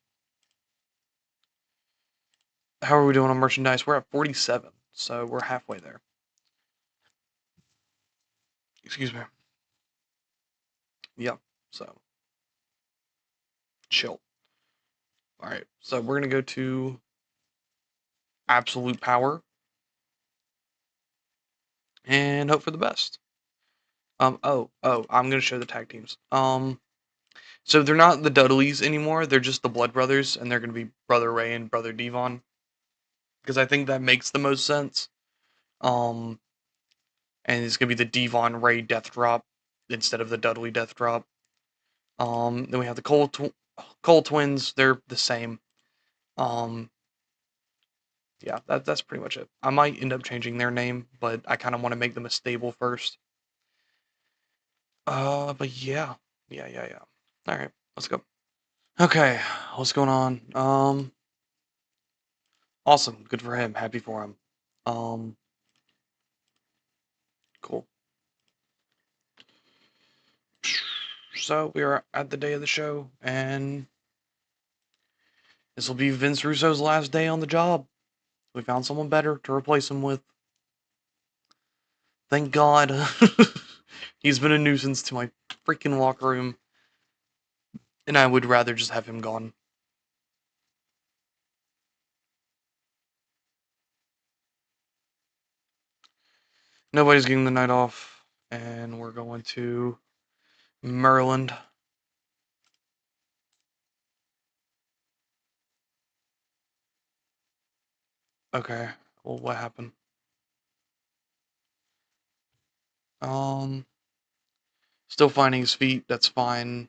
how are we doing on merchandise? We're at 47, so we're halfway there. Excuse me. Yep. So chill. All right. So we're gonna go to absolute power and hope for the best. Oh, I'm gonna show the tag teams. So they're not the Dudleys anymore. They're just the Blood Brothers, and they're gonna be Brother Ray and Brother Devon because I think that makes the most sense. Um, and it's gonna be the Devon Ray Death Drop instead of the Dudley Death Drop. Then we have the Cole twins. They're the same. Um, yeah, that's pretty much it. I might end up changing their name, but I kind of want to make them a stable first. But yeah. All right, let's go. Okay, what's going on? Awesome, good for him. Happy for him. Um, cool. So we are at the day of the show, and this will be Vince Russo's last day on the job. We found someone better to replace him with. Thank God. He's been a nuisance to my freaking locker room, and I would rather just have him gone. Nobody's getting the night off, and we're going to Maryland. Okay, well, what happened? Um, Still finding his feet. That's fine.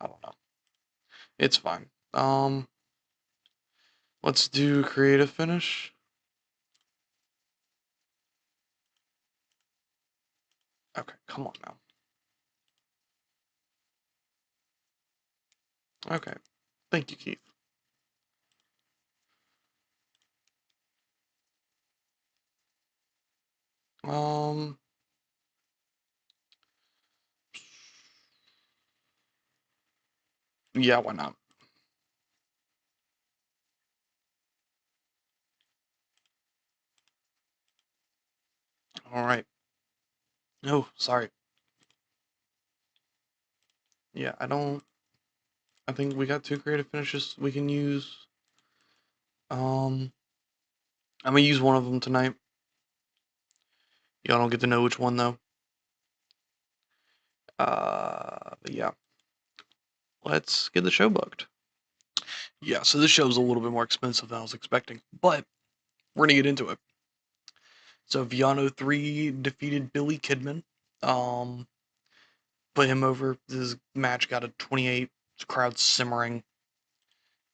I don't know. It's fine. Let's do creative finish. Okay, come on now. Okay, thank you, Keith. Um, yeah, why not? All right. Oh, sorry. Yeah, I don't. I think we got two creative finishes we can use. Um, I'm gonna use one of them tonight. Y'all don't get to know which one though. But yeah, let's get the show booked. Yeah, so this show's a little bit more expensive than I was expecting, but we're gonna get into it. So Viano 3 defeated Billy Kidman. Um, put him over. This match got a 28. Crowd simmering.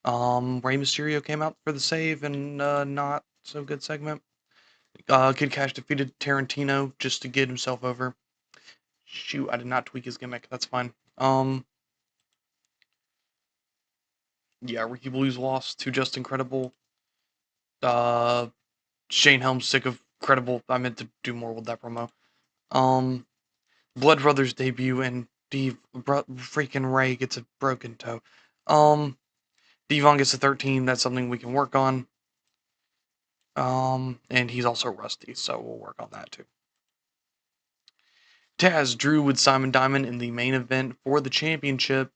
Rey Mysterio came out for the save and not so good segment. Kid Cash defeated Tarantino just to get himself over. Shoot, I did not tweak his gimmick. That's fine. Yeah, Ricky Blues lost to Just Incredible. Uh, Shane Helms sick of Credible. I meant to do more with that promo. Um, Blood Brothers debut and freaking Ray gets a broken toe. Devon gets a 13. That's something we can work on. And he's also rusty, so we'll work on that too. Taz drew with Simon Diamond in the main event for the championship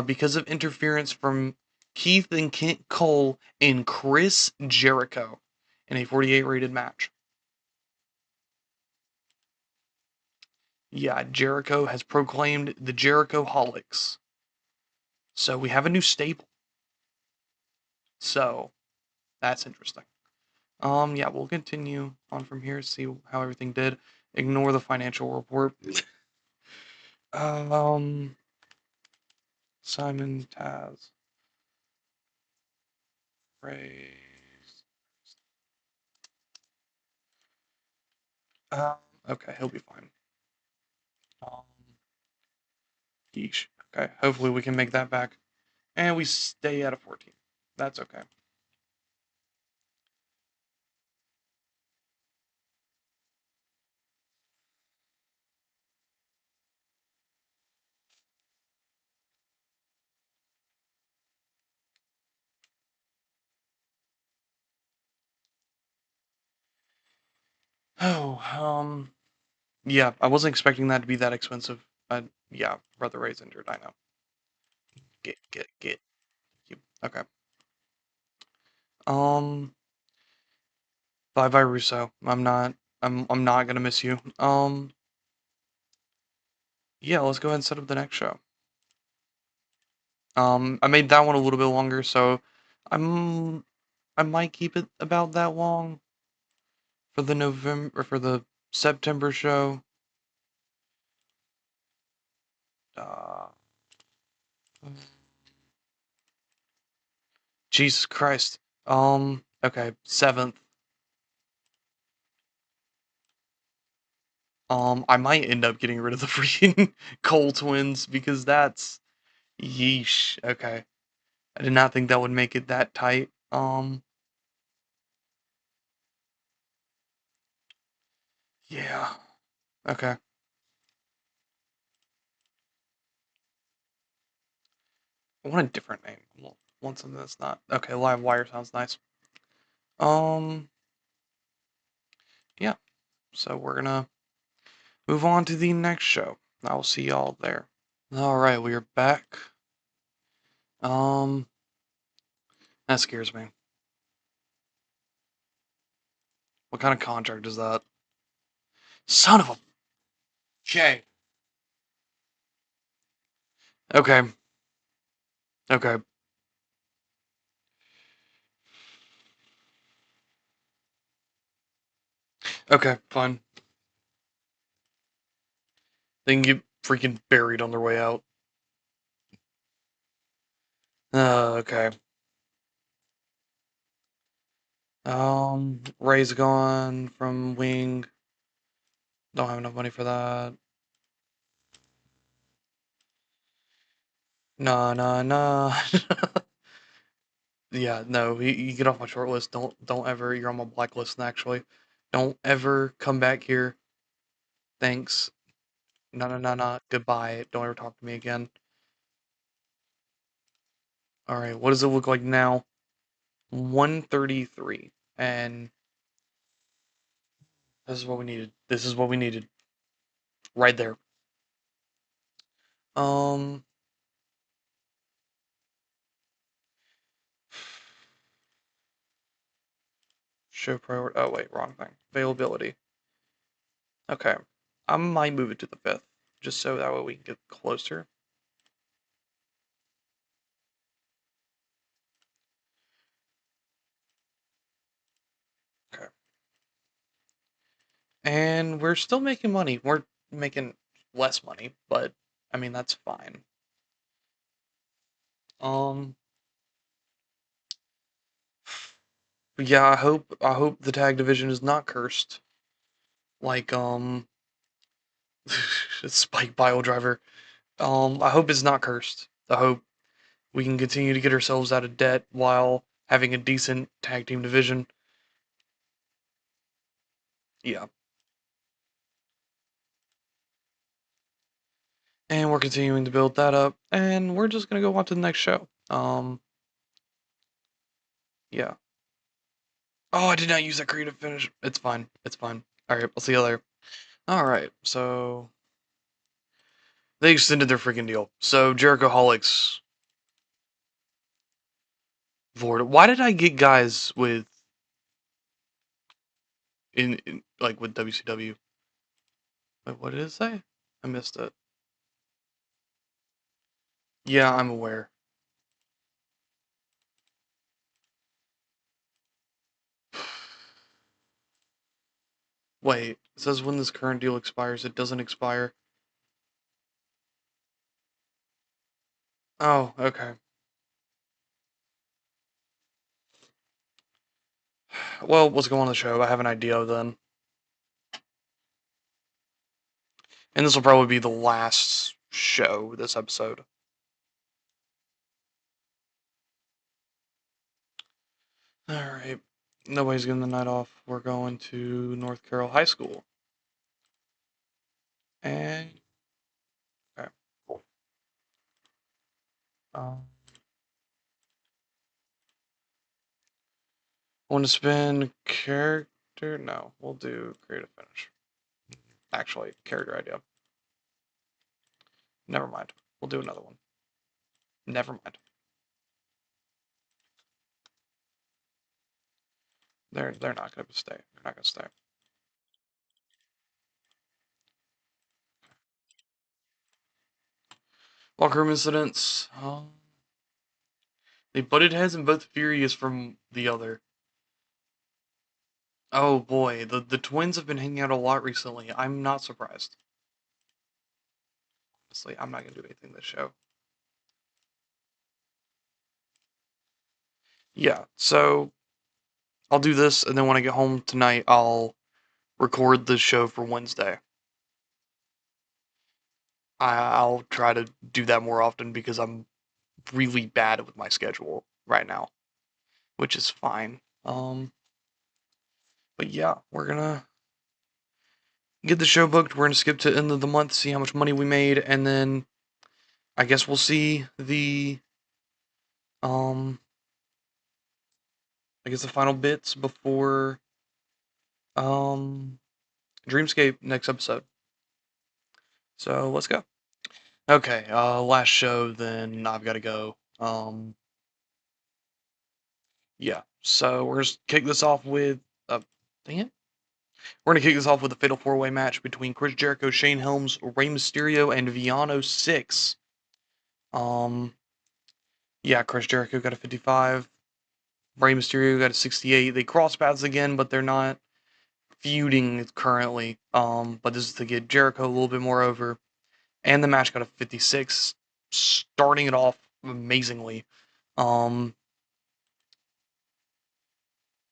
because of interference from Keith and Kent Cole and Chris Jericho in a 48 rated match. Yeah, Jericho has proclaimed the Jericho Holics. So we have a new stable. So that's interesting. Yeah, we'll continue on from here, see how everything did. Ignore the financial report. um, Simon Taz. Raise. Um, okay, he'll be fine. Um, yeesh. Okay, hopefully we can make that back. And we stay at a 14. That's okay. Oh, yeah, I wasn't expecting that to be that expensive. Yeah, Brother Ray's injured, I know. Get. You. Okay. Um, bye bye Russo. I'm not gonna miss you. Yeah, let's go ahead and set up the next show. I made that one a little bit longer, so I'm I might keep it about that long for the November or for the September show. Uh, Jesus Christ. Okay, 7th. I might end up getting rid of the freaking Cole twins because that's yeesh. Okay. I did not think that would make it that tight. Yeah. Okay. I want a different name. I want something that's not. Okay, Live Wire sounds nice. Um, yeah. So we're gonna move on to the next show. I will see y'all there. All right, we are back. Um, that scares me. What kind of contract is that? Son of a. Okay. Okay. Okay. Okay. Fine. They can get freaking buried on their way out. Okay. Ray's gone from Wing. Don't have enough money for that. Nah, nah, nah. Yeah, no, you get off my short list. Don't ever. You're on my blacklist. Actually, don't ever come back here. Thanks. No, no, no, no. Goodbye. Don't ever talk to me again. All right. What does it look like now? 133, and this is what we needed. This is what we needed. Right there. Um, show priority. Oh wait, wrong thing. Availability. Okay. I might move it to the 5th, just so that way we can get closer. Okay. And we're still making money. We're making less money, but I mean that's fine. Um yeah, I hope the tag division is not cursed. Like Spike Pile Driver. I hope it's not cursed. I hope we can continue to get ourselves out of debt while having a decent tag team division. Yeah. And we're continuing to build that up, and we're just gonna go on to the next show. Yeah. Oh, I did not use that creative finish. It's fine. It's fine. All right, I'll see you later. All right, so they extended their freaking deal. So Jericho Holics, Florida. Why did I get guys with in like with WCW? Wait, what did it say? I missed it. Yeah, I'm aware. Wait, it says when this current deal expires. It doesn't expire. Oh, okay. Well, what's going on the show? I have an idea then. And this will probably be the last show this episode. Alright. Nobody's getting the night off. We're going to North Carroll High School. And okay. Um want to spin character? No, we'll do creative finish. Actually, character idea. Never mind. We'll do another one. Never mind. They're not gonna stay. They're not gonna stay. Locker room incidents. They butted heads and both furious from the other. Oh boy, the twins have been hanging out a lot recently. I'm not surprised. Honestly, I'm not gonna do anything this show. Yeah, so I'll do this, and then when I get home tonight, I'll record the show for Wednesday. I'll try to do that more often because I'm really bad with my schedule right now, which is fine. But yeah, we're gonna get the show booked. We're gonna skip to end of the month, see how much money we made, and then I guess we'll see the um I guess the final bits before um Dreamscape next episode. So let's go. Okay, last show, then I've got to go. Yeah. So we're gonna kick this off with dang it. We're gonna kick this off with a fatal four-way match between Chris Jericho, Shane Helms, Rey Mysterio, and Viano Six. Um, yeah, Chris Jericho got a 55. Rey Mysterio got a 68. They cross paths again, but they're not feuding currently. But this is to get Jericho a little bit more over. And the match got a 56, starting it off amazingly. Um,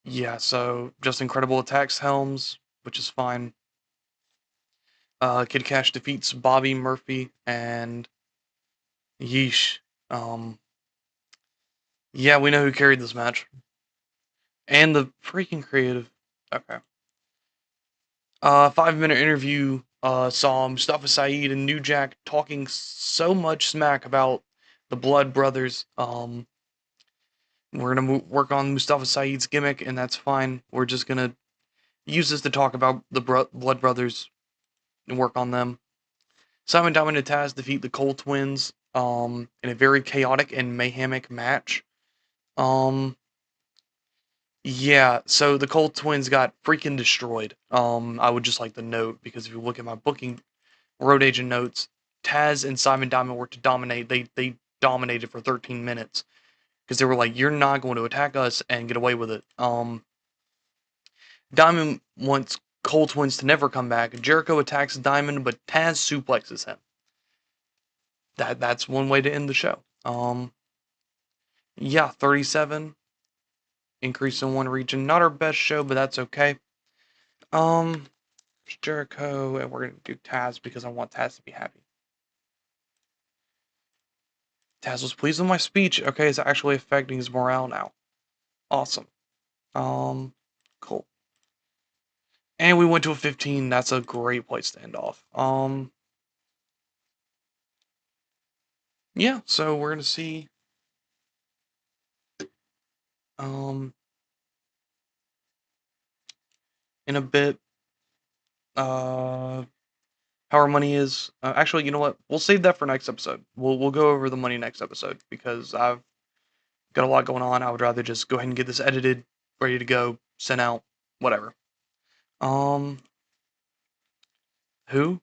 yeah, so just incredible attacks, Helms, which is fine. Kid Cash defeats Bobby Murphy and yeesh. Um, yeah, we know who carried this match. And the freaking creative. Okay. 5-minute interview saw Mustafa Saeed and New Jack talking so much smack about the Blood Brothers. We're gonna work on Mustafa Saeed's gimmick, and that's fine. We're just gonna use this to talk about the Blood Brothers and work on them. Simon Diamond and Taz defeat the Cole Twins in a very chaotic and mayhemic match. Um, Yeah, so the Cold Twins got freaking destroyed. I would just like to note, because if you look at my booking road agent notes, Taz and Simon Diamond were to dominate. They dominated for 13 minutes because they were like, "You're not going to attack us and get away with it." Diamond wants Cold Twins to never come back. Jericho attacks Diamond, but Taz suplexes him. That's one way to end the show. Yeah, 37 increase in one region. Not our best show, but that's okay. Um, Jericho, and we're gonna do Taz because I want Taz to be happy. Taz was pleased with my speech. Okay, it's actually affecting his morale now. Awesome. Um, cool. And we went to a 15. That's a great place to end off. Yeah. So we're gonna see. Um, in a bit. How our money is. Actually, you know what? We'll save that for next episode. We'll go over the money next episode because I've got a lot going on. I would rather just go ahead and get this edited, ready to go, sent out, whatever. Um, who?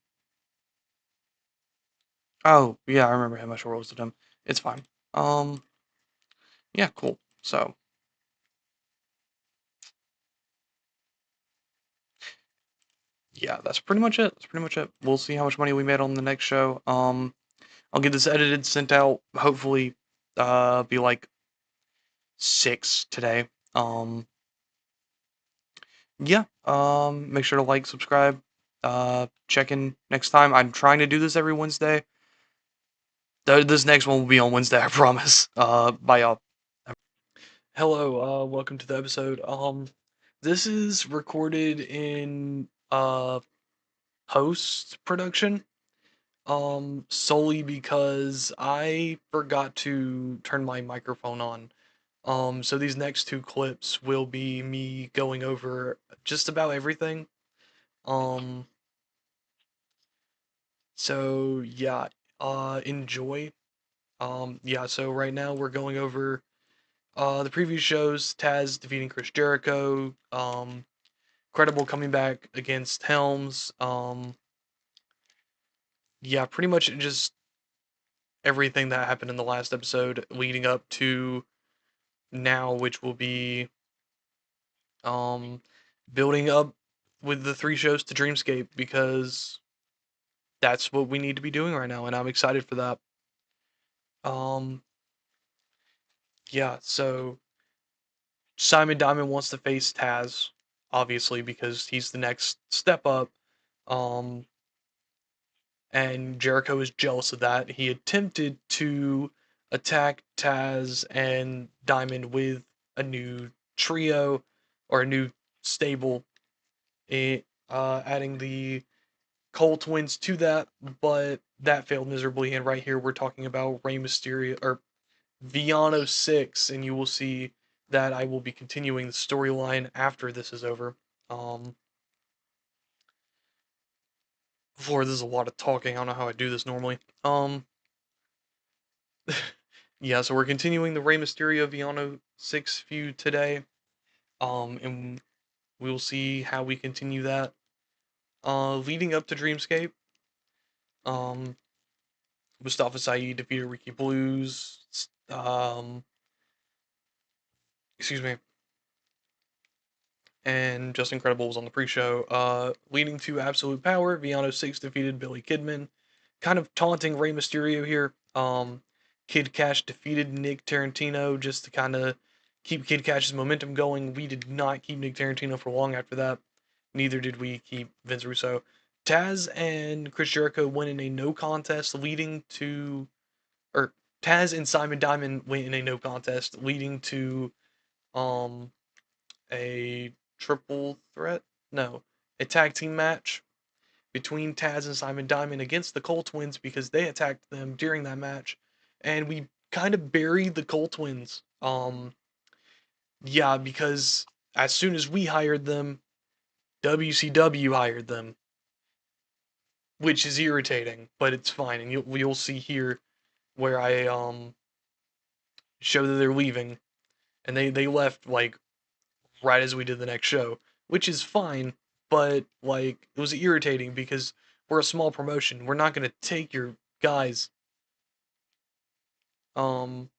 Oh, yeah, I remember him. I short roasted him. It's fine. Um, yeah, cool. So, yeah, that's pretty much it. That's pretty much it. We'll see how much money we made on the next show. I'll get this edited, sent out. Hopefully, be like 6 today. Yeah. Make sure to like, subscribe. Check in next time. I'm trying to do this every Wednesday. This next one will be on Wednesday, I promise. Bye y'all. Hello, welcome to the episode. This is recorded in post production. Solely because I forgot to turn my microphone on. So these next two clips will be me going over just about everything. Um, so yeah, enjoy. Yeah, so right now we're going over the previous shows, Taz defeating Chris Jericho, Credible coming back against Helms. Yeah, pretty much just everything that happened in the last episode leading up to now, which will be um building up with the three shows to Dreamscape because that's what we need to be doing right now, and I'm excited for that. Um, yeah, so Simon Diamond wants to face Taz, obviously, because he's the next step up. Um, and Jericho is jealous of that. He attempted to attack Taz and Diamond with a new trio or a new stable, adding the Cole twins to that, but that failed miserably. And right here, we're talking about Rey Mysterio or Viano 6, and you will see that I will be continuing the storyline after this is over. Um, Before this is a lot of talking. I don't know how I do this normally. Yeah, so we're continuing the Rey Mysterio Viano 6 feud today. And we'll see how we continue that. Leading up to Dreamscape, um, Mustafa Saeed defeated Ricky Blues. Excuse me, and Just Incredible was on the pre-show. Leading to Absolute Power, Viano 6 defeated Billy Kidman, kind of taunting Rey Mysterio here. Kid Cash defeated Nick Tarantino just to kind of keep Kid Cash's momentum going. We did not keep Nick Tarantino for long after that. Neither did we keep Vince Russo. Taz and Chris Jericho went in a no contest, leading to, or Taz and Simon Diamond went in a no contest, leading to um a triple threat? No, a tag team match between Taz and Simon Diamond against the Cole Twins because they attacked them during that match, and we kind of buried the Cole Twins. Yeah, because as soon as we hired them, WCW hired them, which is irritating, but it's fine, and you'll see here where I show that they're leaving, and they left like right as we did the next show, which is fine, but like it was irritating because we're a small promotion. We're not gonna take your guys. Um,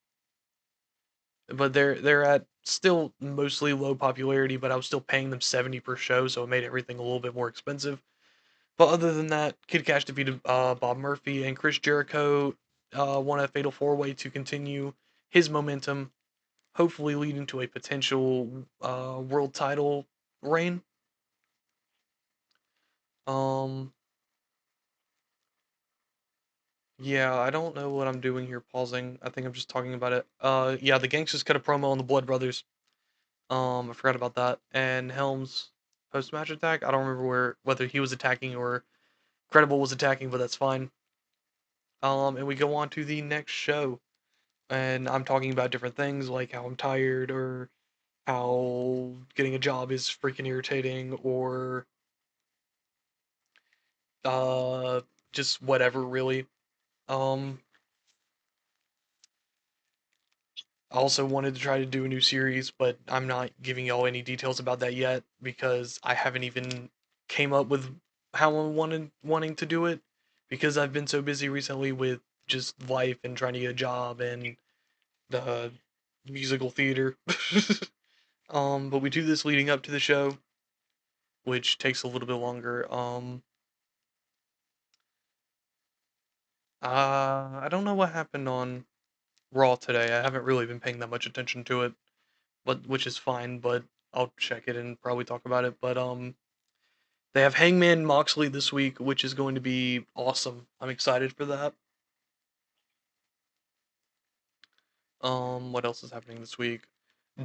but they're at still mostly low popularity, but I was still paying them 70 per show, so it made everything a little bit more expensive. But other than that, Kid Cash defeated Bob Murphy, and Chris Jericho won a Fatal 4-Way to continue his momentum, hopefully leading to a potential world title reign. Um, yeah, I don't know what I'm doing here, pausing. I think I'm just talking about it. Yeah, the Gangsters cut a promo on the Blood Brothers. I forgot about that. And Helms post-match attack. I don't remember whether he was attacking or Credible was attacking, but that's fine. And we go on to the next show, and I'm talking about different things like how I'm tired or how getting a job is freaking irritating or uh just whatever really. Um I also wanted to try to do a new series, but I'm not giving y'all any details about that yet because I haven't even came up with how I'm wanting to do it because I've been so busy recently with just life and trying to get a job and the musical theater. But we do this leading up to the show, which takes a little bit longer. I don't know what happened on Raw today. I haven't really been paying that much attention to it, but which is fine. But I'll check it and probably talk about it. But they have Hangman Moxley this week, which is going to be awesome. I'm excited for that. What else is happening this week?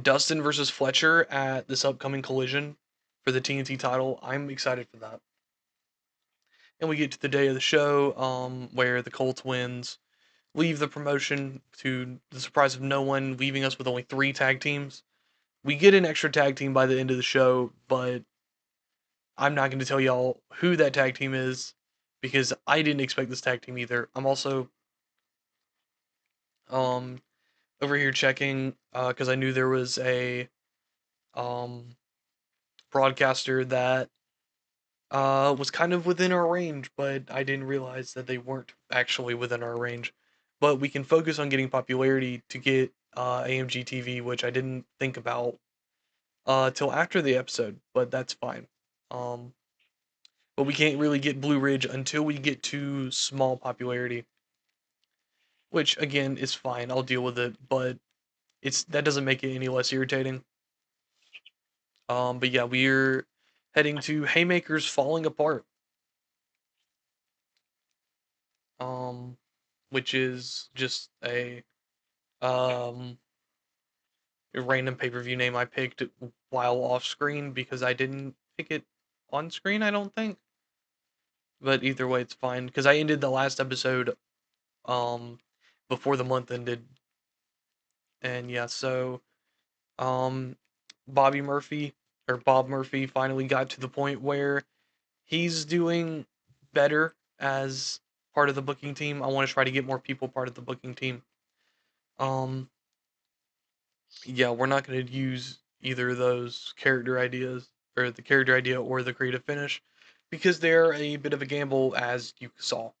Dustin versus Fletcher at this upcoming Collision for the TNT title. I'm excited for that. And we get to the day of the show, where the Colt twins leave the promotion to the surprise of no one, leaving us with only 3 tag teams. We get an extra tag team by the end of the show, but I'm not going to tell y'all who that tag team is because I didn't expect this tag team either. I'm also um over here checking because I knew there was a um broadcaster that was kind of within our range, but I didn't realize that they weren't actually within our range. But we can focus on getting popularity to get AMG TV, which I didn't think about till after the episode, but that's fine. Um, but we can't really get Blue Ridge until we get to small popularity, which again is fine. I'll deal with it, but it's that doesn't make it any less irritating. But yeah, we're heading to Haymakers falling apart. Um, which is just um a random pay-per-view name I picked while off screen because I didn't pick it on screen, I don't think. But either way, it's fine because I ended the last episode um before the month ended, and yeah, so um Bobby Murphy or Bob Murphy finally got to the point where he's doing better as part of the booking team. I want to try to get more people part of the booking team. Um, yeah, we're not going to use either of those character ideas or the character idea or the creative finish because they're a bit of a gamble, as you saw.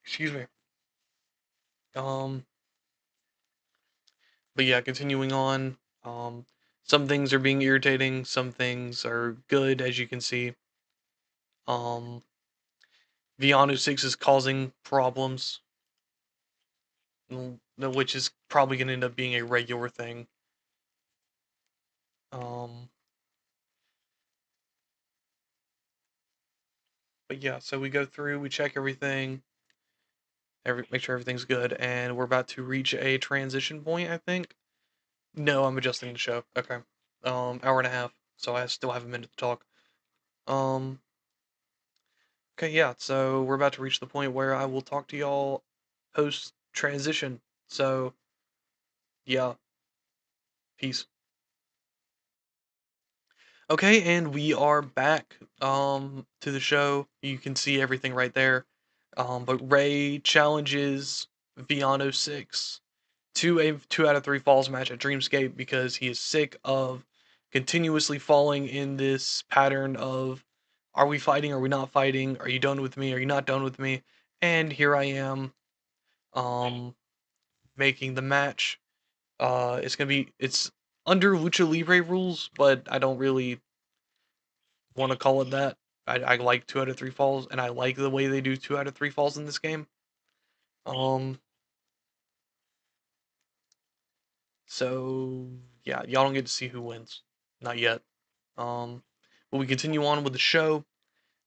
Excuse me. Um, but yeah, continuing on. Um, some things are being irritating. Some things are good, as you can see. Um, Viano 6 is causing problems, which is probably going to end up being a regular thing. Um, but yeah, so we go through, we check everything, make sure everything's good, and we're about to reach a transition point, I think. No, I'm adjusting the show. Okay. Hour and a half, so I still have a minute to talk. Um, okay, yeah, so we're about to reach the point where I will talk to y'all post transition. So, yeah, peace. Okay, and we are back to the show. You can see everything right there. But Ray challenges Viano 6 to a 2 out of 3 falls match at Dreamscape because he is sick of continuously falling in this pattern of, are we fighting, are we not fighting, are you done with me, are you not done with me? And here I am, um making the match. It's under Lucha Libre rules, but I don't really want to call it that. I like 2 out of 3 falls, and I like the way they do 2 out of 3 falls in this game. Um, so yeah, y'all don't get to see who wins, not yet. Um, but we continue on with the show.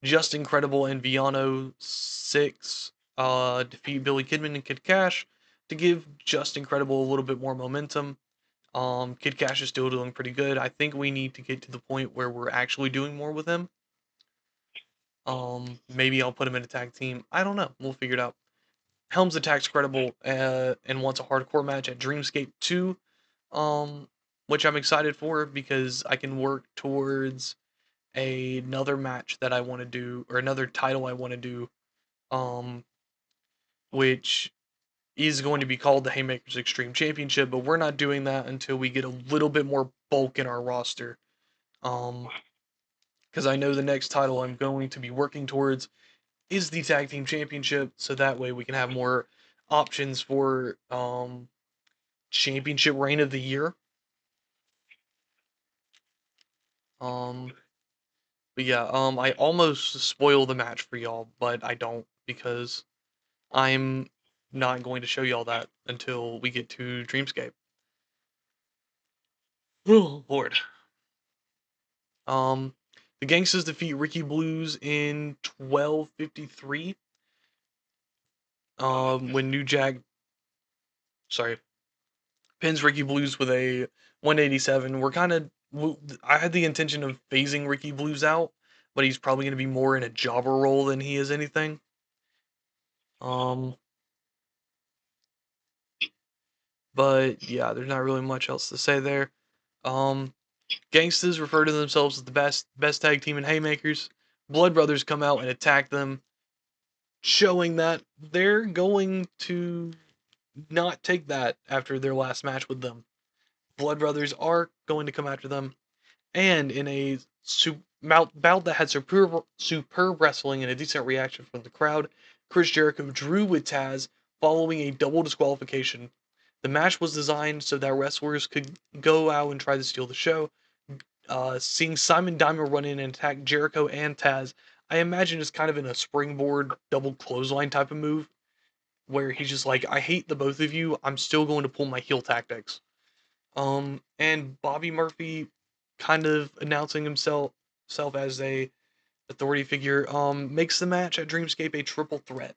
Just Incredible and Viano 6 defeat Billy Kidman and Kid Cash to give Just Incredible a little bit more momentum. Kid Cash is still doing pretty good. I think we need to get to the point where we're actually doing more with him. Maybe I'll put him in a tag team. I don't know. We'll figure it out. Helms attacks Credible and wants a hardcore match at Dreamscape 2, um, which I'm excited for because I can work towards another match that I want to do, or another title I want to do, um, which is going to be called the Haymakers Extreme Championship, but we're not doing that until we get a little bit more bulk in our roster. Um, because I know the next title I'm going to be working towards is the Tag Team Championship, so that way we can have more options for Championship Reign of the Year. Um, but yeah, I almost spoil the match for y'all, but I don't because I'm not going to show y'all that until we get to Dreamscape. Oh Lord. Um, the Gangsters defeat Ricky Blues in 12:53. When New Jack, sorry, pins Ricky Blues with a 187. I had the intention of phasing Ricky Blues out, but he's probably going to be more in a jobber role than he is anything. Um, but yeah, there's not really much else to say there. Um, Gangsters refer to themselves as the best tag team in Haymakers. Blood Brothers come out and attack them, showing that they're going to not take that after their last match with them. Blood Brothers are going to come after them, and in a bout that had superb wrestling and a decent reaction from the crowd, Chris Jericho drew with Taz following a double disqualification. The match was designed so that wrestlers could go out and try to steal the show. Seeing Simon Diamond run in and attack Jericho and Taz, I imagine is kind of in a springboard double clothesline type of move, where he's just like, I hate the both of you, I'm still going to pull my heel tactics. And Bobby Murphy kind of announcing himself as a authority figure, makes the match at Dreamscape a triple threat,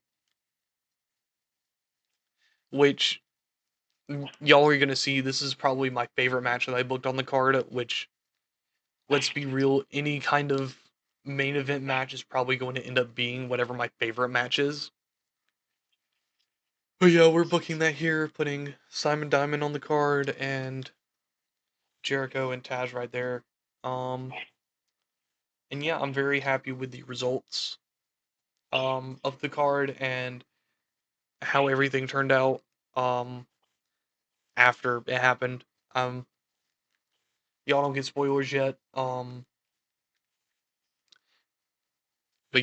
which y'all are gonna see. This is probably my favorite match that I booked on the card. Which, let's be real, any kind of main event match is probably going to end up being whatever my favorite match is. But yeah, we're booking that here, putting Simon Diamond on the card and Jericho and Taz right there. Um, and yeah, I'm very happy with the results of the card and how everything turned out um after it happened. Um, y'all don't get spoilers yet. But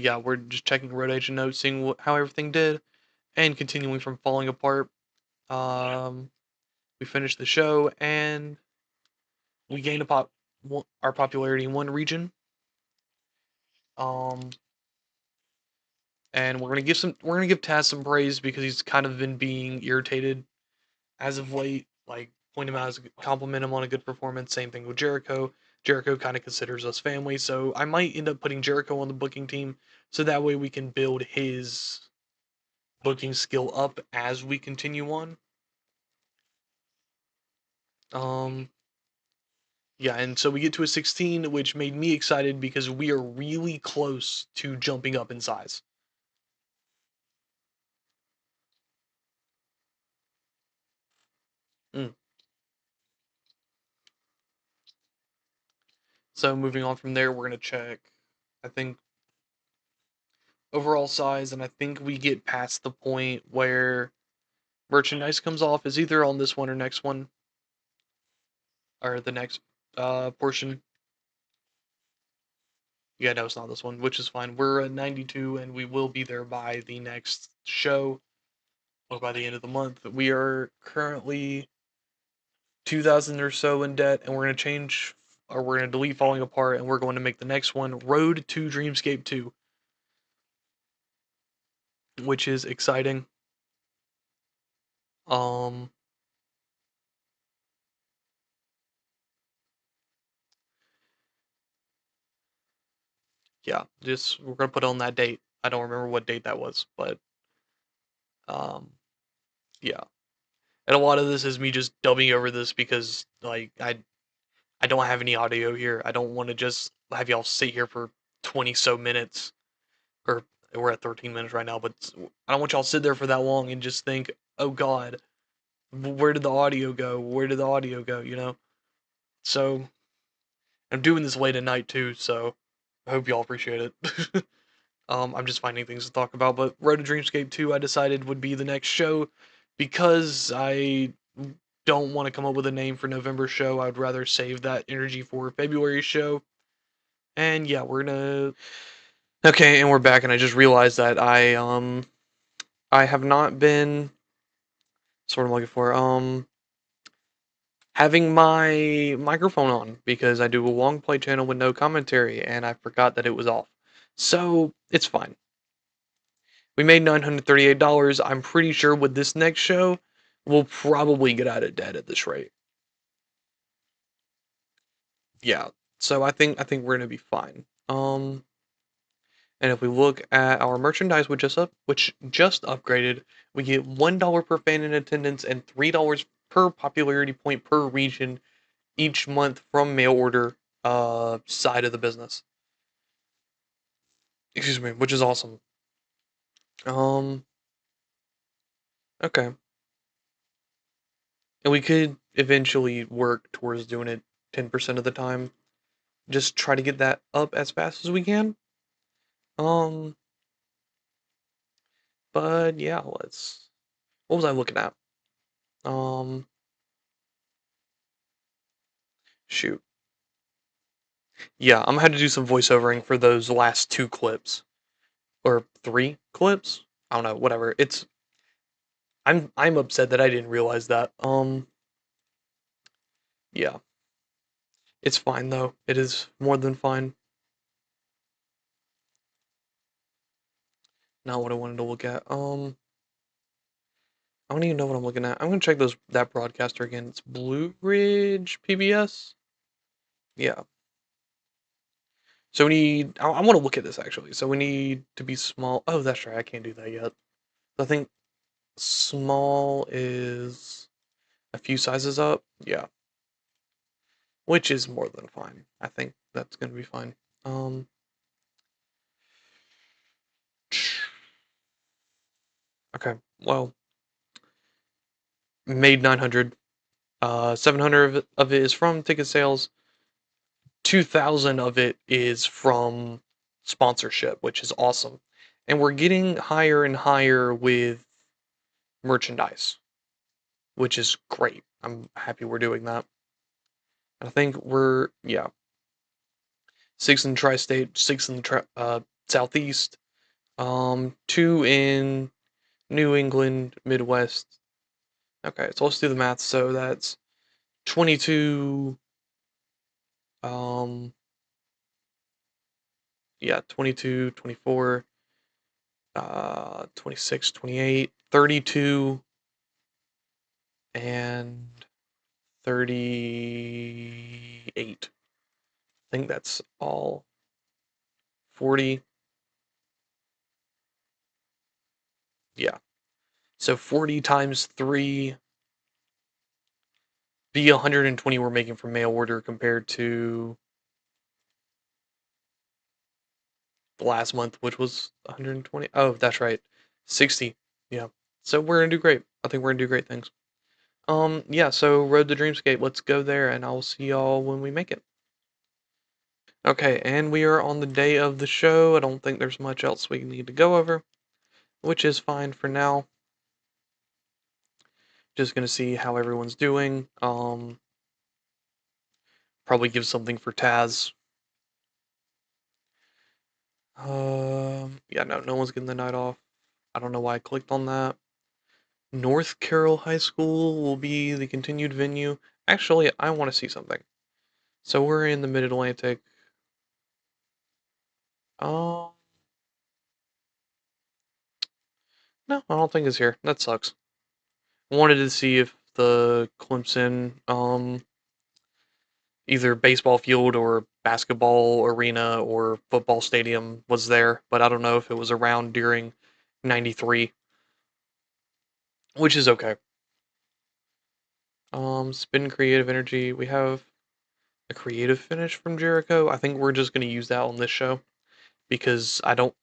yeah, we're just checking road agent notes, seeing how everything did, and continuing from falling apart. Um, we finished the show and we gained our popularity in one region. Um, and we're gonna give Taz some praise because he's kind of been being irritated as of late. Like, point him out as compliment him on a good performance. Same thing with Jericho. Jericho kind of considers us family, so I might end up putting Jericho on the booking team so that way we can build his booking skill up as we continue on. Um, yeah, and so we get to a 16, which made me excited because we are really close to jumping up in size. Mm. So moving on from there, we're gonna check, I think, overall size, and I think we get past the point where merchandise comes off is either on this one or next one, or the next portion. Yeah, no, it's not this one, which is fine. We're at 92, and we will be there by the next show, or by the end of the month. We are currently 2,000 or so in debt, and we're going to change, or we're going to delete Falling Apart, and we're going to make the next one Road to Dreamscape 2, which is exciting. Um, yeah, just we're gonna put on that date. I don't remember what date that was, but um, yeah. And a lot of this is me just dubbing over this because like I don't have any audio here. I don't want to just have y'all sit here for 20 so minutes, or we're at 13 minutes right now, but I don't want y'all to sit there for that long and just think, oh God, where did the audio go? Where did the audio go? You know. So I'm doing this late at night too, so I hope y'all appreciate it. I'm just finding things to talk about, but Road to Dreamscape 2 I decided would be the next show because I don't want to come up with a name for November show. I would rather save that energy for February show. And yeah, we're gonna okay, and we're back, and I just realized that I have not been sort of looking for having my microphone on because I do a long play channel with no commentary, and I forgot that it was off. So it's fine. We made $938. I'm pretty sure with this next show, we'll probably get out of debt at this rate. Yeah. So I think we're gonna be fine. And if we look at our merchandise, which just upgraded, we get $1 per fan in attendance and $3 per popularity point per region each month from mail order side of the business. Excuse me, which is awesome. Um, okay. And we could eventually work towards doing it 10% of the time. Just try to get that up as fast as we can. Um, but yeah, let's. What was I looking at? Um, shoot. Yeah, I'm gonna have to do some voiceovering for those last two clips or three clips. I don't know, whatever. I'm upset that I didn't realize that. Yeah, it's fine though. It is more than fine. Not what I wanted to look at. I don't even know what I'm looking at. I'm gonna check that broadcaster again. It's Blue Ridge PBS. Yeah. So we need. I want to look at this actually. So we need to be small. Oh, that's right. I can't do that yet. I think small is a few sizes up. Yeah, which is more than fine. I think that's gonna be fine. Um. Okay. Well, made 900. 700 of it is from ticket sales. 2,000 of it is from sponsorship, which is awesome. And we're getting higher and higher with merchandise, which is great. I'm happy we're doing that. I think we're, yeah, six in the tri-state, six in the southeast, two in New England, Midwest. Okay, so let's do the math. So that's 22, um, yeah, 22, 24, 26, 28, 32, and 38. I think that's all. 40. Yeah. So 40 times 3 be 120 we're making from mail order compared to the last month, which was 120. Oh, that's right. 60. Yeah. So we're gonna do great. I think we're gonna do great things. Yeah, so Road to Dreamscape, let's go there and I'll see y'all when we make it. Okay, and we are on the day of the show. I don't think there's much else we need to go over, which is fine for now. Just gonna see how everyone's doing. Probably give something for Taz. Yeah, no one's getting the night off. I don't know why I clicked on that. North Carroll High School will be the continued venue. Actually, I want to see something. So we're in the Mid-Atlantic. Um, no, I don't think it's here. That sucks. I wanted to see if the Clemson, either baseball field or basketball arena or football stadium was there, but I don't know if it was around during 93, which is okay. Spin creative energy. We have a creative finish from Jericho. I think we're just going to use that on this show because I don't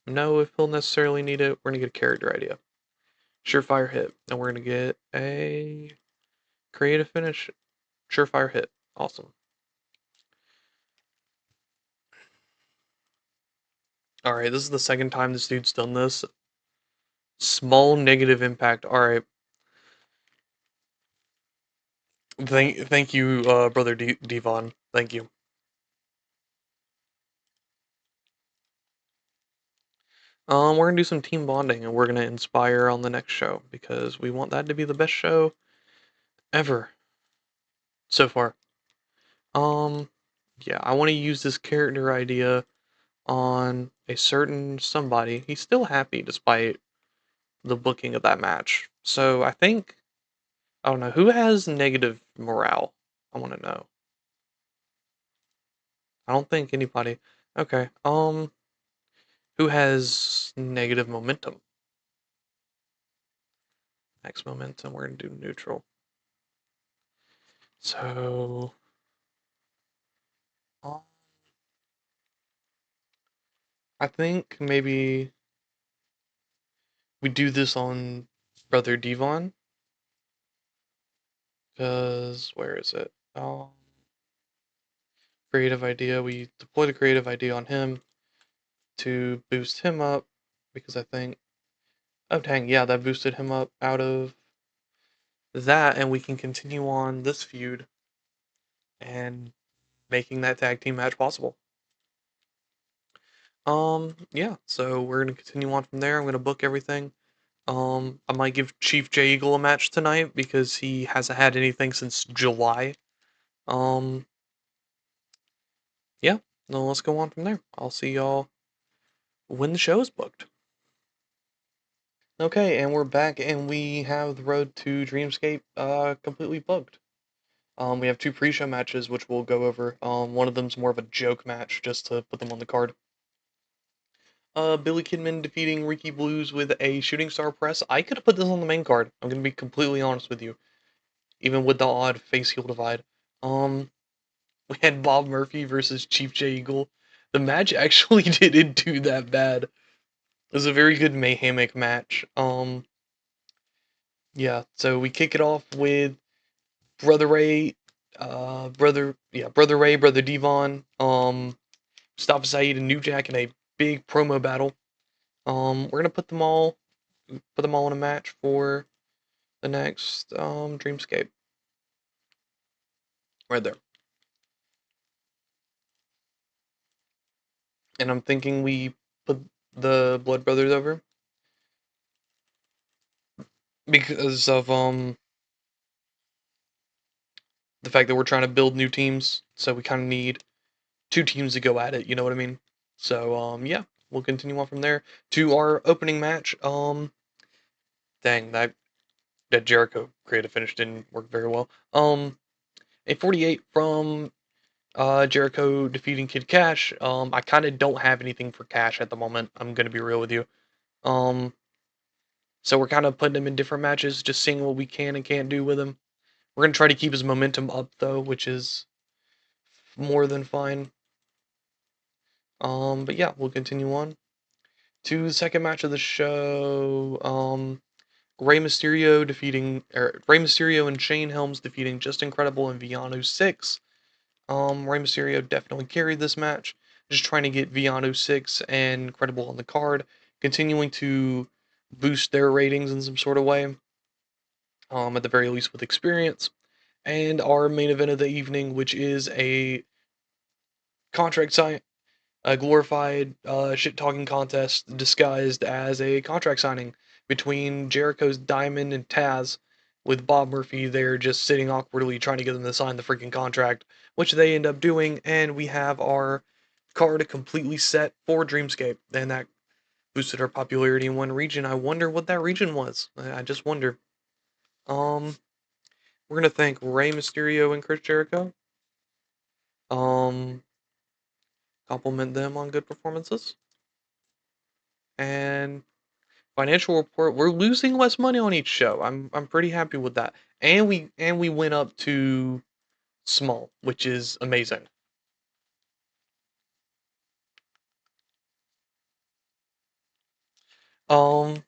know if he'll necessarily need it. We're going to get a character idea. Surefire hit. And we're going to get a creative finish. Surefire hit. Awesome. Alright, this is the second time this dude's done this. Small negative impact. Alright. Thank you, brother Devon. Thank you. We're gonna do some team bonding and we're gonna inspire on the next show because we want that to be the best show ever so far. Um, yeah, I want to use this character idea on a certain somebody. He's still happy despite the booking of that match. So I think I don't know who has negative morale. I want to know. I don't think anybody. Okay. Who has negative momentum? Max momentum. We're gonna do neutral. So, um, I think maybe we do this on Brother Devon. Because where is it? Creative idea. We deploy the creative idea on him to boost him up because I think. Oh dang, yeah, that boosted him up out of that, and we can continue on this feud and making that tag team match possible. Yeah, so we're gonna continue on from there. I'm gonna book everything. I might give Chief J Eagle a match tonight because he hasn't had anything since July. Um, yeah, no, let's go on from there. I'll see y'all when the show is booked. Okay, and we're back, and we have the road to Dreamscape completely booked. We have two pre-show matches, which we'll go over. One of them's more of a joke match, just to put them on the card. Billy Kidman defeating Ricky Blues with a shooting star press. I could have put this on the main card. I'm gonna be completely honest with you, even with the odd face heel divide. Um, we had Bob Murphy versus Chief J Eagle. The match actually didn't do that bad. It was a very good Haymaker match. Yeah. So we kick it off with Brother Ray, Brother Ray, Brother Devon, Mustafa Saeed and New Jack in a big promo battle. We're gonna put them all in a match for the next Dreamscape. Right there. And I'm thinking we put the Blood Brothers over because of the fact that we're trying to build new teams, so we kind of need two teams to go at it, you know what I mean? So yeah, we'll continue on from there to our opening match. Dang, that Jericho creative finish didn't work very well. A 48 from Jericho defeating Kid Cash. I kind of don't have anything for Cash at the moment. I'm gonna be real with you. Um, so we're kind of putting him in different matches, just seeing what we can and can't do with him. We're gonna try to keep his momentum up though, which is more than fine. But yeah, we'll continue on to the second match of the show. Rey Mysterio and Shane Helms defeating Just Incredible and Viano 6. Rey Mysterio definitely carried this match. Just trying to get Viano 6 and Incredible on the card, continuing to boost their ratings in some sort of way. at the very least with experience, and our main event of the evening, which is a contract sign, a glorified shit talking contest disguised as a contract signing between Jericho's Diamond and Taz, with Bob Murphy there just sitting awkwardly trying to get them to sign the freaking contract, which they end up doing, and we have our card completely set for Dreamscape, and that boosted our popularity in one region. I wonder what that region was. I just wonder. Um, we're gonna thank Rey Mysterio and Chris Jericho. Um, compliment them on good performances. And financial report, we're losing less money on each show. I'm pretty happy with that. And we went up to small, which is amazing. Um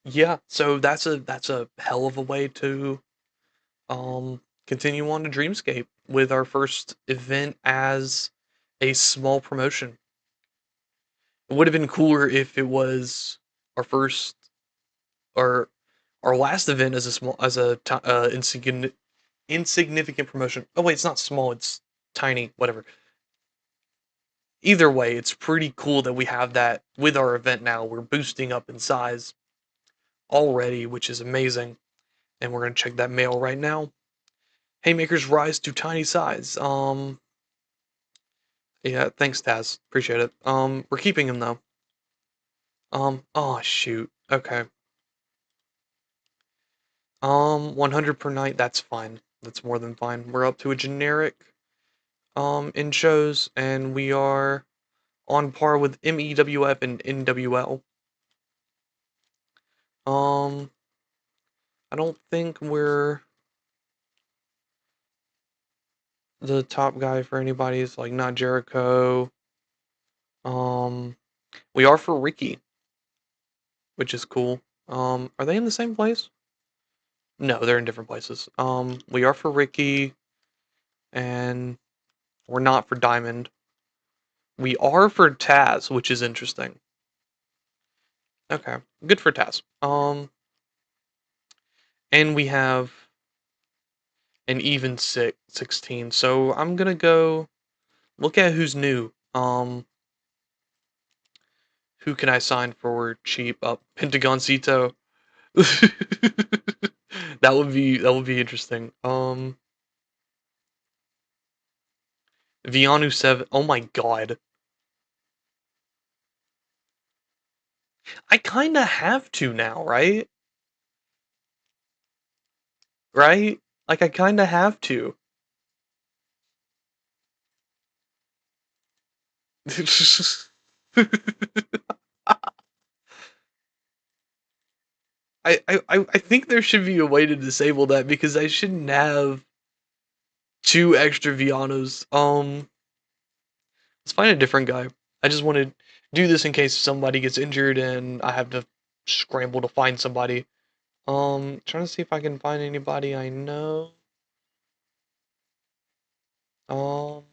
yeah, so that's a hell of a way to continue on to Dreamscape with our first event as a small promotion. It would have been cooler if it was our first or our last event as a small as a insignificant promotion. Oh wait, it's not small, it's tiny, whatever. Either way, it's pretty cool that we have that with our event now. We're boosting up in size already, which is amazing. And we're gonna check that mail right now. Haymakers rise to tiny size. Yeah, thanks, Taz. Appreciate it. We're keeping him though. Oh shoot. Okay. 100 per night. That's fine. That's more than fine. We're up to a generic in shows, and we are on par with MEWF and NWL. Um, I don't think we're the top guy for anybody. It's like not Jericho. Um, we are for Ricky, which is cool. Are they in the same place? No, they're in different places. We are for Ricky, and we're not for Diamond. We are for Taz, which is interesting. Okay, good for Taz. And we have an even 16. So I'm gonna go look at who's new. Who can I sign for cheap? Pentagoncito. That would be interesting. Vianu 7. Oh my god. I kinda have to now, right? Right? Like I kinda have to. I think there should be a way to disable that because I shouldn't have two extra Vianos. Let's find a different guy. I just want to do this in case somebody gets injured and I have to scramble to find somebody. Trying to see if I can find anybody I know. Um,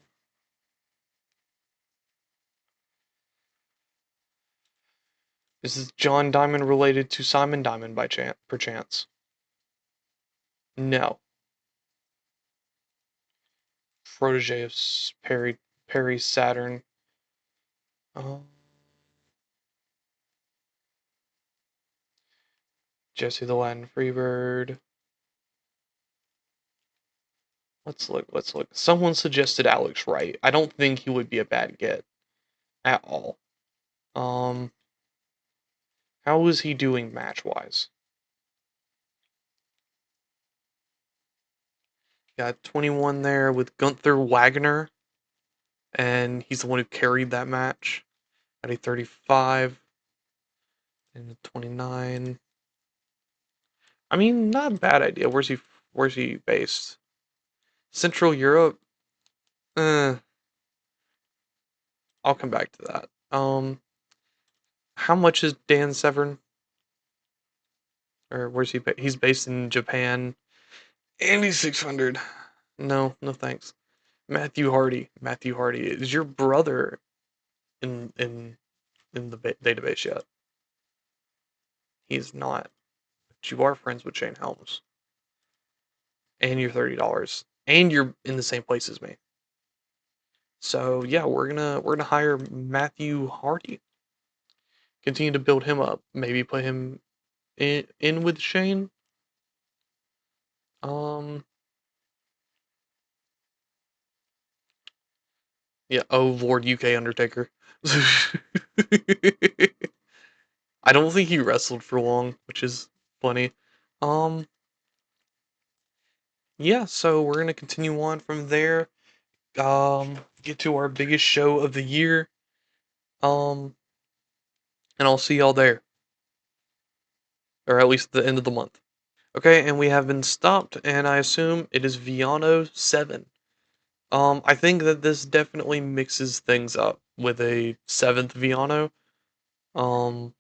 is John Diamond related to Simon Diamond by chance? Perchance? No. Protege of Perry Saturn. Um, Jesse the Latin Freebird. Let's look. Let's look. Someone suggested Alex Wright. I don't think he would be a bad get at all. Um, how is he doing match wise? Got 21 there with Gunther Wagner, and he's the one who carried that match at a 35 and a 29. I mean, not a bad idea. Where's he based? Central Europe? Eh, I'll come back to that. How much is Dan Severn? Or where's he? He's based in Japan. And he's 600. No, no thanks. Matthew Hardy. Matthew Hardy. Is your brother in the database yet? He's not. But you are friends with Shane Helms, and you're $30, and you're in the same place as me. So yeah, we're gonna hire Matthew Hardy. Continue to build him up. Maybe put him in with Shane. Um, yeah. Oh Lord, UK Undertaker. I don't think he wrestled for long, which is funny. Um, yeah. So we're gonna continue on from there. Get to our biggest show of the year. Um, and I'll see y'all there, or at least the end of the month. Okay, and we have been stopped, and I assume it is Viano 7. I think that this definitely mixes things up with a seventh Viano. Um,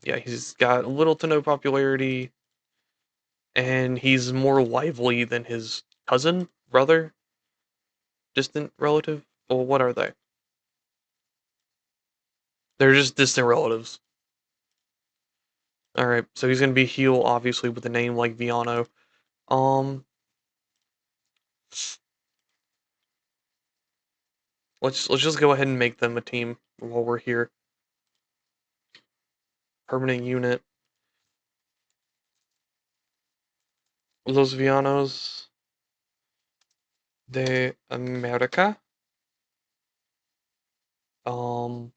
yeah, he's got little to no popularity, and he's more lively than his cousin, brother, distant relative. Well, what are they? They're just distant relatives. All right, so he's gonna be heel, obviously, with a name like Viano. Um, let's just go ahead and make them a team while we're here. Permanent unit. Los Vianos de America. Um,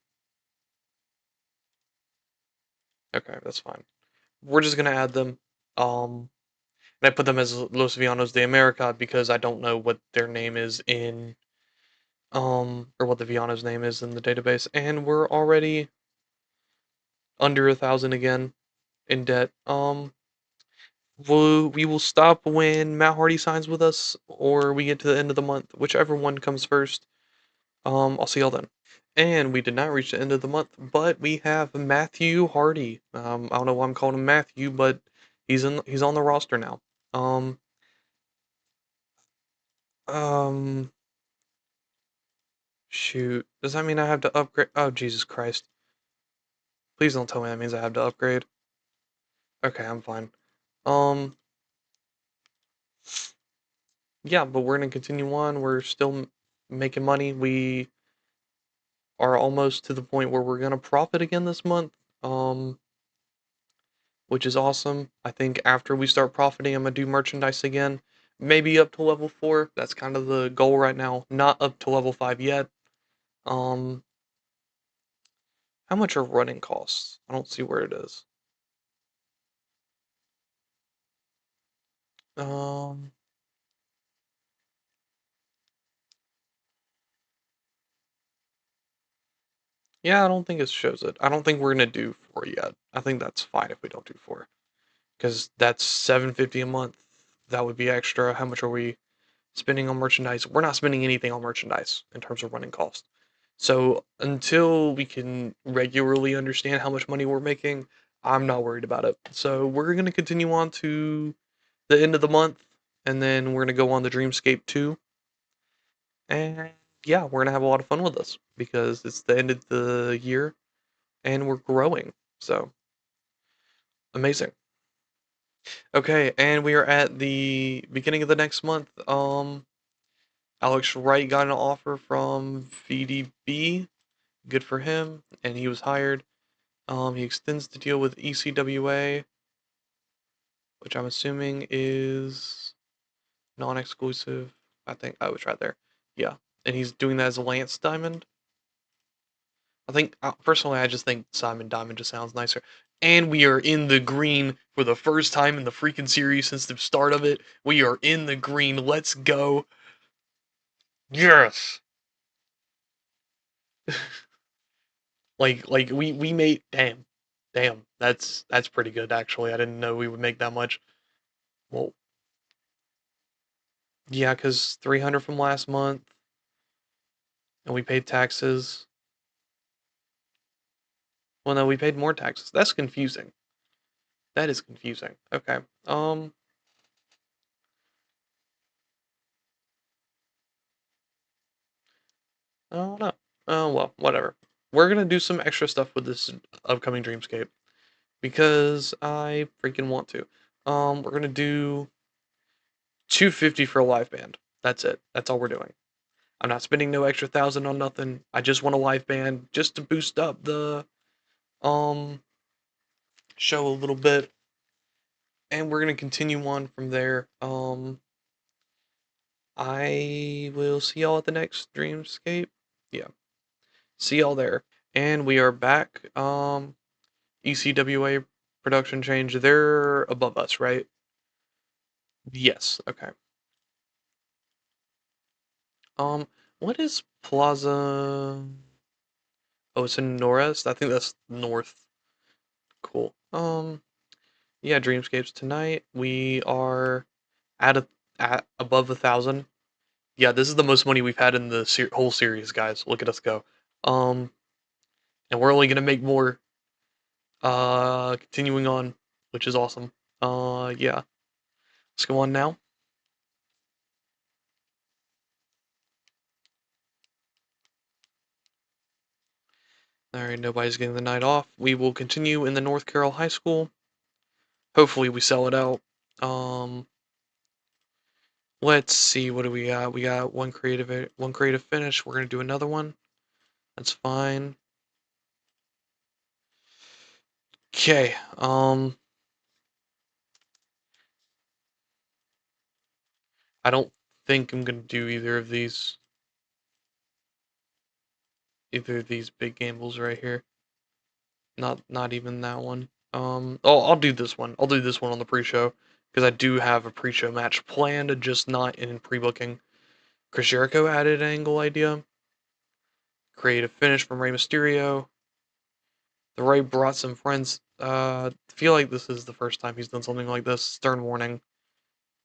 okay, that's fine. We're just gonna add them. Um, and I put them as Los Vianos de America because I don't know what their name is in or what the Viano's name is in the database, and we're already under 1,000 again in debt. We will stop when Matt Hardy signs with us, or we get to the end of the month, whichever one comes first. I'll see y'all then. And we did not reach the end of the month, but we have Matthew Hardy. I don't know why I'm calling him Matthew, but he's on the roster now. Um, um, shoot. Does that mean I have to upgrade? Oh, Jesus Christ. Please don't tell me that means I have to upgrade. Okay, I'm fine. Um, yeah, but we're gonna continue on. We're still making money. We are almost to the point where we're gonna profit again this month. Which is awesome. I think after we start profiting, I'm gonna do merchandise again. Maybe up to level 4. That's kind of the goal right now. Not up to level 5 yet. Um, how much are running costs? I don't see where it is. Um, yeah, I don't think it shows it. I don't think we're gonna do 4 yet. I think that's fine if we don't do 4, because that's 750 a month. That would be extra. How much are we spending on merchandise? We're not spending anything on merchandise in terms of running cost. So until we can regularly understand how much money we're making, I'm not worried about it. So we're gonna continue on to the end of the month, and then we're gonna go on the Dreamscape 2. And yeah, we're gonna have a lot of fun with this because it's the end of the year and we're growing. So amazing. Okay, and we are at the beginning of the next month. Alex Wright got an offer from VDB. Good for him, and he was hired. He extends the deal with ECWA, which I'm assuming is non-exclusive. I think I was right there. Yeah, and he's doing that as a Lance Diamond. I think personally, I just think Simon Diamond just sounds nicer. And we are in the green for the first time in the freaking series since the start of it. We are in the green. Let's go. Yes. Like we made damn. That's pretty good actually. I didn't know we would make that much. Well, yeah, cuz 300 from last month and we paid taxes. Well, no, we paid more taxes. That's confusing. That is confusing. Okay. I don't know. Oh well, whatever. We're gonna do some extra stuff with this upcoming Dreamscape. because I freaking want to. We're gonna do 250 for a live band. That's it. That's all we're doing. I'm not spending no extra thousand on nothing. I just want a live band just to boost up the um show a little bit, and we're gonna continue on from there. I will see y'all at the next Dreamscape. Yeah, see y'all there. And we are back. ECWA production change. They're above us, right? Yes. Okay. Um, what is Plaza? Oh, it's in Norest. I think that's north. Cool. Yeah, Dreamscapes tonight. We are at at above 1,000. Yeah, this is the most money we've had in the whole series, guys. Look at us go. Um, and we're only gonna make more. Continuing on, which is awesome. Yeah. Let's go on now. All right, nobody's getting the night off. We will continue in the North Carroll High School. Hopefully, we sell it out. Um, let's see. What do we got? We got one creative finish. We're gonna do another one. That's fine. Okay. I don't think I'm gonna do either of these big gambles right here. Not even that one. Oh, I'll do this one. I'll do this one on the pre-show because I do have a pre-show match planned, just not in pre-booking. Chris Jericho added an angle idea. Creative finish from Rey Mysterio. The Ray brought some friends. Feel like this is the first time he's done something like this. Stern warning.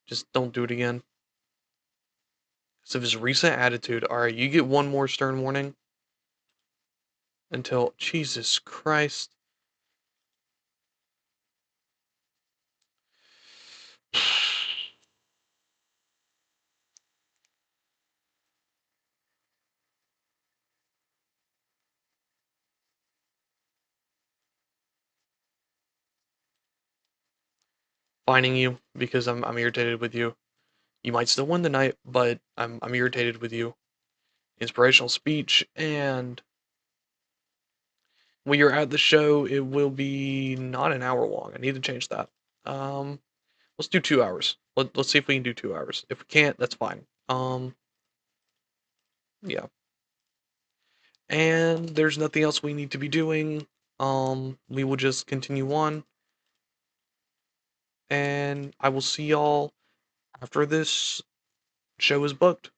Just don't do it again. So his recent attitude. All right, you get one more stern warning until Jesus Christ. Finding you because I'm irritated with you. You might still win the night, but I'm irritated with you. Inspirational speech, and when you're at the show, it will be not an hour long. I need to change that. Um, let's do 2 hours. Let's see if we can do 2 hours. If we can't, that's fine. Yeah. And there's nothing else we need to be doing. We will just continue on, and I will see y'all after this show is booked.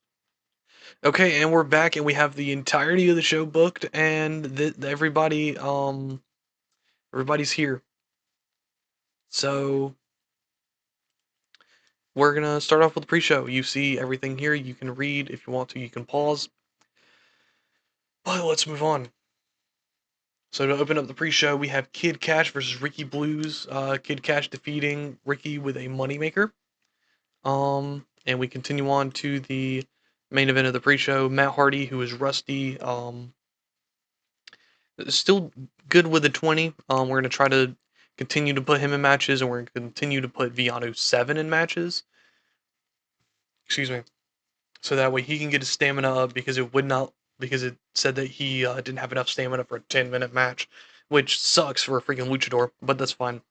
Okay, and we're back, and we have the entirety of the show booked, and everybody's here. So we're gonna start off with the pre-show. You see everything here. You can read if you want to. You can pause. But let's move on. So to open up the pre-show, we have Kid Cash versus Ricky Blues. Kid Cash defeating Ricky with a moneymaker. And we continue on to the main event of the pre-show. Matt Hardy, who is rusty, still good with the 20. We're gonna try to continue to put him in matches, and we're gonna continue to put Viano 7 in matches. Excuse me. So that way he can get his stamina up because it said that he didn't have enough stamina for a 10-minute match, which sucks for a freaking luchador, but that's fine.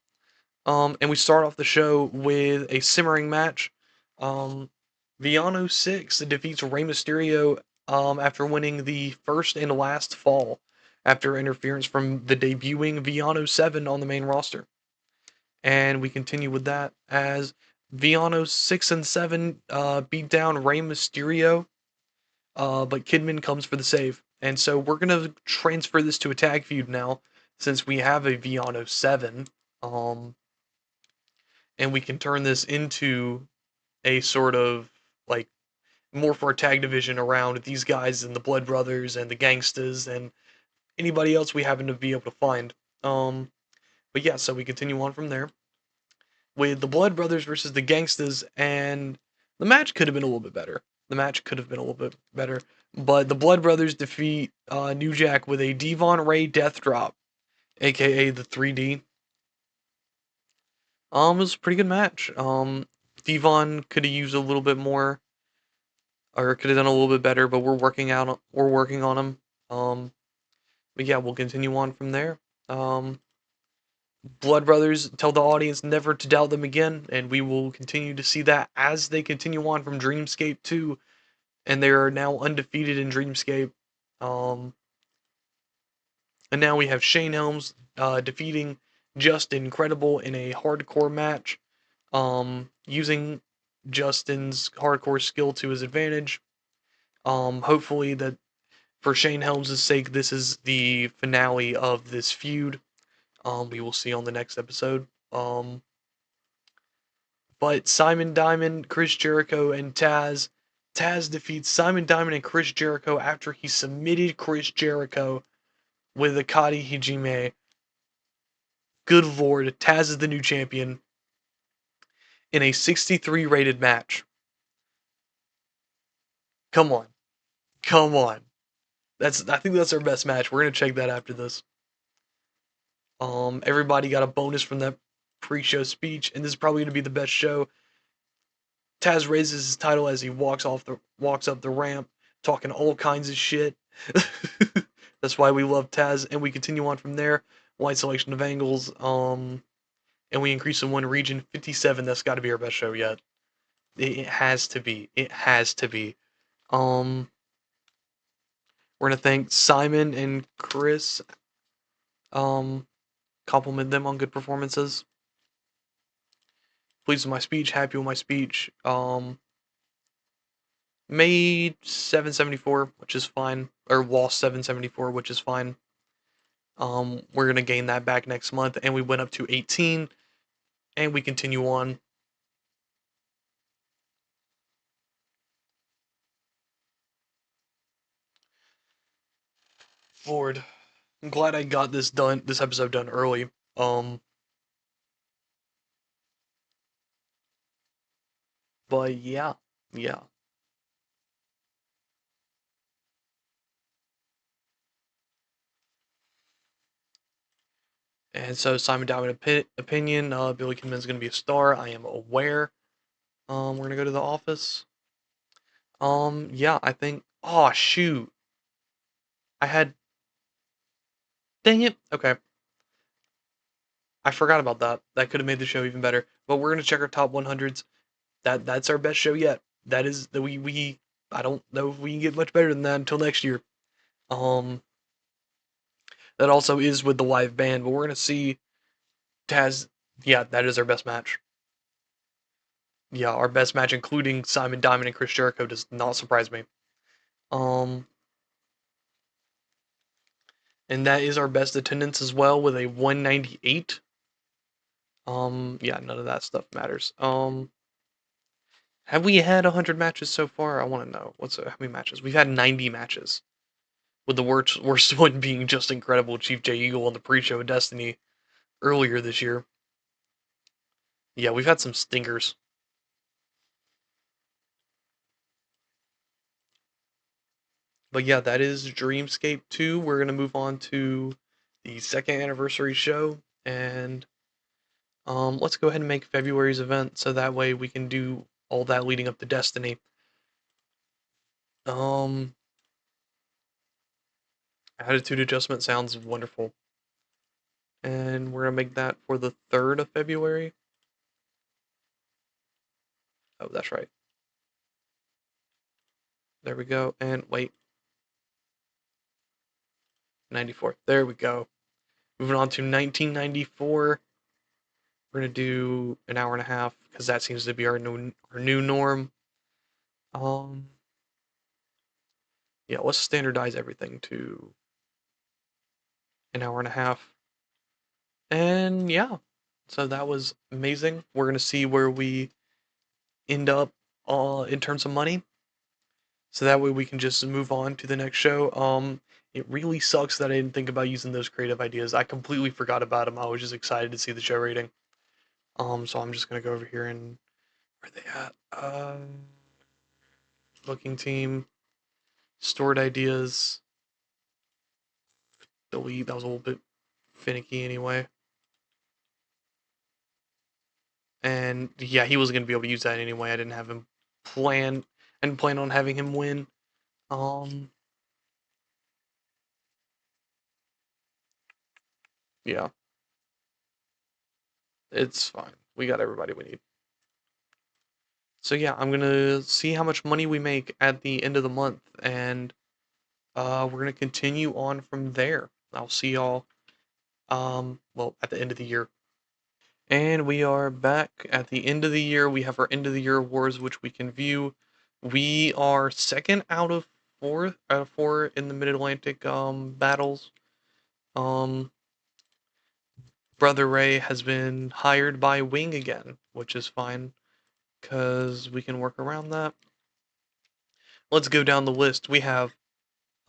And we start off the show with a simmering match. Viano 6 defeats Rey Mysterio after winning the first and last fall after interference from the debuting Viano 7 on the main roster. And we continue with that as Viano 6 and 7 beat down Rey Mysterio, but Kidman comes for the save. And so we're going to transfer this to a tag feud now since we have a Viano 7. And we can turn this into a sort of like more for a tag division around these guys and the Blood Brothers and the Gangstas and anybody else we happen to be able to find. But yeah, so we continue on from there with the Blood Brothers versus the Gangstas, and the match could have been a little bit better. But the Blood Brothers defeat New Jack with a Devon Ray Death Drop, aka the 3D. It was a pretty good match. Devon could have used a little bit more, or could have done a little bit better, but we're working on him. But yeah, we'll continue on from there. Um, Blood Brothers tell the audience never to doubt them again, and we will continue to see that as they continue on from Dreamscape 2, and they are now undefeated in Dreamscape. Um, and now we have Shane Helms defeating Justin Credible in a hardcore match, using Justin's hardcore skill to his advantage. Hopefully that for Shane Helms' sake, this is the finale of this feud. We will see on the next episode. But Simon Diamond, Chris Jericho, and Taz. Taz defeats Simon Diamond and Chris Jericho after he submitted Chris Jericho with a Kari Hijime. Good lord, Taz is the new champion in a 63 rated match. Come on. Come on. I think that's our best match. We're gonna check that after this. Everybody got a bonus from that pre-show speech, and this is probably gonna be the best show. Taz raises his title as he walks up the ramp, talking all kinds of shit. That's why we love Taz, and we continue on from there. Wide selection of angles, and we increase in one region, 57. That's got to be our best show yet. It has to be. It has to be. Um, we're gonna thank Simon and Chris. Compliment them on good performances. Pleased with my speech. Happy with my speech. Made 774, which is fine, or lost 774, which is fine. We're gonna gain that back next month, and we went up to 18, and we continue on. Lord, I'm glad I got this episode done early. But yeah, yeah. And so Simon Diamond opinion, Billy Kidman's gonna be a star. I am aware. We're gonna go to the office. Yeah, I think. Oh shoot, I had. Dang it. Okay, I forgot about that. That could have made the show even better. But we're gonna check our top 100s. That's our best show yet. That is that we. I don't know if we can get much better than that until next year. Um, that also is with the live band, but we're gonna see Taz. Yeah, that is our best match. Yeah, our best match, including Simon Diamond and Chris Jericho, does not surprise me. Um, and that is our best attendance as well with a 198. Yeah, none of that stuff matters. Have we had 100 matches so far? I want to know. How many matches? We've had 90 matches, with the worst one being just incredible Chief J Eagle on the pre-show of Destiny earlier this year. Yeah, we've had some stinkers. But yeah, that is Dreamscape 2. We're gonna move on to the second anniversary show, and let's go ahead and make February's event so that way we can do all that leading up to Destiny. Um, Attitude adjustment sounds wonderful, and we're gonna make that for the 3rd of February. Oh, that's right. There we go. And wait, 94. There we go. Moving on to 1994. We're gonna do an hour and a half because that seems to be our new norm. Um, yeah, let's standardize everything to an hour and a half. And yeah, so that was amazing. We're gonna see where we end up in terms of money. So that way we can just move on to the next show. It really sucks that I didn't think about using those creative ideas. I completely forgot about them. I was just excited to see the show rating. So I'm just gonna go over here and where are they at? Booking team, stored ideas, delete. That was a little bit finicky anyway. And yeah, he wasn't gonna be able to use that anyway. I didn't have him plan and plan on having him win. Um, yeah, it's fine. We got everybody we need. So yeah, I'm gonna see how much money we make at the end of the month, and we're gonna continue on from there. I'll see y'all well, at the end of the year. And we are back at the end of the year. We have our end of the year awards, which we can view. We are second out of four in the Mid Atlantic battles. Um, Brother Ray has been hired by Wing again, which is fine because we can work around that. Let's go down the list. We have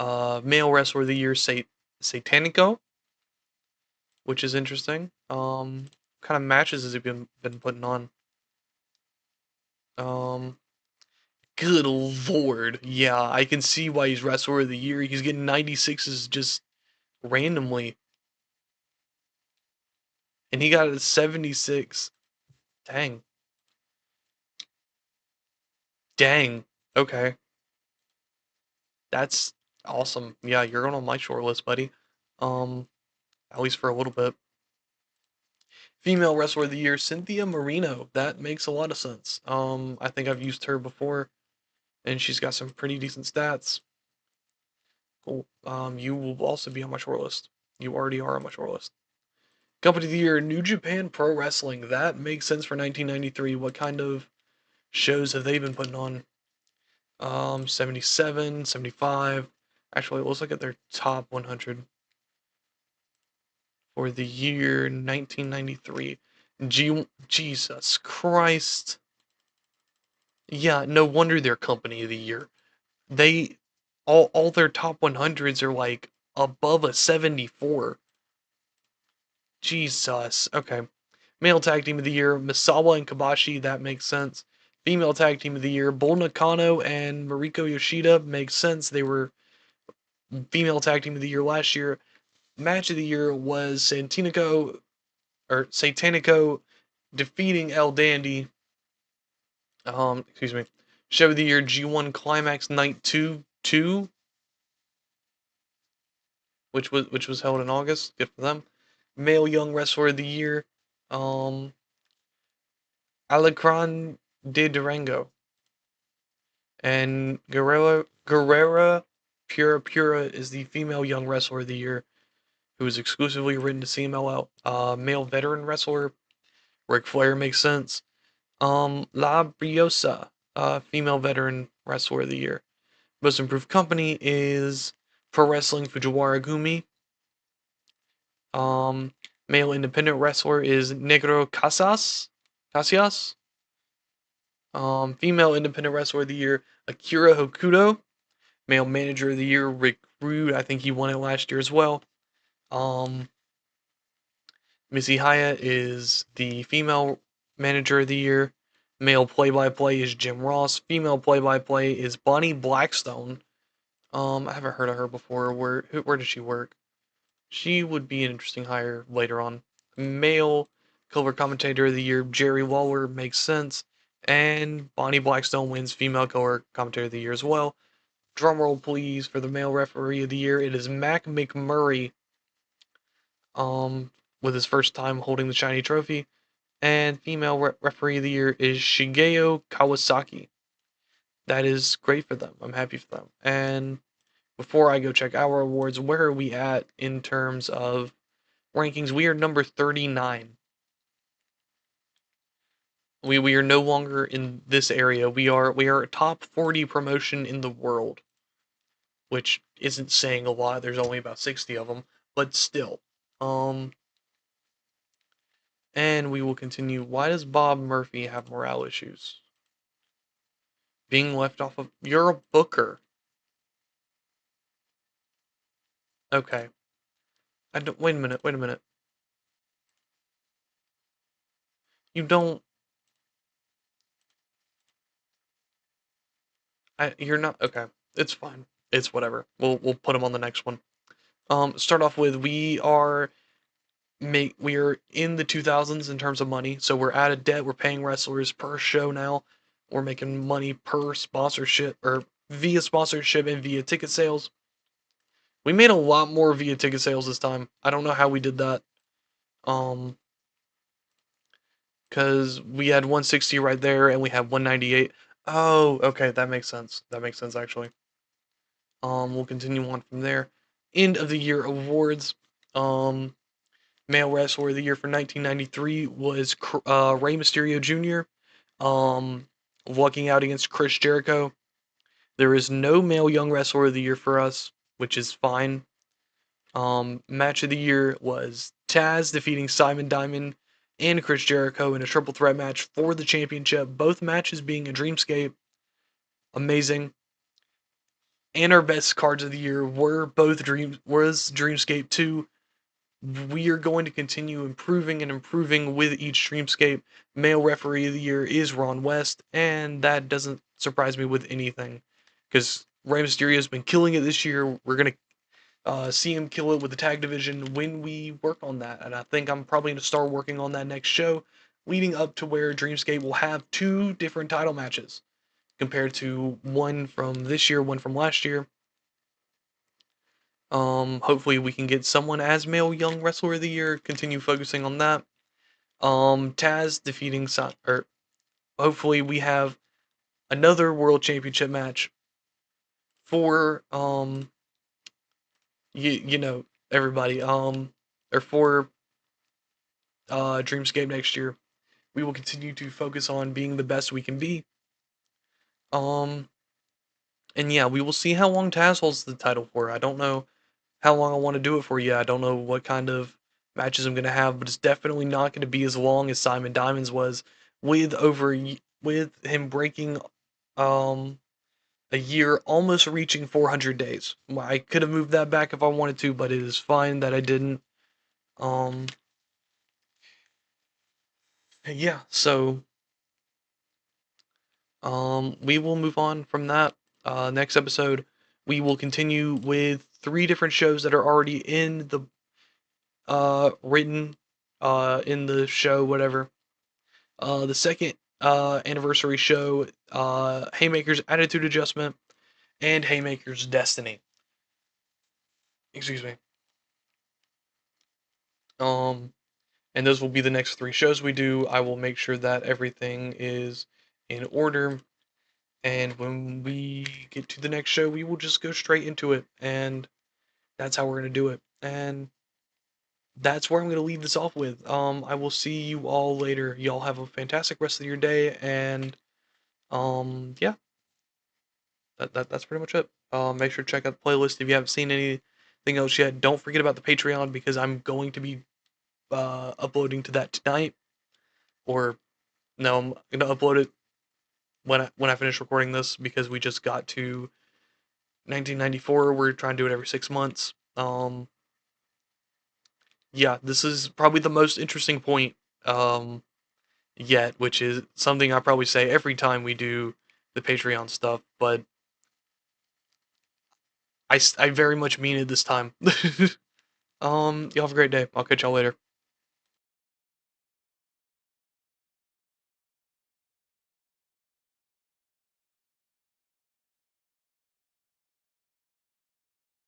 male wrestler of the year, Satanico, which is interesting. Kind of matches has he been putting on? Um, Good lord. Yeah, I can see why he's wrestler of the year. He's getting 96s just randomly. And he got a 76. Dang. Dang. Okay. That's awesome. Yeah, you're going on my short list, buddy. Um, at least for a little bit. Female wrestler of the year, Cynthia Marino. That makes a lot of sense. I think I've used her before, and she's got some pretty decent stats. Cool. You will also be on my short list. You already are on my short list. Company of the Year, New Japan Pro Wrestling. That makes sense for 1993. What kind of shows have they been putting on? 77, 75. Actually, let's look at their top 100 for the year 1993. Jesus Christ. Yeah, no wonder they're Company of the Year. They all their top 100s are like above a 74. Jesus. Okay. Male Tag Team of the Year, Misawa and Kabashi, that makes sense. Female Tag Team of the Year, Bull Nakano and Mariko Yoshida, makes sense. They were Female Tag Team of the Year last year. Match of the Year was Satanico defeating El Dandy. Excuse me. Show of the Year, G1 Climax Night 2, which was held in August. Good for them. Male Young Wrestler of the Year, um, Alacran de Durango. And Guerrera Pura is the female young wrestler of the year who is exclusively written to CMLL. Male veteran wrestler, Ric Flair makes sense. La Briosa, female veteran wrestler of the year. Most improved company is Pro Wrestling Fujiwara Gumi. Um, Male independent wrestler is Negro Casas. Female independent wrestler of the year, Akira Hokuto. Male Manager of the Year, Rick Rude. I think he won it last year as well. Um, Missy Hyatt is the Female Manager of the Year. Male Play-by-Play is Jim Ross. Female Play-by-Play is Bonnie Blackstone. I haven't heard of her before. Where does she work? She would be an interesting hire later on. Male Color Commentator of the Year, Jerry Lawler, makes sense. And Bonnie Blackstone wins Female Color Commentator of the Year as well. Drumroll, please, for the male referee of the year. It is Mac McMurray, with his first time holding the shiny trophy. And female referee of the year is Shigeo Kawasaki. That is great for them. I'm happy for them. And before I go check our awards, where are we at in terms of rankings? We are number 39. We are no longer in this area. We are a top 40 promotion in the world, which isn't saying a lot. There's only about 60 of them, but still. Um, and we will continue. Why does Bob Murphy have morale issues? Being left off of. You're a booker. Okay. I don't. Wait a minute. Wait a minute. You don't. You're not. Okay. It's fine. It's whatever. We'll put him on the next one. Start off with we are we're in the 2000s in terms of money, so we're out of debt. We're paying wrestlers per show now. We're making money per sponsorship or via sponsorship and via ticket sales. We made a lot more via ticket sales this time. I don't know how we did that. Um, because we had 160 right there and we had 198. Oh, okay, that makes sense. That makes sense actually. We'll continue on from there. End of the year awards. Um, Male Wrestler of the Year for 1993 was Rey Mysterio Jr. Walking out against Chris Jericho. There is no Male Young Wrestler of the Year for us, which is fine. Match of the year was Taz defeating Simon Diamond and Chris Jericho in a triple threat match for the championship. Both matches being a Dreamscape. Amazing. And our best cards of the year were Dreamscape 2. We are going to continue improving and improving with each Dreamscape. Male referee of the year is Ron West, and that doesn't surprise me with anything. Because Rey Mysterio has been killing it this year. We're going to see him kill it with the tag division when we work on that. And I think I'm probably going to start working on that next show, leading up to where Dreamscape will have 2 different title matches compared to one from this year, one from last year. Hopefully we can get someone as Male Young Wrestler of the Year, continue focusing on that. Taz defeating or hopefully we have another World Championship match for you know everybody or for Dreamscape next year. We will continue to focus on being the best we can be. Um, and yeah, we will see how long Taz holds the title for. I don't know how long I want to do it for yet. I don't know what kind of matches I'm gonna have, but it's definitely not going to be as long as Simon Diamond's was, with with him breaking um a year, almost reaching 400 days. I could have moved that back if I wanted to, but it is fine that I didn't. Um, yeah, so we will move on from that. Next episode, we will continue with 3 different shows that are already in the written in the show, whatever. The second anniversary show, Haymakers Attitude Adjustment and Haymakers Destiny. Excuse me. Um, and those will be the next 3 shows we do. I will make sure that everything is in order. And when we get to the next show, we will just go straight into it. And that's how we're going to do it. And that's where I'm going to leave this off with. I will see you all later. Y'all have a fantastic rest of your day. And yeah, that's pretty much it. Make sure to check out the playlist if you haven't seen anything else yet. Don't forget about the Patreon because I'm going to be uploading to that tonight. Or no, I'm going to upload it when I finish recording this because we just got to 1994. We're trying to do it every 6 months. Yeah, this is probably the most interesting point yet, which is something I probably say every time we do the Patreon stuff, but I very much mean it this time. Y'all have a great day. I'll catch y'all later.